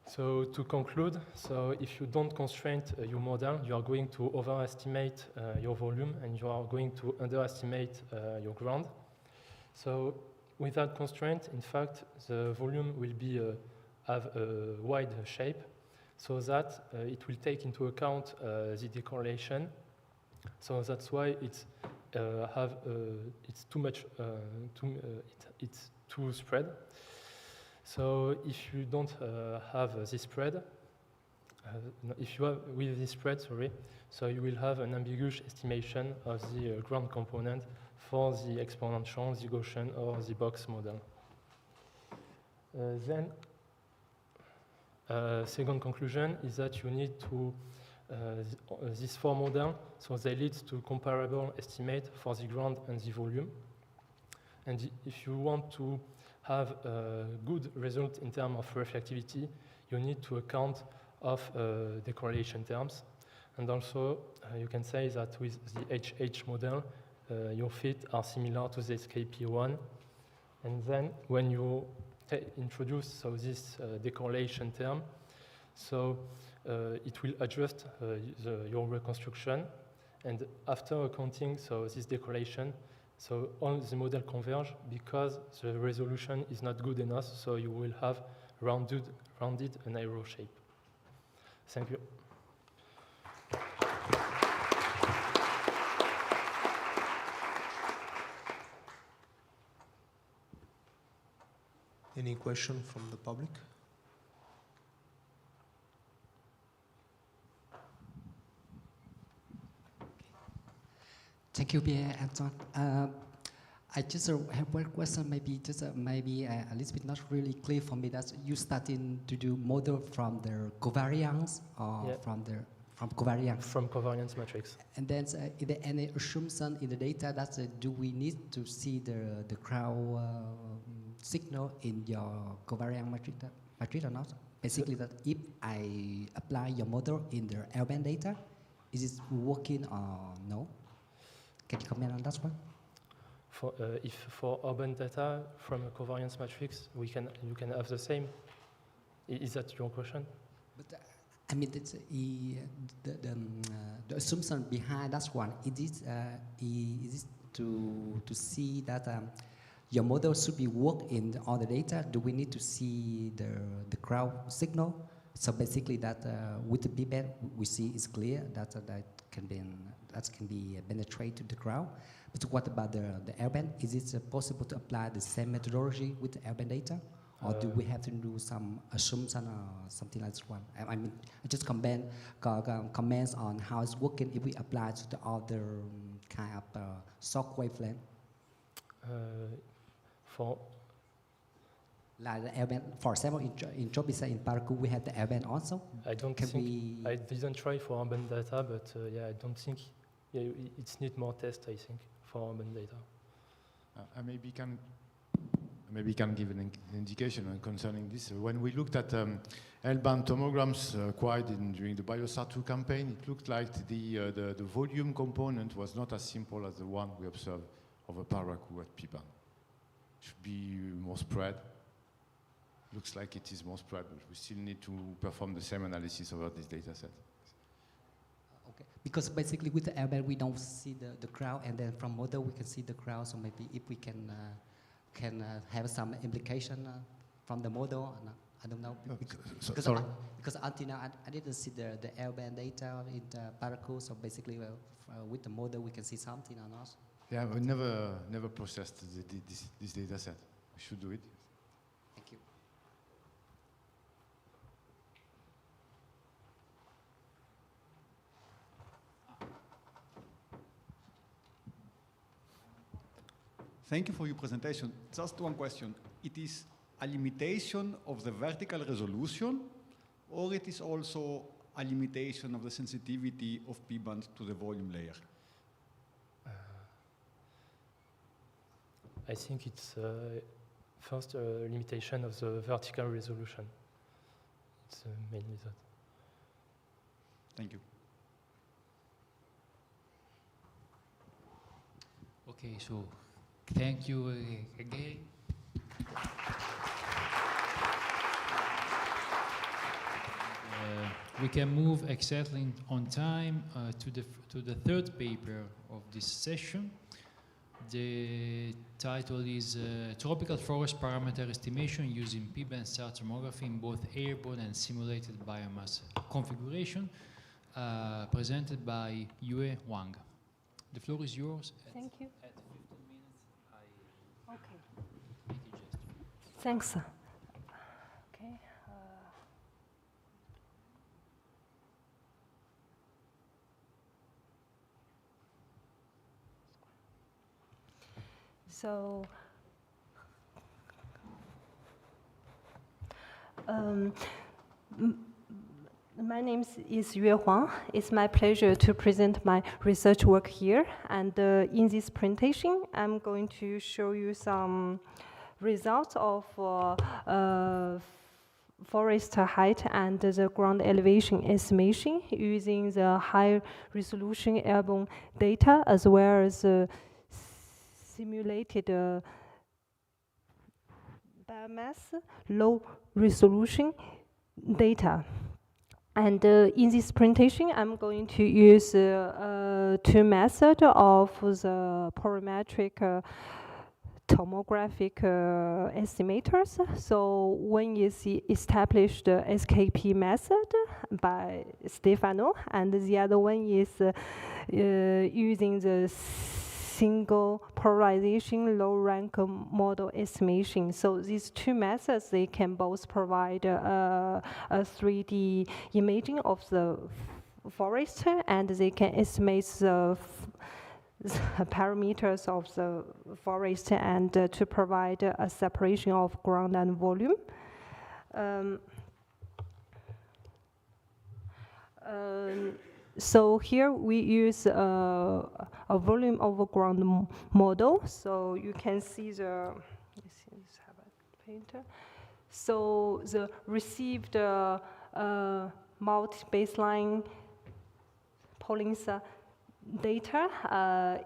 So to conclude, so if you don't constrain your model, you are going to overestimate your volume and you are going to underestimate your ground. So without constraint, in fact, the volume will be have a wide shape, so that it will take into account the decorrelation. So that's why it's it's too much, it's too spread. So if you don't have this spread, if you have with this spread, sorry, so you will have an ambiguous estimation of the ground component for the exponential, the Gaussian, or the box model. Then, second conclusion is that you need to these 4 models, so they lead to comparable estimate for the ground and the volume. And if you want to have a good result in terms of reflectivity, you need to account of decorrelation terms. And also, you can say that with the HH model, your fit are similar to the SKP1. And then when you introduce this decorrelation term, so it will adjust your reconstruction. And after accounting this decorrelation, so all the model converge because the resolution is not good enough, so you will have rounded an arrow shape. Thank you. Any question from the public? Thank you, Pierre Anton. I just have one question, maybe just maybe a little bit not really clear for me. That you starting to do model from the covariance or from covariance? From covariance matrix. And then is there any assumption in the data that do we need to see the crowd signal in your covariance agreed or not? Basically, that if I apply your model in the L-band data, is it working or no? Can you comment on that one? If for urban data from a covariance matrix, you can have the same. Is that your question? But I mean, the assumption behind that one is to see that your model should be work in all the data. Do we need to see the ground signal? So basically, that with the B-band, we see it's clear that that can be penetrate to the ground. But what about the L-band? Is it possible to apply the same methodology with the L-band data? Or do we have to do some assumption or something like this one? I mean, I just comments on how it's working if we apply to the other kind of shock wavelength. Like the L-band, for example, in Jobisa, in Parakou, we have the L-band also. I didn't try for urban data, but yeah, I don't think it's need more tests, I think, for urban data. I maybe can give an indication concerning this. When we looked at L-band tomograms acquired during the PolInSAR 2 campaign, it looked like the volume component was not as simple as the one we observed of a Parakou at P-band. Should be more spread. Looks like it is more spread, but we still need to perform the same analysis over this data set. Okay, because basically with the L-band we don't see the crowd, and then from model we can see the crowd. So maybe if we can have some implication from the model, I don't know. Because until now I didn't see the L-band data in the Parakou. So basically, with the model we can see something or not. Yeah, we never processed this data set. We should do it. Thank you. Thank you for your presentation. Just one question. It is a limitation of the vertical resolution, or it is also a limitation of the sensitivity of P-band to the volume layer? I think it's first a limitation of the vertical resolution. It's mainly that. Thank you. Okay, so thank you again. We can move exactly on time to the third paper of this session. The title is Tropical Forest Parameter Estimation using P-band star tomography in both airborne and simulated biomass configuration, presented by Yue Wang. The floor is yours. Thank you. At 15 minutes, Okay. make a gesture. Thanks. Okay. So, my name is Yue Huang. It's my pleasure to present my research work here. And in this presentation, I'm going to show you some results of forest height and the ground elevation estimation using the high resolution airborne data as well as simulated biomass low resolution data. And in this presentation, I'm going to use two methods of the polarimetric tomographic estimators. So one is the established SKP method by Stefano, and the other one is using the single polarization low rank model estimation. So these two methods, they can both provide a 3D imaging of the forest, and they can estimate the parameters of the forest and to provide a separation of ground and volume. So here we use a volume over ground model. So you can see the, let's have a painter. So the received multi-baseline PolInSAR data,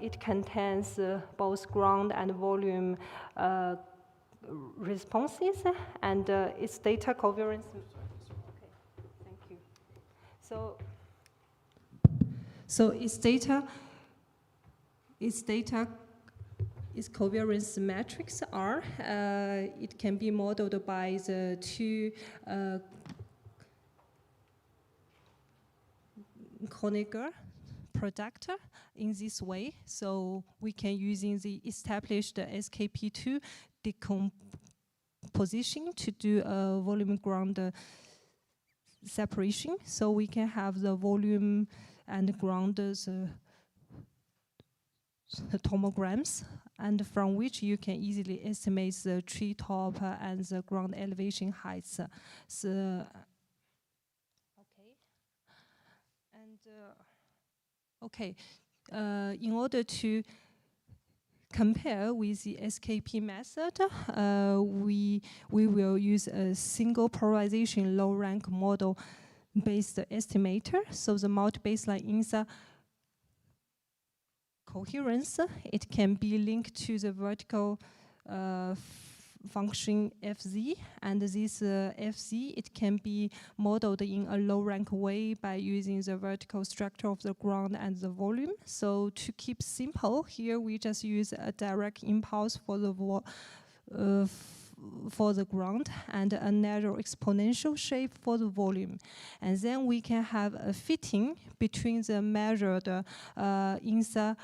it contains both ground and volume responses, and its data covariance. Okay, thank you. So its covariance matrix R. It can be modeled by the two Koniger product in this way. So we can using the established SKP2 decomposition to do a volume ground separation. So we can have the volume and ground tomograms, and from which you can easily estimate the tree top and the ground elevation heights. So, okay. And okay, in order to compare with the SKP method, we will use a single polarization low rank model based estimator. So the multi-baseline INSA coherence, it can be linked to the vertical function Fz, and this Fz, it can be modeled in a low rank way by using the vertical structure of the ground and the volume. So to keep simple, here we just use a direct impulse for the ground and a narrow exponential shape for the volume. And then we can have a fitting between the measured INSA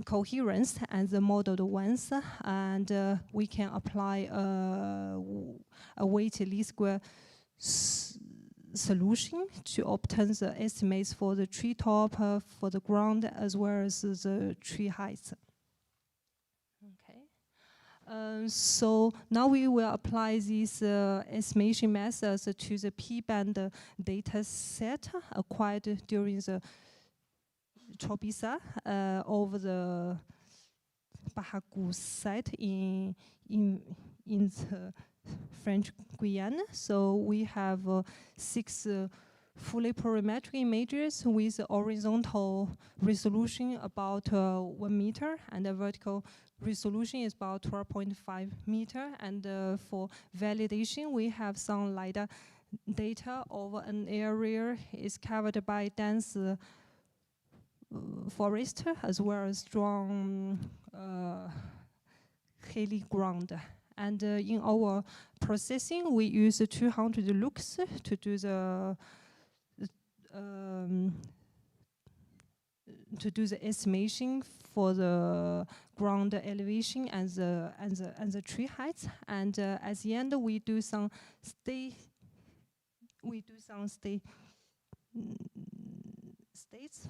coherence and the modeled ones, and we can apply a weighted least square solution to obtain the estimates for the tree top, for the ground, as well as the tree heights. Okay. So now we will apply these estimation methods to the P-band data set acquired during the Chobisa over the Bahagou site in the French Guyana. So we have 6 fully polarimetric images with a horizontal resolution about 1 meter, and the vertical resolution is about 12.5 meter. And for validation, we have some LiDAR data over an area is covered by dense forest, as well as strong hilly ground. And in our processing, we use 200 lux to do the estimation for the ground elevation and the tree heights. And at the end, we do some states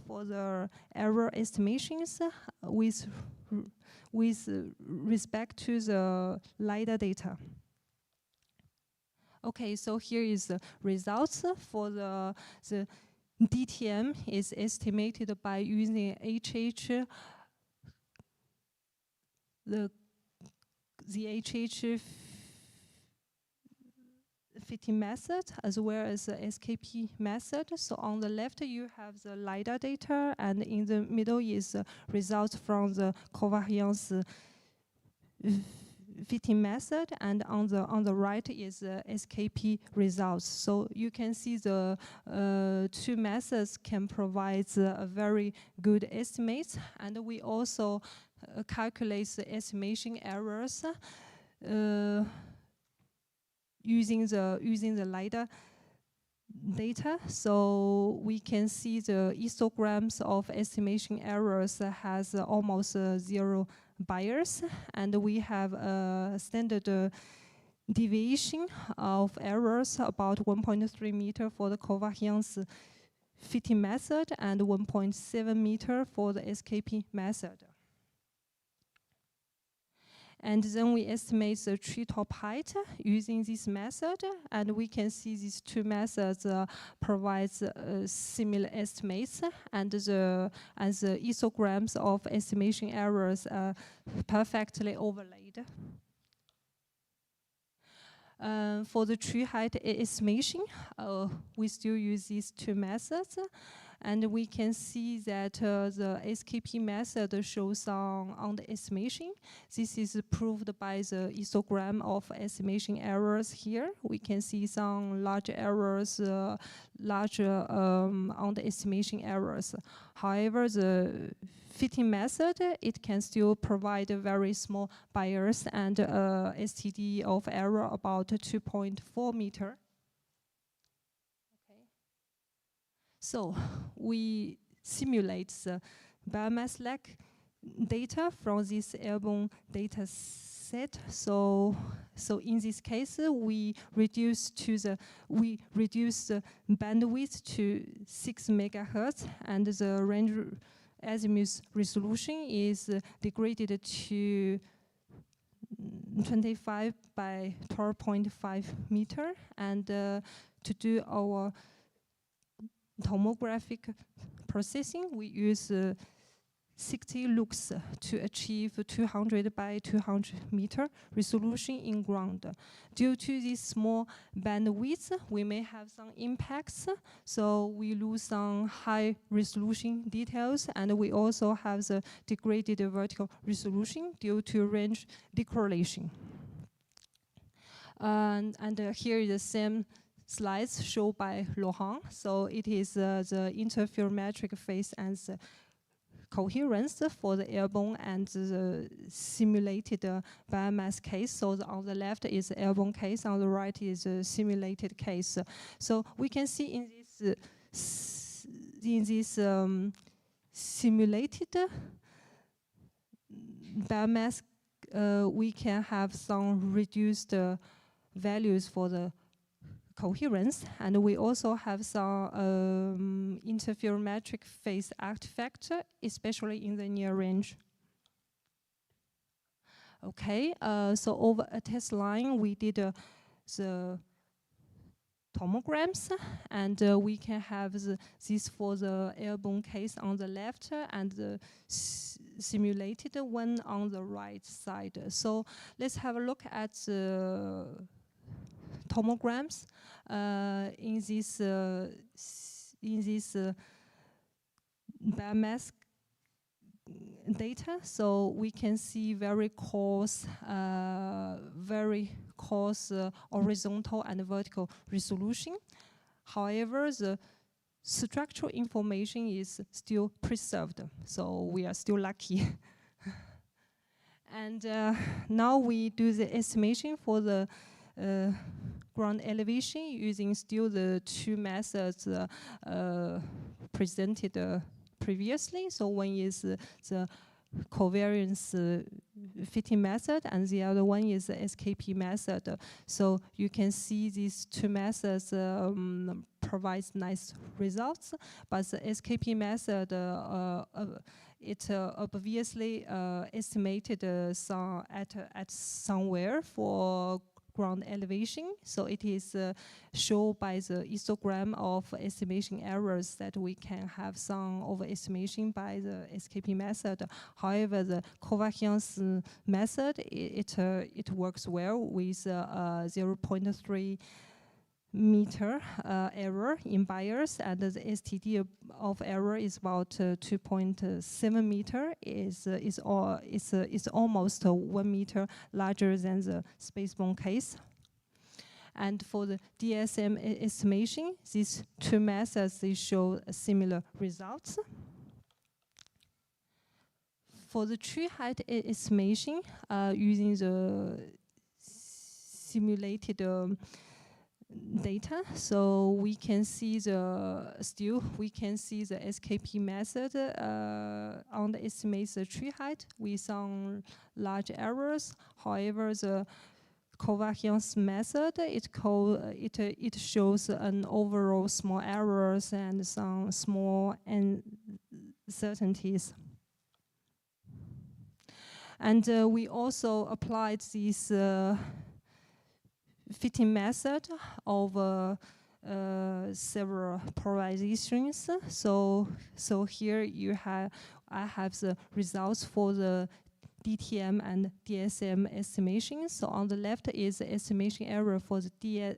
for the error estimations with respect to the LiDAR data. Okay, so here is the results for the DTM is estimated by using HH, the HH fitting method, as well as the SKP method. So on the left you have the LiDAR data, and in the middle is results from the covariance fitting method, and on the right is SKP results. So you can see the 2 methods can provide a very good estimates, and we also calculate the estimation errors using the LiDAR data. So we can see the histograms of estimation errors has almost 0 bias, and we have a standard deviation of errors about 1.3 meter for the covariance fitting method and 1.7 meter for the SKP method. And then we estimate the treetop height using this method, and we can see these 2 methods provides similar estimates, and the histograms of estimation errors are perfectly overlaid. For the tree height estimation, we still use these two methods. And we can see that the SKP method shows on the estimation. This is proved by the histogram of estimation errors here. We can see some large errors, on the estimation errors. However, the fitting method, it can still provide a very small bias and STD of error about 2.4 meter. So we simulate the biomass lac data from this airborne data set. So in this case, we reduce the bandwidth to 6 megahertz, and the range azimuth resolution is degraded to 25 by 12.5 meter, and to do our tomographic processing, we use 60 lux to achieve 200 by 200 meter resolution in ground. Due to this small bandwidth, we may have some impacts, so we lose some high resolution details, and we also have the degraded vertical resolution due to range decorrelation. And here is the same slides shown by Laurent. So it is the interferometric phase and the coherence for the airborne and the simulated biomass case. So on the left is the airborne case, on the right is a simulated case. So we can see in this simulated biomass, we can have some reduced values for the coherence, and we also have some interferometric phase artifact, especially in the near range. Okay, so over a test line, we did the tomograms, and we can have this for the airborne case on the left and the simulated one on the right side. So let's have a look at the tomograms in this biomass data. So we can see very coarse horizontal and vertical resolution. However, the structural information is still preserved, so we are still lucky. And now we do the estimation for the ground elevation using still the two methods presented previously. So one is the covariance fitting method, and the other one is the SKP method. So you can see these two methods provides nice results, but the SKP method it obviously estimated at somewhere for ground elevation. So it is shown by the histogram of estimation errors that we can have some overestimation by the SKP method. However, the covariance method, it works well with 0.3 meter error in bias, and the STD of error is about 2.7 meter. Is almost 1 meter larger than the spaceborne case. And for the DSM estimation, these two methods, they show similar results. For the tree height estimation, using the simulated data, so we can see the SKP method on the estimated tree height with some large errors. However, the covariance method, it shows an overall small errors and some small uncertainties. And we also applied this fitting method of several polarizations. So here I have the results for the DTM and DSM estimation. So on the left is the estimation error for the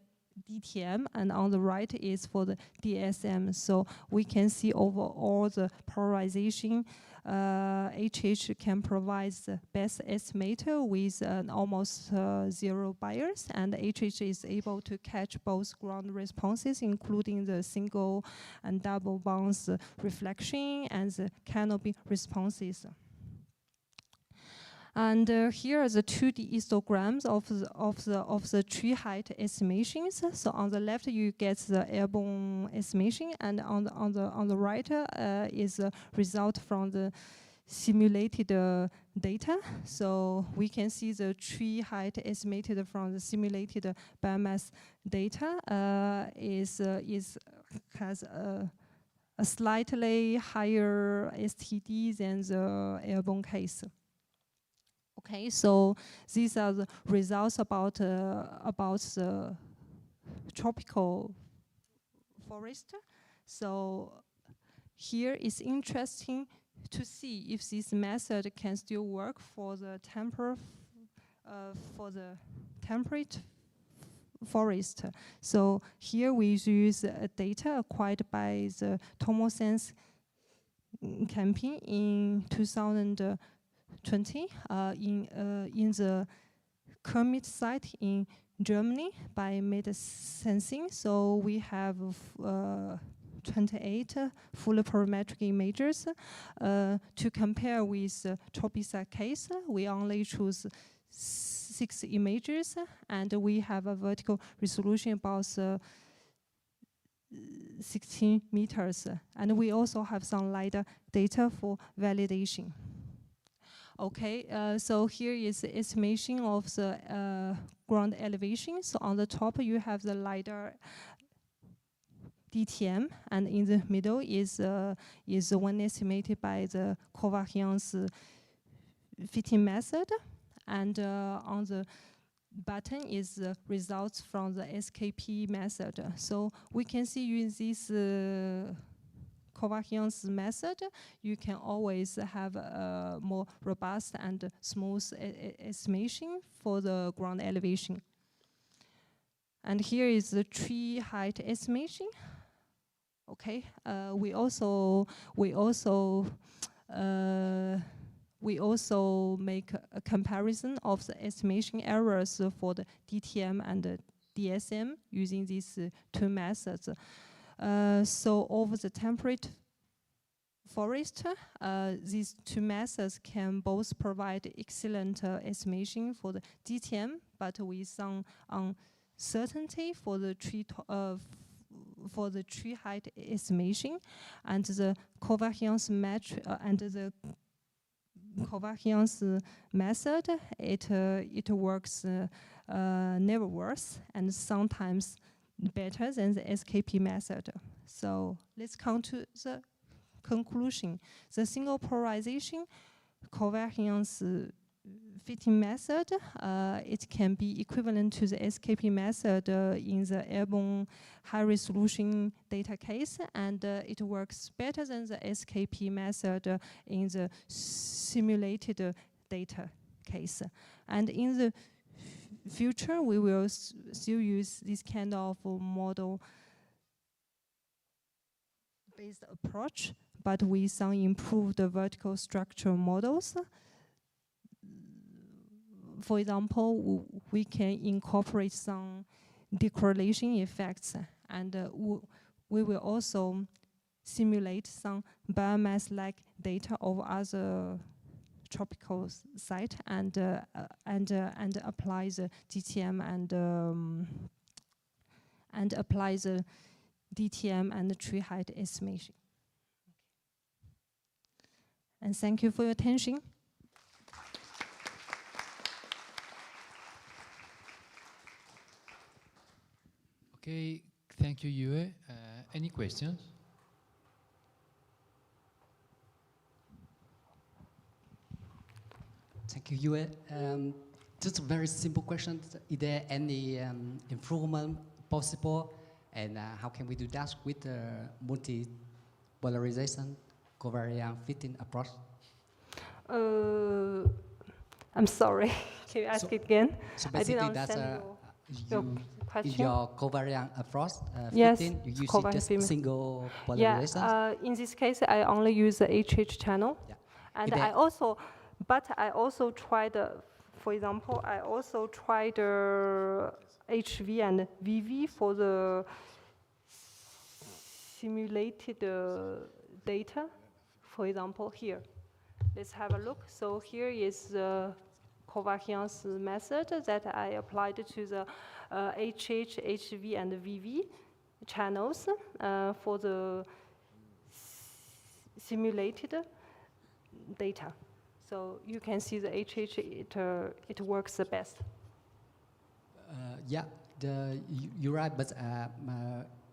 DTM, and on the right is for the DSM. So we can see overall the polarization. HH can provide the best estimator with almost zero bias, and HH is able to catch both ground responses, including the single and double bounce reflection and the canopy responses. And here are the 2D histograms of the tree height estimations. So on the left you get the airborne estimation, and on the right is the result from the simulated data. So we can see the tree height estimated from the simulated biomass data has a slightly higher STD than the airborne case. Okay, so these are the results about the tropical forest. So here it's interesting to see if this method can still work for the temperate forest. So here we use data acquired by the TomoSense campaign in 2020 in the Kermit site in Germany by MedSensing. So we have 28 full polarimetric images. To compare with Tropisa case, we only choose 6 images, and we have a vertical resolution about 16 meters. And we also have some LiDAR data for validation. Okay, so here is the estimation of the ground elevation. So on the top you have the LiDAR DTM, and in the middle is the one estimated by the covariance fitting method, and on the bottom is the results from the SKP method. So we can see using this covariance method, you can always have a more robust and smooth estimation for the ground elevation. And here is the tree height estimation. Okay, we also make a comparison of the estimation errors for the DTM and the DSM using these 2 methods. So over the temperate forest, these 2 methods can both provide excellent estimation for the DTM, but with some uncertainty for the tree height estimation, and the covariance method, it works never worse and sometimes better than the SKP method. So let's come to the conclusion. The single polarization covariance fitting method, it can be equivalent to the SKP method in the airborne high resolution data case, and it works better than the SKP method in the simulated data case. And in the future, we will still use this kind of model-based approach, but with some improved vertical structure models. For example, we can incorporate some decorrelation effects, and we will also simulate some biomass-like data of other tropical site and apply the DTM and apply the DTM and the tree height estimation. And thank you for your attention. Okay, thank you, Yue. Any questions? Thank you, Yue. Just a very simple question. Is there any improvement possible, and how can we do that with the multi-polarization covariance fitting approach? I'm sorry. Can you ask it again? So I didn't basically, that's understand your question. in your covariant approach Yes, fitting, you use covariant just fitting. single Yeah, polarization. in this case, I only use the HH channel. Yeah. And If I also tried, for example, I also tried HV and VV for the simulated data. For example, here. Let's have a look. So here is the covariance method that I applied to the HH, HV, and VV channels for the simulated data. So you can see the HH, it works the best. Yeah, you're right, but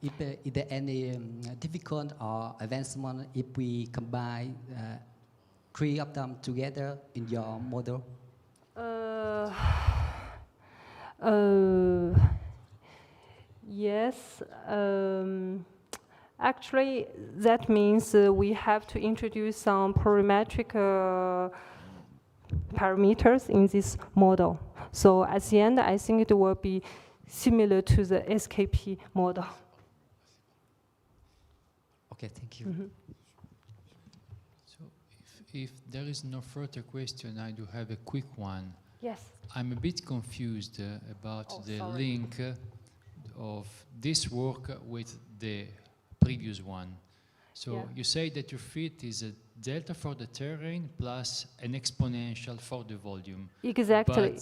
is there any difficult or advancement if we combine 3 of them together in your model? Yes. Actually, that means we have to introduce some polarimetric parameters in this model. So at the end, I think it will be similar to the SKP model. Okay, thank you. Mm-hmm. So if there is no further question, I do have a quick one. Yes. I'm a bit confused about the sorry. link of this work with the previous one. So Yeah. you say that your fit is a delta for the terrain plus an exponential for the volume. Exactly.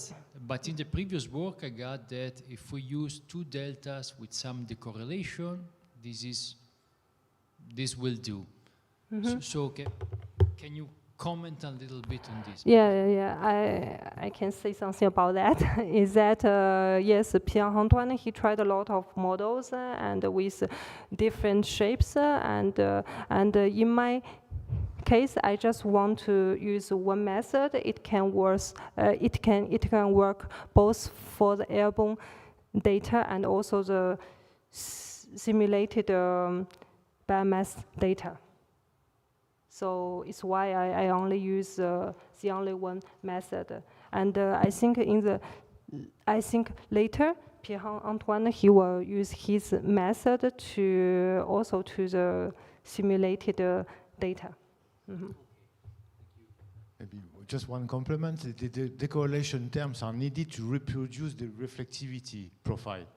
But in the previous work, I got that if we use 2 deltas with some decorrelation, this will do. Mm-hmm. So can you comment a little bit on this? Yeah. I can say something about that. Is that yes, Pierre-Antoine, he tried a lot of models and with different shapes and in my case, I just want to use one method. It can work. It can work both for the airborne data and also the simulated biomass data. So it's why I only use the only one method. And I think later Pierre-Antoine, he will use his method to also to the simulated data. Mm-hmm. Maybe just one complement. The decorrelation terms are needed to reproduce the reflectivity profile.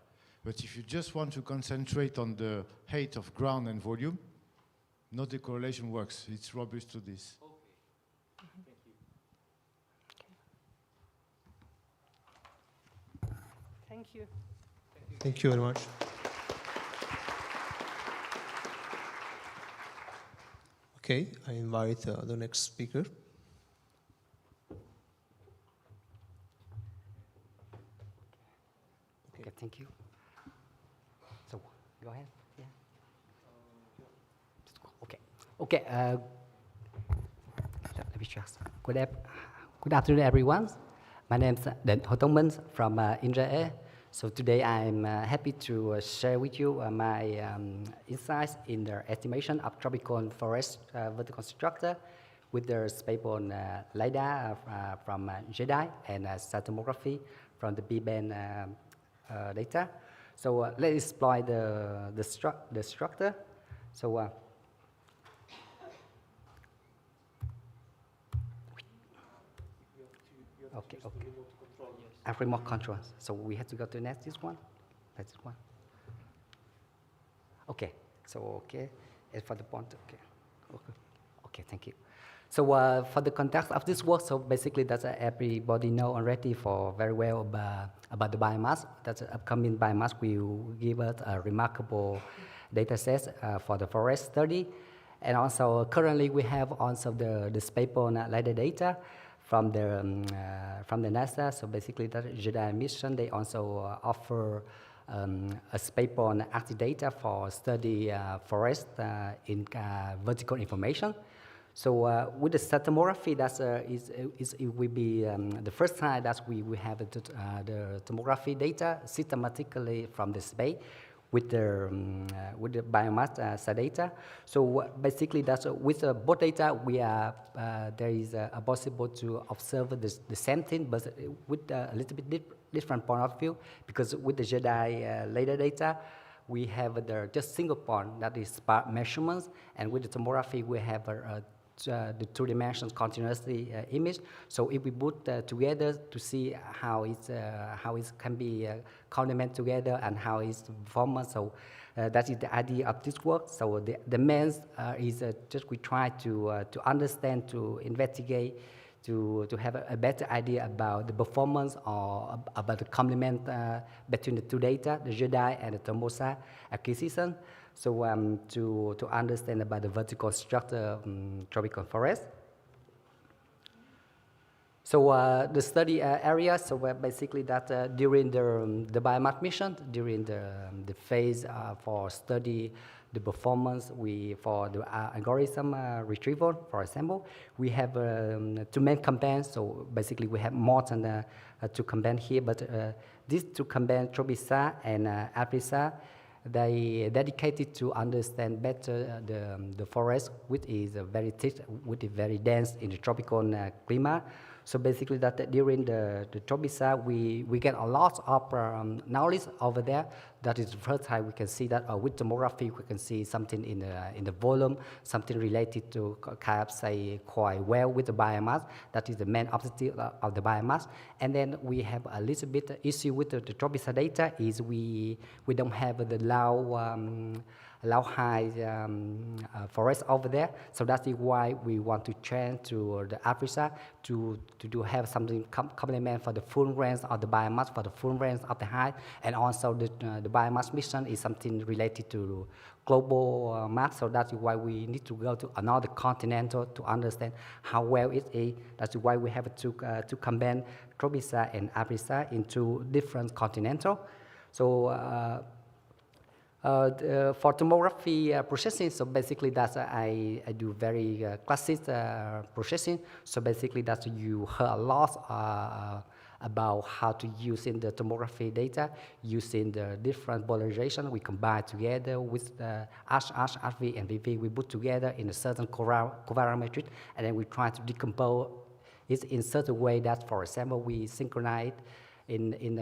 But if you just want to concentrate on the height of ground and volume, no decorrelation works. It's robust to this. Okay. Thank you. Thank you very much. Okay, I invite the next speaker. Okay, thank you. So, go ahead. Yeah. Okay. Let me just. Good afternoon, everyone. My name is Den Ho Tong Minh from INRAE. So today I'm happy to share with you my insights in the estimation of tropical forest vertical structure with the spatial LiDAR from JEDI and cytomography from the B-band data. So let's explore the structure. So okay. Remote control. So we have to go to next this one. That's this one. Okay. So and for the point. Okay. Thank you. So for the context of this work, so basically that's everybody know already for very well about the biomass. That's upcoming biomass will give us a remarkable data set for the forest study, and also currently we have also the spatial LiDAR data from the NASA. So basically that JEDI mission, they also offer a spatial active data for study forest in vertical information. So with the cytomography, it will be the first time that we have the tomography data systematically from the space with the biomass data. So basically, that's with both data, we are there is a possible to observe the same thing, but with a little bit different point of view. Because with the JEDI later data, we have the just single point, that is spark measurements, and with the tomography, we have the two-dimensional continuously image. So if we put together to see how it can be complement together and how it's performance. So that is the idea of this work. So the main is just we try to understand, to investigate, to have a better idea about the performance or about the complement between the two data, the JEDI and the ThermoSAR acquisition. So to understand about the vertical structure tropical forest. So the study area, so basically that during the biomass mission, during the phase for study the performance, for the algorithm retrieval, for example, we have two main campaigns. So basically we have more than two campaigns here, but these two campaigns, TropiSAR and APRISAR, they dedicated to understand better the forest, which is very thick, which is very dense in the tropical climate. So basically that during the TropiSAR, we get a lot of knowledge over there. That is the first time we can see that with tomography, we can see something in the volume, something related to kind of say quite well with the biomass. That is the main objective of the biomass. And then we have a little bit issue with the TropiSAR data is we don't have the low high forest over there. So that's why we want to change to the APRISAR to have something complement for the full range of the biomass, for the full range of the height, and also the biomass mission is something related to global map. So that's why we need to go to another continental to understand how well it is. That's why we have to combine TropiSAR and APRISAR into different continental. So for tomography processing, so basically that's I do very classic processing. So basically that you heard a lot about how to use in the tomography data, using the different polarization we combine together with the HV, and VV we put together in a certain covarimetric, and then we try to decompose it in such a way that, for example, we synchronize in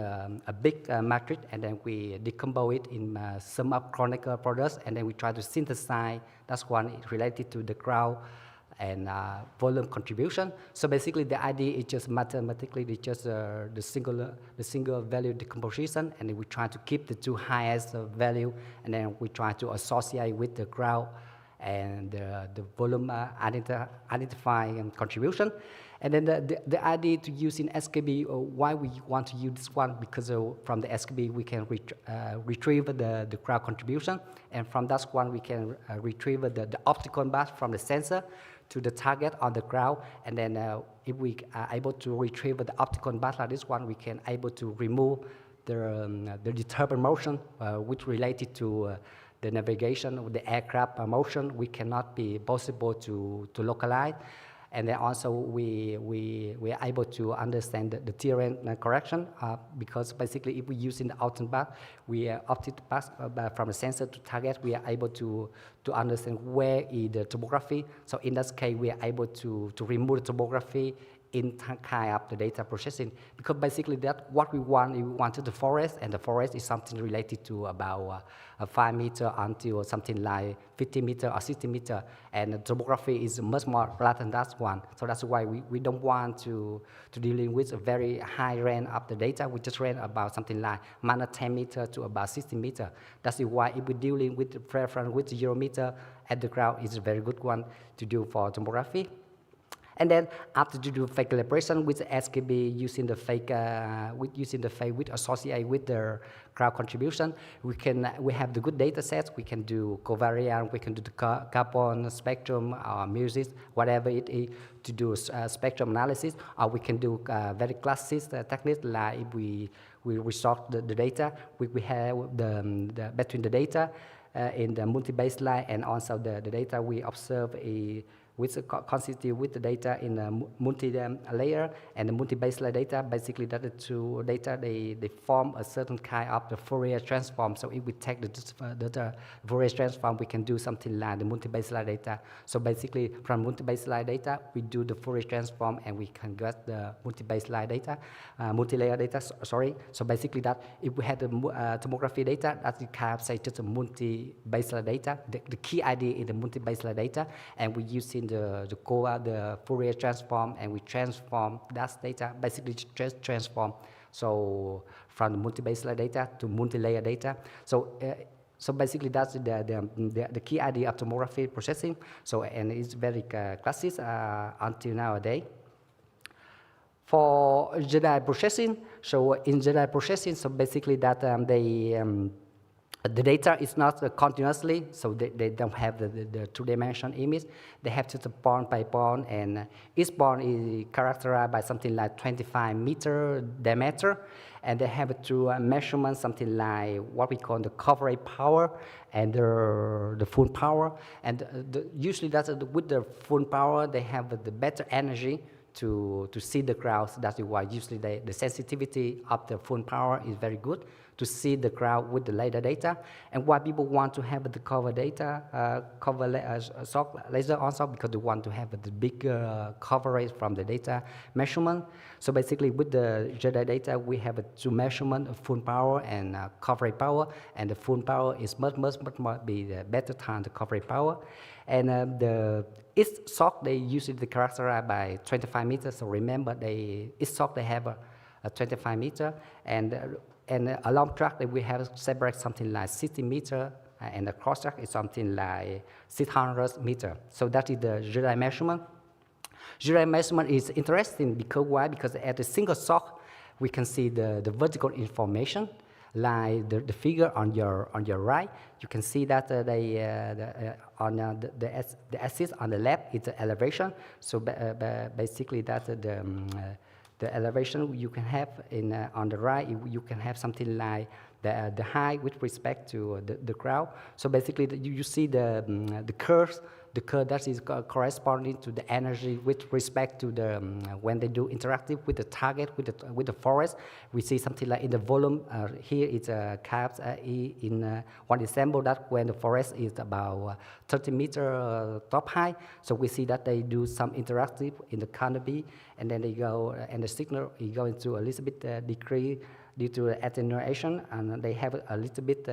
a big matrix, and then we decompose it in sum of chronicle products, and then we try to synthesize. That's one related to the crowd and volume contribution. So basically the idea is just mathematically it's just the single value decomposition, and then we try to keep the two highest value, and then we try to associate with the crowd and the volume identifying contribution. And then the idea to use in SKB, why we want to use this one, because from the SKB we can retrieve the crowd contribution, and from that one we can retrieve the optical bus from the sensor to the target on the crowd, and then if we are able to retrieve the optical bus like this one, we can able to remove the disturbance motion which related to the navigation of the aircraft motion, we cannot be possible to localize. And then also we are able to understand the terrain correction because basically if we use in the outbound path, we opted pass from the sensor to target, we are able to understand where is the topography. So in that case, we are able to remove the topography in kind of the data processing, because basically that's what we want. We wanted the forest, and the forest is something related to about 5 meters until something like 50 meters or 60 meters, and the topography is much more flat than that one. So that's why we don't want to dealing with a very high range of the data. We just ran about something like minus 10 meters to about 60 meters. That's why if we're dealing with the preference with 0 meter at the ground, is a very good one to do for tomography. And then after to do fake calibration with the SKB using the fake with associated with the crowd contribution, we have the good data sets. We can do covariance, we can do the carbon spectrum, music, whatever it is, to do spectrum analysis, or we can do very classic techniques like if we resort the data. We have the between the data in the multi-baseline and also the data we observe which constitute with the data in a multi-layer and the multi-baseline data. Basically, that the two data, they form a certain kind of the Fourier transform. So if we take the Fourier transform, we can do something like the multi-baseline data. So basically, from multi-baseline data, we do the Fourier transform and we can get the multi-baseline data, multi-layer data, sorry. So basically that if we had the tomography data, that you can say just a multi-baseline data. The key idea is the multi-baseline data, and we using the Fourier transform, and we transform that data, basically just transform. So from the multi-baseline data to multi-layer data. So basically that's the key idea of tomography processing. So and it's very classic until nowadays. For Jedi processing, so in Jedi processing, so basically that the data is not continuously, so they don't have the two-dimension image. They have to pawn by pawn, and each pawn is characterized by something like 25 meter diameter, and they have to measurement something like what we call the coverage power and the full power. And usually that's with the full power, they have the better energy to see the crowd. That's why usually the sensitivity of the full power is very good to see the crowd with the laser data. And why people want to have the cover data, laser also, because they want to have the bigger coverage from the data measurement. So basically with the Jedi data, we have two measurement of full power and coverage power, and the full power is much more be better than the coverage power. And each sock, they usually characterized by 25 meters. So remember, each sock, they have a 25 meter, and a long track that we have separate something like 60 meter, and the cross track is something like 600 meter. So that is the Jedi measurement. Jedi measurement is interesting because why? Because at a single sock, we can see the vertical information, like the figure on your right. You can see that the axis on the left is the elevation. So basically that the elevation you can have on the right, you can have something like the height with respect to the crowd. So basically you see the curve that is corresponding to the energy with respect to the when they do interactive with the target with the forest. We see something like in the volume here it's capped in one example that when the forest is about 30 meter top high. So we see that they do some interactive in the canopy, and then they go and the signal is going to a little bit decrease due to attenuation, and they have a little bit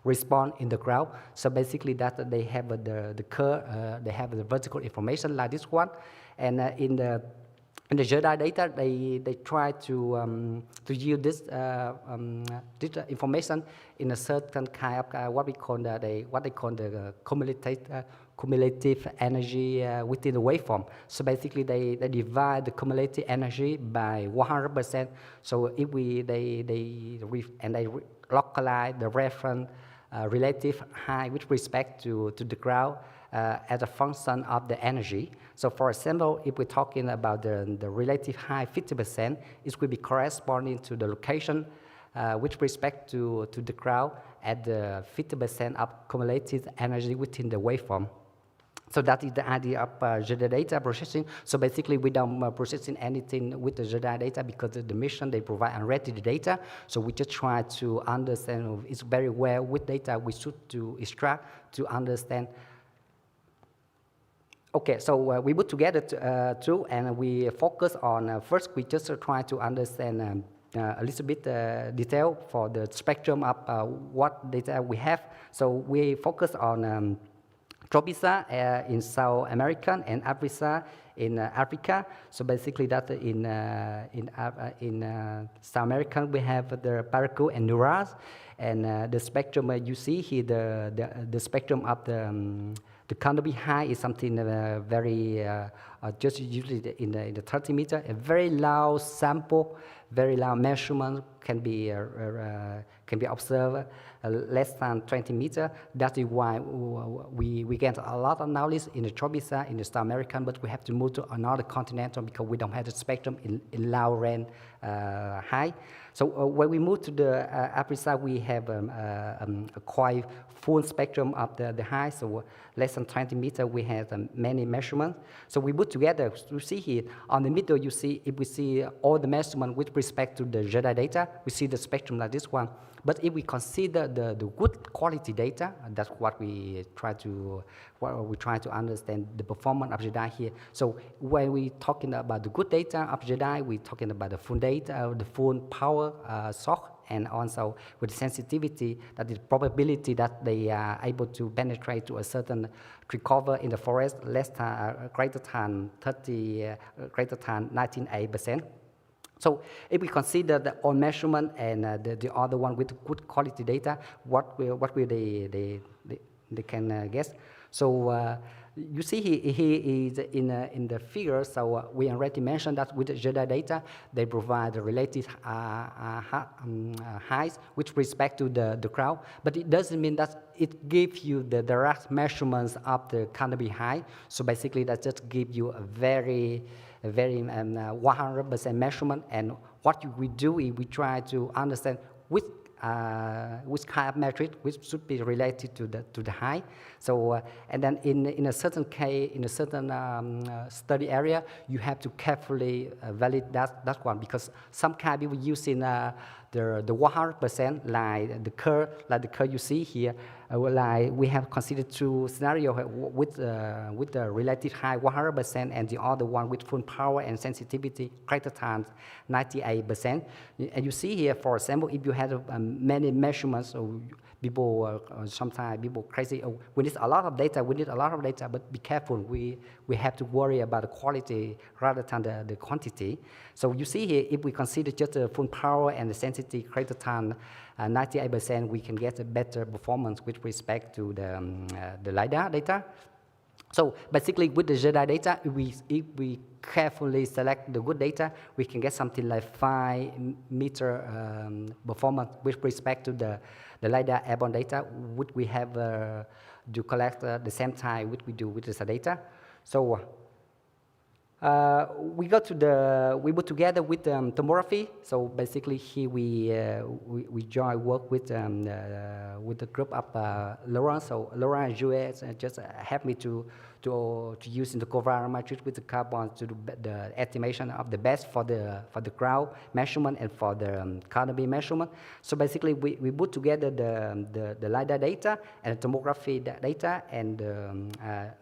response in the crowd. So basically that they have the curve, they have the vertical information like this one, and in the Jedi data, they try to use this information in a certain kind of what they call the cumulative energy within the waveform. So basically, they divide the cumulative energy by 100%. So if they localize the reference relative high with respect to the crowd as a function of the energy. So for example, if we're talking about the relative high 50%, it will be corresponding to the location with respect to the crowd at the 50% of cumulative energy within the waveform. So that is the idea of Jedi data processing. So basically, we don't processing anything with the Jedi data because the mission, they provide unrated data. So we just try to understand it's very well with data we should to extract to understand. Okay, so we put together two, and we focus on, first we just try to understand a little bit detail for the spectrum of what data we have. So we focus on Tropisa in South America and Africa in Africa. So basically that in South America we have the Paracu and Nuras, and the spectrum you see here, the spectrum of the canopy high is something very just usually in the 30 meter, a very low sample, very low measurement can be can be observed less than 20 meters. That is why we get a lot of knowledge in the tropics, in the South American, but we have to move to another continent because we don't have the spectrum in low range high. So when we move to the Africa, we have a quite full spectrum of the high, so less than 20 meters, we have many measurements. So we put together, you see here, on the middle, you see, if we see all the measurements with respect to the JEDI data, we see the spectrum like this one. But if we consider the good quality data, that's what we try to understand the performance of JEDI here. So when we're talking about the good data of JEDI, we're talking about the full data, the full power source, and also with sensitivity, that is probability that they are able to penetrate to a certain tree cover in the forest greater than 98%. So if we consider the own measurement and the other one with good quality data, what will they can guess? So you see here is in the figure. So we already mentioned that with the JEDI data, they provide the relative heights with respect to the crowd, but it doesn't mean that it gives you the direct measurements of the canopy height. So basically, that just gives you a very 100% measurement. And what we do is we try to understand which kind of metric which should be related to the height. So and then in a certain case, in a certain study area, you have to carefully validate that one, because some kind people using the 100% like the curve you see here. Like we have considered two scenarios with the relative high 100% and the other one with full power and sensitivity greater than 98%. And you see here, for example, if you have many measurements, so sometimes people crazy. Oh, we need a lot of data. But be careful. We have to worry about the quality rather than the quantity. So you see here, if we consider just the full power and the sensitivity greater than 98%, we can get a better performance with respect to the LiDAR data. So basically, with the JEDI data, if we carefully select the good data, we can get something like 5 meter performance with respect to the LiDAR airborne data, which we have to collect the same time which we do with the data. So we put together with tomography. So basically here we join work with the group of Laurent. So Laurent and Jules just helped me to use in the Polarimetry with the carbon to do the estimation of the best for the crowd measurement and for the canopy measurement. So basically we put together the LiDAR data and the tomography data and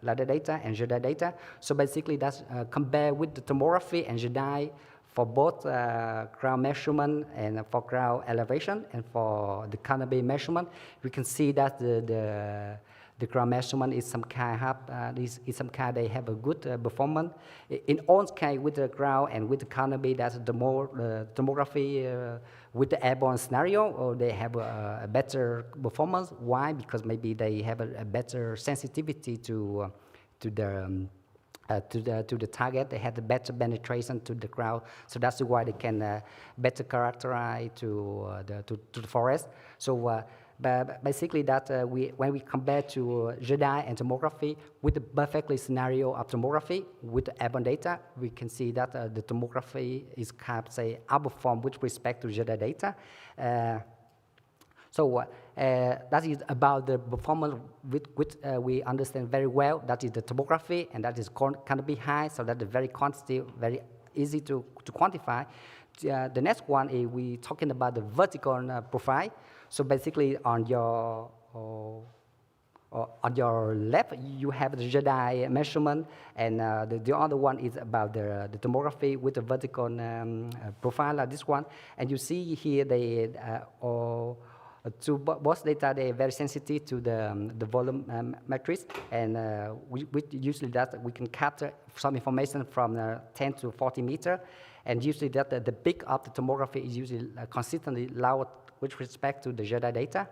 LiDAR data and JEDI data. So basically that's compare with the tomography and JEDI for both ground measurement and for ground elevation, and for the canopy measurement. We can see that the ground measurement is some kind they have a good performance. In all case with the ground and with the canopy, that's the more tomography with the airborne scenario, or they have a better performance. Why? Because maybe they have a better sensitivity to the target. They have the better penetration to the ground, so that's why they can better characterize to the forest. So but basically that when we compare to JEDI and tomography with the perfectly scenario of tomography with the airborne data, we can see that the tomography is kind of say outperformed with respect to JEDI data. So that is about the performance which we understand very well. That is the tomography, and that is canopy high, so that is very quantitative, very easy to quantify. The next one is we talking about the vertical profile. So basically on your left, you have the JEDI measurement, and the other one is about the tomography with the vertical profile like this one. And you see here to both data, they are very sensitive to the volume matrix, and we usually that we can capture some information from 10 to 40 meters, and usually that the peak of the tomography is usually consistently low with respect to the JEDI data.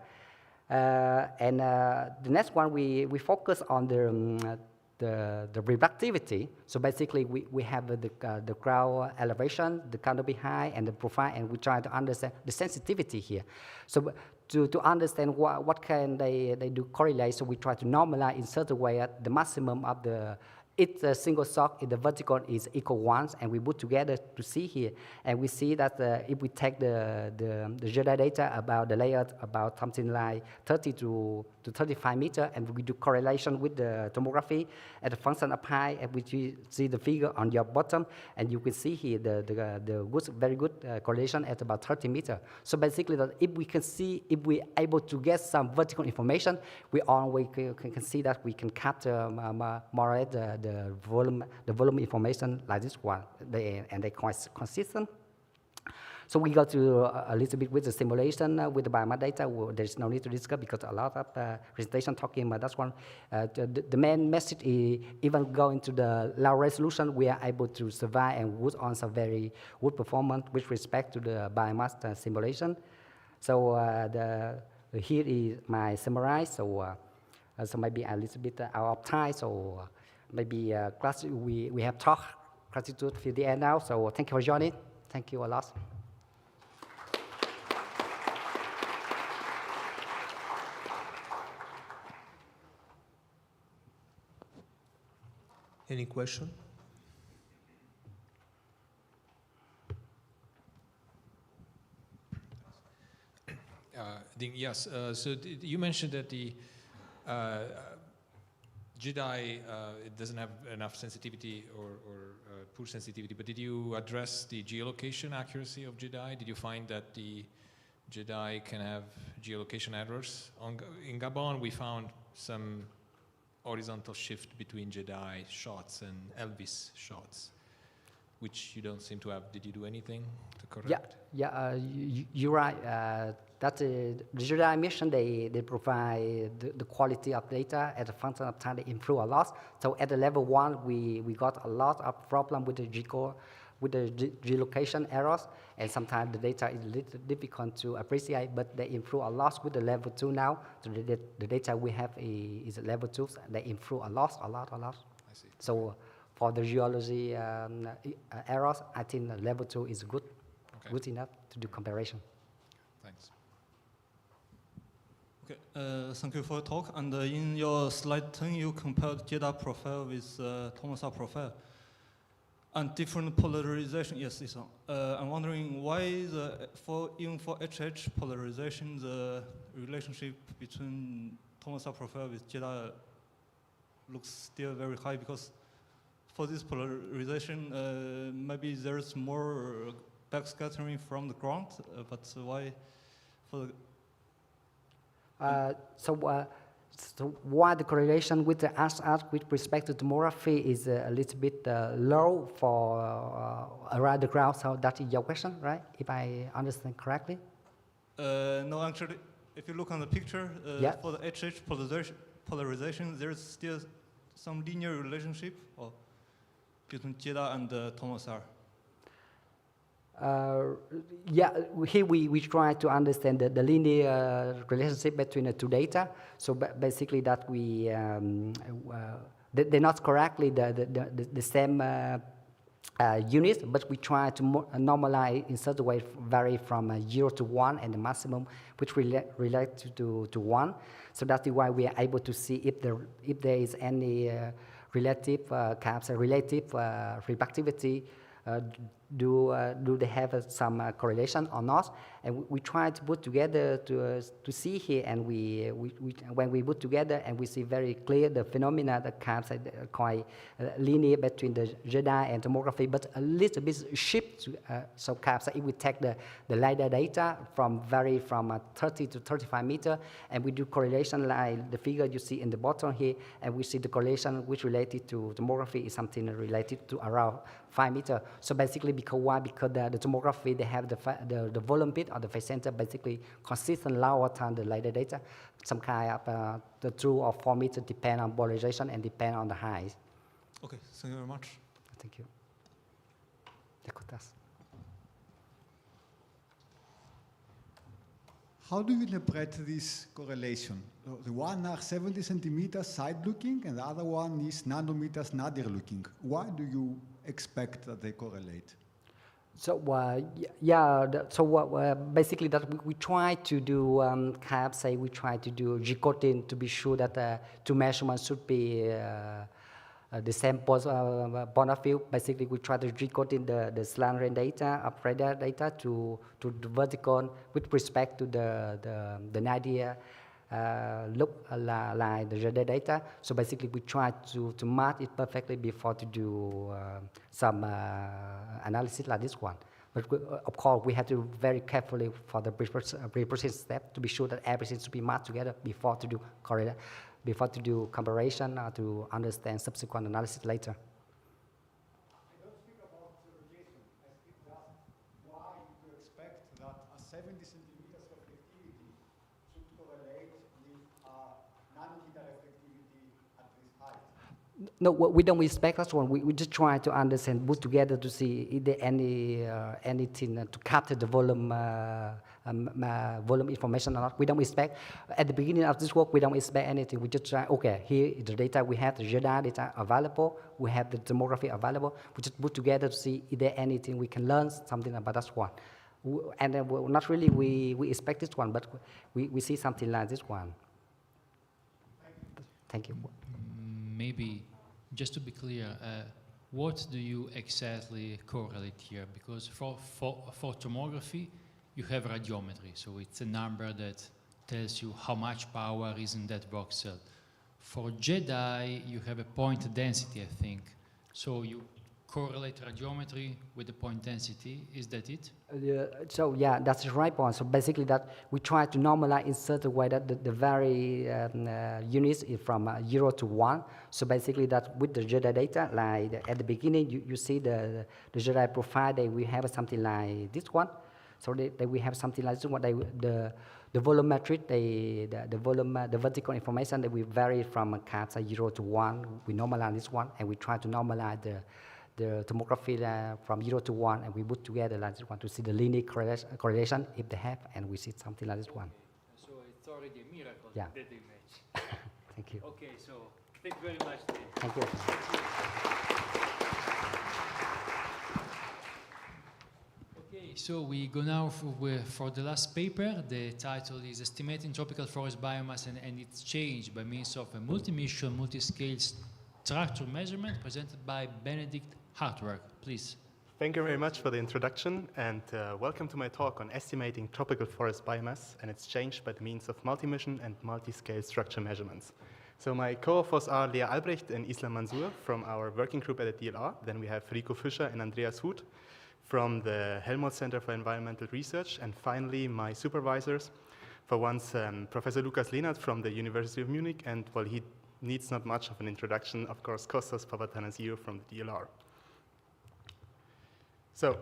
And the next one, we focus on the the reflectivity. So basically, we have the ground elevation, the canopy height, and the profile, and we try to understand the sensitivity here. So to understand what can they do correlate, so we try to normalize in certain way at the maximum of each single shock in the vertical is equal 1, and we put together to see here. And we see that if we take the JEDI data about the layer about something like 30 to 35 meters, and we do correlation with the tomography at the function of height, and we see the figure on your bottom, and you can see here the very good correlation at about 30 meters. So basically, that if we can see, if we're able to get some vertical information, we always can see that we can capture more or less the volume information like this one, and they're quite consistent. So we go to a little bit with the simulation with the biomass data. There's no need to discuss because a lot of presentation talking about that one. The main message is even going to the low resolution, we are able to survive and would answer very good performance with respect to the biomass simulation. So here is my summary. So maybe a little bit out of time. So maybe class we have talked gratitude for the end now. So thank you for joining. Thank you a lot. Any question? Yes, so you mentioned that the JEDI it doesn't have enough sensitivity or poor sensitivity, but did you address the geolocation accuracy of JEDI? Did you find that the JEDI can have geolocation errors? In Gabon, we found some horizontal shift between JEDI shots and Elvis shots, which you don't seem to have. Did you do anything to correct? Yeah, you're right. That the JEDI mission, they provide the quality of data at the function of time. They improve a lot. So at the level 1, we got a lot of problem with the geolocation errors, and sometimes the data is a little difficult to appreciate, but they improve a lot with the level 2 now. So the data we have is level 2, so they improve a lot. I see. So for the geology errors, I think level 2 is good, good enough to do comparison. Thanks. Okay, thank you for your talk. And in your slide 10, you compared JEDI profile with PolInSAR profile. And different polarization, yes, this one. I'm wondering why even for HH polarization, the relationship between PolInSAR profile with JEDI looks still very high, because for this polarization, maybe there's more backscattering from the ground, but why for the So why the correlation with the SR with respect to tomography is a little bit low for around the ground? So that is your question, right? If I understand correctly? No, actually, if you look on the picture, for the HH polarization, there's still some linear relationship between JEDI and PolInSAR. Here we try to understand the linear relationship between the two data. So basically that they're not correctly the same units, but we try to normalize in such a way, vary from 0 to 1 and the maximum which relate to 1. So that's why we are able to see if there is any relative reflectivity. Do they have some correlation or not? And we try to put together to see here, and when we put together and we see very clear the phenomena that comes quite linear between the JEDI and tomography, but a little bit shift. So if we take the LiDAR data from 30 to 35 meters, and we do correlation like the figure you see in the bottom here, and we see the correlation which related to tomography is something related to around 5 meters. So basically, because the tomography, they have the volume bit or the phase center basically consistent lower than the LiDAR data. Some kind of the 2 or 4 meters depend on polarization and depend on the height. Okay, thank you very much. Thank you. How do you interpret this correlation? the one are 70 centimeters side looking and the other one is nanometers nadir looking. Why do you expect that they correlate? So basically that we try to do we try to do G-coding to be sure that two measurements should be the same point of view. Basically, we try to G-code in the slant range data of radar data to the vertical with respect to the nadir look like the radar data. So basically, we try to match it perfectly before to do some analysis like this one. But of course, we have to very carefully for the pre-processing step to be sure that everything should be matched together before to do before to do comparison or to understand subsequent analysis later. I don't speak about surrogation. I speak just why you expect that a 70 centimeters reflectivity should correlate with a nanometer reflectivity at this height. No, we don't expect that one. We just try to understand, put together to see if there any anything to capture the volume volume information or not. We don't expect at the beginning of this work. We don't expect anything. We just try. Okay, here is the data we have, the radar data available. We have the tomography available. We just put together to see if there anything we can learn something about that one. And then not really we expect this one, but we see something like this one. Thank you. Maybe, just to be clear, what do you exactly correlate here? Because for tomography, you have radiometry, so it's a number that tells you how much power is in that voxel. For JEDI, you have a point density, I think. So you correlate radiometry with the point density. Is that it? So yeah, that's the right point. So basically that we try to normalize in such a way that the very units is from 0 to 1. So basically that with the JEDI data, like at the beginning, you see the JEDI profile, that we have something like this one. So they we have something like this one. The volumetric, the vertical information that we vary from 0 to 1. We normalize this one, and we try to normalize the tomography from 0 to 1, and we put together like this one to see the linear correlation if they have, and we see something like this one. So it's already a miracle, yeah. that image. Thank you. Okay, so thank you very much, Dave. Thank you. Okay, so we go now for the last paper. The title is Estimating Tropical Forest Biomass and its Change by means of a multi-mission, multi-scale structure measurement, presented by Benedict Hartwerk. Please. Thank you very much for the introduction, and welcome to my talk on estimating tropical forest biomass and its change by the means of multi-mission and multi-scale structure measurements. So my co-authors are Lea Albrecht and Islam Mansour from our working group at the DLR. Then we have Rico Fischer and Andreas Huth from the Helmholtz Center for Environmental Research. And finally, my supervisors, for once, Professor Lukas Lehnert from the University of Munich, and well, he needs not much of an introduction, of course, Kostas Papatanasiou from the DLR. So,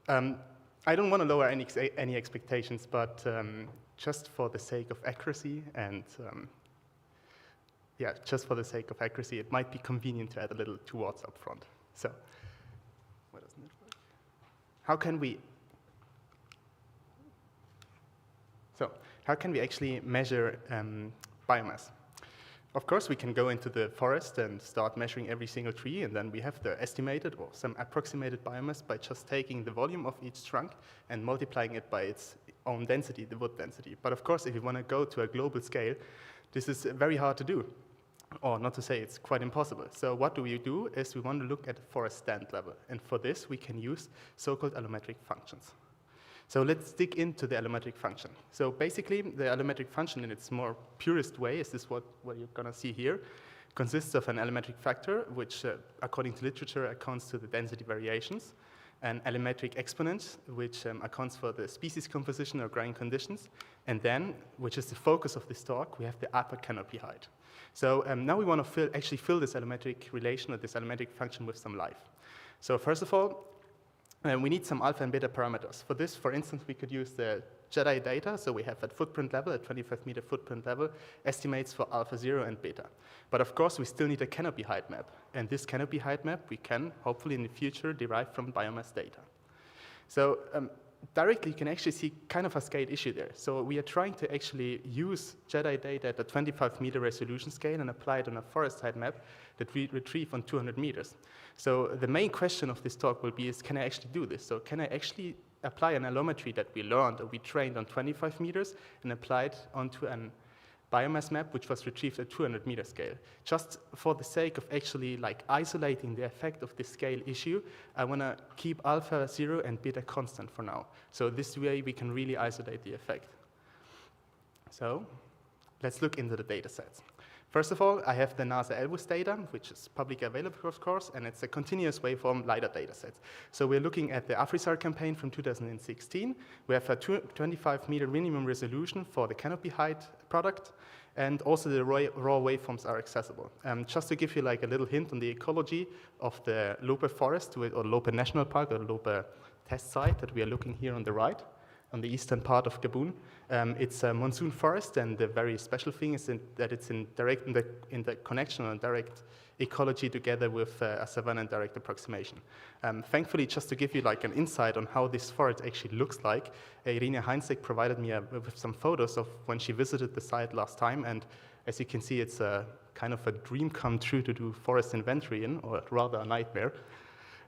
I don't want to lower any expectations, but just for the sake of accuracy and yeah, just for the sake of accuracy, it might be convenient to add a little towards up front. So, why doesn't it work? How can we actually measure biomass? Of course, we can go into the forest and start measuring every single tree, and then we have the estimated or some approximated biomass by just taking the volume of each trunk and multiplying it by its own density, the wood density. But of course, if you want to go to a global scale, this is very hard to do, or not to say it's quite impossible. So what do? Is we want to look at forest stand level, and for this we can use so-called allometric functions. So let's dig into the allometric function. So basically, the allometric function in its more purest way, is this what you're going to see here, consists of an allometric factor, which according to literature accounts to the density variations, an allometric exponent, which accounts for the species composition or growing conditions, and then, which is the focus of this talk, we have the upper canopy height. So now we want to actually fill this allometric relation or this allometric function with some life. So first of all, we need some alpha and beta parameters. For this, for instance, we could use the JEDI data. So we have at footprint level, at 25-meter footprint level, estimates for alpha 0 and beta. But of course, we still need a canopy height map. And this canopy height map we can, hopefully in the future, derive from biomass data. So directly you can actually see kind of a scale issue there. So we are trying to actually use JEDI data at a 25-meter resolution scale and apply it on a forest side map that we retrieve on 200 meters. So the main question of this talk will be is, can I actually do this? So can I actually apply an allometry that we learned or we trained on 25 meters and apply it onto an biomass map which was retrieved at 200 meter scale? Just for the sake of actually like isolating the effect of this scale issue, I want to keep alpha 0 and beta constant for now. So this way we can really isolate the effect. So let's look into the data sets. First of all, I have the NASA ELBUS data, which is publicly available, of course, and it's a continuous waveform LiDAR data set. So we're looking at the AFRISAR campaign from 2016. We have a 25-meter minimum resolution for the canopy height product, and also the raw waveforms are accessible. Just to give you like a little hint on the ecology of the Lope Forest, or Lope National Park, or Lope test site that we are looking here on the right, on the eastern part of Gabon. It's a monsoon forest, and the very special thing is that it's in the connection and direct ecology together with a savanna and direct approximation. Thankfully, just to give you like an insight on how this forest actually looks like, Irina Heinzek provided me with some photos of when she visited the site last time, and as you can see, it's a kind of a dream come true to do forest inventory in, or rather a nightmare.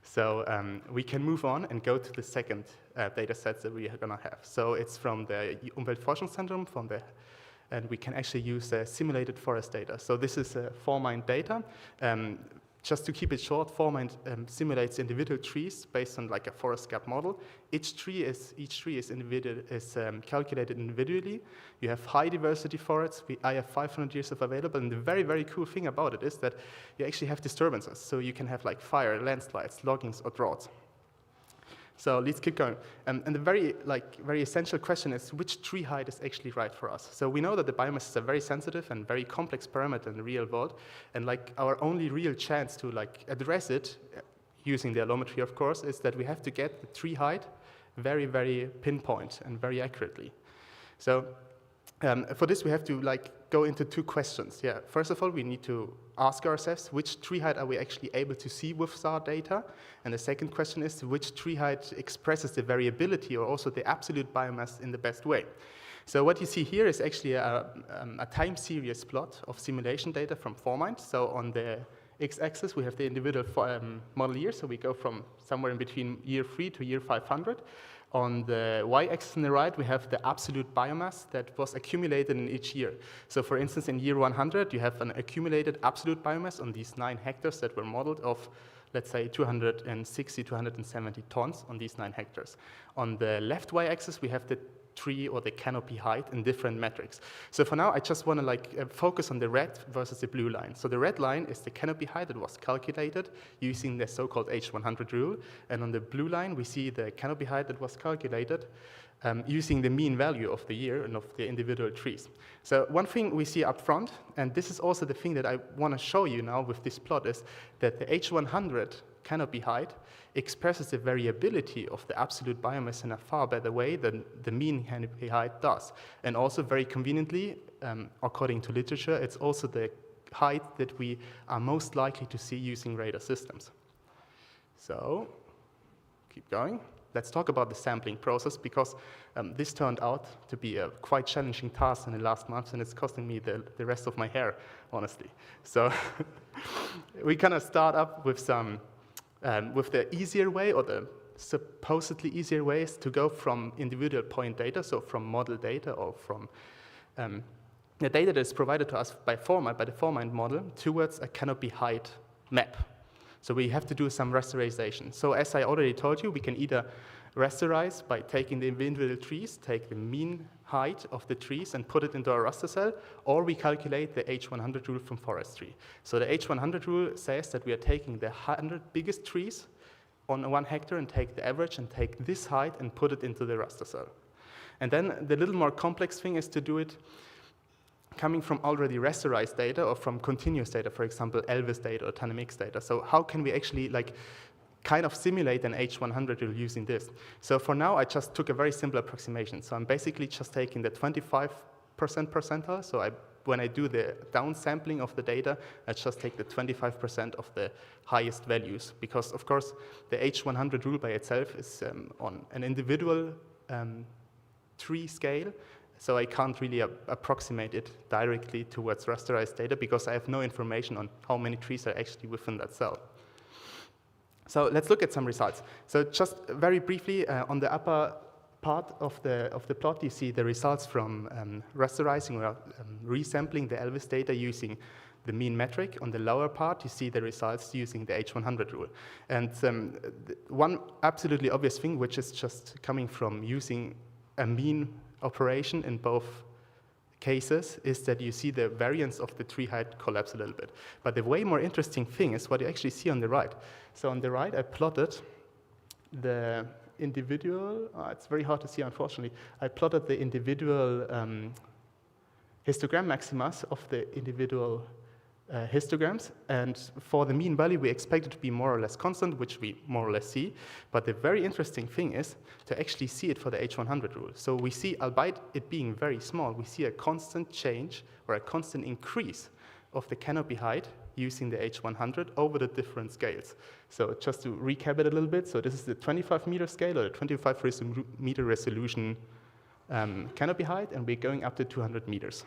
So we can move on and go to the second data sets that we are going to have. So it's from the Umweltforschungszentrum, and we can actually use simulated forest data. So this is Formind data. Just to keep it short, Formind simulates individual trees based on like a forest gap model. Each tree is calculated individually. You have high diversity forests. I have 500 years of available, and the very, very cool thing about it is that you actually have disturbances. So you can have like fire, landslides, loggings, or droughts. So let's keep going. And the very essential question is, which tree height is actually right for us? So we know that the biomass is a very sensitive and very complex parameter in the real world, and like our only real chance to like address it, using the allometry of course, is that we have to get the tree height very, very pinpoint and very accurately. So for this we have to like go into two questions. Yeah, first of all, we need to ask ourselves which tree height are we actually able to see with SAR data, and the second question is which tree height expresses the variability or also the absolute biomass in the best way. So what you see here is actually a time series plot of simulation data from Formind. So on the x-axis we have the individual model years, so we go from somewhere in between year 3 to year 500. On the y-axis on the right, we have the absolute biomass that was accumulated in each year. So for instance, in year 100, you have an accumulated absolute biomass on these 9 hectares that were modeled of, let's say, 260, 270 tons on these 9 hectares. On the left y-axis, we have the tree or the canopy height in different metrics. So for now, I just want to like focus on the red versus the blue line. So the red line is the canopy height that was calculated using the so-called H100 rule. And on the blue line, we see the canopy height that was calculated using the mean value of the year and of the individual trees. So one thing we see up front, and this is also the thing that I want to show you now with this plot, is that the H100 canopy height expresses the variability of the absolute biomass in a far better way than the mean canopy height does. And also very conveniently, according to literature, it's also the height that we are most likely to see using radar systems. So, keep going. Let's talk about the sampling process, because this turned out to be a quite challenging task in the last months, and it's costing me the rest of my hair, honestly. So we kind of start up with some with the easier way, or the supposedly easier ways to go from individual point data, so from model data or from the data that is provided to us by the Formind model, towards a canopy height map. So we have to do some rasterization. So as I already told you, we can either rasterize by taking the individual trees, take the mean height of the trees and put it into a raster cell, or we calculate the H100 rule from forestry. So the H100 rule says that we are taking the 100 biggest trees on 1 hectare and take the average and take this height and put it into the raster cell. And then the little more complex thing is to do it coming from already rasterized data or from continuous data, for example, ELBUS data or TANEMX data. So how can we actually kind of simulate an H100 rule using this? So for now, I just took a very simple approximation. So I'm basically just taking the 25% percentile. So I when I do the downsampling of the data, I just take the 25% of the highest values, because of course the H100 rule by itself is on an individual tree scale, so I can't really approximate it directly towards rasterized data because I have no information on how many trees are actually within that cell. So let's look at some results. So just very briefly, on the upper part of the plot, you see the results from rasterizing or resampling the Elvis data using the mean metric. On the lower part, you see the results using the H100 rule. And one absolutely obvious thing, which is just coming from using a mean operation in both cases, is that you see the variance of the tree height collapse a little bit. But the way more interesting thing is what you actually see on the right. So on the right, I plotted the individual, it's very hard to see unfortunately, I plotted the individual histogram maximas of the individual histograms, and for the mean value we expect it to be more or less constant, which we more or less see, but the very interesting thing is to actually see it for the H100 rule. So we see, albeit it being very small, we see a constant change or a constant increase of the canopy height using the H100 over the different scales. So just to recap it a little bit, so this is the 25 meter scale or the 25 meter resolution canopy height, and we're going up to 200 meters.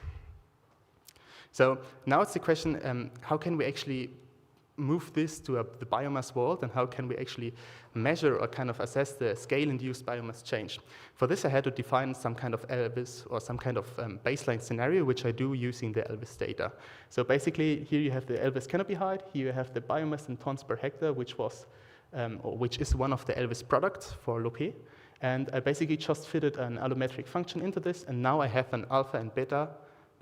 So now it's the question, how can we actually move this to the biomass world, and how can we actually measure or kind of assess the scale-induced biomass change? For this, I had to define some kind of Elvis or some kind of baseline scenario, which I do using the Elvis data. So basically, here you have the Elvis canopy height, here you have the biomass in tons per hectare, which was, or which is one of the Elvis products for Lope. And I basically just fitted an allometric function into this, and now I have an alpha and beta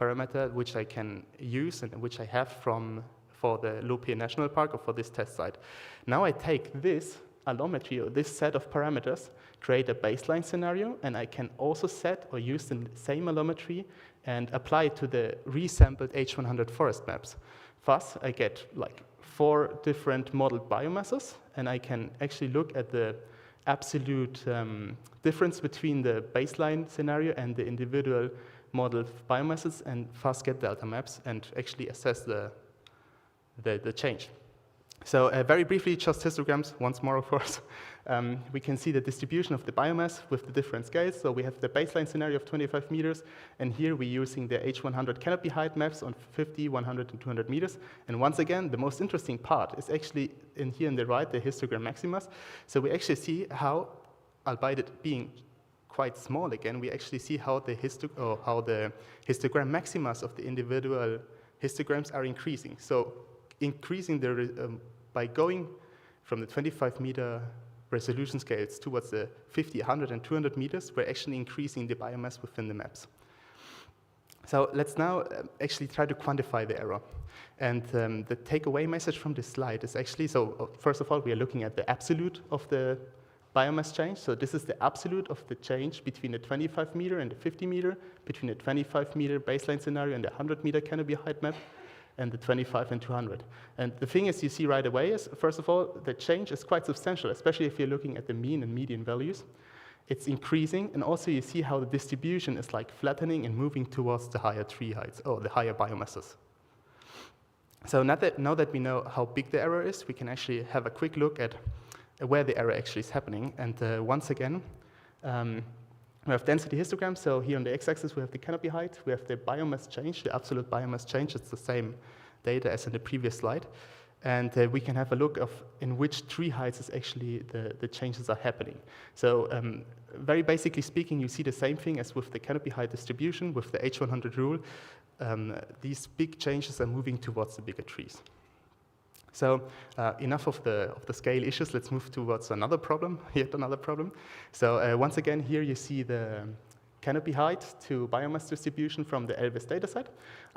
parameter which I can use and which I have for the Lope National Park or for this test site. Now I take this allometry or this set of parameters, create a baseline scenario, and I can also set or use the same allometry and apply it to the resampled H100 forest maps. Thus, I get like 4 different modeled biomasses, and I can actually look at the absolute difference between the baseline scenario and the individual modeled biomasses, and fast get delta maps and actually assess the change. So very briefly, just histograms once more, of course. We can see the distribution of the biomass with the different scales. So we have the baseline scenario of 25 meters, and here we're using the H100 canopy height maps on 50, 100, and 200 meters. And once again, the most interesting part is actually in here on the right, the histogram maximas. So we actually see how, albeit it being quite small again, we actually see how the histogram maximas of the individual histograms are increasing. So increasing by going from the 25 meter resolution scales towards the 50, 100, and 200 meters, we're actually increasing the biomass within the maps. So let's now actually try to quantify the error. And the takeaway message from this slide is actually, so first of all, we are looking at the absolute of the biomass change. So this is the absolute of the change between the 25 meter and the 50 meter, between the 25 meter baseline scenario and the 100 meter canopy height map, and the 25 and 200. And the thing is, you see right away is, first of all, the change is quite substantial, especially if you're looking at the mean and median values. It's increasing, and also you see how the distribution is like flattening and moving towards the higher tree heights, or the higher biomasses. So now that we know how big the error is, we can actually have a quick look at where the error actually is happening. And once again, we have density histograms. So here on the x-axis, we have the canopy height. We have the biomass change, the absolute biomass change. It's the same data as in the previous slide. And we can have a look of in which tree heights is actually the changes are happening. So very basically speaking, you see the same thing as with the canopy height distribution, with the H100 rule. These big changes are moving towards the bigger trees. So enough of the scale issues. Let's move towards another problem, yet another problem. So once again, here you see the canopy height to biomass distribution from the Elvis dataset.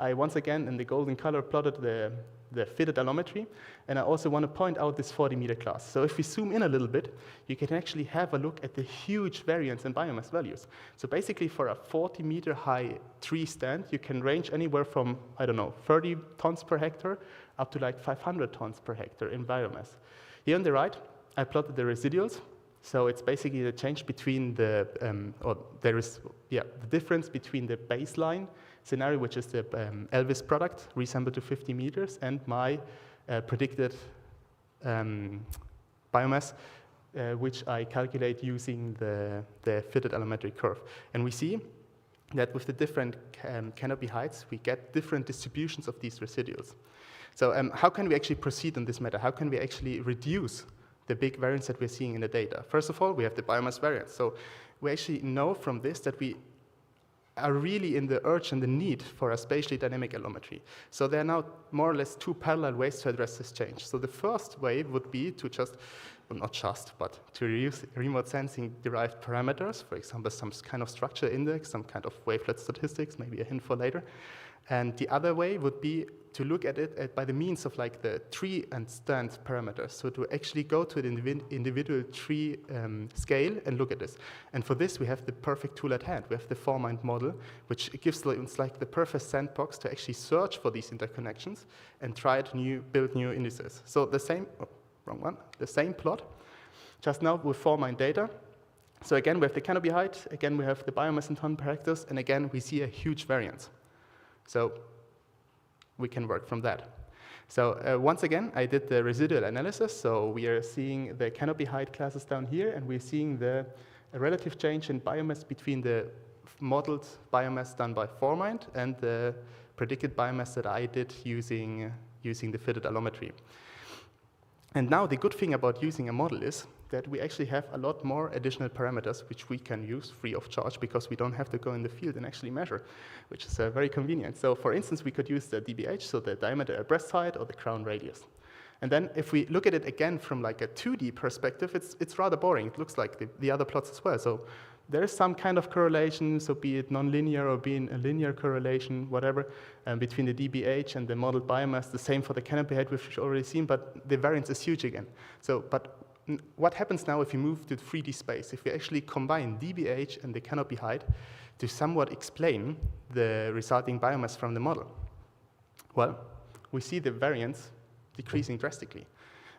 I once again, in the golden color, plotted the fitted allometry, and I also want to point out this 40 meter class. So if we zoom in a little bit, you can actually have a look at the huge variance in biomass values. So basically for a 40 meter high tree stand, you can range anywhere from, I don't know, 30 tons per hectare up to like 500 tons per hectare in biomass. Here on the right, I plotted the residuals. So it's basically the change between the difference between the baseline scenario, which is the Elvis product, resampled to 50 meters, and my predicted biomass, which I calculate using the fitted allometric curve. And we see that with the different canopy heights, we get different distributions of these residuals. So how can we actually proceed on this matter? How can we actually reduce the big variance that we're seeing in the data? First of all, we have the biomass variance. So we actually know from this that we are really in the urge and the need for a spatially dynamic allometry. So there are now more or less two parallel ways to address this change. So the first way would be to just, well, not just, but to use remote sensing derived parameters, for example, some kind of structure index, some kind of wavelet statistics, maybe a hint for later. And the other way would be to look at it by the means of like the tree and stand parameters. So to actually go to the individual tree scale and look at this. And for this, we have the perfect tool at hand. We have the four-mind model, which gives us like the perfect sandbox to actually search for these interconnections and try to build new indices. So the same, wrong one, the same plot, just now with four-mind data. So again, we have the canopy height, again, we have the biomass in ton per hectares, and again, we see a huge variance. So we can work from that. So once again, I did the residual analysis. So we are seeing the canopy height classes down here, and we're seeing the relative change in biomass between the modeled biomass done by four-mind and the predicted biomass that I did using the fitted allometry. And now the good thing about using a model is that we actually have a lot more additional parameters which we can use free of charge because we don't have to go in the field and actually measure, which is very convenient. So for instance, we could use the DBH, so the diameter at breast height or the crown radius. And then if we look at it again from like a 2D perspective, it's rather boring. It looks like the other plots as well. So there is some kind of correlation, so be it nonlinear or be it a linear correlation, whatever, between the DBH and the modeled biomass. The same for the canopy height, which we've already seen, but the variance is huge again. So, but what happens now if you move to 3D space? If we actually combine DBH and the canopy height to somewhat explain the resulting biomass from the model? Well, we see the variance decreasing drastically.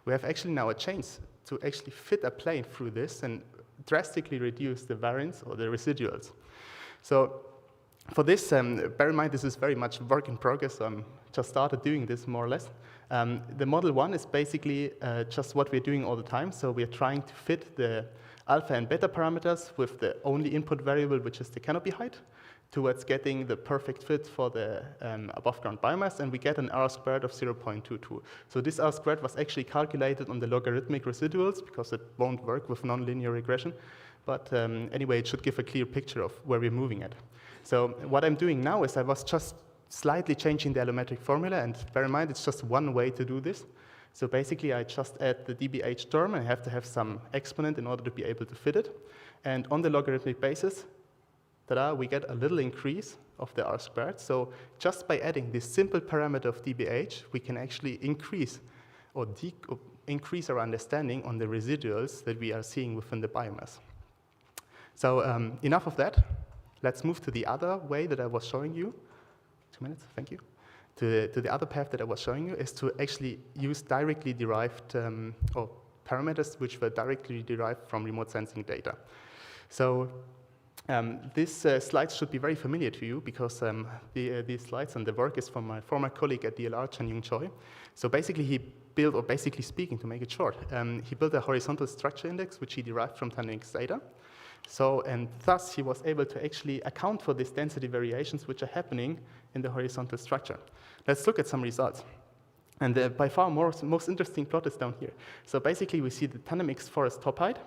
We have actually now a chance to actually fit a plane through this and drastically reduce the variance or the residuals. So for this, bear in mind this is very much work in progress. So I'm just started doing this more or less. The model one is basically just what we're doing all the time. So we're trying to fit the alpha and beta parameters with the only input variable, which is the canopy height, towards getting the perfect fit for the above ground biomass, and we get an R squared of 0.22. So this R squared was actually calculated on the logarithmic residuals because it won't work with nonlinear regression. But anyway, it should give a clear picture of where we're moving at. So what I'm doing now is I was just slightly changing the allometric formula, and bear in mind it's just one way to do this. So basically I just add the DBH term, and I have to have some exponent in order to be able to fit it. And on the logarithmic basis, we get a little increase of the R squared. So just by adding this simple parameter of DBH, we can actually increase or increase our understanding on the residuals that we are seeing within the biomass. So enough of that. Let's move to the other way that I was showing you. 2 minutes, thank you. To the other path that I was showing you is to actually use directly derived or parameters which were directly derived from remote sensing data. So these slides should be very familiar to you because these slides and the work is from my former colleague at DLR, Chan-Yung Choi. So basically he built, or basically speaking to make it short, he built a horizontal structure index which he derived from Tanix data. So, and thus he was able to actually account for these density variations which are happening in the horizontal structure. Let's look at some results. And the by far most interesting plot is down here. So basically we see the Tanamix forest top height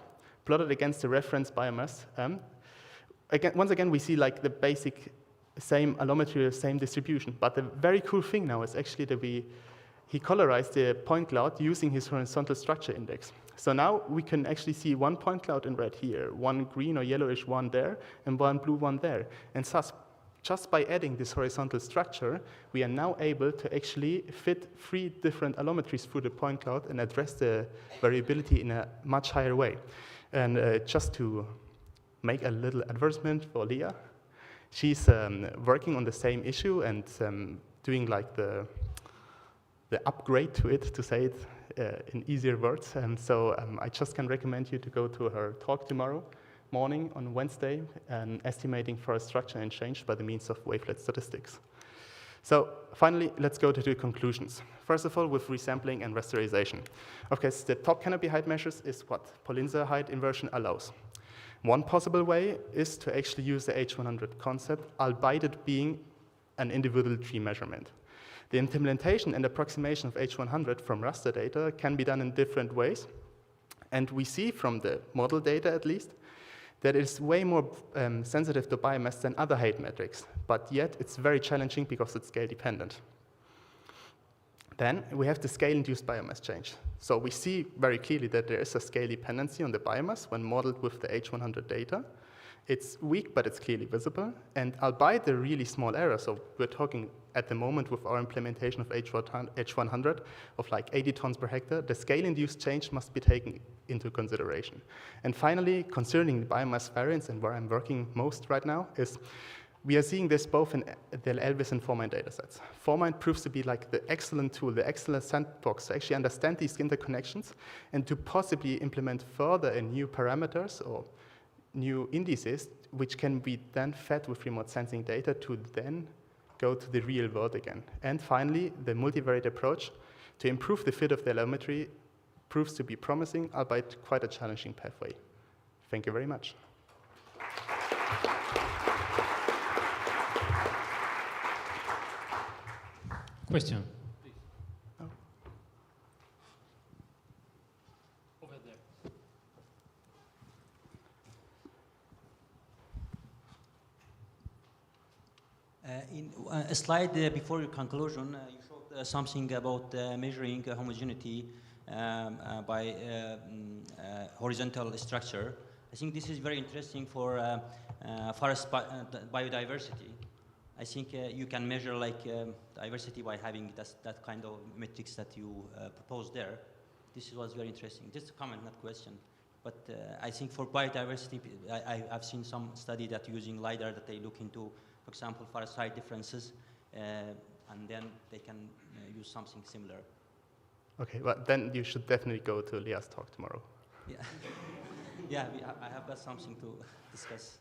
plotted against the reference biomass. Once again, we see like the basic same allometry, same distribution. But the very cool thing now is actually that he colorized the point cloud using his horizontal structure index. So now we can actually see one point cloud in red here, one green or yellowish one there, and one blue one there. And thus, just by adding this horizontal structure, we are now able to actually fit 3 different allometries through the point cloud and address the variability in a much higher way. And just to make a little advertisement for Leah, she's working on the same issue and doing like the upgrade to it, to say it in easier words. And so I just can recommend you to go to her talk tomorrow morning on Wednesday, estimating forest structure and change by the means of wavelet statistics. So finally, let's go to the conclusions. First of all, with resampling and rasterization. Okay, so the top canopy height measures is what PolInSAR height inversion allows. One possible way is to actually use the H100 concept, albeit it being an individual tree measurement. The implementation and approximation of H100 from raster data can be done in different ways. And we see from the model data, at least, that it's way more sensitive to biomass than other height metrics, but yet it's very challenging because it's scale dependent. Then we have the scale-induced biomass change. So we see very clearly that there is a scale dependency on the biomass when modeled with the H100 data. It's weak, but it's clearly visible. And albeit a really small error, so we're talking at the moment with our implementation of H100 of like 80 tons per hectare, the scale-induced change must be taken into consideration. And finally, concerning the biomass variance, and where I'm working most right now, is we are seeing this both in the Elvis and Formind datasets. Formind proves to be like the excellent tool, the excellent sandbox to actually understand these interconnections and to possibly implement further in new parameters or new indices, which can be then fed with remote sensing data to then go to the real world again. And finally, the multivariate approach to improve the fit of the allometry proves to be promising, albeit quite a challenging pathway. Thank you very much. Question? Over there. In a slide before your conclusion, you showed something about measuring homogeneity by horizontal structure. I think this is very interesting for forest biodiversity. I think you can measure like diversity by having that kind of metrics that you proposed there. This was very interesting. Just a comment, not question. But I think for biodiversity, I've seen some study that using LiDAR that they look into, for example, forest height differences, and then they can use something similar. Okay, well, then you should definitely go to Leah's talk tomorrow. Yeah, yeah, I have got something to discuss.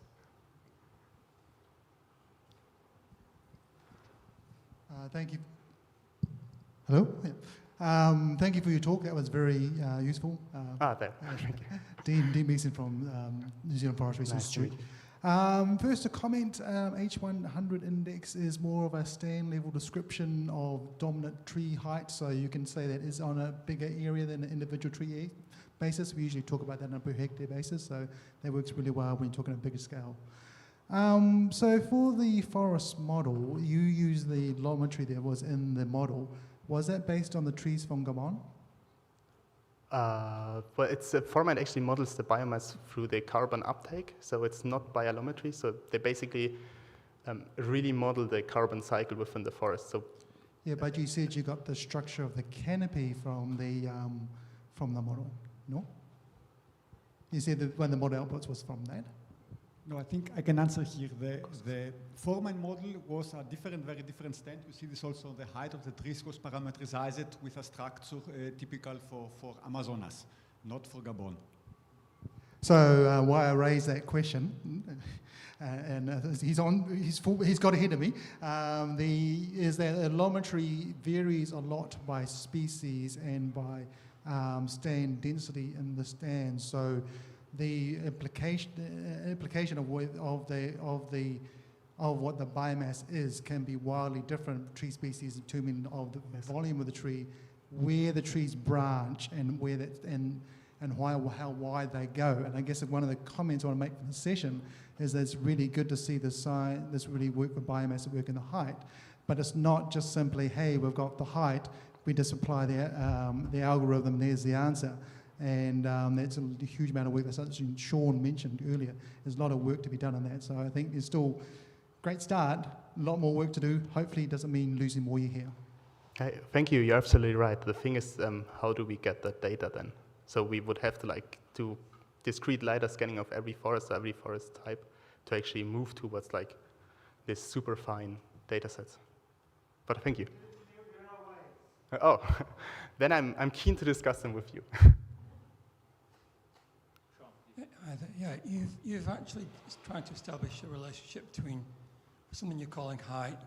Thank you. Hello? Yeah. Thank you for your talk. That was very useful. There. Dean Mason from New Zealand Forest Research Institute. First, a comment. H100 index is more of a stand level description of dominant tree height, so you can say that is on a bigger area than an individual tree basis. We usually talk about that on a per hectare basis, so that works really well when you're talking on a bigger scale. So for the forest model, you use the allometry that was in the model. Was that based on the trees from Gabon? Well, it's Formind actually models the biomass through the carbon uptake, so it's not by allometry. So they basically really model the carbon cycle within the forest. So yeah, but you said you got the structure of the canopy from the model, no? You said that when the model outputs was from that. No, I think I can answer here. The Formind model was a very different stand. You see this also, the height of the trees was parameterized with a structure typical for Amazonas, not for Gabon. So why I raised that question, and he's got ahead of me, is that allometry varies a lot by species and by stand density in the stand. So the implication of what the biomass is can be wildly different tree species determining of the volume of the tree, where the trees branch, and where that and how wide they go. And I guess one of the comments I want to make from the session is that it's really good to see this really work with biomass and work in the height, but it's not just simply, hey, we've got the height, we just apply the algorithm, there's the answer. And that's a huge amount of work. That's something Sean mentioned earlier. There's a lot of work to be done on that. So I think there's still a great start, a lot more work to do. Hopefully it doesn't mean losing more year here. Okay, thank you. You're absolutely right. The thing is, how do we get that data then? So we would have to do discrete LiDAR scanning of every forest type to actually move towards this super fine data sets. But thank you. Oh, then I'm keen to discuss them with you. Yeah, you've actually tried to establish a relationship between something you're calling height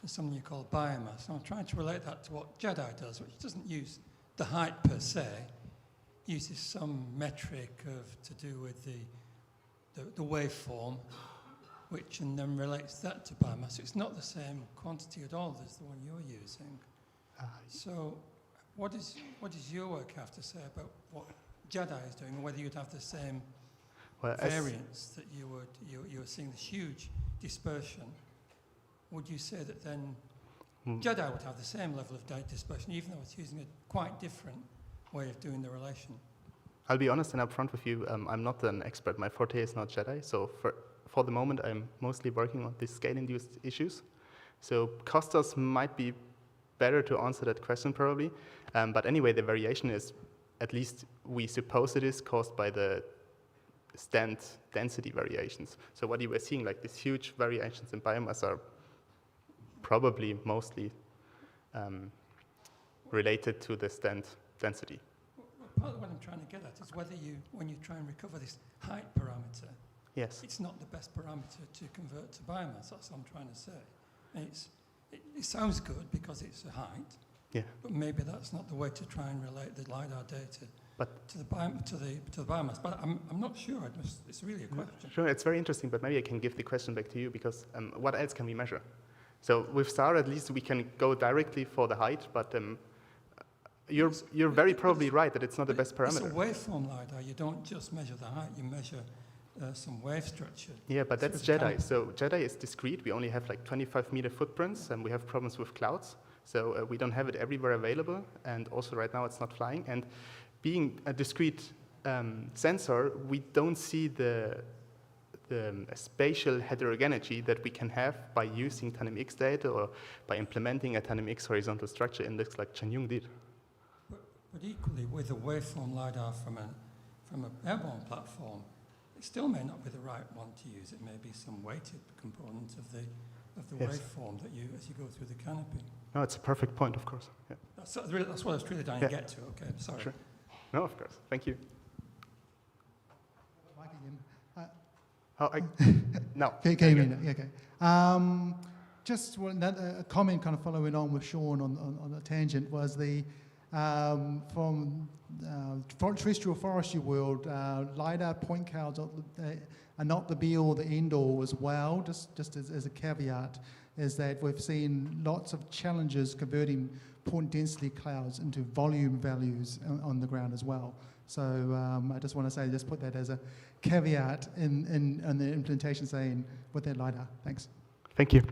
and something you call biomass. And I'm trying to relate that to what JEDI does, which doesn't use the height per se, uses some metric to do with the waveform, which and then relates that to biomass. It's not the same quantity at all as the one you're using. So what does your work have to say about what JEDI is doing, and whether you'd have the same variance that you were seeing this huge dispersion? Would you say that then JEDI would have the same level of dispersion, even though it's using a quite different way of doing the relation? I'll be honest and upfront with you, I'm not an expert. My forte is not JEDI, so for the moment I'm mostly working on these scale-induced issues. So Kostas might be better to answer that question probably, but anyway, the variation is, at least we suppose it is, caused by the stand density variations. So what you were seeing, like these huge variations in biomass, are probably mostly related to the stand density. Part of what I'm trying to get at is whether when you try and recover this height parameter, yes, it's not the best parameter to convert to biomass. That's what I'm trying to say. And it sounds good because it's a height, but maybe that's not the way to try and relate the LiDAR data to the biomass. But I'm not sure. It's really a question. Sure, it's very interesting, but maybe I can give the question back to you, because what else can we measure? So with STAR, at least we can go directly for the height, but you're very probably right that it's not the best parameter. It's a waveform LiDAR. You don't just measure the height, you measure some wave structure. Yeah, but that's JEDI. So JEDI is discrete. We only have like 25-meter footprints, and we have problems with clouds. So we don't have it everywhere available, and also right now it's not flying. And being a discrete sensor, we don't see the spatial heterogeneity that we can have by using TandemX data or by implementing a TandemX horizontal structure index like Chen-Yung did. But equally, with a waveform LiDAR from an airborne platform, it still may not be the right one to use. It may be some weighted component of the waveform that as you go through the canopy. No, it's a perfect point, of course. Yeah. That's what I was really trying to get to. Okay, sorry. Sure. No, of course. Thank you. No. Okay. Just a comment kind of following on with Sean on the tangent was the from terrestrial forestry world, LiDAR point clouds are not the be-all, the end-all as well. Just as a caveat, is that we've seen lots of challenges converting point density clouds into volume values on the ground as well. So I just want to say, just put that as a caveat in the implementation saying with that LiDAR. Thanks. Thank you.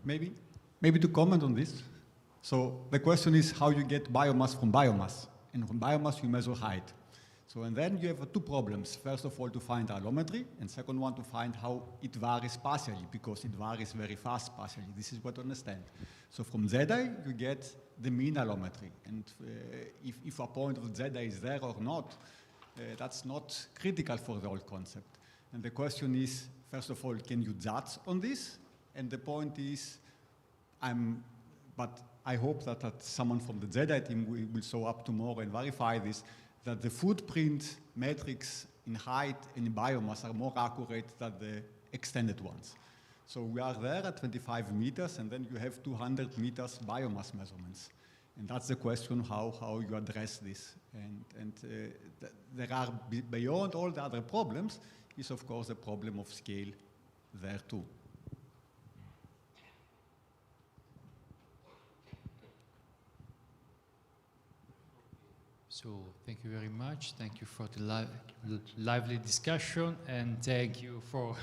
Maybe to comment on this. So the question is how you get biomass from biomass. And from biomass you measure height. So and then you have two problems. First of all, to find allometry, and second one, to find how it varies spatially, because it varies very fast spatially. This is what to understand. So from ZI, you get the mean allometry. And if a point of ZI is there or not, that's not critical for the whole concept. And the question is, first of all, can you judge on this? And the point is, but I hope that someone from the ZI team will show up tomorrow and verify this, that the footprint metrics in height and in biomass are more accurate than the extended ones. So we are there at 25 meters, and then you have 200 meters biomass measurements. And that's the question, how you address this. And there are, beyond all the other problems, is of course the problem of scale there too. So thank you very much. Thank you for the lively discussion, and thank you for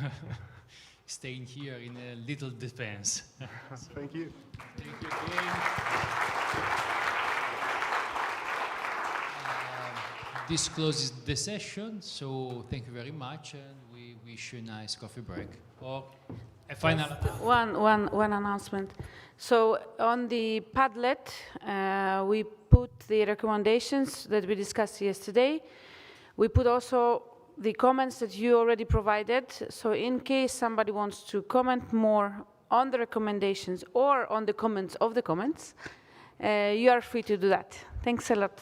staying here in a little defense. Thank you. Thank you again. This closes the session, so thank you very much, and we wish you a nice coffee break. Or a final one announcement. So on the Padlet, we put the recommendations that we discussed yesterday. We put also the comments that you already provided. So in case somebody wants to comment more on the recommendations or on the comments of the comments, you are free to do that. Thanks a lot.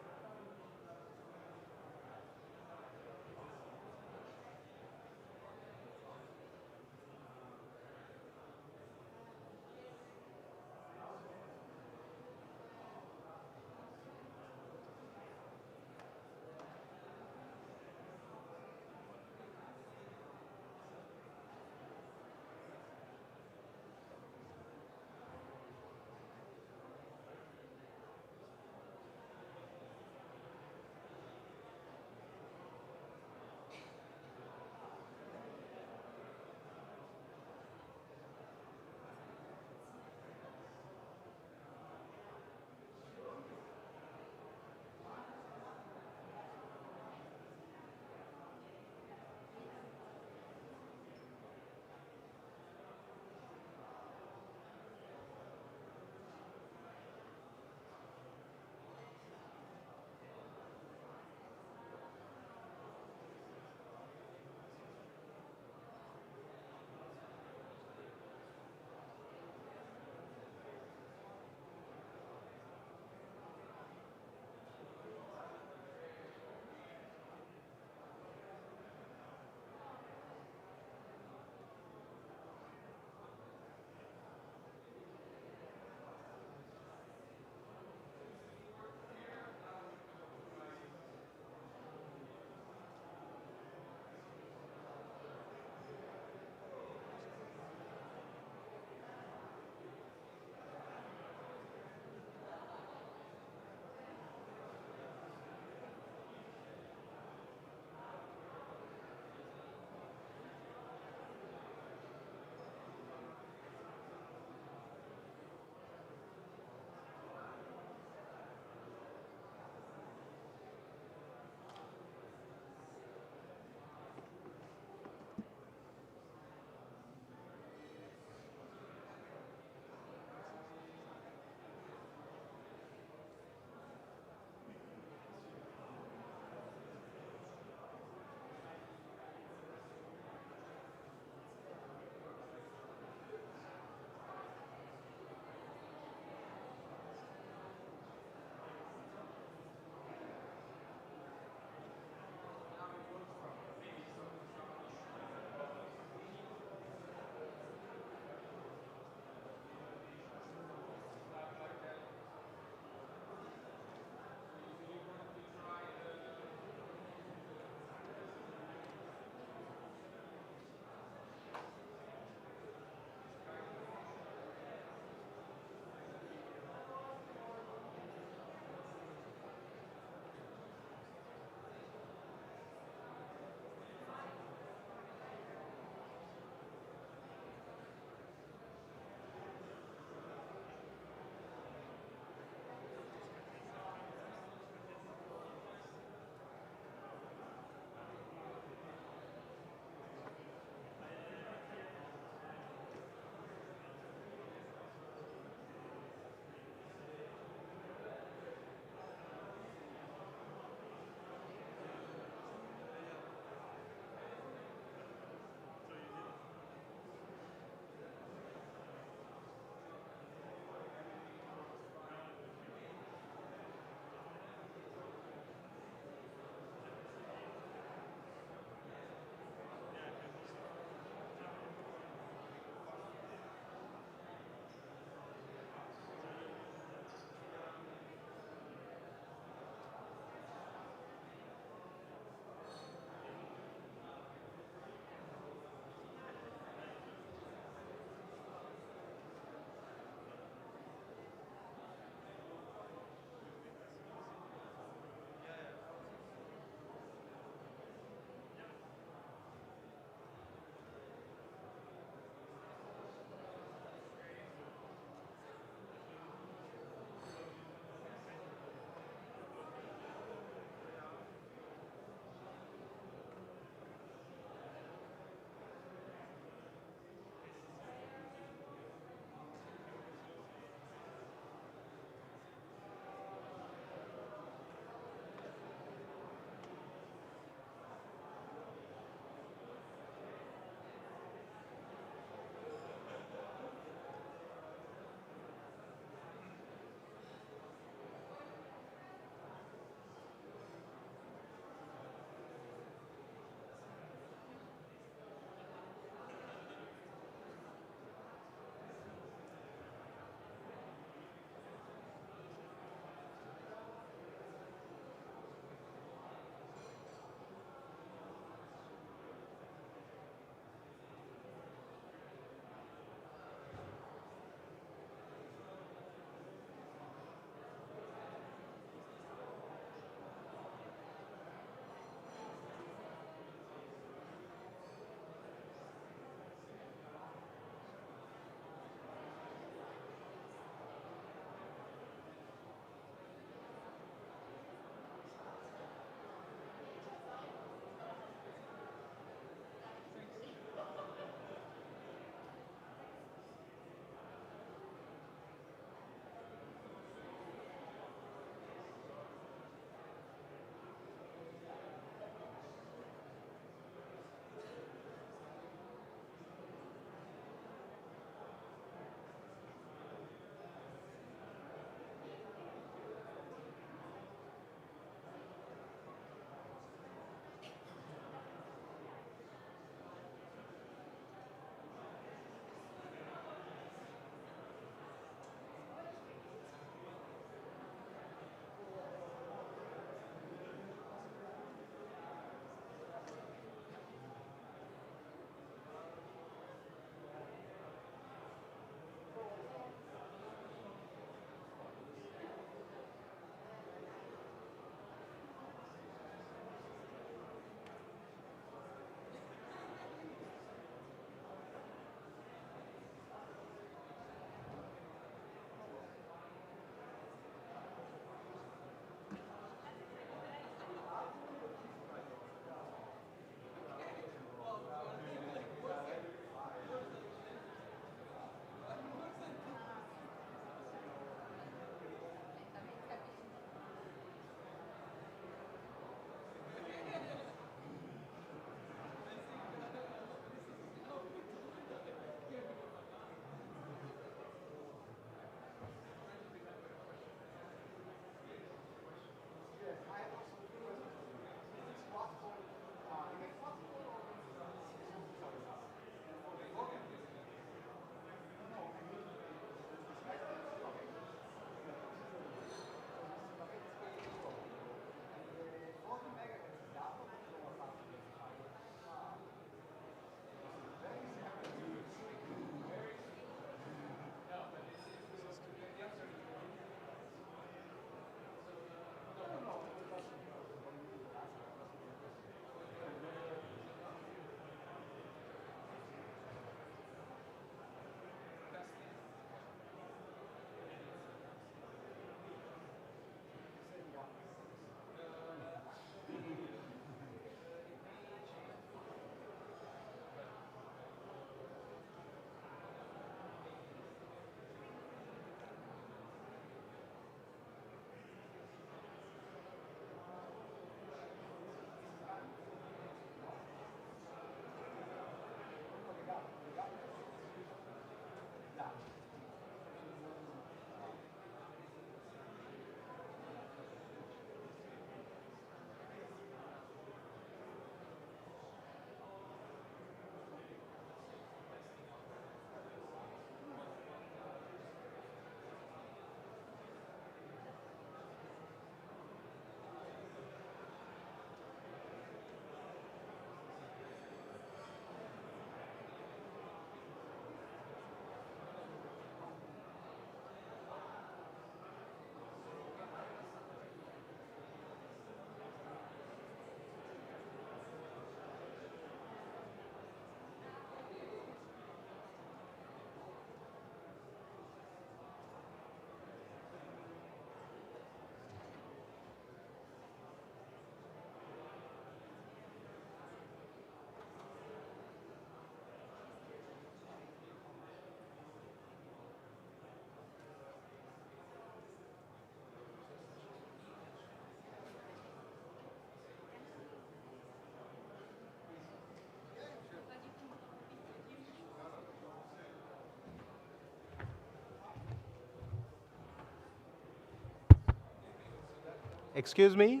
Excuse me?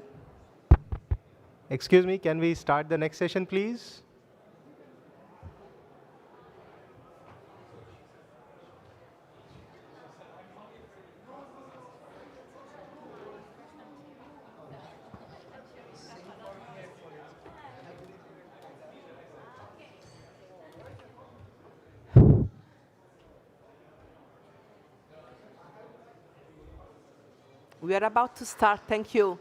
Excuse me, can we start the next session, please? We are about to start. Thank you.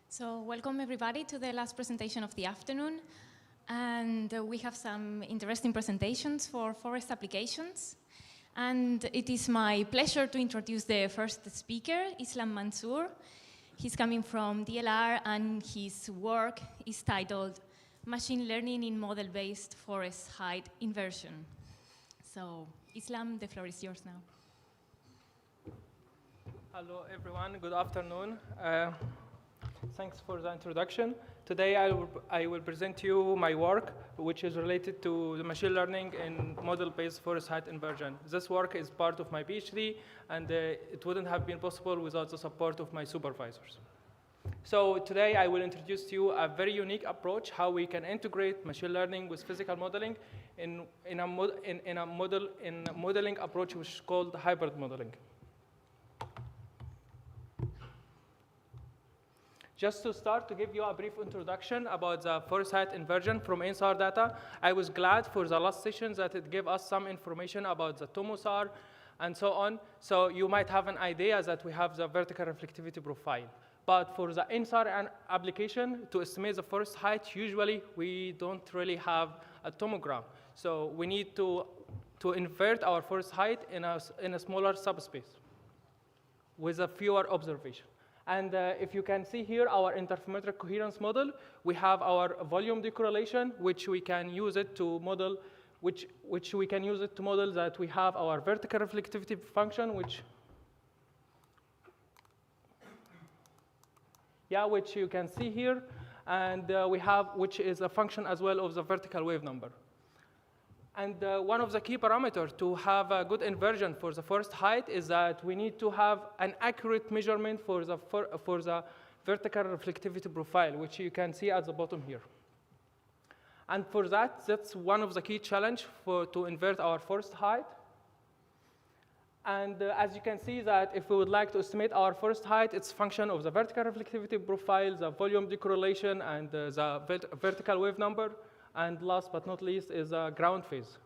So welcome everybody to the last presentation of the afternoon. And we have some interesting presentations for forest applications. And it is my pleasure to introduce the first speaker, Islam Mansour. He's coming from DLR and his work is titled Machine Learning in Model-Based Forest Height Inversion. So Islam, the floor is yours now. Hello everyone, good afternoon. Thanks for the introduction. Today I will present to you my work, which is related to the machine learning in model-based forest height inversion. This work is part of my PhD, and it wouldn't have been possible without the support of my supervisors. So today I will introduce to you a very unique approach, how we can integrate machine learning with physical modeling in a modeling approach which is called hybrid modeling. Just to start, to give you a brief introduction about the forest height inversion from INSAR data, I was glad for the last session that it gave us some information about the TOMOSAR and so on. So you might have an idea that we have the vertical reflectivity profile. But for the INSAR application, to estimate the forest height, usually we don't really have a tomogram. So we need to invert our forest height in a smaller subspace with a fewer observations. And if you can see here our interferometric coherence model, we have our volume decorrelation, which we can use it to model, which we can use it to model that we have our vertical reflectivity function, which you can see here, and we have, which is a function as well of the vertical wave number. And one of the key parameters to have a good inversion for the forest height is that we need to have an accurate measurement for the vertical reflectivity profile, which you can see at the bottom here. And for that, that's one of the key challenges to invert our forest height. And as you can see that if we would like to estimate our forest height, it's a function of the vertical reflectivity profile, the volume decorrelation, and the vertical wave number. And last but not least is ground phase.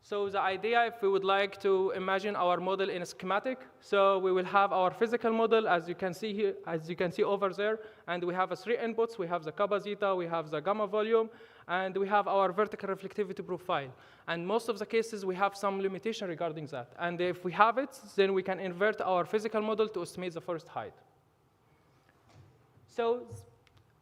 So the idea, if we would like to imagine our model in a schematic, so we will have our physical model, as you can see here, as you can see over there, and we have 3 inputs. We have the kappa zeta, we have the gamma volume, and we have our vertical reflectivity profile. And most of the cases, we have some limitation regarding that. And if we have it, then we can invert our physical model to estimate the forest height. So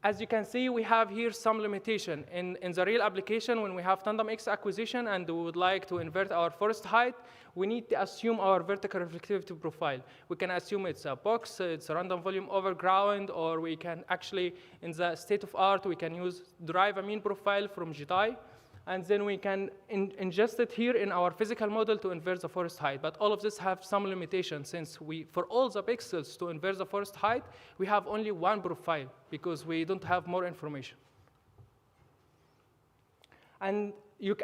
as you can see, we have here some limitation. In the real application, when we have tandem X acquisition and we would like to invert our forest height, we need to assume our vertical reflectivity profile. We can assume it's a box, it's a random volume over ground, or we can actually, in the state of art, we can derive a mean profile from GTI, and then we can ingest it here in our physical model to invert the forest height. But all of this have some limitations, since for all the pixels to invert the forest height, we have only one profile because we don't have more information. And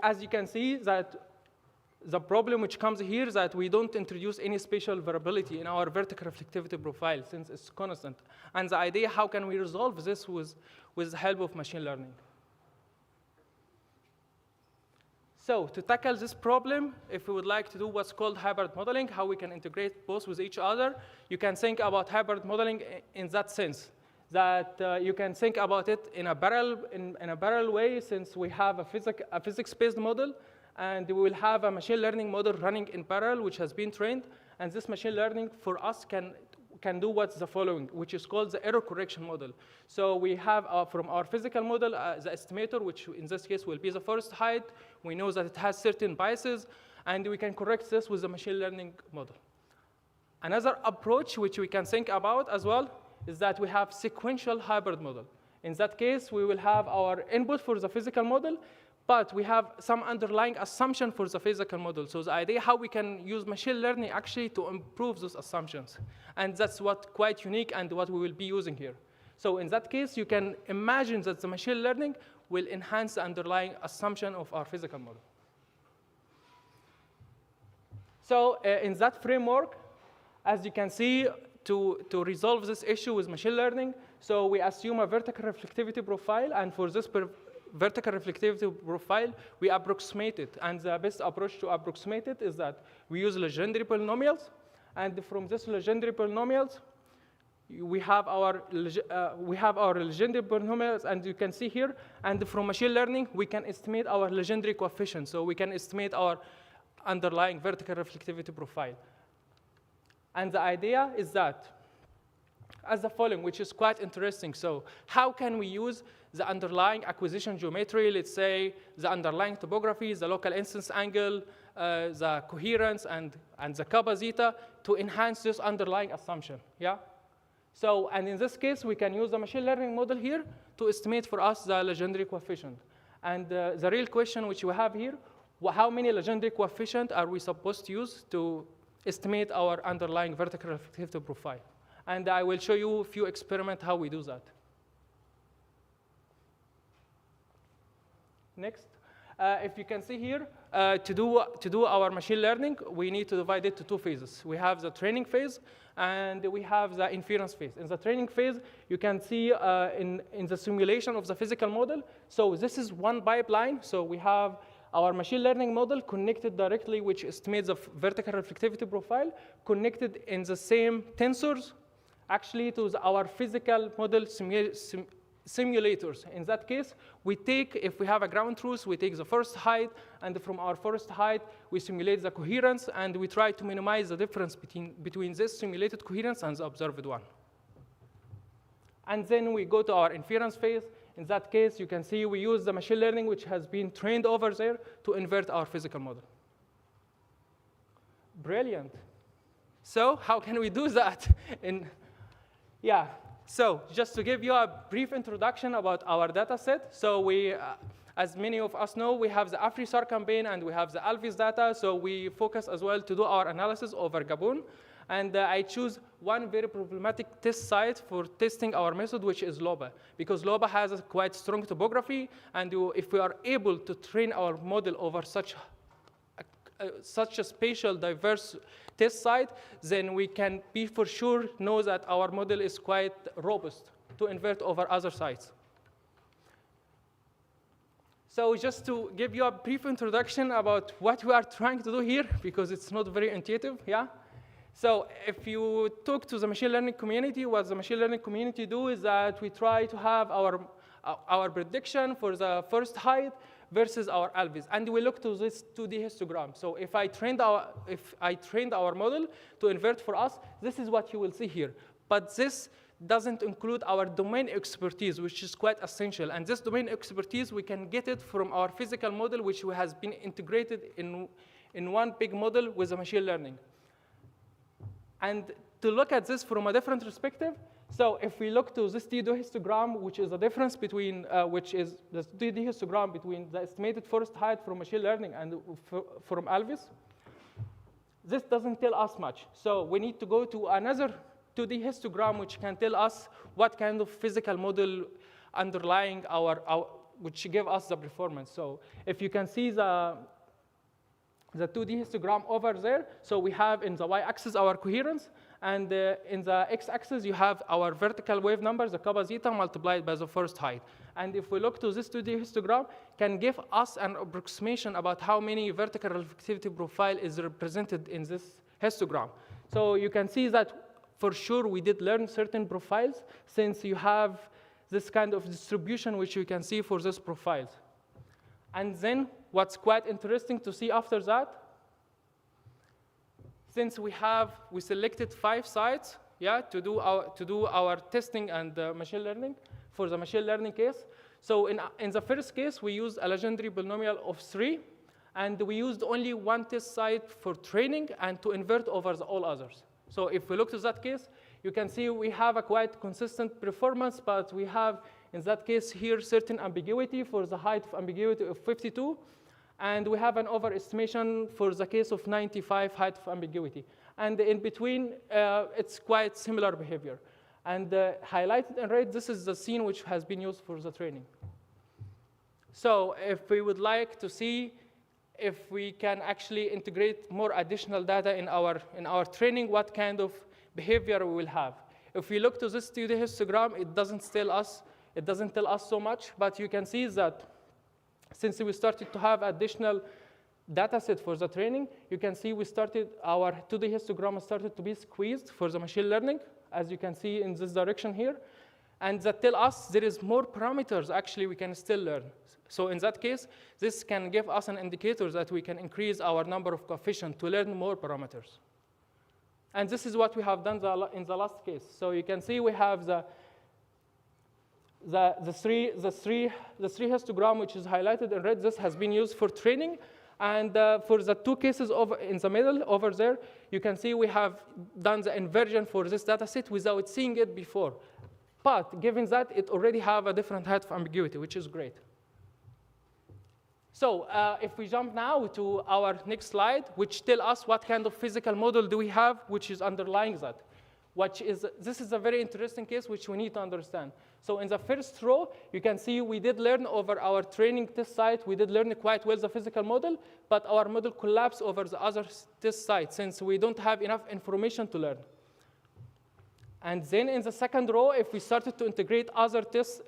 as you can see, that the problem which comes here is that we don't introduce any spatial variability in our vertical reflectivity profile, since it's constant. And the idea, how can we resolve this with the help of machine learning? So to tackle this problem, if we would like to do what's called hybrid modeling, how we can integrate both with each other, you can think about hybrid modeling in that sense, that you can think about it in a parallel way, since we have a physics-based model, and we will have a machine learning model running in parallel, which has been trained, and this machine learning for us can do what's the following, which is called the error correction model. So we have from our physical model, the estimator, which in this case will be the forest height. We know that it has certain biases, and we can correct this with the machine learning model. Another approach which we can think about as well is that we have sequential hybrid model. In that case, we will have our input for the physical model, but we have some underlying assumption for the physical model. So the idea how we can use machine learning actually to improve those assumptions. And that's what quite unique and what we will be using here. So in that case, you can imagine that the machine learning will enhance the underlying assumption of our physical model. So in that framework, as you can see, to resolve this issue with machine learning, so we assume a vertical reflectivity profile, and for this vertical reflectivity profile, we approximate it. And the best approach to approximate it is that we use legendary polynomials. And from this legendary polynomials, we have our legendary polynomials, and you can see here. And from machine learning, we can estimate our legendary coefficient. So we can estimate our underlying vertical reflectivity profile. And the idea is that as the following, which is quite interesting. So how can we use the underlying acquisition geometry, let's say the underlying topography, the local instance angle, the coherence, and the kappa zeta to enhance this underlying assumption, yeah? So, and in this case, we can use the machine learning model here to estimate for us the legendary coefficient. And the real question which we have here, how many legendary coefficient are we supposed to use to estimate our underlying vertical reflectivity profile? And I will show you a few experiments how we do that. Next, if you can see here, to do our machine learning, we need to divide it to 2 phases. We have the training phase, and we have the inference phase. In the training phase, you can see in the simulation of the physical model. So this is one pipeline. So we have our machine learning model connected directly, which estimates the vertical reflectivity profile, connected in the same tensors, actually to our physical model simulators. In that case, we take, if we have a ground truth, we take the forest height, and from our forest height, we simulate the coherence, and we try to minimize the difference between this simulated coherence and the observed one. And then we go to our inference phase. In that case, you can see we use the machine learning which has been trained over there to invert our physical model. Brilliant. So how can we do that? Yeah. So just to give you a brief introduction about our data set. So we, as many of us know, we have the AfriSAR campaign and we have the ALVIS data. So we focus as well to do our analysis over Gabon. And I choose one very problematic test site for testing our method, which is Loba, because Loba has a quite strong topography. And if we are able to train our model over such a spatial diverse test site, then we can be for sure know that our model is quite robust to invert over other sites. So just to give you a brief introduction about what we are trying to do here, because it's not very intuitive, yeah? So if you talk to the machine learning community, what the machine learning community do is that we try to have our prediction for the first height versus our alphas, and we look to this 2D histogram. So if I trained our model to invert for us, this is what you will see here. But this doesn't include our domain expertise, which is quite essential. And this domain expertise, we can get it from our physical model, which has been integrated in one big model with the machine learning. And to look at this from a different perspective, so if we look to this 2D histogram, which is the difference between, which is the 2D histogram between the estimated forest height from machine learning and from alphas, this doesn't tell us much. So we need to go to another 2D histogram, which can tell us what kind of physical model underlying which give us the performance. So if you can see the 2D histogram over there, so we have in the y-axis our coherence, and in the x-axis you have our vertical wave numbers, the kappa zeta multiplied by the first height. And if we look to this 2D histogram, can give us an approximation about how many vertical reflectivity profile is represented in this histogram. So you can see that for sure we did learn certain profiles, since you have this kind of distribution which you can see for these profiles. And then what's quite interesting to see after that, since we selected 5 sites, yeah, to do our testing and machine learning for the machine learning case. So in the first case, we used a legendary polynomial of 3, and we used only 1 test site for training and to invert over all others. So if we look to that case, you can see we have a quite consistent performance, but we have, in that case here, certain ambiguity for the height of ambiguity of 52. And we have an overestimation for the case of 95 height of ambiguity. And in between, it's quite similar behavior. And highlighted in red, this is the scene which has been used for the training. So if we would like to see if we can actually integrate more additional data in our training, what kind of behavior we will have. If we look to this 2D histogram, it doesn't tell us so much, but you can see that since we started to have additional data set for the training, you can see our 2D histogram started to be squeezed for the machine learning, as you can see in this direction here. And that tell us there is more parameters actually we can still learn. So in that case, this can give us an indicator that we can increase our number of coefficients to learn more parameters. And this is what we have done in the last case. So you can see we have the three histogram, which is highlighted in red. This has been used for training. And for the 2 cases in the middle over there, you can see we have done the inversion for this data set without seeing it before. But given that, it already have a different height of ambiguity, which is great. So if we jump now to our next slide, which tell us what kind of physical model do we have, which is underlying that. This is a very interesting case which we need to understand. So in the first row, you can see we did learn over our training test site. We did learn quite well the physical model, but our model collapsed over the other test site since we don't have enough information to learn. And then in the second row, if we started to integrate other test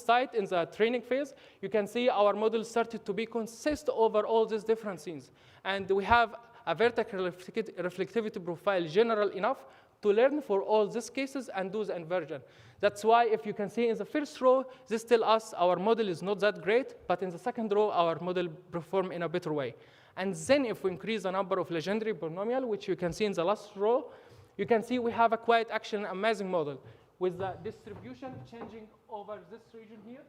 site in the training phase, you can see our model started to be consistent over all these different scenes. And we have a vertical reflectivity profile general enough to learn for all these cases and do the inversion. That's why if you can see in the first row, this tells us our model is not that great, but in the second row, our model performs in a better way. And then if we increase the number of legendary polynomial, which you can see in the last row, you can see we have a quite actually amazing model with the distribution changing over this region here.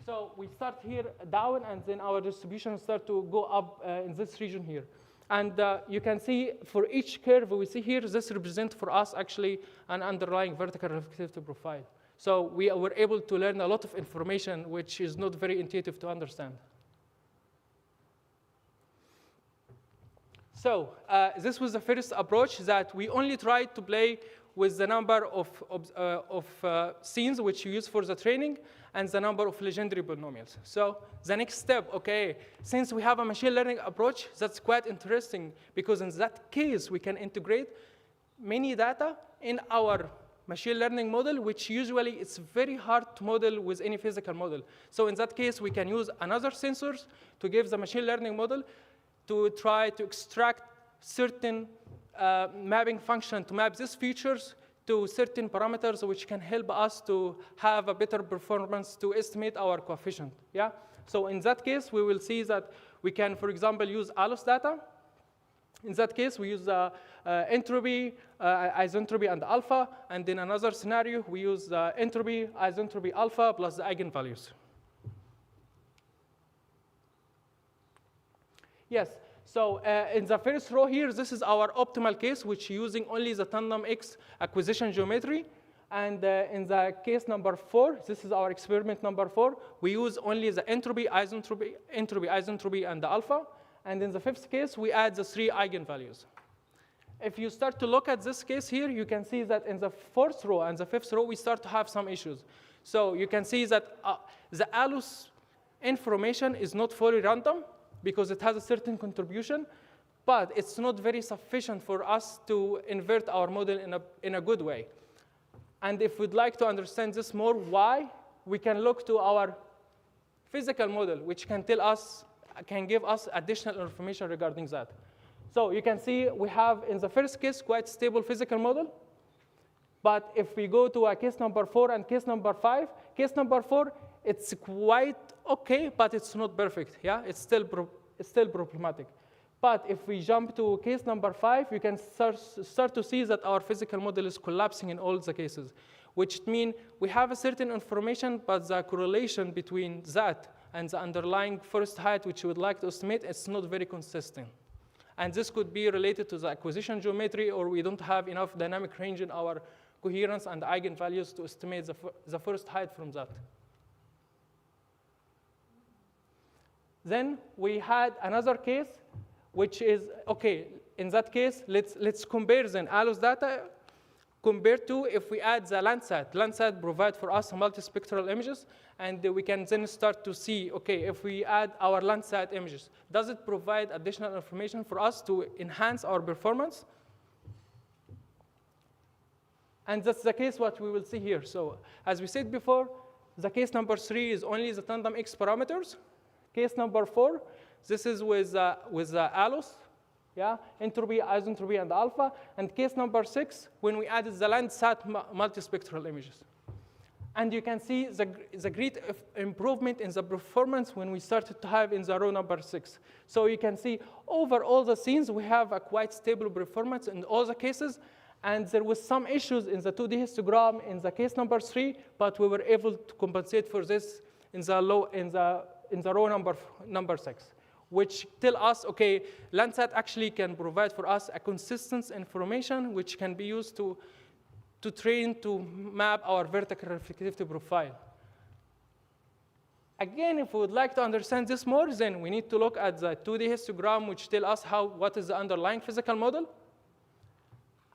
So we start here down, and then our distribution start to go up in this region here. And you can see for each curve we see here, this represents for us actually an underlying vertical reflectivity profile. So we were able to learn a lot of information which is not very intuitive to understand. So this was the first approach, that we only tried to play with the number of scenes which you use for the training and the number of legendary polynomials. So the next step, okay, since we have a machine learning approach, that's quite interesting, because in that case, we can integrate many data in our machine learning model, which usually it's very hard to model with any physical model. So in that case, we can use another sensors to give the machine learning model to try to extract certain mapping function to map these features to certain parameters which can help us to have a better performance to estimate our coefficient. Yeah? So in that case, we will see that we can, for example, use ALOS data. In that case, we use entropy, isentropy, and alpha. And in another scenario, we use entropy, isentropy, alpha, plus the eigenvalues. Yes, so in the first row here, this is our optimal case, which using only the tandem X acquisition geometry. And in the case number 4, this is our experiment number 4, we use only the entropy, isentropy, and the alpha. And in the 5th case, we add the 3 eigenvalues. If you start to look at this case here, you can see that in the 4th row and the 5th row, we start to have some issues. So you can see that the ALOS information is not fully random because it has a certain contribution, but it's not very sufficient for us to invert our model in a good way. And if we'd like to understand this more, why, we can look to our physical model, which can tell us, can give us additional information regarding that. So you can see we have, in the first case, quite stable physical model. But if we go to case number 4 and case number 5, case number 4, it's quite OK, but it's not perfect. Yeah, it's still problematic. But if we jump to case number 5, you can start to see that our physical model is collapsing in all the cases, which means we have a certain information, but the correlation between that and the underlying forest height, which we would like to estimate, it's not very consistent. And this could be related to the acquisition geometry, or we don't have enough dynamic range in our coherence and eigenvalues to estimate the forest height from that. Then we had another case, which is, OK, in that case, let's compare then ALOS data compared to if we add the Landsat. Landsat provides for us multispectral images, and we can then start to see, OK, if we add our Landsat images, does it provide additional information for us to enhance our performance? And that's the case what we will see here. So as we said before, the case number 3 is only the tandem X parameters. Case number 4, this is with ALOS, yeah, entropy, isentropy, and alpha. And case number 6, when we added the Landsat multispectral images. And you can see the great improvement in the performance when we started to have in the row number 6. So you can see over all the scenes, we have a quite stable performance in all the cases. And there was some issues in the 2D histogram in the case number 3, but we were able to compensate for this in the row number 6, which tell us, OK, Landsat actually can provide for us a consistent information which can be used to train to map our vertical reflectivity profile. Again, if we would like to understand this more, then we need to look at the 2D histogram, which tell us what is the underlying physical model.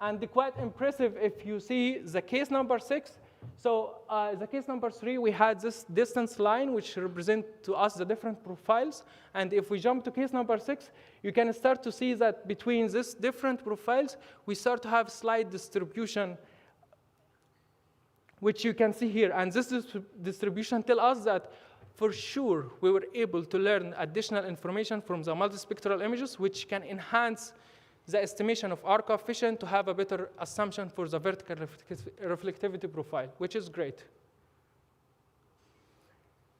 And quite impressive if you see the case number 6. So the case number 3, we had this distance line, which represent to us the different profiles. And if we jump to case number 6, you can start to see that between these different profiles, we start to have slight distribution, which you can see here. And this distribution tells us that for sure we were able to learn additional information from the multispectral images, which can enhance the estimation of our coefficient to have a better assumption for the vertical reflectivity profile, which is great.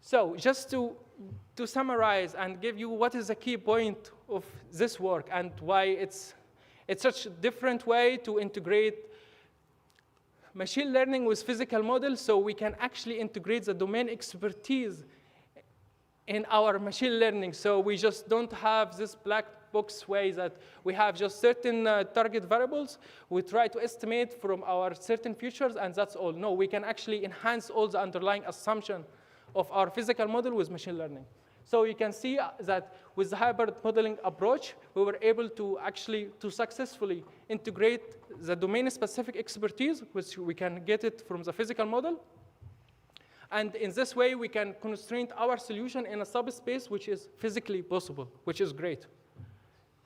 So just to summarize and give you what is the key point of this work and why it's such a different way to integrate machine learning with physical models, so we can actually integrate the domain expertise in our machine learning. So we just don't have this black box way that we have just certain target variables. We try to estimate from our certain features, and that's all. No, we can actually enhance all the underlying assumption of our physical model with machine learning. So you can see that with the hybrid modeling approach, we were able to actually successfully integrate the domain-specific expertise, which we can get it from the physical model. And in this way, we can constrain our solution in a subspace which is physically possible, which is great.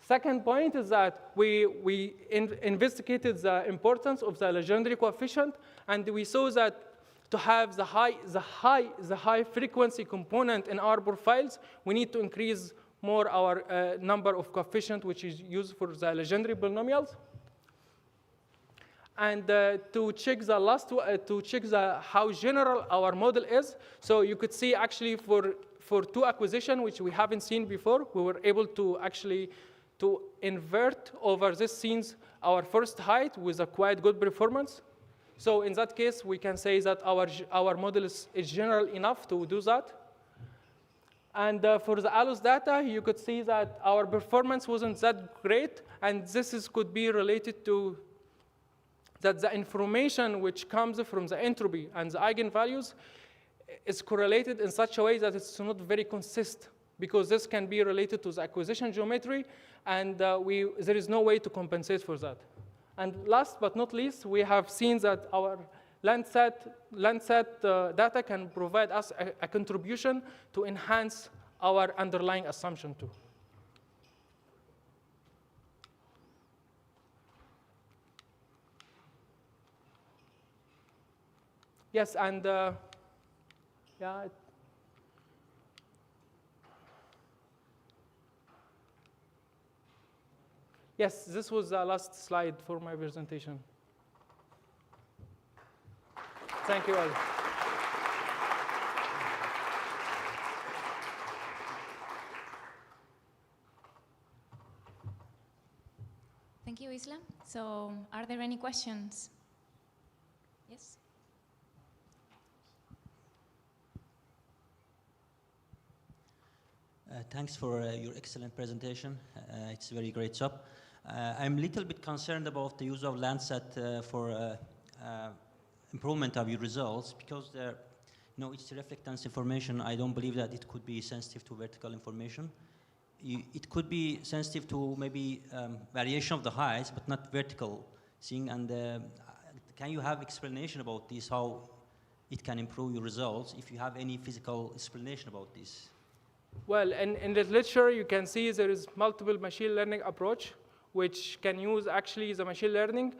Second point is that we investigated the importance of the legendary coefficient, and we saw that to have the high frequency component in our profiles, we need to increase more our number of coefficient, which is used for the legendary polynomials. And to check the last, how general our model is. So you could see actually for two acquisition, which we haven't seen before, we were able to actually to invert over this scenes our first height with a quite good performance. So in that case, we can say that our model is general enough to do that. And for the ALOS data, you could see that our performance wasn't that great, and this could be related to that the information which comes from the entropy and the eigenvalues is correlated in such a way that it's not very consistent, because this can be related to the acquisition geometry, and there is no way to compensate for that. And last but not least, we have seen that our Landsat data can provide us a contribution to enhance our underlying assumption too. Yes, and yeah. Yes, this was the last slide for my presentation. Thank you all. Thank you, Isla. So, are there any questions? Yes? Thanks for your excellent presentation. It's a very great job. I'm a little bit concerned about the use of Landsat for improvement of your results, because it's reflectance information. I don't believe that it could be sensitive to vertical information. It could be sensitive to maybe variation of the heights, but not vertical thing. And can you have explanation about this, how it can improve your results, if you have any physical explanation about this? Well, in the literature, you can see there is multiple machine learning approach, which can use actually the machine learning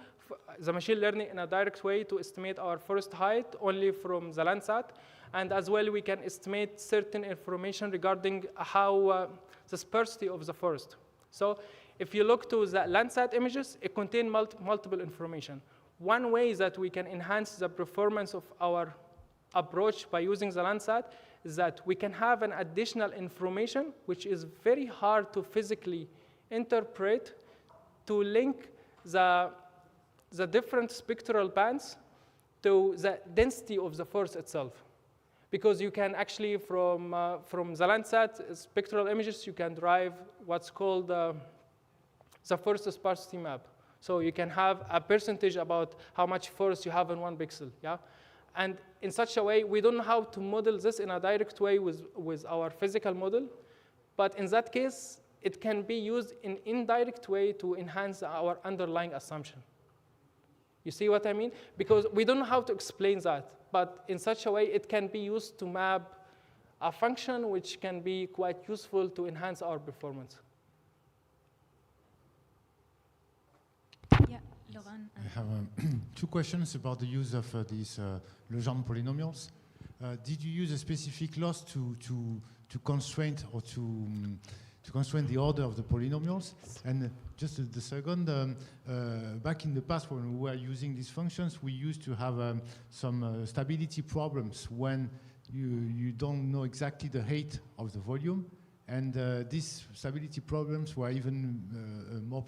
in a direct way to estimate our forest height only from the Landsat. And as well, we can estimate certain information regarding how the sparsity of the forest. So if you look to the Landsat images, it contains multiple information. One way that we can enhance the performance of our approach by using the Landsat is that we can have an additional information which is very hard to physically interpret, to link the different spectral bands to the density of the forest itself. Because you can actually, from the Landsat spectral images, you can derive what's called the forest sparsity map. So you can have a percentage about how much forest you have in one pixel. Yeah? And in such a way, we don't know how to model this in a direct way with our physical model. But in that case, it can be used in indirect way to enhance our underlying assumption. You see what I mean? Because we don't know how to explain that. But in such a way, it can be used to map a function which can be quite useful to enhance our performance. Yeah, Laurent. I have two questions about the use of these Legendre polynomials. Did you use a specific loss to constrain or to constrain the order of the polynomials? And just the second, back in the past when we were using these functions, we used to have some stability problems when you don't know exactly the height of the volume. And these stability problems were even more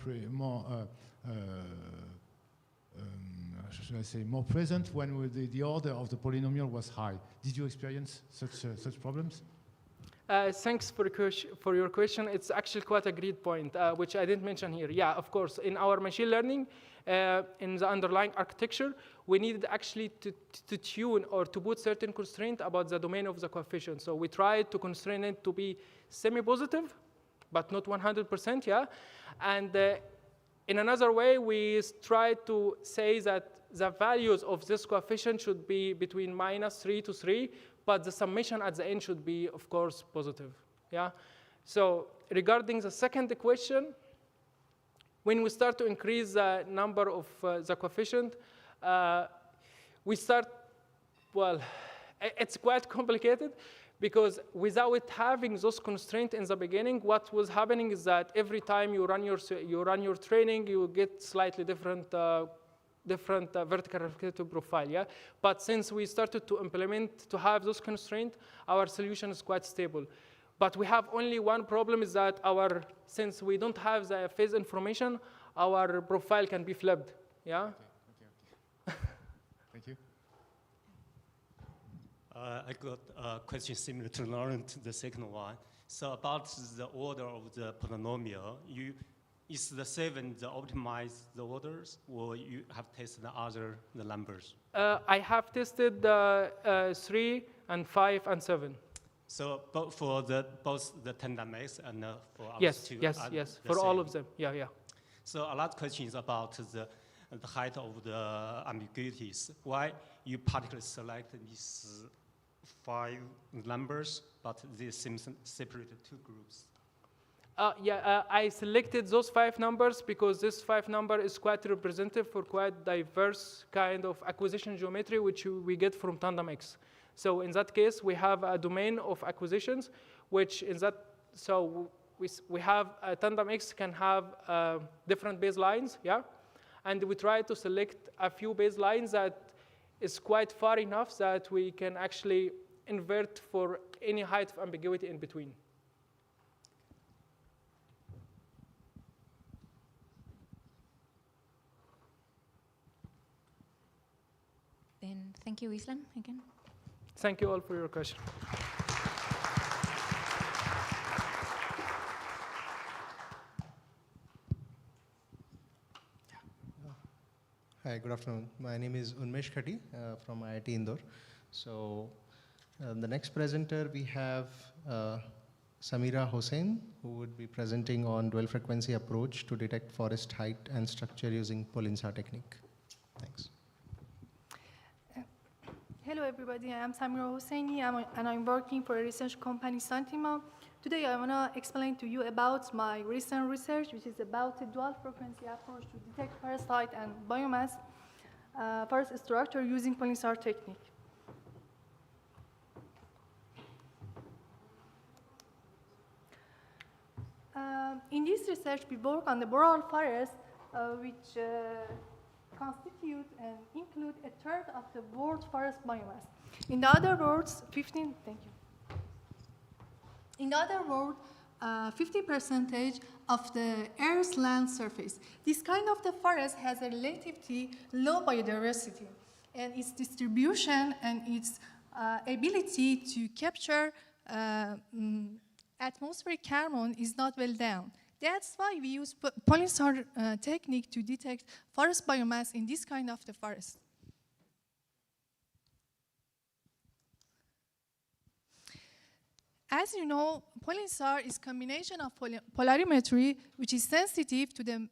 present when the order of the polynomial was high. Did you experience such problems? Thanks for your question. It's actually quite a great point, which I didn't mention here. Yeah, of course, in our machine learning, in the underlying architecture, we needed actually to tune or to put certain constraint about the domain of the coefficient. So we tried to constrain it to be semi-positive, but not 100%, yeah? And in another way, we tried to say that the values of this coefficient should be between -3 to 3, but the summation at the end should be, of course, positive. Yeah. So regarding the second question, when we start to increase the number of the coefficient, we start, well, it's quite complicated, because without having those constraints in the beginning, what was happening is that every time you run your training, you get slightly different vertical reflective profile, yeah? But since we started to implement, to have those constraints, our solution is quite stable. But we have only one problem, is that since we don't have the phase information, our profile can be flipped, yeah? Okay. Thank you. I got a question similar to Laurent, the second one. So about the order of the polynomial, is the 7 the optimized the orders, or you have tested the numbers? I have tested 3 and 5 and 7. So for both the tandem X and for ours yes, two? Yes, for all of them, yeah. So a lot of questions about the height of the ambiguities. Why you particularly select these 5 numbers, but they seem separated 2 groups? I selected those 5 numbers because this 5 number is quite representative for quite diverse kind of acquisition geometry, which we get from tandem X. So in that case, we have a domain of acquisitions, which in that, so we have tandem X can have different baselines, yeah? And we try to select a few baselines that is quite far enough that we can actually invert for any height of ambiguity in between. Then thank you, Islam, again. Thank you all for your question. Hi, good afternoon. My name is Unmesh Khati from IIT Indore. So the next presenter we have Samira Hossain, who would be presenting on dual frequency approach to detect forest height and structure using PolInSAR technique. Thanks. Hello everybody, I am Samira Hossaini and I'm working for a research company, Santima. Today I want to explain to you about my recent research, which is about a dual frequency approach to detect forest height and biomass forest structure using PolInSAR technique. In this research, we work on the boreal forest, which constitute and include a third of the world forest biomass. In other words, 50% of the Earth's land surface. This kind of the forest has a relatively low biodiversity, and its distribution and its ability to capture atmospheric carbon is not well known. That's why we use PolInSAR technique to detect forest biomass in this kind of the forest. As you know, PolInSAR is a combination of polarimetry, which is sensitive to the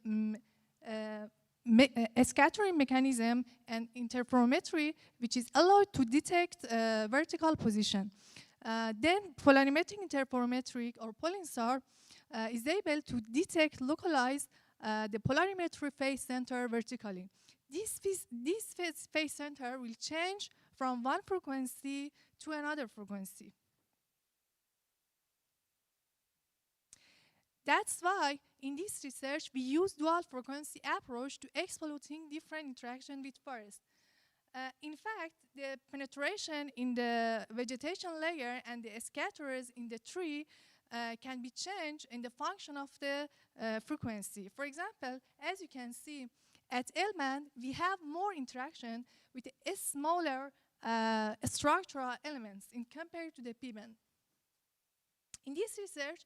scattering mechanism, and interferometry, which is allowed to detect vertical position. Then polarimetric interferometric, or PolInSAR, is able to detect, localize the polarimetry phase center vertically. This phase center will change from one frequency to another frequency. That's why in this research we use dual frequency approach to exploiting different interaction with forest. In fact, the penetration in the vegetation layer and the scatterers in the tree can be changed in the function of the frequency. For example, as you can see, at L-band, we have more interaction with a smaller structural elements in compared to the P-band. In this research,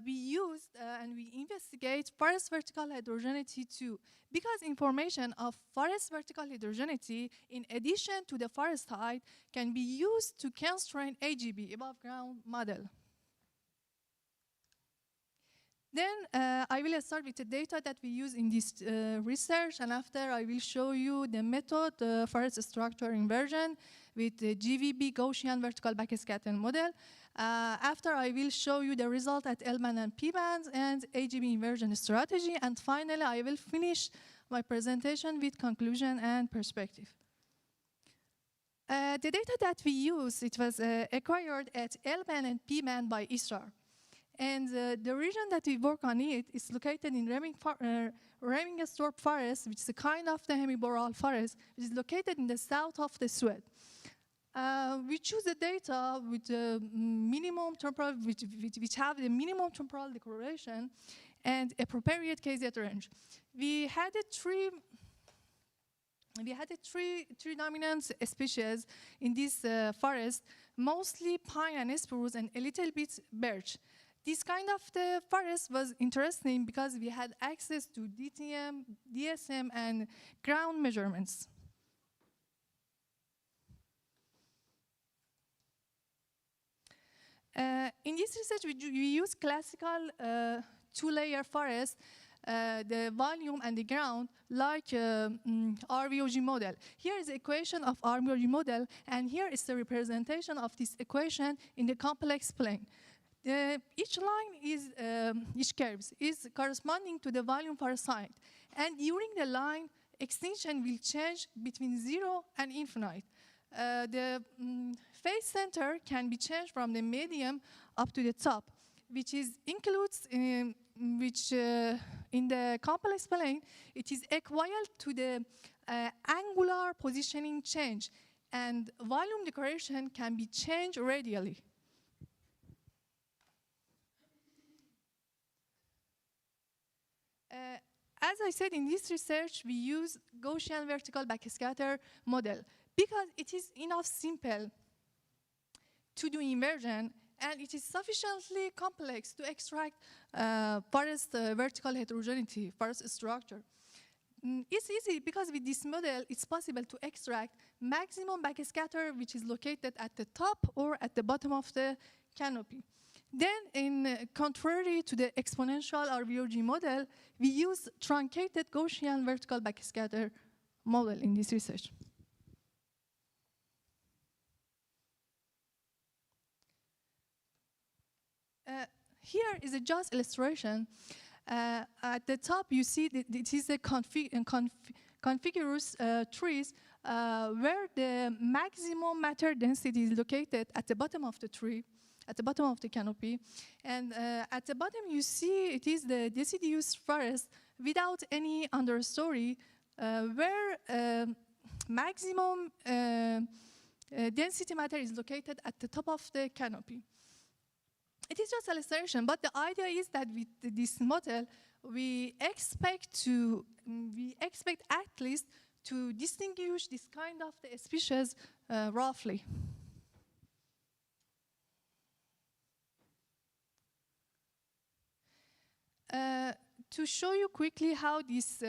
we used and we investigate forest vertical heterogeneity too, because information of forest vertical heterogeneity in addition to the forest height can be used to constrain AGB, above ground model. Then I will start with the data that we use in this research, and after I will show you the method, forest structure inversion with the GVB Gaussian vertical backscatter model. After I will show you the result at L-band and P-band and AGB inversion strategy, and finally I will finish my presentation with conclusion and perspective. The data that we use, it was acquired at L-band and P-band by ISRAR. And the region that we work on it is located in Remingstorp Forest, which is a kind of the hemiboreal forest, which is located in the south of the Sweden. We choose the data with the minimum temporal, which have the minimum temporal decorrelation and appropriate KZ range. We had three dominant species in this forest, mostly pine and spruce and a little bit birch. This kind of the forest was interesting because we had access to DTM, DSM, and ground measurements. In this research, we use classical two-layer forest, the volume and the ground, like RVOG model. Here is the equation of RVOG model, and here is the representation of this equation in the complex plane. Each line is, each curve is corresponding to the volume per side. And during the line, extinction will change between 0 and infinite. The phase center can be changed from the medium up to the top, which includes, in the complex plane, it is equivalent to the angular positioning change, and volume decoration can be changed radially. As I said, in this research, we use Gaussian vertical backscatter model because it is enough simple to do inversion, and it is sufficiently complex to extract forest vertical heterogeneity, forest structure. It's easy because with this model, it's possible to extract maximum backscatter, which is located at the top or at the bottom of the canopy. Then, contrary to the exponential RVOG model, we use truncated Gaussian vertical backscatter model in this research. Here is a just illustration. At the top, you see that it is a contiguous trees where the maximum matter density is located at the bottom of the tree, at the bottom of the canopy. And at the bottom, you see it is the deciduous forest without any understory, where maximum density matter is located at the top of the canopy. It is just illustration, but the idea is that with this model, we expect at least to distinguish this kind of the species roughly. To show you quickly how this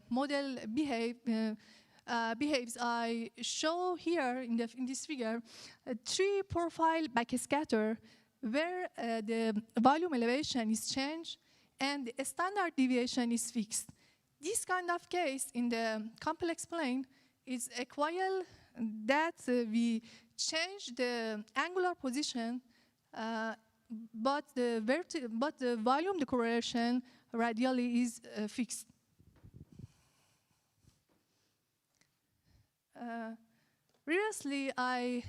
model behaves, I show here in this figure a three-profile backscatter where the volume elevation is changed and the standard deviation is fixed. This kind of case in the complex plane is equivalent that we change the angular position, but the volume decorrelation radially is fixed. Previously,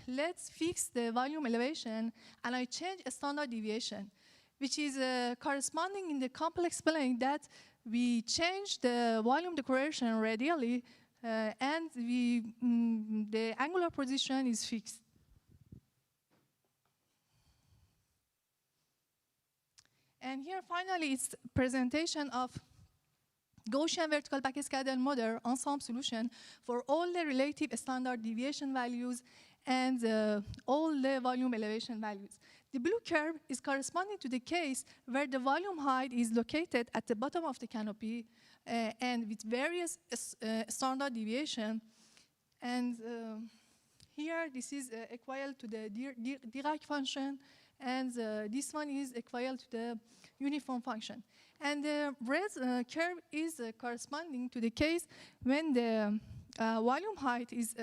let's fix the volume elevation, and I change a standard deviation, which is corresponding in the complex plane that we change the volume decoration radially, and the angular position is fixed. And here, finally, it's presentation of Gaussian vertical backscatter model ensemble solution for all the relative standard deviation values and all the volume elevation values. The blue curve is corresponding to the case where the volume height is located at the bottom of the canopy and with various standard deviation. And here, this is equal to the Dirac function, and this one is equal to the uniform function. And the red curve is corresponding to the case when the volume height is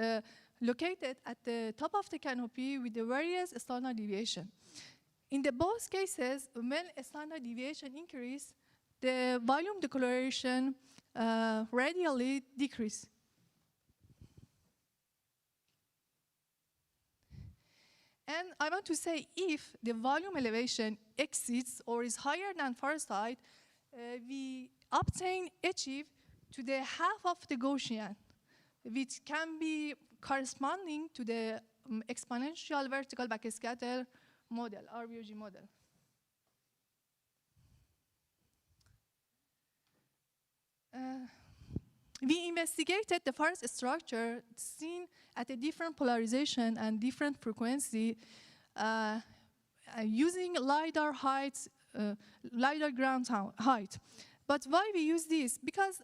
located at the top of the canopy with the various standard deviation. In the both cases, when a standard deviation increase, the volume decoloration radially decrease. And I want to say, if the volume elevation exceeds or is higher than forest height, we achieve to the half of the Gaussian, which can be corresponding to the exponential vertical backscatter model, RVOG model. We investigated the forest structure seen at a different polarization and different frequency using LiDAR heights, LiDAR ground height. But why we use this? Because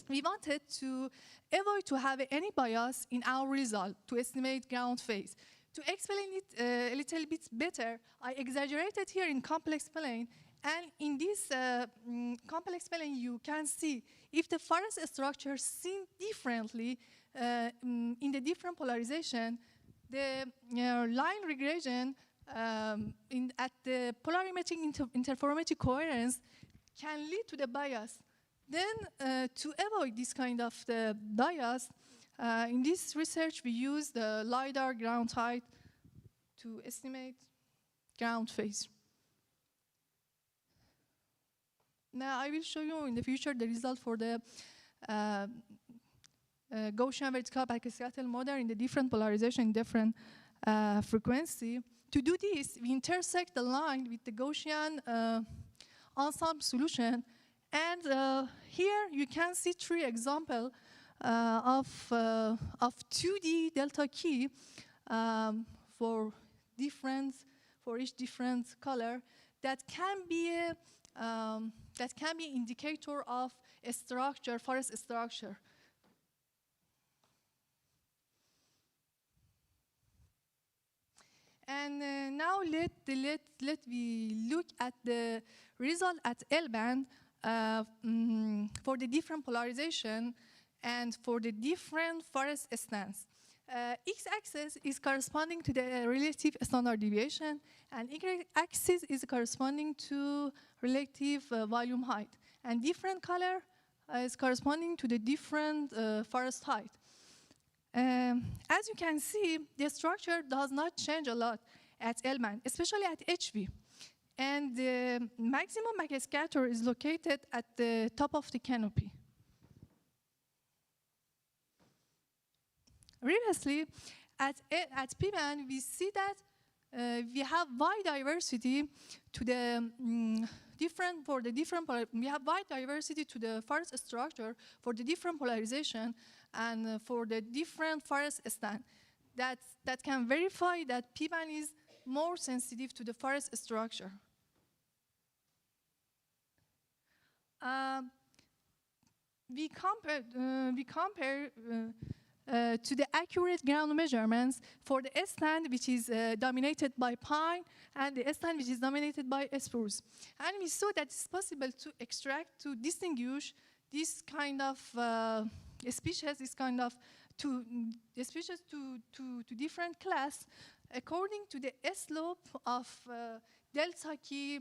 we wanted to avoid to have any bias in our result to estimate ground phase. To explain it a little bit better, I exaggerated here in complex plane. And in this complex plane, you can see if the forest structure seen differently in the different polarization, the line regression at the polarimetric interferometric coherence can lead to the bias. Then to avoid this kind of the bias, in this research, we use the LiDAR ground height to estimate ground phase. Now I will show you in the future the result for the Gaussian vertical backscatter model in the different polarization, different frequency. To do this, we intersect the line with the Gaussian ensemble solution. And here you can see 3 examples of 2D delta key for each different color that can be indicator of a structure, forest structure. And now let me look at the result at L-band for the different polarization and for the different forest stance. X-axis is corresponding to the relative standard deviation, and Y-axis is corresponding to relative volume height. And different color is corresponding to the different forest height. As you can see, the structure does not change a lot at L-band, especially at HV. And the maximum backscatter is located at the top of the canopy. Previously, at P-band, we see that we have wide diversity to the we have wide diversity to the forest structure for the different polarization and for the different forest stand. That can verify that P-band is more sensitive to the forest structure. We compare to the accurate ground measurements for the S-stand, which is dominated by pine, and the S-stand, which is dominated by spruce. And we saw that it's possible to extract, to distinguish this kind of species, species to different class according to the slope of delta key.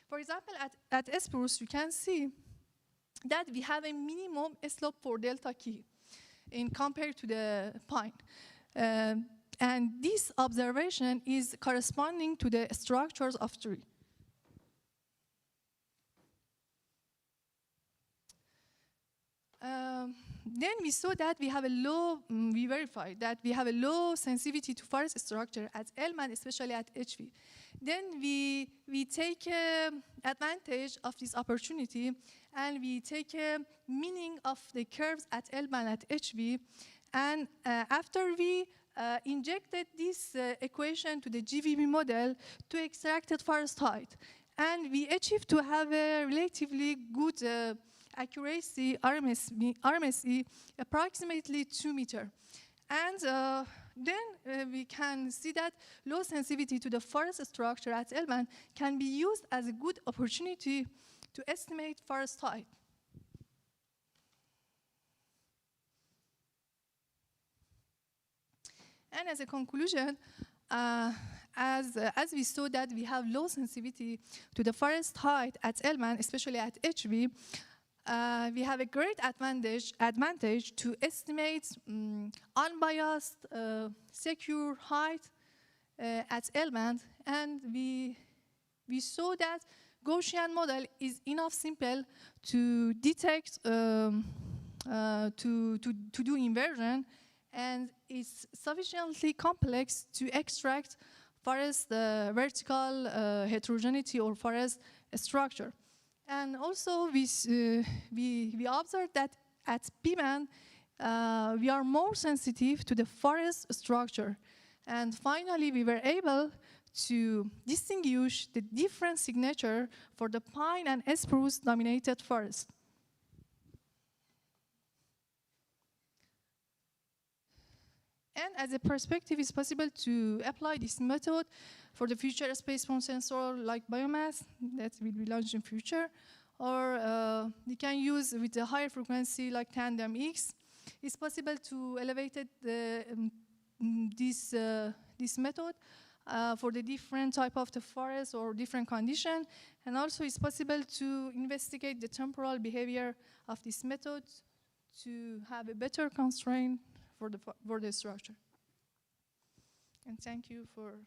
For example, at spruce, you can see that we have a minimum slope for delta key in compared to the pine. And this observation is corresponding to the structures of tree. Then we saw that we have a low, we verified that we have a low sensitivity to forest structure at L-band, especially at HV. Then we take advantage of this opportunity, and we take a meaning of the curves at L-band at HV. And after we injected this equation to the GVB model to extract forest height, and we achieved to have a relatively good accuracy, RMSE, approximately 2 meters. And then we can see that low sensitivity to the forest structure at L-band can be used as a good opportunity to estimate forest height. And as a conclusion, as we saw that we have low sensitivity to the forest height at L-band, especially at HV, we have a great advantage to estimate unbiased, secure height at L-band, and we saw that Gaussian model is enough simple to detect, to do inversion, and it's sufficiently complex to extract forest vertical heterogeneity or forest structure. And also we observed that at P-band, we are more sensitive to the forest structure. And finally, we were able to distinguish the different signature for the pine and spruce dominated forest. And as a perspective, it's possible to apply this method for the future space-bound sensor like biomass that will be launched in future, or you can use with a higher frequency like tandem X. It's possible to elevate this method for the different type of the forest or different condition, and also it's possible to investigate the temporal behavior of this method to have a better constraint for the structure. And thank you for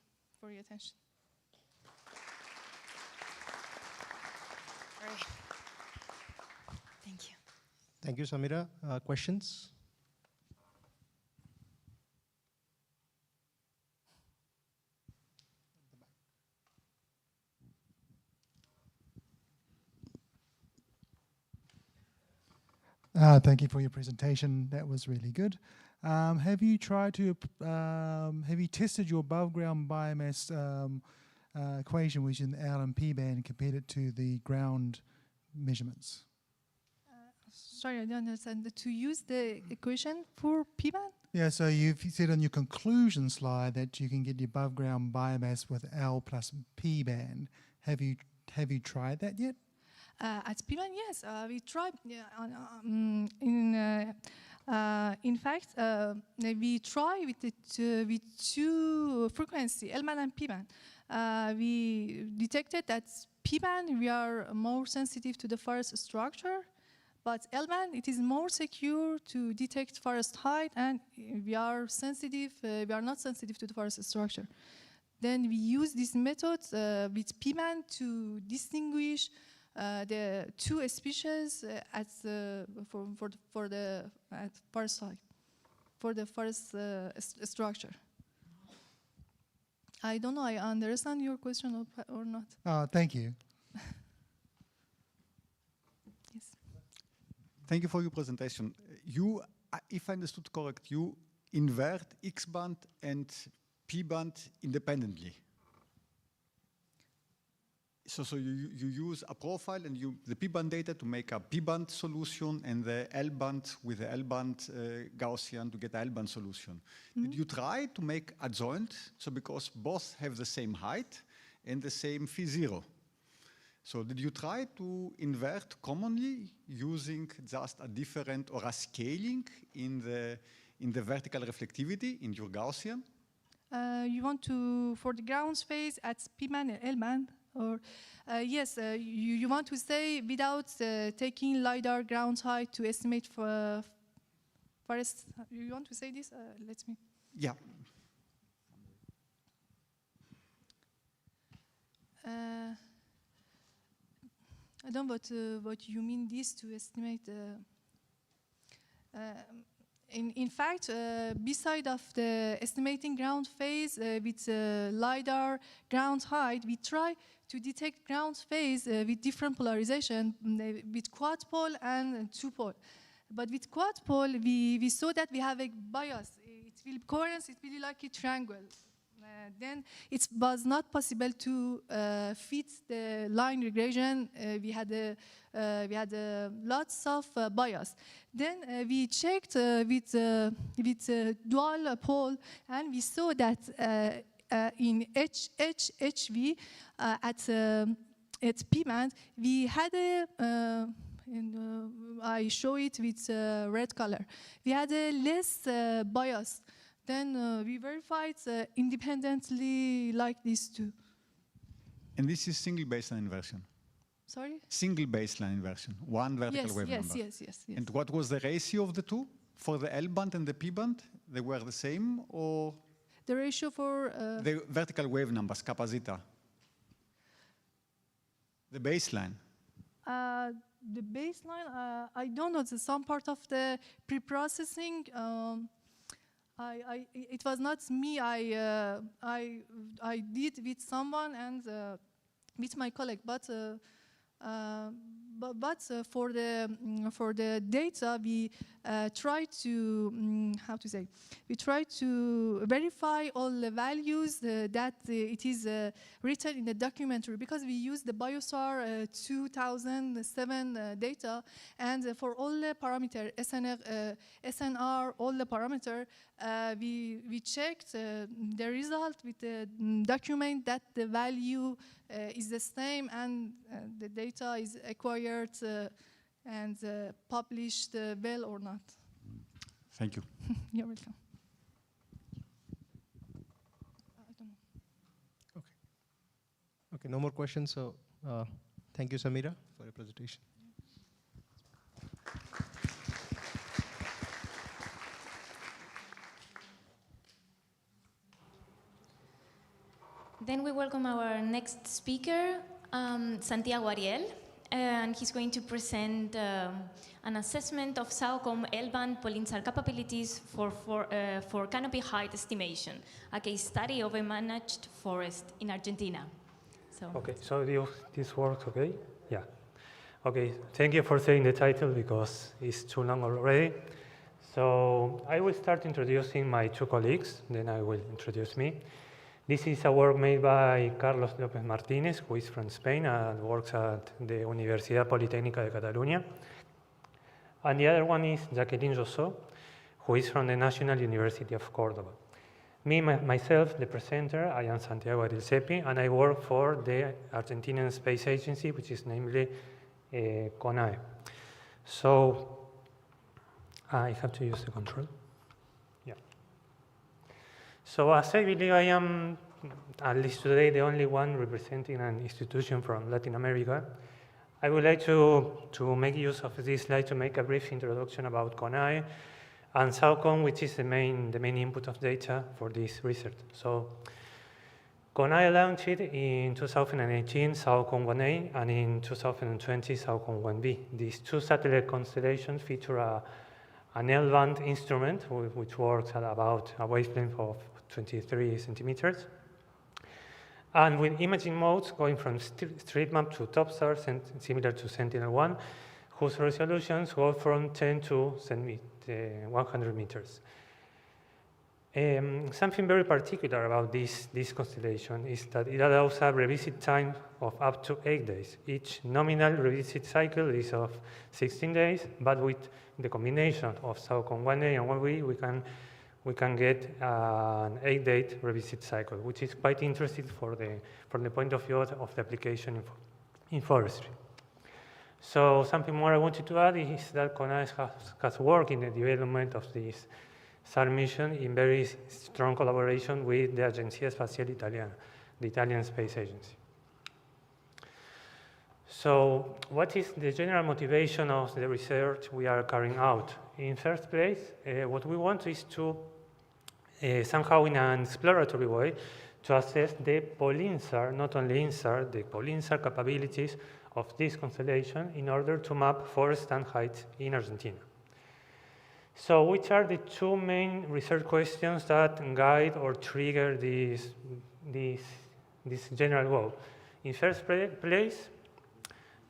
your attention. Great. Thank you. Thank you, Samira. Questions? Thank you for your presentation. That was really good. Have you tried to, have you tested your above ground biomass equation, which is in L and P band, compared it to the ground measurements? Sorry, I don't understand. To use the equation for P band? Yeah, so you've said on your conclusion slide that you can get the above ground biomass with L plus P band. Have you tried that yet? At P-band, yes, we tried. In fact, we try with two frequency, L-band and P-band. We detected that P-band we are more sensitive to the forest structure, but L-band it is more secure to detect forest height, and we are sensitive. We are not sensitive to the forest structure. Then we use this method with P-band to distinguish the two species for the forest site, for the forest structure. I don't know. I understand your question or not. Thank you. Yes. Thank you for your presentation. You, if I understood correct, you invert X band and P band independently. So you use a profile and the P-band data to make a P-band solution and the L-band with the L-band Gaussian to get an L-band solution. Mm-hmm. Did you try to make adjoint? So because both have the same height and the same phi 0. So did you try to invert commonly using just a different or a scaling in the vertical reflectivity in your Gaussian? You want to, for the ground space at P-band and L-band? Or yes, you want to say without taking LiDAR ground height to estimate for forest. You want to say this? Let me. Yeah. I don't know what you mean this to estimate. In fact, beside of the estimating ground phase with LiDAR ground height, we try to detect ground phase with different polarization, with quad pole and two pole. But with quad pole, we saw that we have a bias. It will coherence, it will be like a triangle. Then it was not possible to fit the line regression. We had lots of bias. Then we checked with dual pole, and we saw that in HV at P band we had a I show it with red color. We had a less bias. Then we verified independently like this too. And this is single baseline inversion. Sorry? Single baseline inversion, one vertical wave number. Yes. And what was the ratio of the two? For the L band and the P band, they were the same, or? The ratio for? The vertical wave numbers, kappa zeta. The baseline. The baseline, I don't know. Some part of the pre-processing, it was not me. I did with someone and with my colleague, but for the data, we try to we try to verify all the values that it is written in the documentary, because we use the PolInSAR 2007 data, and for all the parameter SNR, all the parameter, we checked the result with the document that the value is the same, and the data is acquired and published well or not. Thank you. You're welcome. I don't know. Okay, no more questions. So thank you, Samira, for your presentation. Then we welcome our next speaker, Santiago Ariel, and he's going to present an assessment of SAOCOM L-band PolInSAR capabilities for canopy height estimation, a case study of a managed forest in Argentina. So. Okay, so this works, okay? Yeah. Okay, thank you for saying the title because it's too long already. So I will start introducing my two colleagues, then I will introduce me. This is a work made by Carlos López Martínez, who is from Spain and works at the Universidad Politécnica de Catalunya. And the other one is Jacqueline Josso, who is from the National University of Córdoba. Myself, the presenter, I am Santiago Ariel Seppi, and I work for the Argentinian Space Agency, which is namely CONAE. So I have to use the control. So as I believe I am, at least today, the only one representing an institution from Latin America, I would like to make use of this slide to make a brief introduction about CONAE and SAOCOM, which is the main input of data for this research. So CONAE launched in 2018 SAOCOM 1A, and in 2020 SAOCOM 1B. These two satellite constellations feature an L-band instrument, which works at about a wavelength of 23 centimeters. And with imaging modes going from street map to TopStar, similar to Sentinel-1, whose resolutions go from 10 to 100 meters. Something very particular about this constellation is that it allows a revisit time of up to 8 days. Each nominal revisit cycle is of 16 days, but with the combination of SAOCOM 1A and 1B, we can get an 8-day revisit cycle, which is quite interesting from the point of view of the application in forestry. So something more I wanted to add is that CONAE has worked in the development of this SAR mission in very strong collaboration with the Agenzia Spaziale Italiana, the Italian Space Agency. So what is the general motivation of the research we are carrying out? In first place, what we want is to somehow in an exploratory way to assess the PolInSAR, not only INSAR, the PolInSAR capabilities of this constellation in order to map forest stand heights in Argentina. So which are the two main research questions that guide or trigger this general goal? In first place,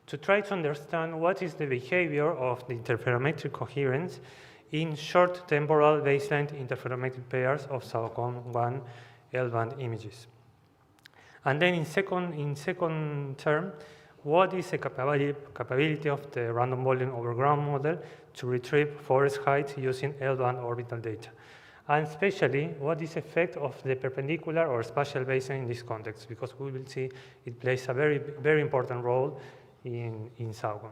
to try to understand what is the behavior of the interferometric coherence in short temporal baseline interferometric pairs of SAOCOM 1 L-band images. And then in second term, what is the capability of the random volume over ground model to retrieve forest height using L-band orbital data? And especially, what is the effect of the perpendicular or spatial baseline in this context? Because we will see it plays a very, very important role in SAUCOM.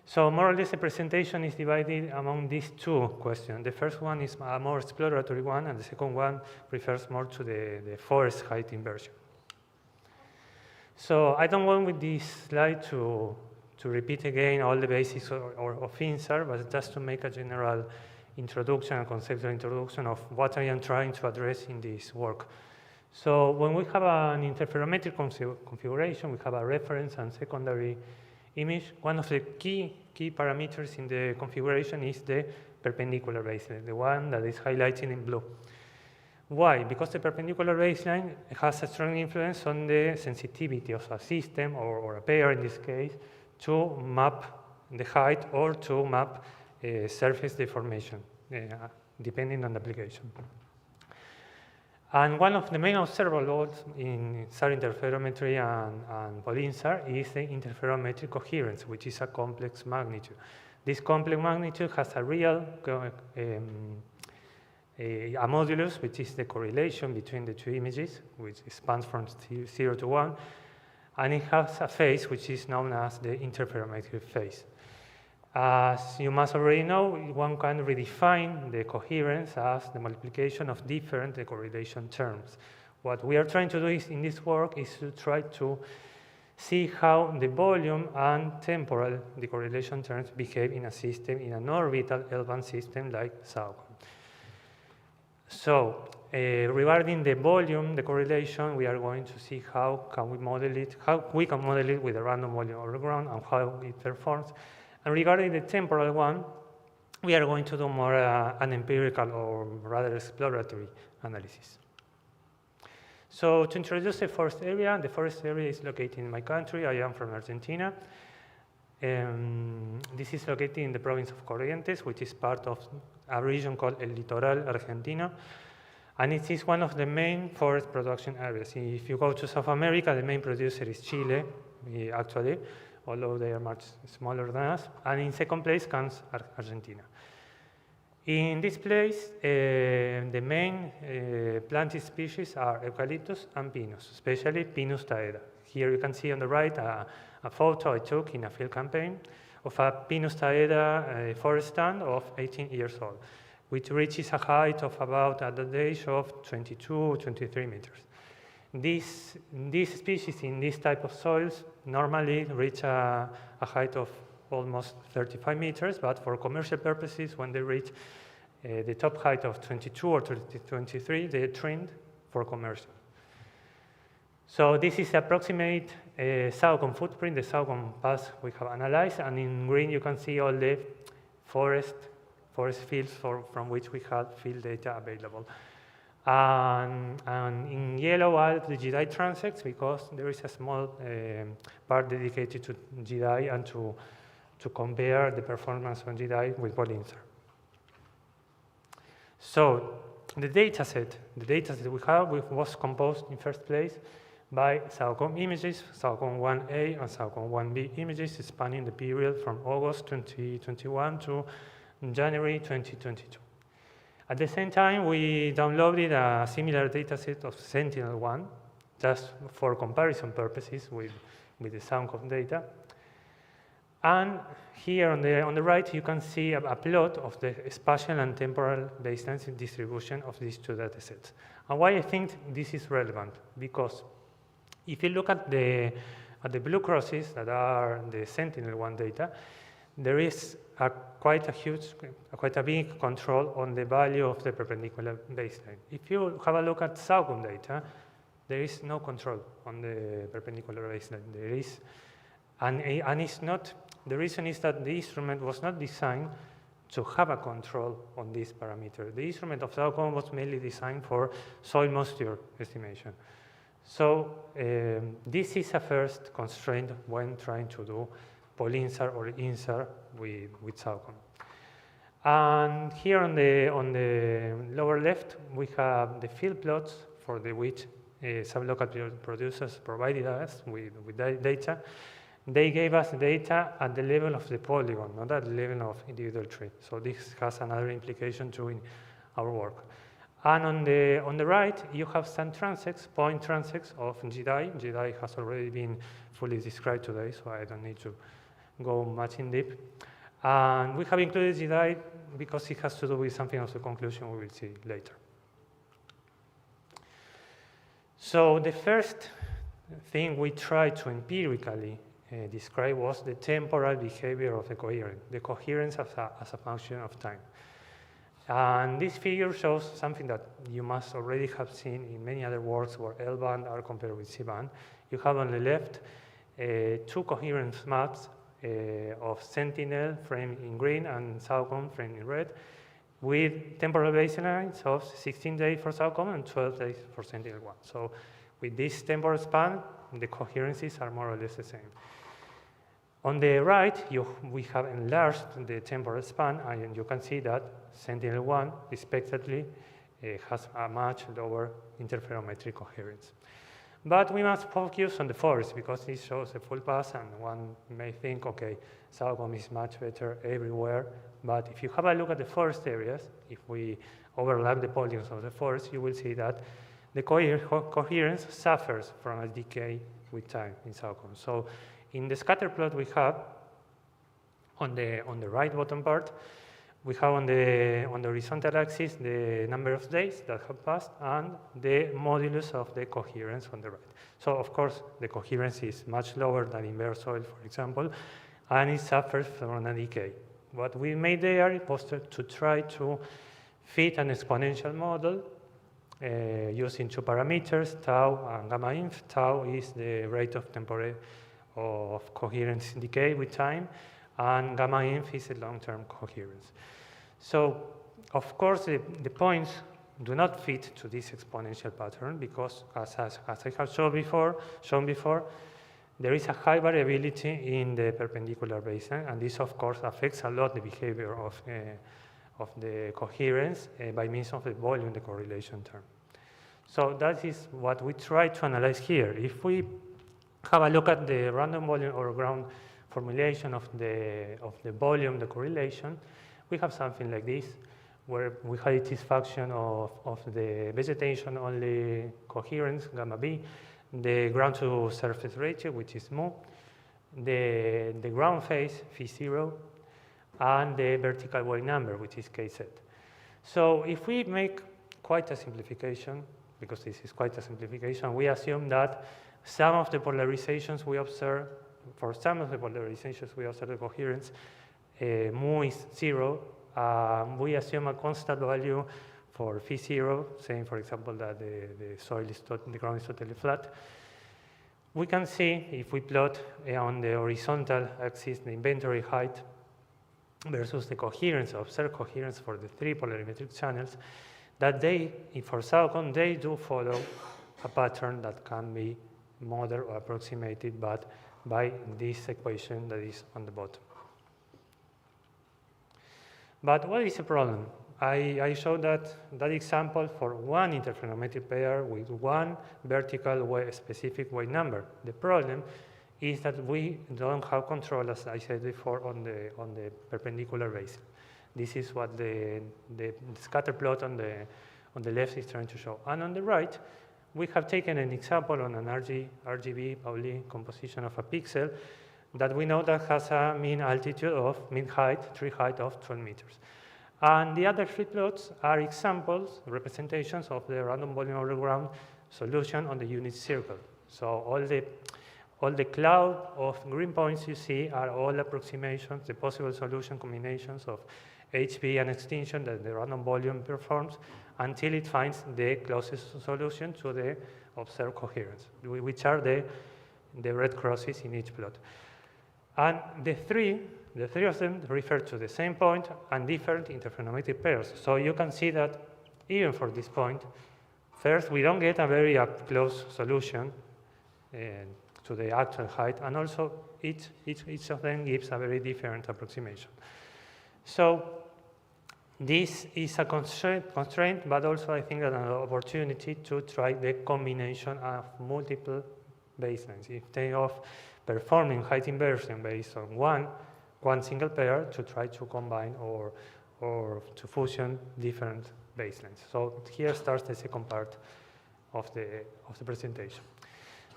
So more or less, the presentation is divided among these two questions. The first one is a more exploratory one, and the second one refers more to the forest height inversion. So I don't want with this slide to repeat again all the basics of INSAR, but just to make a general introduction, a conceptual introduction of what I am trying to address in this work. So when we have an interferometric configuration, we have a reference and secondary image. One of the key parameters in the configuration is the perpendicular baseline, the one that is highlighted in blue. Why? Because the perpendicular baseline has a strong influence on the sensitivity of a system, or a pair in this case, to map the height or to map surface deformation, depending on the application. And one of the main observables in SAR interferometry and PolInSAR is the interferometric coherence, which is a complex magnitude. This complex magnitude has a real a modulus, which is the correlation between the two images, which spans from 0 to 1, and it has a phase which is known as the interferometric phase. As you must already know, one can redefine the coherence as the multiplication of different decorrelation terms. What we are trying to do in this work is to try to see how the volume and temporal decorrelation terms behave in a system, in an orbital L-band system like SAUCOM. So regarding the volume, the correlation, we are going to see how can we model it, how we can model it with a random volume over ground and how it performs. And regarding the temporal one, we are going to do more an empirical or rather exploratory analysis. So to introduce the forest area is located in my country. I am from Argentina. This is located in the province of Corrientes, which is part of a region called El Litoral Argentino. And it is one of the main forest production areas. If you go to South America, the main producer is Chile, actually, although they are much smaller than us. And in second place comes Argentina. In this place, the main planted species are eucalyptus and pinus, especially Pinus taeda. Here you can see on the right a photo I took in a field campaign of a Pinus taeda forest stand of 18 years old, which reaches a height of about, at the age of 22, 23 meters. These species in this type of soils normally reach a height of almost 35 meters, but for commercial purposes, when they reach the top height of 22 or 23, they are trimmed for commercial. So this is the approximate SAUCOM footprint, the SAUCOM path we have analyzed, and in green you can see all the forest fields from which we have field data available. And in yellow are the GDI transects, because there is a small part dedicated to GDI and to compare the performance on GDI with PolInSAR. So the data set we have was composed in first place by SAUCOM images, SAUCOM 1A and SAUCOM 1B images spanning the period from August 2021 to January 2022. At the same time, we downloaded a similar dataset of Sentinel-1, just for comparison purposes with the SAUCOM data. And here on the right, you can see a plot of the spatial and temporal baseline distribution of these two datasets. And why I think this is relevant? Because if you look at the blue crosses that are the Sentinel-1 data, there is quite a big control on the value of the perpendicular baseline. If you have a look at SAUCOM data, there is no control on the perpendicular baseline. There is, and it's not. The reason is that the instrument was not designed to have a control on this parameter. The instrument of SAUCOM was mainly designed for soil moisture estimation. So this is a first constraint when trying to do PolInSAR or INSAR with SAUCOM. And here on the lower left, we have the field plots for the which sublocal producers provided us with data, they gave us data at the level of the polygon, not at the level of individual tree. So this has another implication too in our work. And on the right, you have some transects, point transects of GDI. GDI has already been fully described today, so I don't need to go much in deep. And we have included GDI because it has to do with something of the conclusion we will see later. So the first thing we tried to empirically describe was the temporal behavior of the coherence as a function of time. And this figure shows something that you must already have seen in many other works where L-band are compared with C-band. You have on the left two coherence maps of Sentinel framed in green and SAOCOM framed in red, with temporal baselines of 16 days for SAOCOM and 12 days for Sentinel-1. So with this temporal span, the coherences are more or less the same. On the right, we have enlarged the temporal span, and you can see that Sentinel-1 expectedly has a much lower interferometric coherence. But we must focus on the forest because this shows a full pass, and one may think, okay, SAOCOM is much better everywhere. But if you have a look at the forest areas, if we overlap the polygons of the forest, you will see that the coherence suffers from a decay with time in SAOCOM. So in the scatter plot we have, on the right bottom part, we have on the horizontal axis the number of days that have passed and the modulus of the coherence on the right. So of course the coherence is much lower than in bare soil, for example, and it suffers from a decay. What we made there was to try to fit an exponential model using two parameters, tau and gamma inf. Tau is the rate of of coherence decay with time, and gamma inf is a long-term coherence. So, of course, the points do not fit to this exponential pattern because, as I have shown before, there is a high variability in the perpendicular baseline, and this, of course, affects a lot the behavior of the coherence by means of the volume decorrelation term. So that is what we try to analyze here. If we have a look at the random volume or ground formulation of the volume decorrelation, we have something like this, where we have this function of the vegetation-only coherence, gamma b, the ground-to-surface ratio, which is mu, the ground phase, phi0, and the vertical wave number, which is kz. So if we make quite a simplification, because this is quite a simplification, we assume that some of the polarizations we observe, for some of the polarizations we observe the coherence, mu is 0. We assume a constant value for phi0, saying, for example, that the ground is totally flat. We can see, if we plot on the horizontal axis the inventory height versus the coherence, observed coherence for the three polarimetric channels, that for SAOCOM, they do follow a pattern that can be modeled or approximated by this equation that is on the bottom. But what is the problem? I showed that example for one interferometric pair with one vertical specific wave number. The problem is that we don't have control, as I said before, on the perpendicular basis. This is what the scatter plot on the left is trying to show. And on the right, we have taken an example on an RGB Pauli composition of a pixel that we know that has a mean height, tree height of 12 meters. And the other three plots are examples, representations of the random volume over ground solution on the unit circle. So all the cloud of green points you see are all approximations, the possible solution combinations of HB and extinction that the random volume performs until it finds the closest solution to the observed coherence, which are the red crosses in each plot. And the three of them refer to the same point and different interferometric pairs. So you can see that even for this point, first, we don't get a very up-close solution to the actual height, and also each of them gives a very different approximation. So This is a constraint, but also I think an opportunity to try the combination of multiple baselines. Instead of performing height inversion based on one single pair, to try to combine or to fusion different baselines. So here starts the second part of the presentation.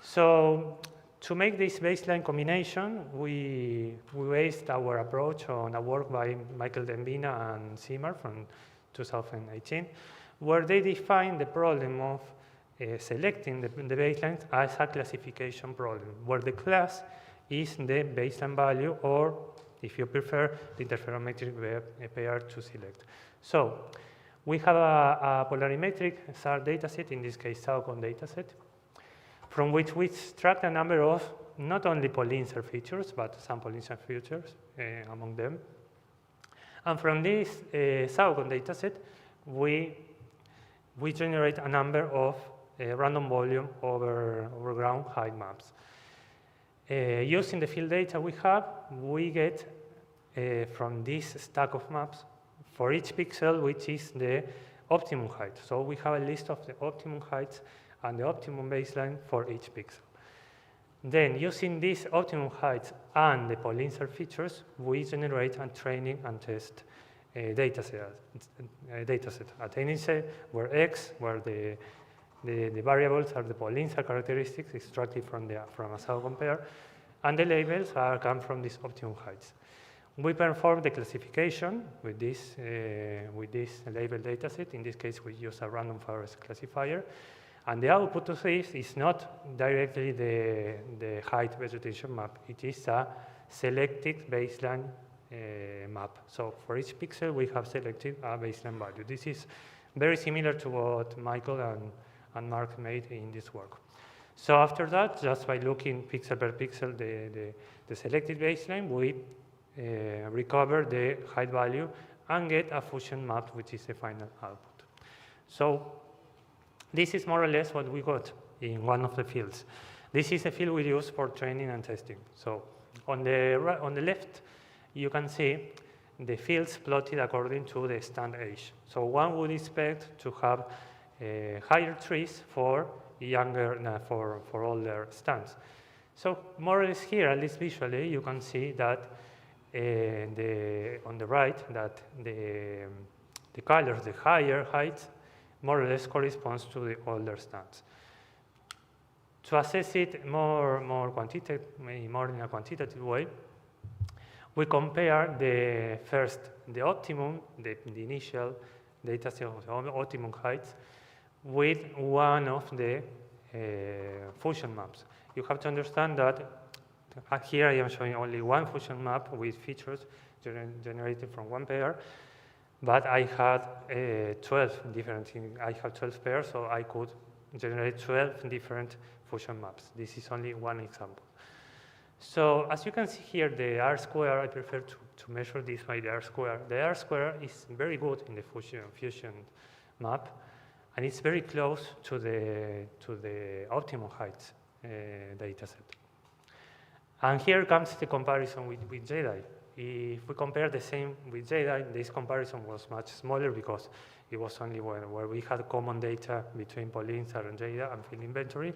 So to make this baseline combination, we based our approach on a work by Michael Dembina and Simar from 2018, where they defined the problem of selecting the baselines as a classification problem, where the class is the baseline value, or if you prefer, the interferometric pair to select. So we have a polarimetric SAR dataset, in this case SAUCON dataset, from which we extract a number of not only PolInSAR features, but some PolInSAR features among them. And from this SAUCON dataset, we generate a number of random volume over ground height maps. Using the field data we have, we get from this stack of maps for each pixel, which is the optimum height. So we have a list of the optimum heights and the optimum baseline for each pixel. Then, using these optimum heights and the PolInSAR features, we generate a training and test dataset. A training set where X, where the variables are the PolInSAR characteristics extracted from a SAUCON pair, and the labels come from these optimum heights. We perform the classification with this label dataset. In this case, we use a random forest classifier. And the output of this is not directly the height vegetation map. It is a selected baseline map. So for each pixel, we have selected a baseline value. This is very similar to what Michael and Mark made in this work. So after that, just by looking pixel per pixel, the selected baseline, we recover the height value and get a fusion map, which is the final output. So this is more or less what we got in one of the fields. This is a field we use for training and testing. So on the left, you can see the fields plotted according to the stand age. So one would expect to have higher trees for for older stands. So more or less here, at least visually, you can see that on the right, that the colors, the higher heights, more or less corresponds to the older stands. To assess it more in a quantitative way, we compare the optimum, the initial data set of the optimum heights with one of the fusion maps. You have to understand that here I am showing only one fusion map with features generated from one pair, but I had 12 different things. I have 12 pairs, so I could generate 12 different fusion maps. This is only one example. So as you can see here, the R-square, I prefer to measure this by the R-square. The R-square is very good in the fusion map, and it's very close to the optimum height data set. And here comes the comparison with JEDI. If we compare the same with JEDI, this comparison was much smaller because it was only where we had common data between PolInSAR and JEDI and field inventory.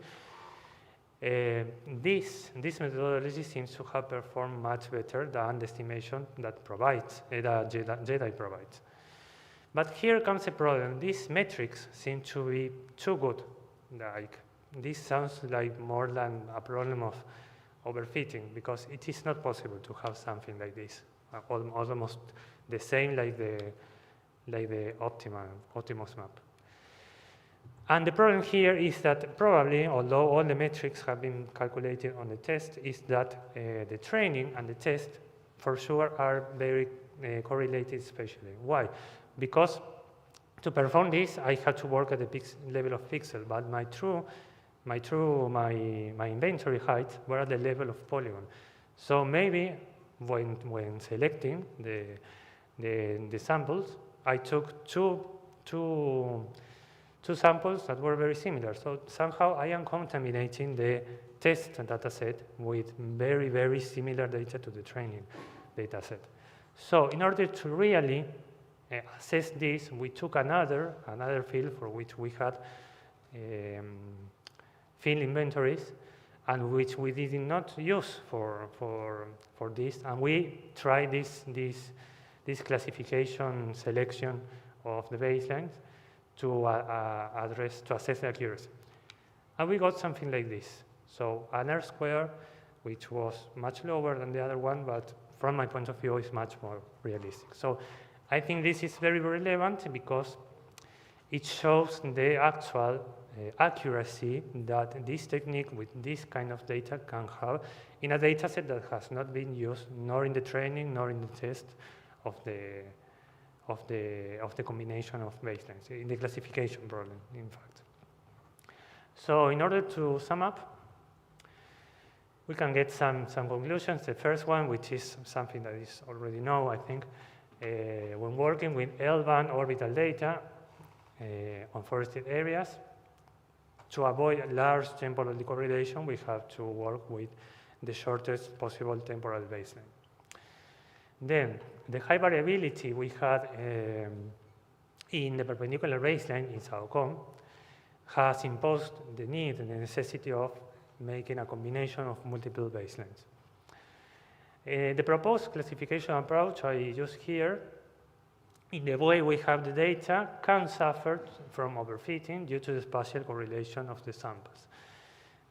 This methodology seems to have performed much better than the estimation that JEDI provides. But here comes a problem. These metrics seem to be too good. This sounds like more than a problem of overfitting, because it is not possible to have something like this, almost the same like the Optimus map. And the problem here is that probably, although all the metrics have been calculated on the test, is that the training and the test for sure are very correlated spatially. Why? Because to perform this, I had to work at the level of pixel, but my inventory heights were at the level of polygon. So maybe when selecting the samples, I took two samples that were very similar. So somehow I am contaminating the test data set with very, very similar data to the training data set. So in order to really assess this, we took another field for which we had field inventories, and which we did not use for this, and we tried this classification selection of the baselines to assess the accuracy. And we got something like this. So an R-square, which was much lower than the other one, but from my point of view, is much more realistic. So I think this is very relevant because it shows the actual accuracy that this technique with this kind of data can have in a data set that has not been used nor in the training nor in the test of the combination of baselines, in the classification problem, in fact. So in order to sum up, we can get some conclusions. The first one, which is something that is already known, I think, when working with L-band orbital data on forested areas, to avoid large temporal decorrelation, we have to work with the shortest possible temporal baseline. Then, the high variability we had in the perpendicular baseline in SAOCOM has imposed the need and the necessity of making a combination of multiple baselines. The proposed classification approach I use here, in the way we have the data, can suffer from overfitting due to the spatial correlation of the samples,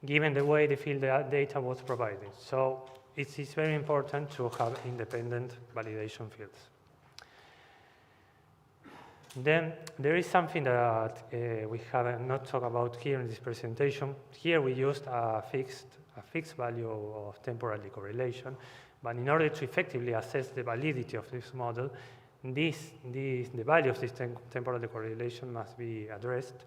given the way the field data was provided. So it is very important to have independent validation fields. Then there is something that we have not talked about here in this presentation. Here we used a fixed value of temporal decorrelation, but in order to effectively assess the validity of this model, the value of this temporal decorrelation must be addressed,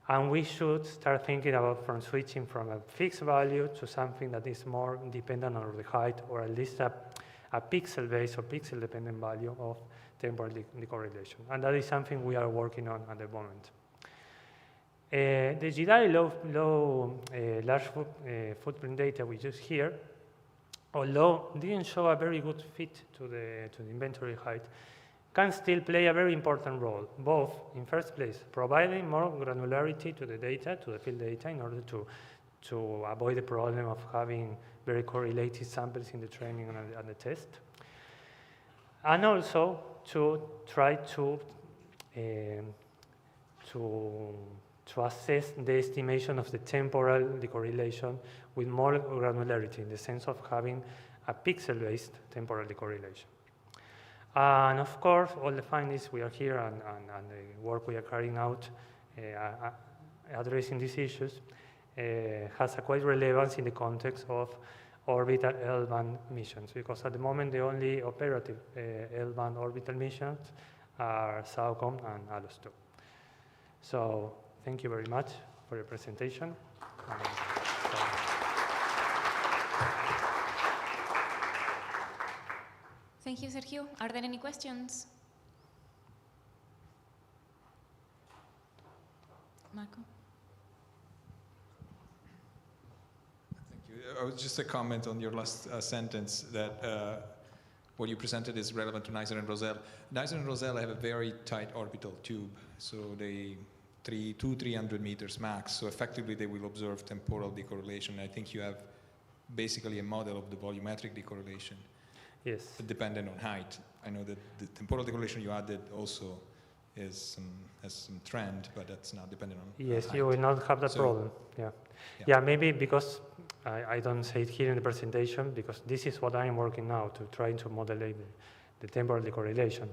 and we should start thinking about switching from a fixed value to something that is more dependent on the height, or at least a pixel-based or pixel-dependent value of temporal decorrelation. And that is something we are working on at the moment. The GDAI large footprint data we use here, although didn't show a very good fit to the inventory height, can still play a very important role, both in first place, providing more granularity to the data, to the field data, in order to avoid the problem of having very correlated samples in the training and the test, and also to try to assess the estimation of the temporal decorrelation with more granularity, in the sense of having a pixel-based temporal decorrelation. And of course, all the findings we are here and the work we are carrying out addressing these issues has a quite relevance in the context of orbital L-band missions, because at the moment the only operative L-band orbital missions are SAOCOM and ALOS-2. So thank you very much for your presentation. Thank you, Sergio. Are there any questions? Marco? Thank you. Just a comment on your last sentence that what you presented is relevant to Neisser and Roselle. Neisser and Roselle have a very tight orbital tube, so they 300 meters max, so effectively they will observe temporal decorrelation. I think you have basically a model of the volumetric decorrelation. Yes. Dependent on height. I know that the temporal decorrelation you added also has some trend, but that's not dependent on Yes, height. you will not have that problem. Yeah, maybe because I don't say it here in the presentation, because this is what I am working now, to try to modulate the temporal decorrelation.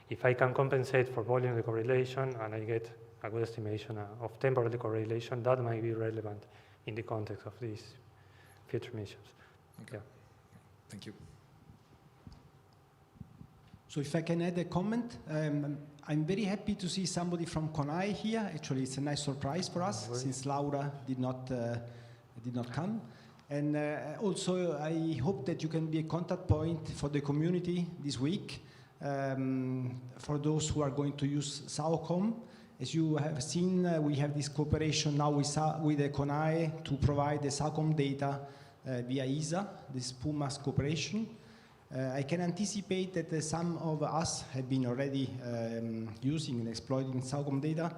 If I can compensate for volume decorrelation and I get a good estimation of temporal decorrelation, that might be relevant in the context of these future missions. Okay. Yeah. Thank you. So if I can add a comment, I'm very happy to see somebody from CONAI here. Actually, it's a nice surprise for us, since Laura did not come. And also, I hope that you can be a contact point for the community this week, for those who are going to use SAOCOM. As you have seen, we have this cooperation now with the CONAI to provide the SAOCOM data via ESA, this PUMAS cooperation. I can anticipate that some of us have been already using and exploiting SAUCOM data.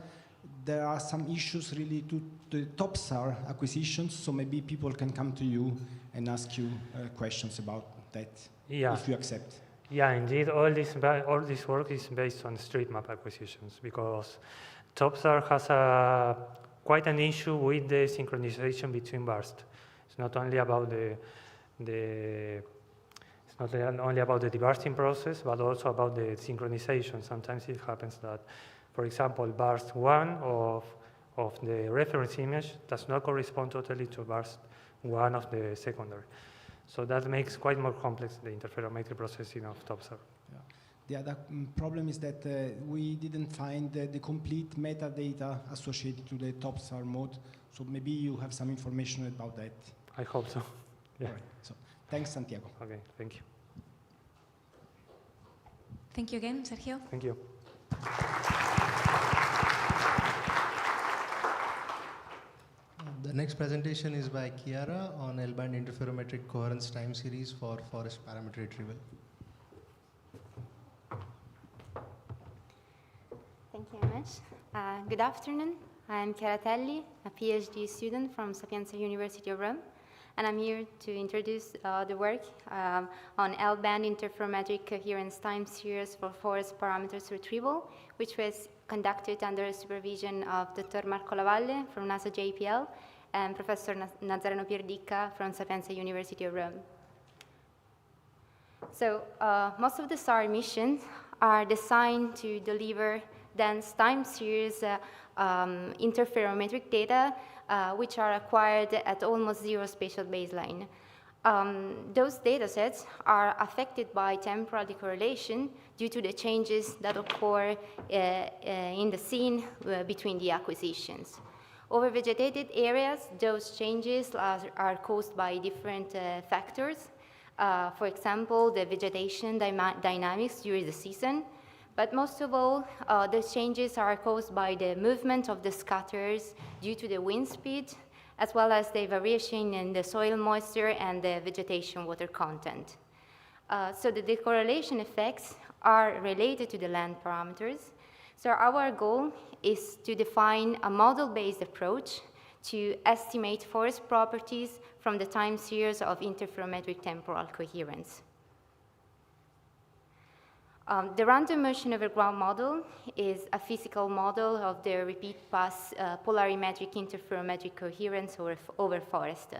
There are some issues related to the TOPSAR acquisitions, so maybe people can come to you and ask you questions about that, if you accept. Yeah, indeed, all this work is based on street map acquisitions because TOPSAR has quite an issue with the synchronization between bursts. It's not only about the debursting process, but also about the synchronization. Sometimes it happens that, for example, burst 1 of the reference image does not correspond totally to burst 1 of the secondary. So that makes quite more complex the interferometry processing of TOPSAR. Yeah. The other problem is that we didn't find the complete metadata associated to the TOPSAR mode, so maybe you have some information about that. I hope so. Yeah. All right. So, thanks, Santiago. Okay, thank you. Thank you again, Sergio. Thank you. The next presentation is by Chiara on L-band interferometric coherence time series for forest parameter retrieval. Thank you very much. Good afternoon. I'm Chiara Telli, a PhD student from Sapienza University of Rome, and I'm here to introduce the work on L-band interferometric coherence time series for forest parameters retrieval, which was conducted under the supervision of Dr. Marco Lavalle from NASA JPL and Professor Nazareno Pierdicca from Sapienza University of Rome. So most of the SAR missions are designed to deliver dense time series interferometric data which are acquired at almost zero spatial baseline. Those data sets are affected by temporal decorrelation due to the changes that occur in the scene between the acquisitions. Over vegetated areas, those changes are caused by different factors. For example, the vegetation dynamics during the season. But most of all, those changes are caused by the movement of the scatters due to the wind speed, as well as the variation in the soil moisture and the vegetation water content. So the decorrelation effects are related to the land parameters. So our goal is to define a model-based approach to estimate forest properties from the time series of interferometric temporal coherence. The random motion over ground model is a physical model of the repeat pass polarimetric interferometric coherence over forest.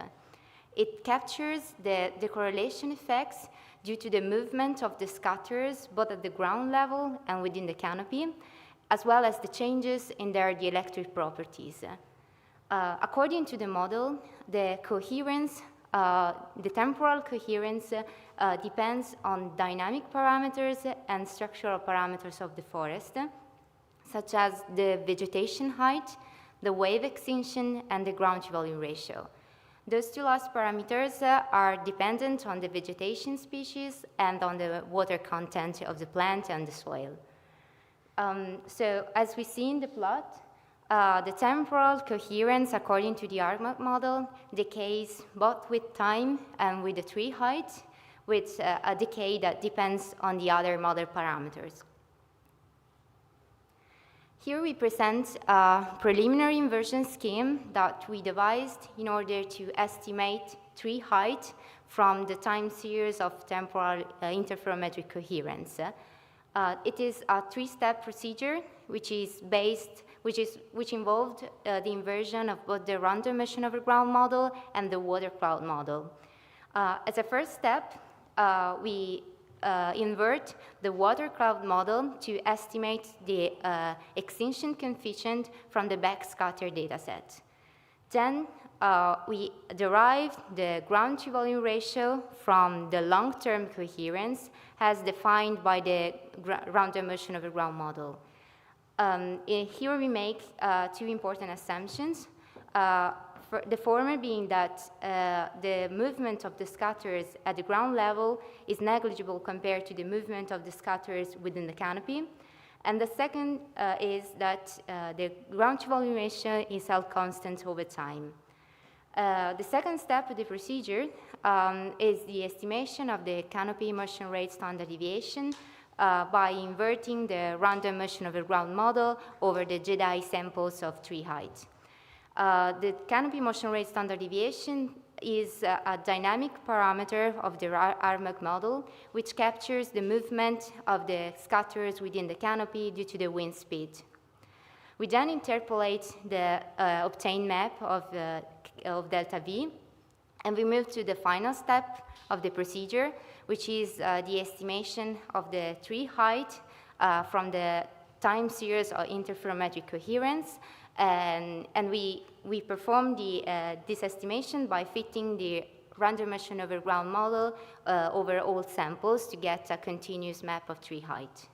It captures the decorrelation effects due to the movement of the scatters both at the ground level and within the canopy, as well as the changes in their dielectric properties. According to the model, the coherence, the temporal coherence depends on dynamic parameters and structural parameters of the forest, such as the vegetation height, the wave extinction, and the ground-to-volume ratio. Those two last parameters are dependent on the vegetation species and on the water content of the plant and the soil. So as we see in the plot, the temporal coherence, according to the ArcMap model, decays both with time and with the tree height, with a decay that depends on the other model parameters. Here we present a preliminary inversion scheme that we devised in order to estimate tree height from the time series of temporal interferometric coherence. It is a three-step procedure which involved the inversion of both the random motion over ground model and the water cloud model. As a first step, we invert the water cloud model to estimate the extinction coefficient from the backscatter dataset. Then we derived the ground-to-volume ratio from the long-term coherence as defined by the random motion over ground model. Here we make two important assumptions. The former being that the movement of the scatters at the ground level is negligible compared to the movement of the scatters within the canopy. And the second is that the ground-to-volume ratio is held constant over time. The second step of the procedure is the estimation of the canopy motion rate standard deviation by inverting the random motion over ground model over the JEDI samples of tree height. The canopy motion rate standard deviation is a dynamic parameter of the RMUG model, which captures the movement of the scatters within the canopy due to the wind speed. We then interpolate the obtained map of delta V, and we move to the final step of the procedure, which is the estimation of the tree height from the time series of interferometric coherence. And we perform this estimation by fitting the random motion over ground model over all samples to get a continuous map of tree height.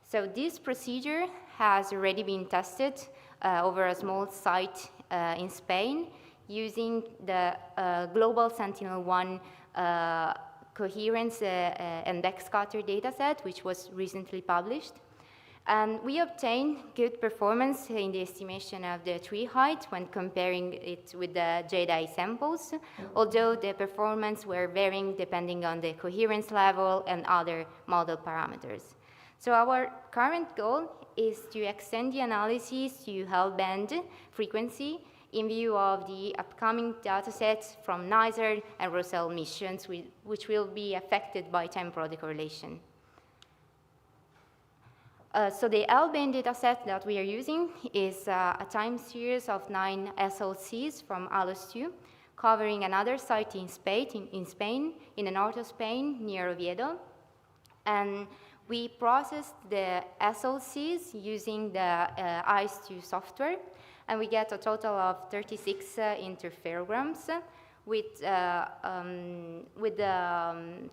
So this procedure has already been tested over a small site in Spain using the global Sentinel-1 coherence and backscatter dataset, which was recently published. And we obtained good performance in the estimation of the tree height when comparing it with the JEDI samples, although the performance were varying depending on the coherence level and other model parameters. So our current goal is to extend the analysis to L band frequency in view of the upcoming datasets from NISR and ROSEL missions, which will be affected by temporal decorrelation. So the L-band dataset that we are using is a time series of 9 SLCs from ALOS-2, covering another site in Spain, in the north of Spain, near Oviedo. And we processed the SLCs using the ICE2 software, and we get a total of 36 interferograms with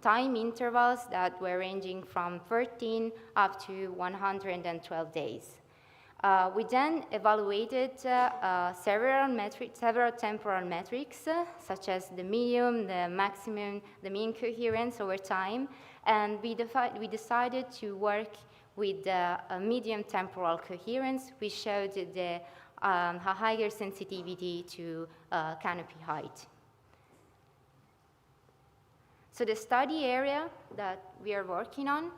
time intervals that were ranging from 13 up to 112 days. We then evaluated several temporal metrics, such as the medium, the maximum, the mean coherence over time, and we decided to work with a medium temporal coherence, which showed a higher sensitivity to canopy height. So the study area that we are working on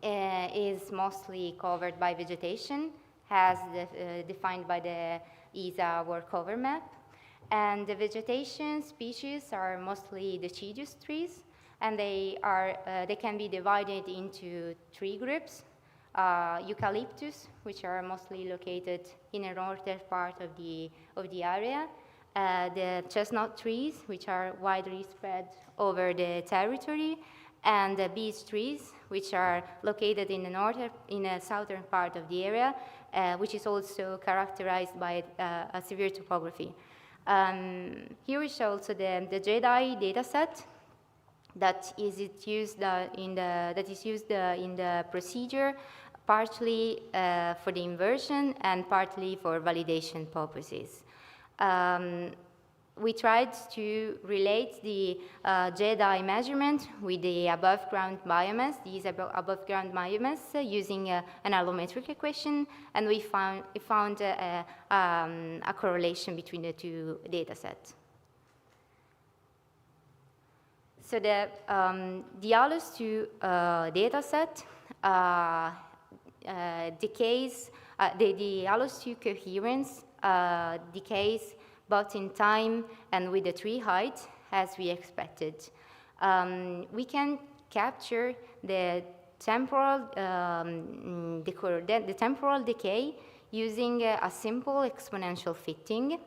is mostly covered by vegetation, as defined by the ESA workover map. And the vegetation species are mostly deciduous trees, and they can be divided into 3 groups. Eucalyptus, which are mostly located in the northern part of the area. The chestnut trees, which are widely spread over the territory, and the beech trees, which are located in the southern part of the area, which is also characterized by a severe topography. Here we show also the JEDI dataset that is used in the procedure, partly for the inversion and partly for validation purposes. We tried to relate the JEDI measurement with the above-ground biomass, using an allometric equation, and we found a correlation between the 2 data sets. So the ALOS-2 data set decays, the ALOS-2 coherence decays both in time and with the tree height, as we expected. We can capture the temporal decay using a simple exponential fitting,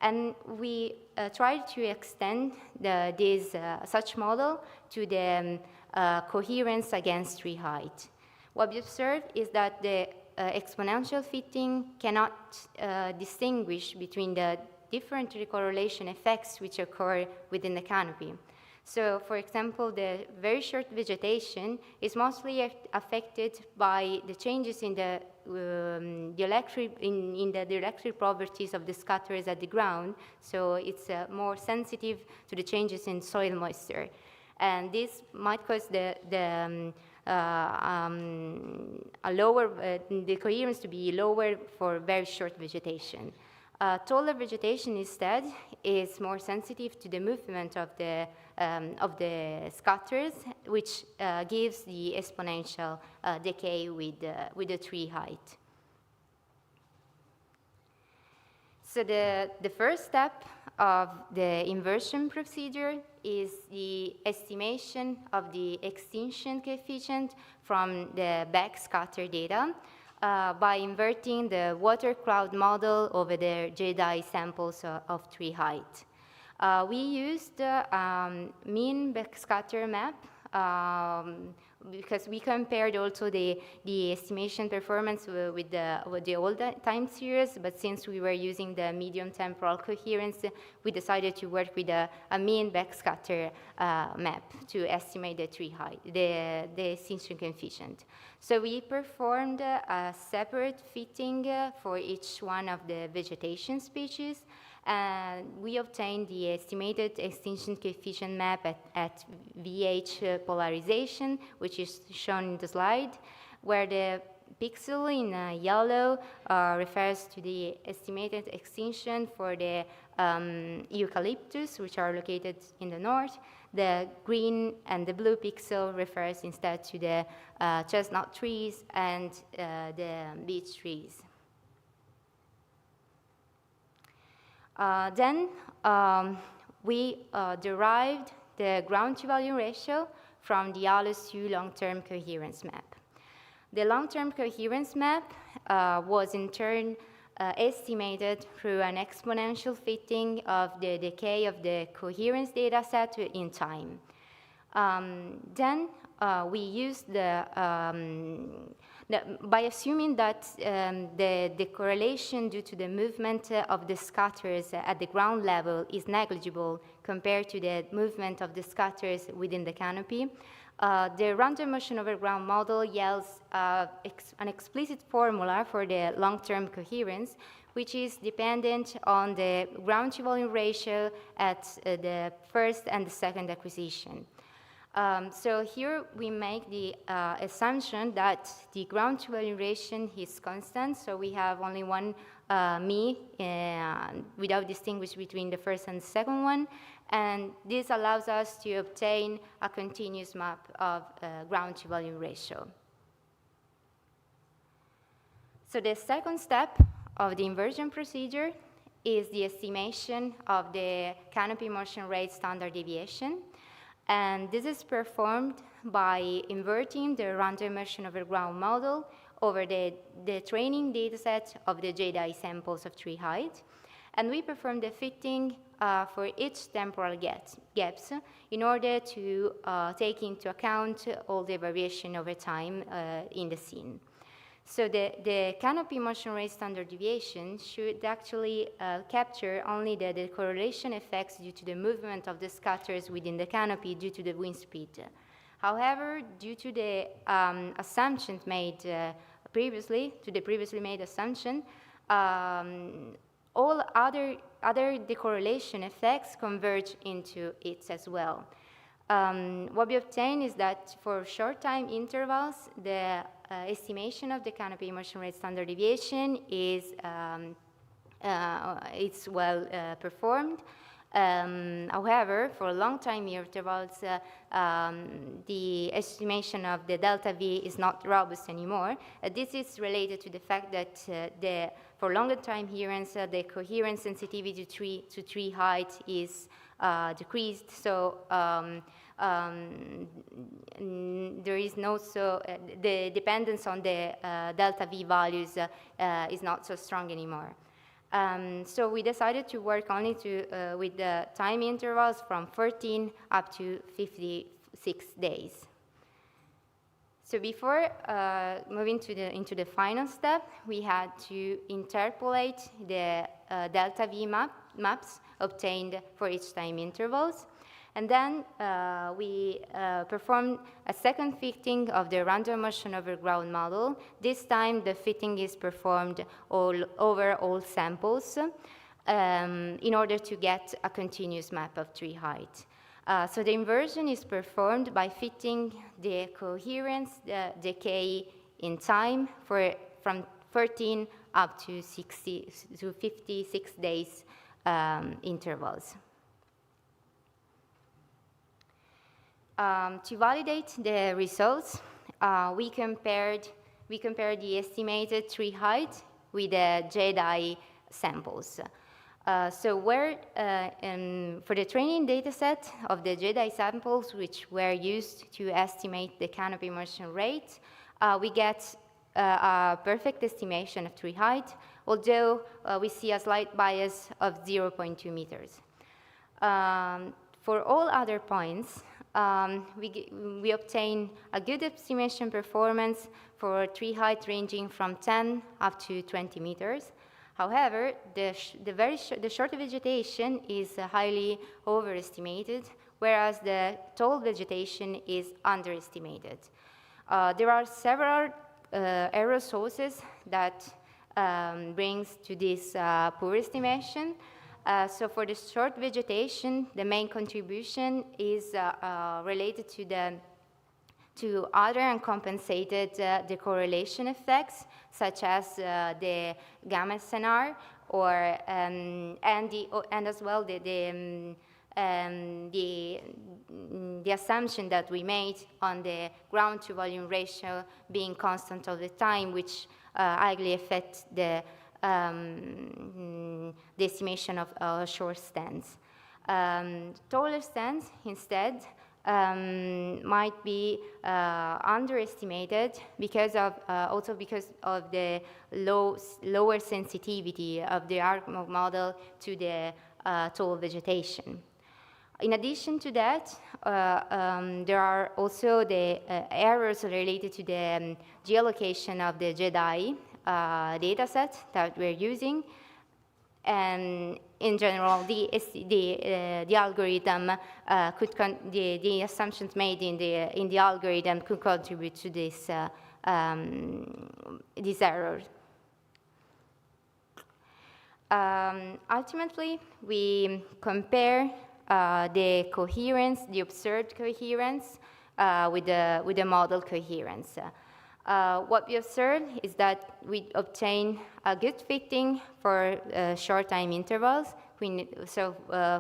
and we tried to extend such model to the coherence against tree height. What we observed is that the exponential fitting cannot distinguish between the different decorrelation effects which occur within the canopy. So, for example, the very short vegetation is mostly affected by the changes in the electric properties of the scatterers at the ground. So it's more sensitive to the changes in soil moisture, and this might cause the coherence to be lower for very short vegetation. Taller vegetation instead is more sensitive to the movement of the scatters, which gives the exponential decay with the tree height. So the first step of the inversion procedure is the estimation of the extinction coefficient from the backscatter data by inverting the water cloud model over the J-dye samples of tree height. We used mean backscatter map because we compared also the estimation performance with the old time series, but since we were using the medium temporal coherence, we decided to work with a mean backscatter map to estimate the tree height, the extinction coefficient. So we performed a separate fitting for each one of the vegetation species, and we obtained the estimated extinction coefficient map at VH polarization, which is shown in the slide, where the pixel in yellow refers to the estimated extinction for the eucalyptus, which are located in the north. The green and the blue pixel refers instead to the chestnut trees and the beech trees. Then we derived the ground-to-value ratio from the ALUS-U long-term coherence map. The long-term coherence map was in turn estimated through an exponential fitting of the decay of the coherence data set in time. Then we used by assuming that the correlation due to the movement of the scatters at the ground level is negligible compared to the movement of the scatters within the canopy, the random motion over ground model yields an explicit formula for the long-term coherence, which is dependent on the ground-to-volume ratio at the first and the second acquisition. So here we make the assumption that the ground-to-volume ratio is constant, so we have only one mi without distinguish between the first and the second one, and this allows us to obtain a continuous map of ground-to-volume ratio. So the second step of the inversion procedure is the estimation of the canopy motion rate standard deviation. And this is performed by inverting the random motion over ground model over the training dataset of the J-dye samples of tree height. And we perform the fitting for each temporal gaps in order to take into account all the variation over time in the scene. So the canopy motion rate standard deviation should actually capture only the correlation effects due to the movement of the scatters within the canopy due to the wind speed. However, due to the assumptions made previously made assumption, all other decorrelation effects converge into it as well. What we obtain is that for short time intervals, the estimation of the canopy motion rate standard deviation is it's well performed. However, for long time intervals, the estimation of the delta V is not robust anymore. This is related to the fact that for longer time coherence, the coherence sensitivity to tree height is decreased. So there is no the dependence on the delta V values is not so strong anymore. So we decided to work only with the time intervals from 14 up to 56 days. So before moving into the final step, we had to interpolate the delta V maps obtained for each time intervals. And then we performed a second fitting of the random motion over ground model. This time the fitting is performed over all samples in order to get a continuous map of tree height. So the inversion is performed by fitting the coherence, the decay in time from 13 up to 56 days intervals. To validate the results, we compared the estimated tree height with the JEDI samples. So for the training data set of the JEDI samples, which were used to estimate the canopy motion rate, we get a perfect estimation of tree height, although we see a slight bias of 0.2 meters. For all other points, we obtain a good estimation performance for tree height ranging from 10 up to 20 meters. However, the short vegetation is highly overestimated, whereas the tall vegetation is underestimated. There are several error sources that brings to this poor estimation. So for the short vegetation, the main contribution is related to other uncompensated decorrelation effects, such as the gamma SNR, or and as well the assumption that we made on the ground to volume ratio being constant all the time, which highly affect the estimation of short stands. Taller stands, instead, might be underestimated because of the lower sensitivity of the ARC model to the tall vegetation. In addition to that, there are also the errors related to the geolocation of the JEDI dataset that we're using. And in general, the algorithm the assumptions made in the algorithm could contribute to this these errors. Ultimately, we compare the coherence, the observed coherence, with the model coherence. What we observed is that we obtain a good fitting for short time intervals,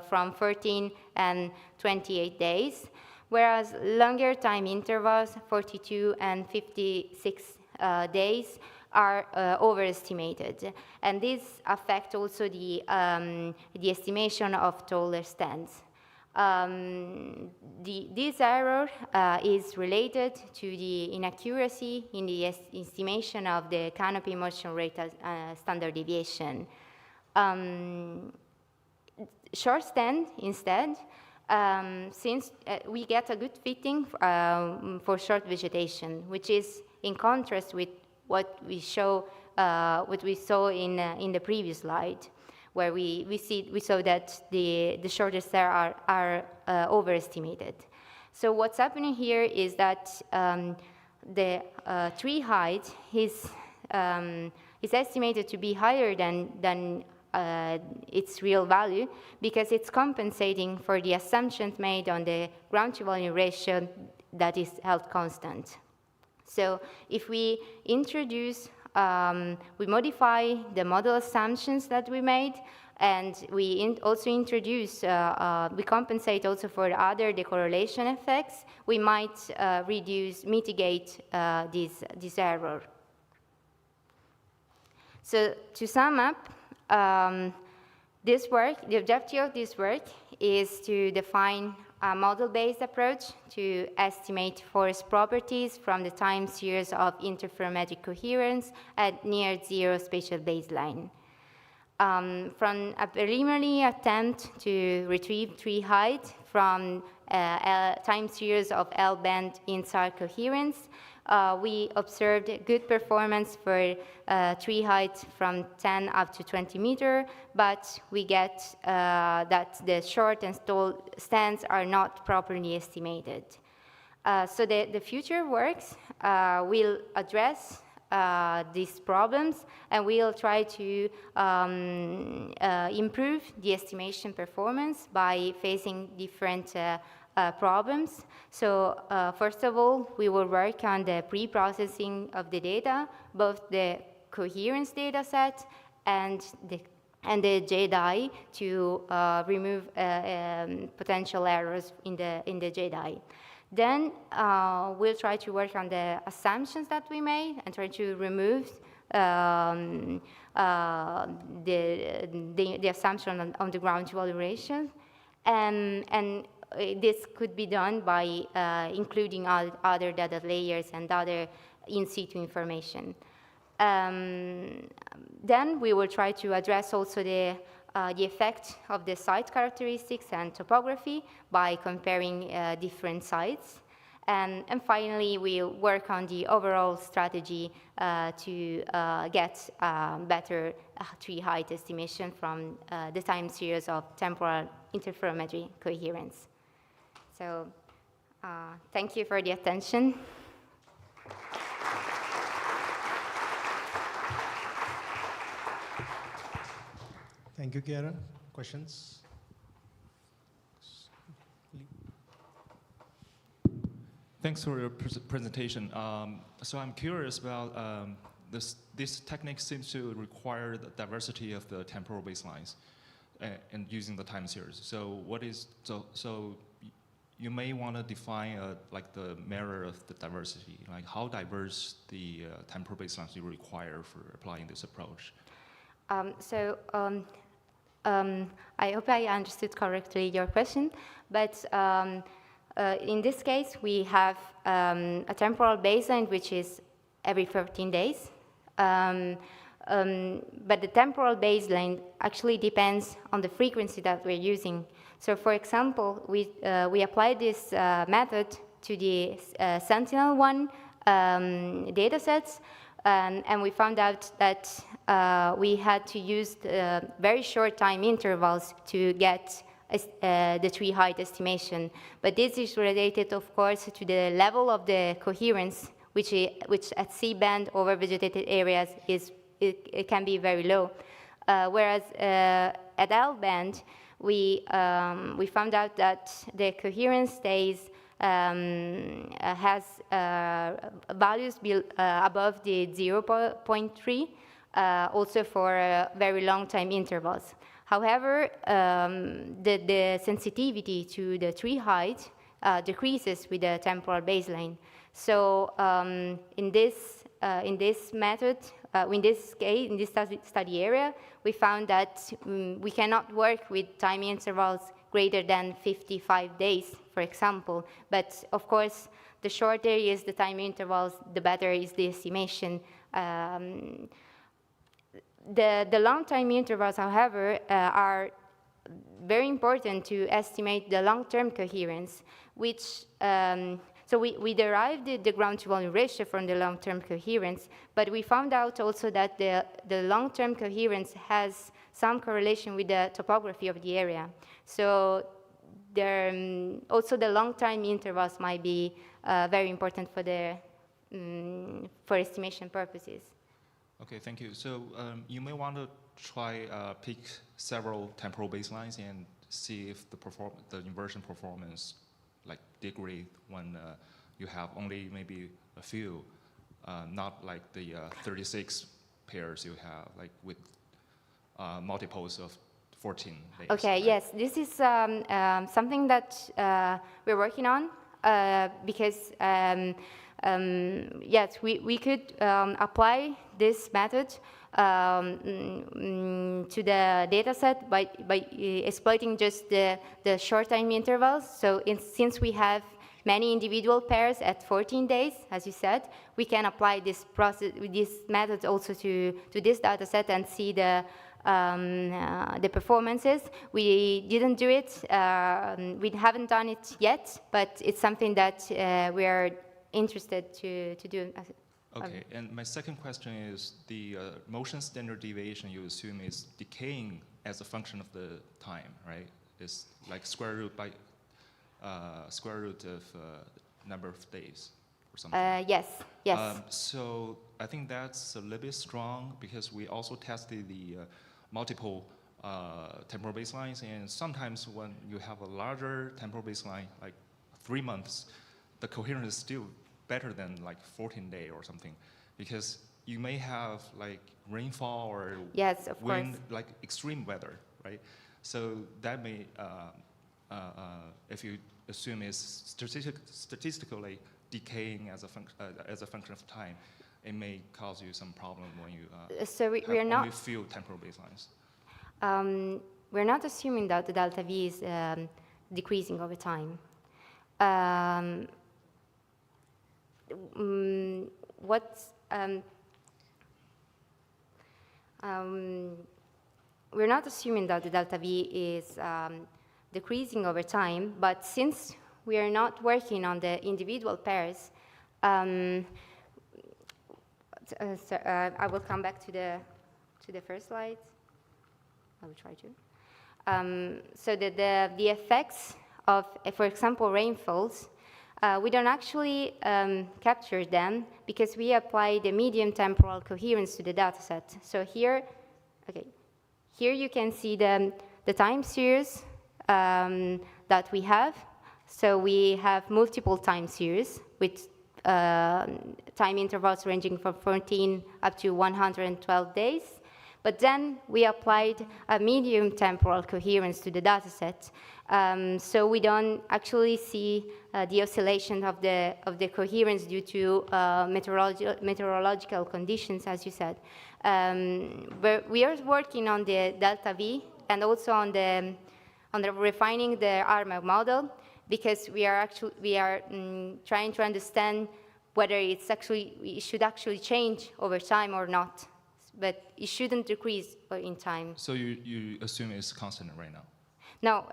from 14 and 28 days, whereas longer time intervals, 42 and 56 days, are overestimated. And this affects also the estimation of taller stands. This error is related to the inaccuracy in the estimation of the canopy motion rate standard deviation. Short stand, instead, since we get a good fitting for short vegetation, which is in contrast with what we saw in the previous slide, where we saw that the shortest there are overestimated. So what's happening here is that the tree height is estimated to be higher than its real value, because it's compensating for the assumptions made on the ground to volume ratio that is held constant. So if we introduce, we modify the model assumptions that we made, and we also introduce, we compensate also for other decorrelation effects, we might mitigate this error. So to sum up, the objective of this work is to define a model-based approach to estimate forest properties from the time series of interferometric coherence at near zero spatial baseline. From a preliminary attempt to retrieve tree height from time series of L-band INSAR coherence, we observed good performance for tree height from 10 up to 20 meters, but we get that the short and tall stands are not properly estimated. So the future works will address these problems, and we'll try to improve the estimation performance by facing different problems. So first of all, we will work on the pre-processing of the data, both the coherence data set and the JDI to remove potential errors in the JDI. Then we'll try to work on the assumptions that we made and try to remove the assumption on the ground evaluation. And this could be done by including other data layers and other in situ information. Then we will try to address also the effect of the site characteristics and topography by comparing different sites. And finally, we'll work on the overall strategy to get better tree height estimation from the time series of temporal interferometry coherence. So thank you for the attention. Thank you, Chiara. Questions? Thanks for your presentation. So I'm curious about this technique seems to require the diversity of the temporal baselines and using the time series. So so you may want to define like the measure of the diversity, like how diverse the temporal baselines you require for applying this approach. I hope I understood correctly your question, but in this case, we have a temporal baseline which is every 14 days. But the temporal baseline actually depends on the frequency that we're using. So for example, we applied this method to the Sentinel-1 data sets, and we found out that we had to use very short time intervals to get the tree height estimation. But this is related, of course, to the level of the coherence, which at C-band over vegetated areas it can be very low. Whereas at L-band, we found out that the coherence stays has values above the 0.3, also for very long time intervals. However, the sensitivity to the tree height decreases with the temporal baseline. So in this method, in this case, in this study area, we found that we cannot work with time intervals greater than 55 days, for example. But of course, the shorter is the time intervals, the better is the estimation. The long time intervals, however, are very important to estimate the long-term coherence, which so we derived the ground to volume ratio from the long-term coherence, but we found out also that the long-term coherence has some correlation with the topography of the area. So also the long-time intervals might be very important for estimation purposes. Okay, thank you. So you may want to try pick several temporal baselines and see if the inversion performance like degrade when you have only maybe a few, not like the 36 pairs you have, like with multiples of 14 days. Okay, right? yes, this is something that we're working on because yes, we could apply this method to the data set by exploiting just the short time intervals. So since we have many individual pairs at 14 days, as you said, we can apply this method also to this data set and see the performances. We didn't do it, we haven't done it yet, but it's something that we are interested to do. Okay, and my second question is the motion standard deviation you assume is decaying as a function of the time, right? It's like square root of number of days or something. Yes, yes. So I think that's a little bit strong because we also tested the multiple temporal baselines, and sometimes when you have a larger temporal baseline, like 3 months, the coherence is still better than like 14-day or something, because you may have like rainfall or yes, of wind, course. like extreme weather, right? So that may, if you assume it's statistically decaying as a function of time, it may cause you some problem when you So we are have not only few temporal baselines. We're not assuming that the delta V is decreasing over time. We're not assuming that the delta V is decreasing over time, but since we are not working on the individual pairs, I will come back to the first slide. I will try to. So the effects of, for example, rainfalls, we don't actually capture them because we apply the medium temporal coherence to the dataset. So here, here you can see the time series that we have. So we have multiple time series with time intervals ranging from 14 up to 112 days. But then we applied a medium temporal coherence to the dataset. So we don't actually see the oscillation of the coherence due to meteorological conditions, as you said. But we are working on the delta V and also on the refining the ARMA model, because we are trying to understand whether it should actually change over time or not. But it shouldn't decrease in time. So you assume it's constant right now? No,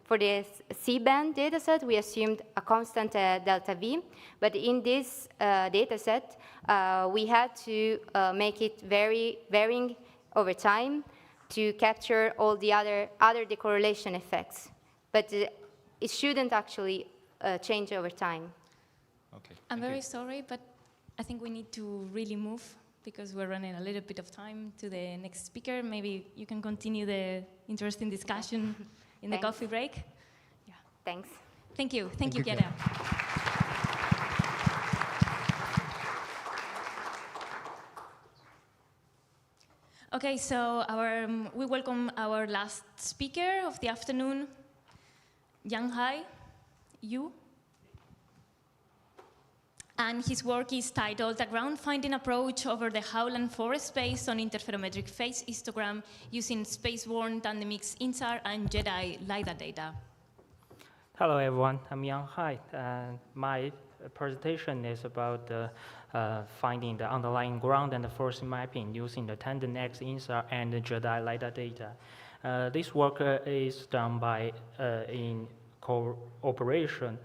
for the C-band dataset, we assumed a constant delta V, but in this dataset, we had to make it varying over time to capture all the other decorrelation effects. But it shouldn't actually change over time. Okay. I'm very sorry, but I think we need to really move, because we're running a little bit of time to the next speaker. Maybe you can continue the interesting discussion in the coffee break. Yeah. Thanks. Thank you. Thank you, Chiara. Okay, so we welcome our last speaker of the afternoon, Yang Yu. And his work is titled A Ground-Finding Approach over the Howland Forest Space on Interferometric Phase Histogram using Spaceborne Tandemix INSAR and JEDI LiDAR data. Hello, everyone. I'm Yang Hai. My presentation is about finding the underlying ground and the forest mapping using the TandemX INSAR and the JEDI LiDAR data. This work is done by in cooperation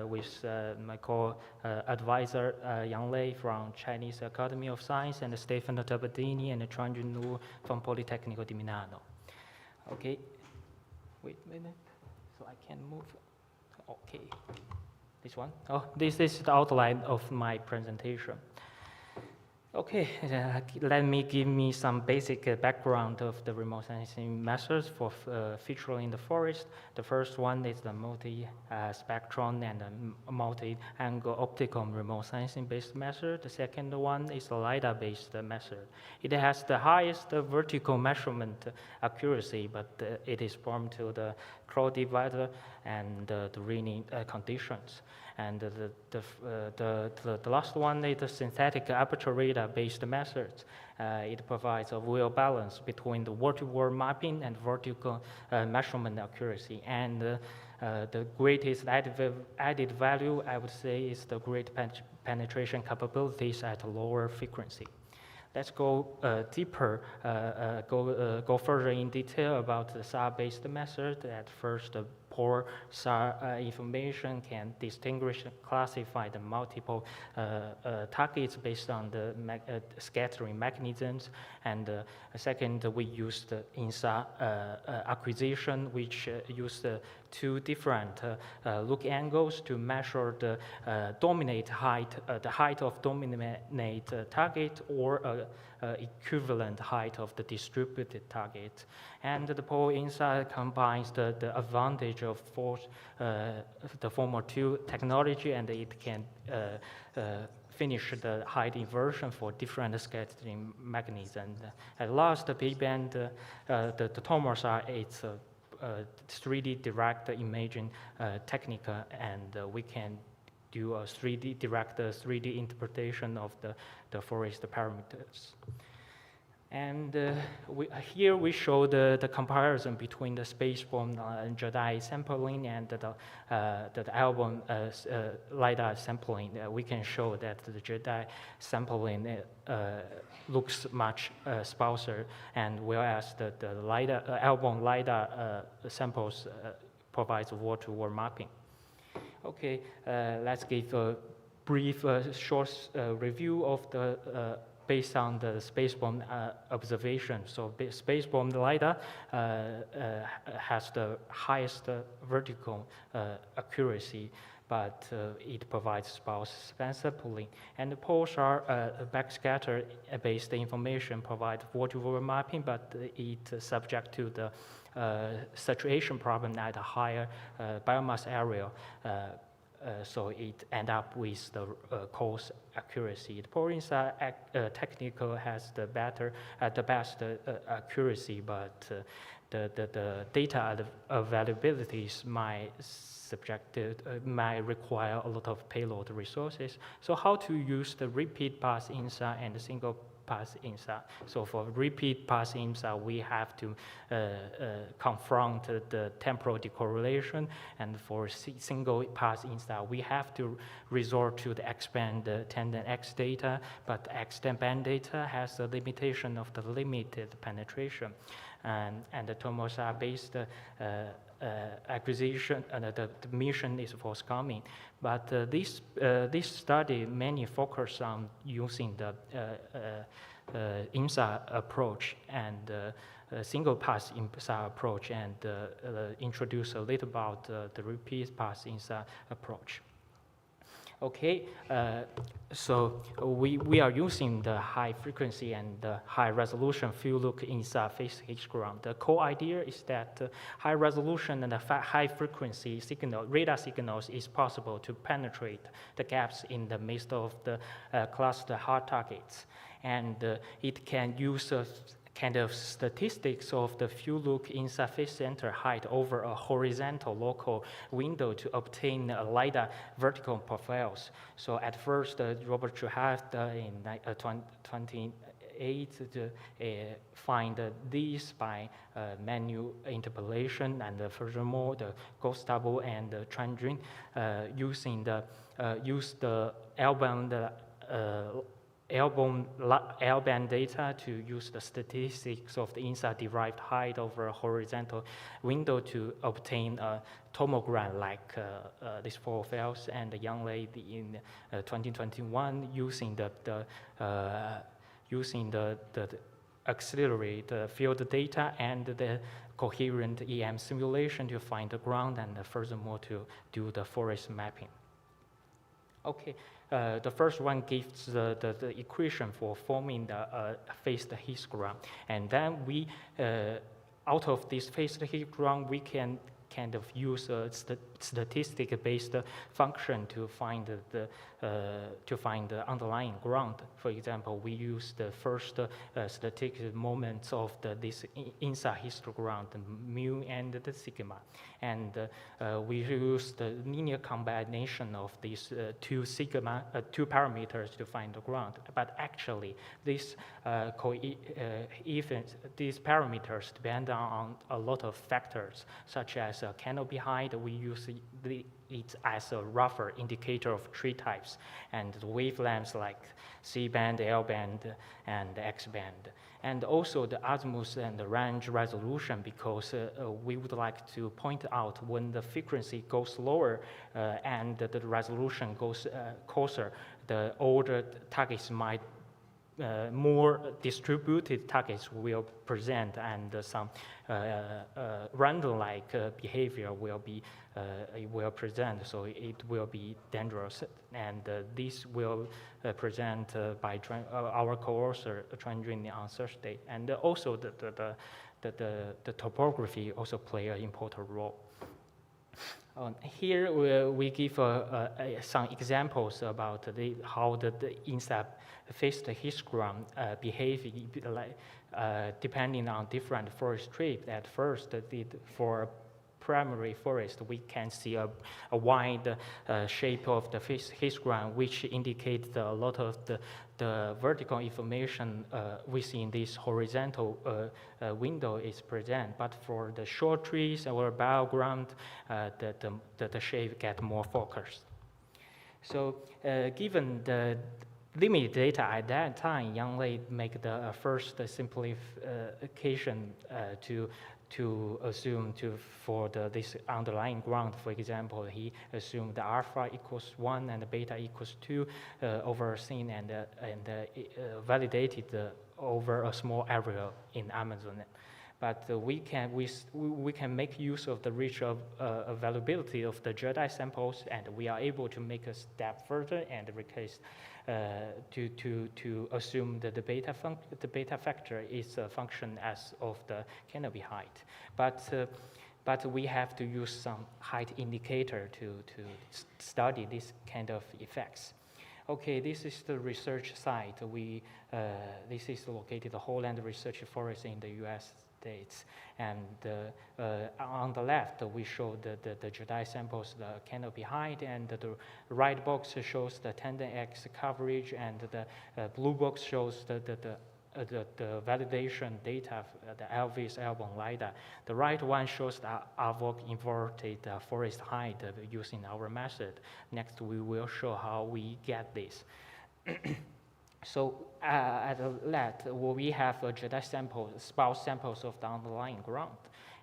with my co-advisor Yang Lei from Chinese Academy of Science and Stefano Tabatini and Chuanjun Nu from Politecnico di Milano. Okay, wait a minute, so I can move. Okay, this one. Oh, this is the outline of my presentation. Okay, let me give me some basic background of the remote sensing methods for featuring the forest. The first one is the multi-spectron and multi-angle optical remote sensing based method. The second one is the LiDAR based method. It has the highest vertical measurement accuracy, but it is prone to the cloudy weather and the raining conditions. And the last one is the synthetic aperture radar-based method. It provides a well balance between the vertical mapping and vertical measurement accuracy. And the greatest added value, I would say, is the great penetration capabilities at a lower frequency. Let's go deeper, go further in detail about the SAR-based method. At first, the poor SAR information can distinguish and classify the multiple targets based on the scattering mechanisms. And second, we used the INSAR acquisition, which used two different look angles to measure the dominate height, the height of dominate target or equivalent height of the distributed target. And the PolInSAR combines the advantage of the former two technology, and it can finish the height inversion for different scattering mechanisms. At last, the B-band, the TOMOSAR, it's a 3D direct imaging technique, and we can do a 3D interpretation of the forest parameters. And here we show the comparison between the spaceborne Jedi sampling and the album LiDAR sampling. We can show that the Jedi sampling looks much sparser, and whereas the album LiDAR samples provides wall-to-wall mapping. Okay, let's give a brief, short review of the based on the spaceborne observation. So spaceborne LiDAR has the highest vertical accuracy, but it provides sparse sampling. And the PolInSAR backscatter-based information provides wall-to-wall mapping, but it's subject to the saturation problem at a higher biomass area. So it ends up with the coarse accuracy. The PolInSAR technical has the best accuracy, but the data availability might require a lot of payload resources. So how to use the repeat pass INSAR and the single pass INSAR? So for repeat pass INSAR, we have to confront the temporal decorrelation, and for single pass INSAR, we have to resort to the X-band tandem X data, but X-band data has a limitation of the limited penetration, and the TOMOSAR-based acquisition, the mission is forthcoming. But this study mainly focus on using the INSAR approach and single pass INSAR approach, and introduce a little about the repeat pass INSAR approach. Okay, so we are using the high frequency and the high resolution field look INSAR phase histogram. The core idea is that high resolution and the high frequency radar signals is possible to penetrate the gaps in the midst of the cluster hard targets, and it can use kind of statistics of the field look in surface center height over a horizontal local window to obtain LiDAR vertical profiles. So at first, Robert Chuhat in 2008 to find these by manual interpolation, and furthermore, the ghost double and the transient using the L-band data to use the statistics of the INSAR-derived height over a horizontal window to obtain a tomogram like these profiles. And the young lady in 2021 using the accelerate field data and the coherent EM simulation to find the ground, and furthermore to do the forest mapping. Okay. The first one gives the equation for forming the phased histogram, and then we, out of this phased histogram, we can kind of use a statistic-based function to find the underlying ground. For example, we use the first statistical moments of this INSAR histogram, the mu and the sigma, and we use the linear combination of these two parameters to find the ground. But actually, these these parameters depend on a lot of factors, such as canopy height. We use it as a rougher indicator of tree types, and the wavelengths like C-band, L-band, and X-band. And also the azimuth and the range resolution, because we would like to point out when the frequency goes lower and the resolution goes coarser, the older targets might more distributed targets will present, and some random-like behavior will present. So it will be dangerous, and this will present by our co-author Chuan on Thursday. And also the topography also play an important role. Here we give some examples about how the INSAR phased histogram behave depending on different forest types. At first, for primary forest, we can see a wide shape of the histogram, which indicates a lot of the vertical information within this horizontal window is present. But for the short trees or background, the shape get more focused. So given the limited data at that time, Yang Lei make the first simplification to assume for this underlying ground. For example, he assumed the alpha equals 1 and the beta equals 2 overseen and validated over a small area in Amazon. But we can make use of the rich availability of the Jedi samples, and we are able to make a step further and replace to assume that the beta factor is a function as of the canopy height. But we have to use some height indicator to study this kind of effects. Okay, this is the research site. This is located the Holland Research Forest in the US States. And on the left, we show the Jedi samples, the canopy height, and the right box shows the tandem X coverage, and the blue box shows the validation data, the Elvis album LiDAR. The right one shows the AVOC inverted forest height using our method. Next, we will show how we get this. So at the left, we have a Jedi sample, sparse samples of the underlying ground,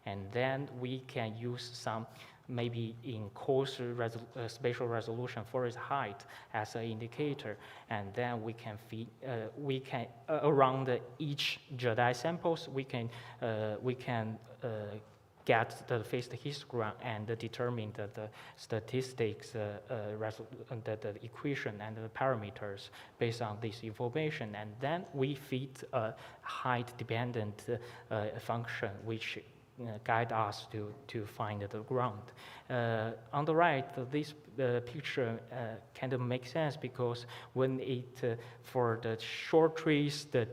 and then we can use some maybe in coarse spatial resolution forest height as an indicator, and then we can feed, around each Jedi samples, we can get the phased histogram and determine the statistics, the equation and the parameters based on this information, and then we feed a height-dependent function which guide us to find the ground. On the right, this picture kind of makes sense because when for the short trees, the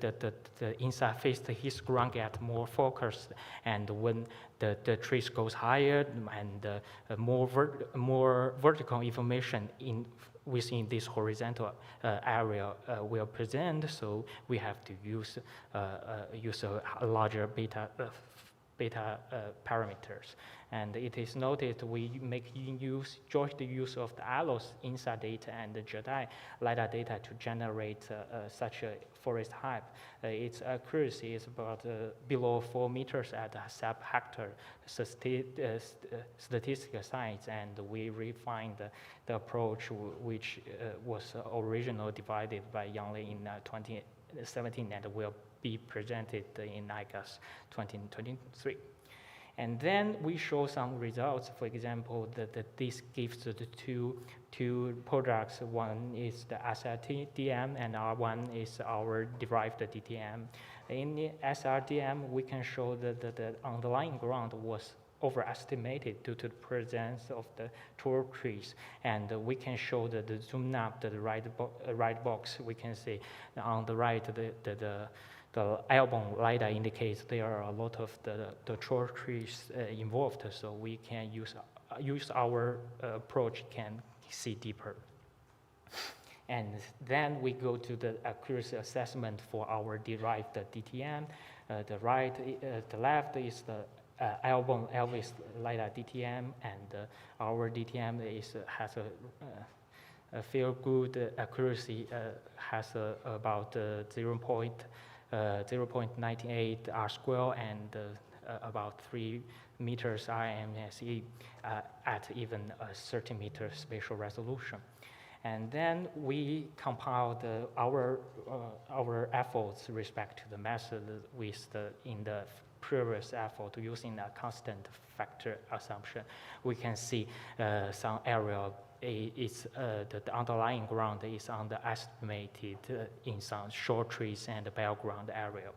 inside phased histogram get more focused, and when the trees goes higher and more vertical information within this horizontal area will present, so we have to use a larger beta parameters. And it is noted we make joint use of the ALOS INSAR data and the Jedi LiDAR data to generate such a forest height. Its accuracy is about below 4 meters at a sub-hectare statistical size, and we refined the approach which was originally divided by Yang Lei in 2017 and will be presented in ICAS 2023. And then we show some results. For example, that this gives the two products. One is the SRDM, and one is our derived DTM. In the SRDM, we can show that the underlying ground was overestimated due to the presence of the tall trees, and we can show that the zoom up to the right box. We can see on the right the album LiDAR indicates there are a lot of the tall trees involved, so we can use our approach, can see deeper. And then we go to the accuracy assessment for our derived DTM. The left is the Elvis LiDAR DTM, and our DTM has a feel good accuracy, has about 0.98 R-square and about 3 meters RMSE at even a 30-meter spatial resolution. And then we compiled our efforts respect to the method in the previous effort using a constant factor assumption. We can see some area the underlying ground is underestimated in some short trees and background area.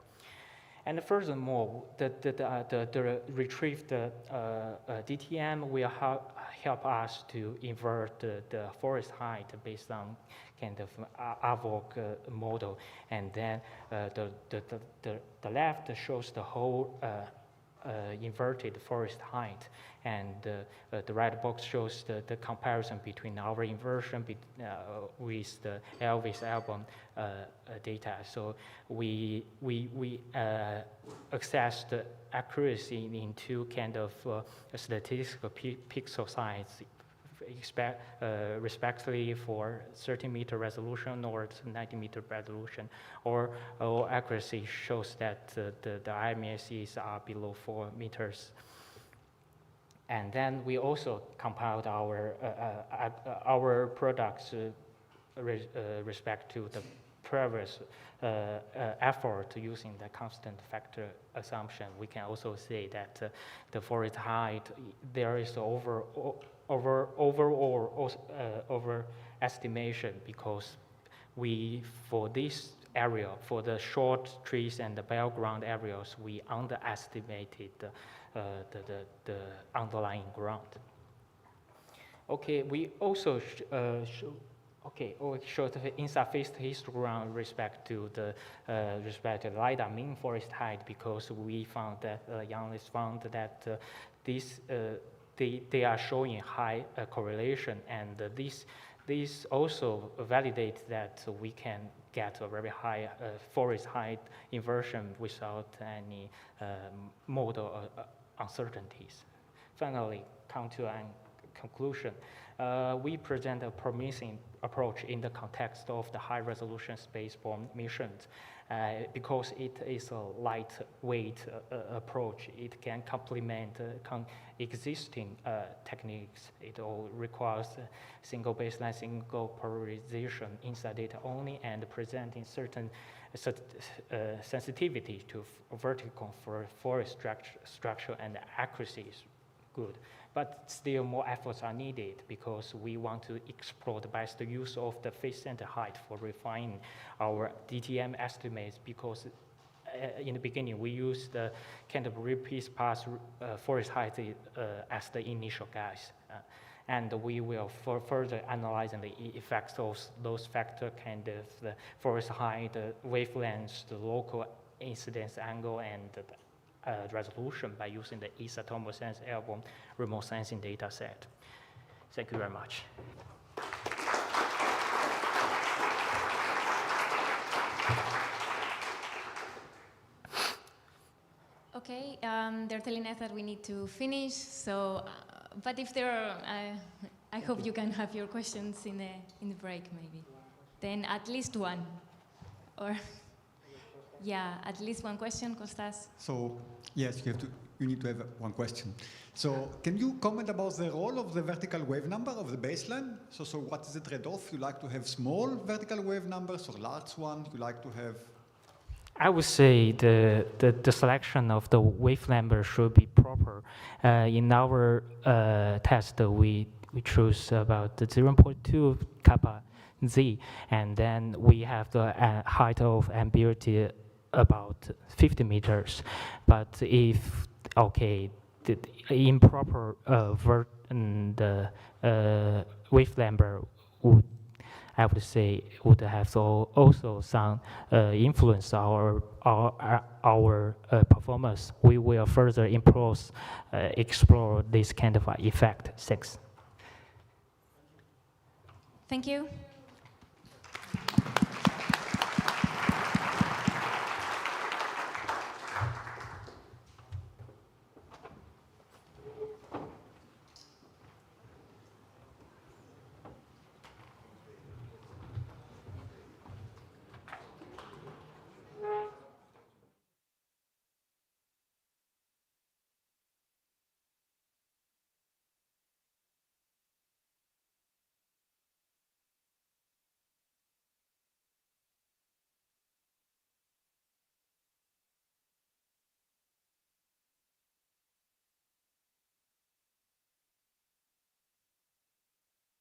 And furthermore, the retrieved DTM will help us to invert the forest height based on kind of AVOC model. And then the left shows the whole inverted forest height, and the right box shows the comparison between our inversion with the Elvis album data. So we access the accuracy into kind of statistical pixel size, respectively for 30-meter resolution or 90-meter resolution, or accuracy shows that the IMSEs are below 4 meters. And then we also compiled our products respect to the previous effort using the constant factor assumption. We can also say that the forest height, there is overestimation, because for this area, for the short trees and the bare ground areas, we underestimated the underlying ground. Okay, we also showed insufficient histogram respect to the LiDAR mean forest height, because we found that Yannis found that they are showing high correlation, and this also validates that we can get a very high forest height inversion without any model uncertainties. Finally, come to a conclusion. We present a promising approach in the context of the high-resolution spaceborne missions. Because it is a lightweight approach, it can complement existing techniques. It all requires single baseline, single polarization inside data only, and presenting certain sensitivity to vertical for forest structure and accuracy is good. But still more efforts are needed, because we want to explore the best use of the face center height for refining our DTM estimates, because in the beginning we used the kind of repeat pass forest height as the initial guess. And we will further analyze the effects of those factors, kind of the forest height, the wavelengths, the local incidence angle, and resolution by using the ESA TomoSense airborne remote sensing data set. Thank you very much. Okay, they're telling us that we need to finish, so, but if there are, I hope you can have your questions in the break, maybe. Then at least one, or... Yeah, at least one question, Kostas. So, yes, you need to have one question. So, can you comment about the role of the vertical wave number of the baseline? So what is the trade-off? You like to have small vertical wave numbers or large ones? You like to have... I would say the selection of the wave number should be proper. In our test, we choose about the 0.2 kappa z, and then we have the height of ambiguity about 50 meters. But if, okay, the improper wave number would, I would say, would have also some influence our performance. We will further explore this kind of effect. Thanks. Thank you.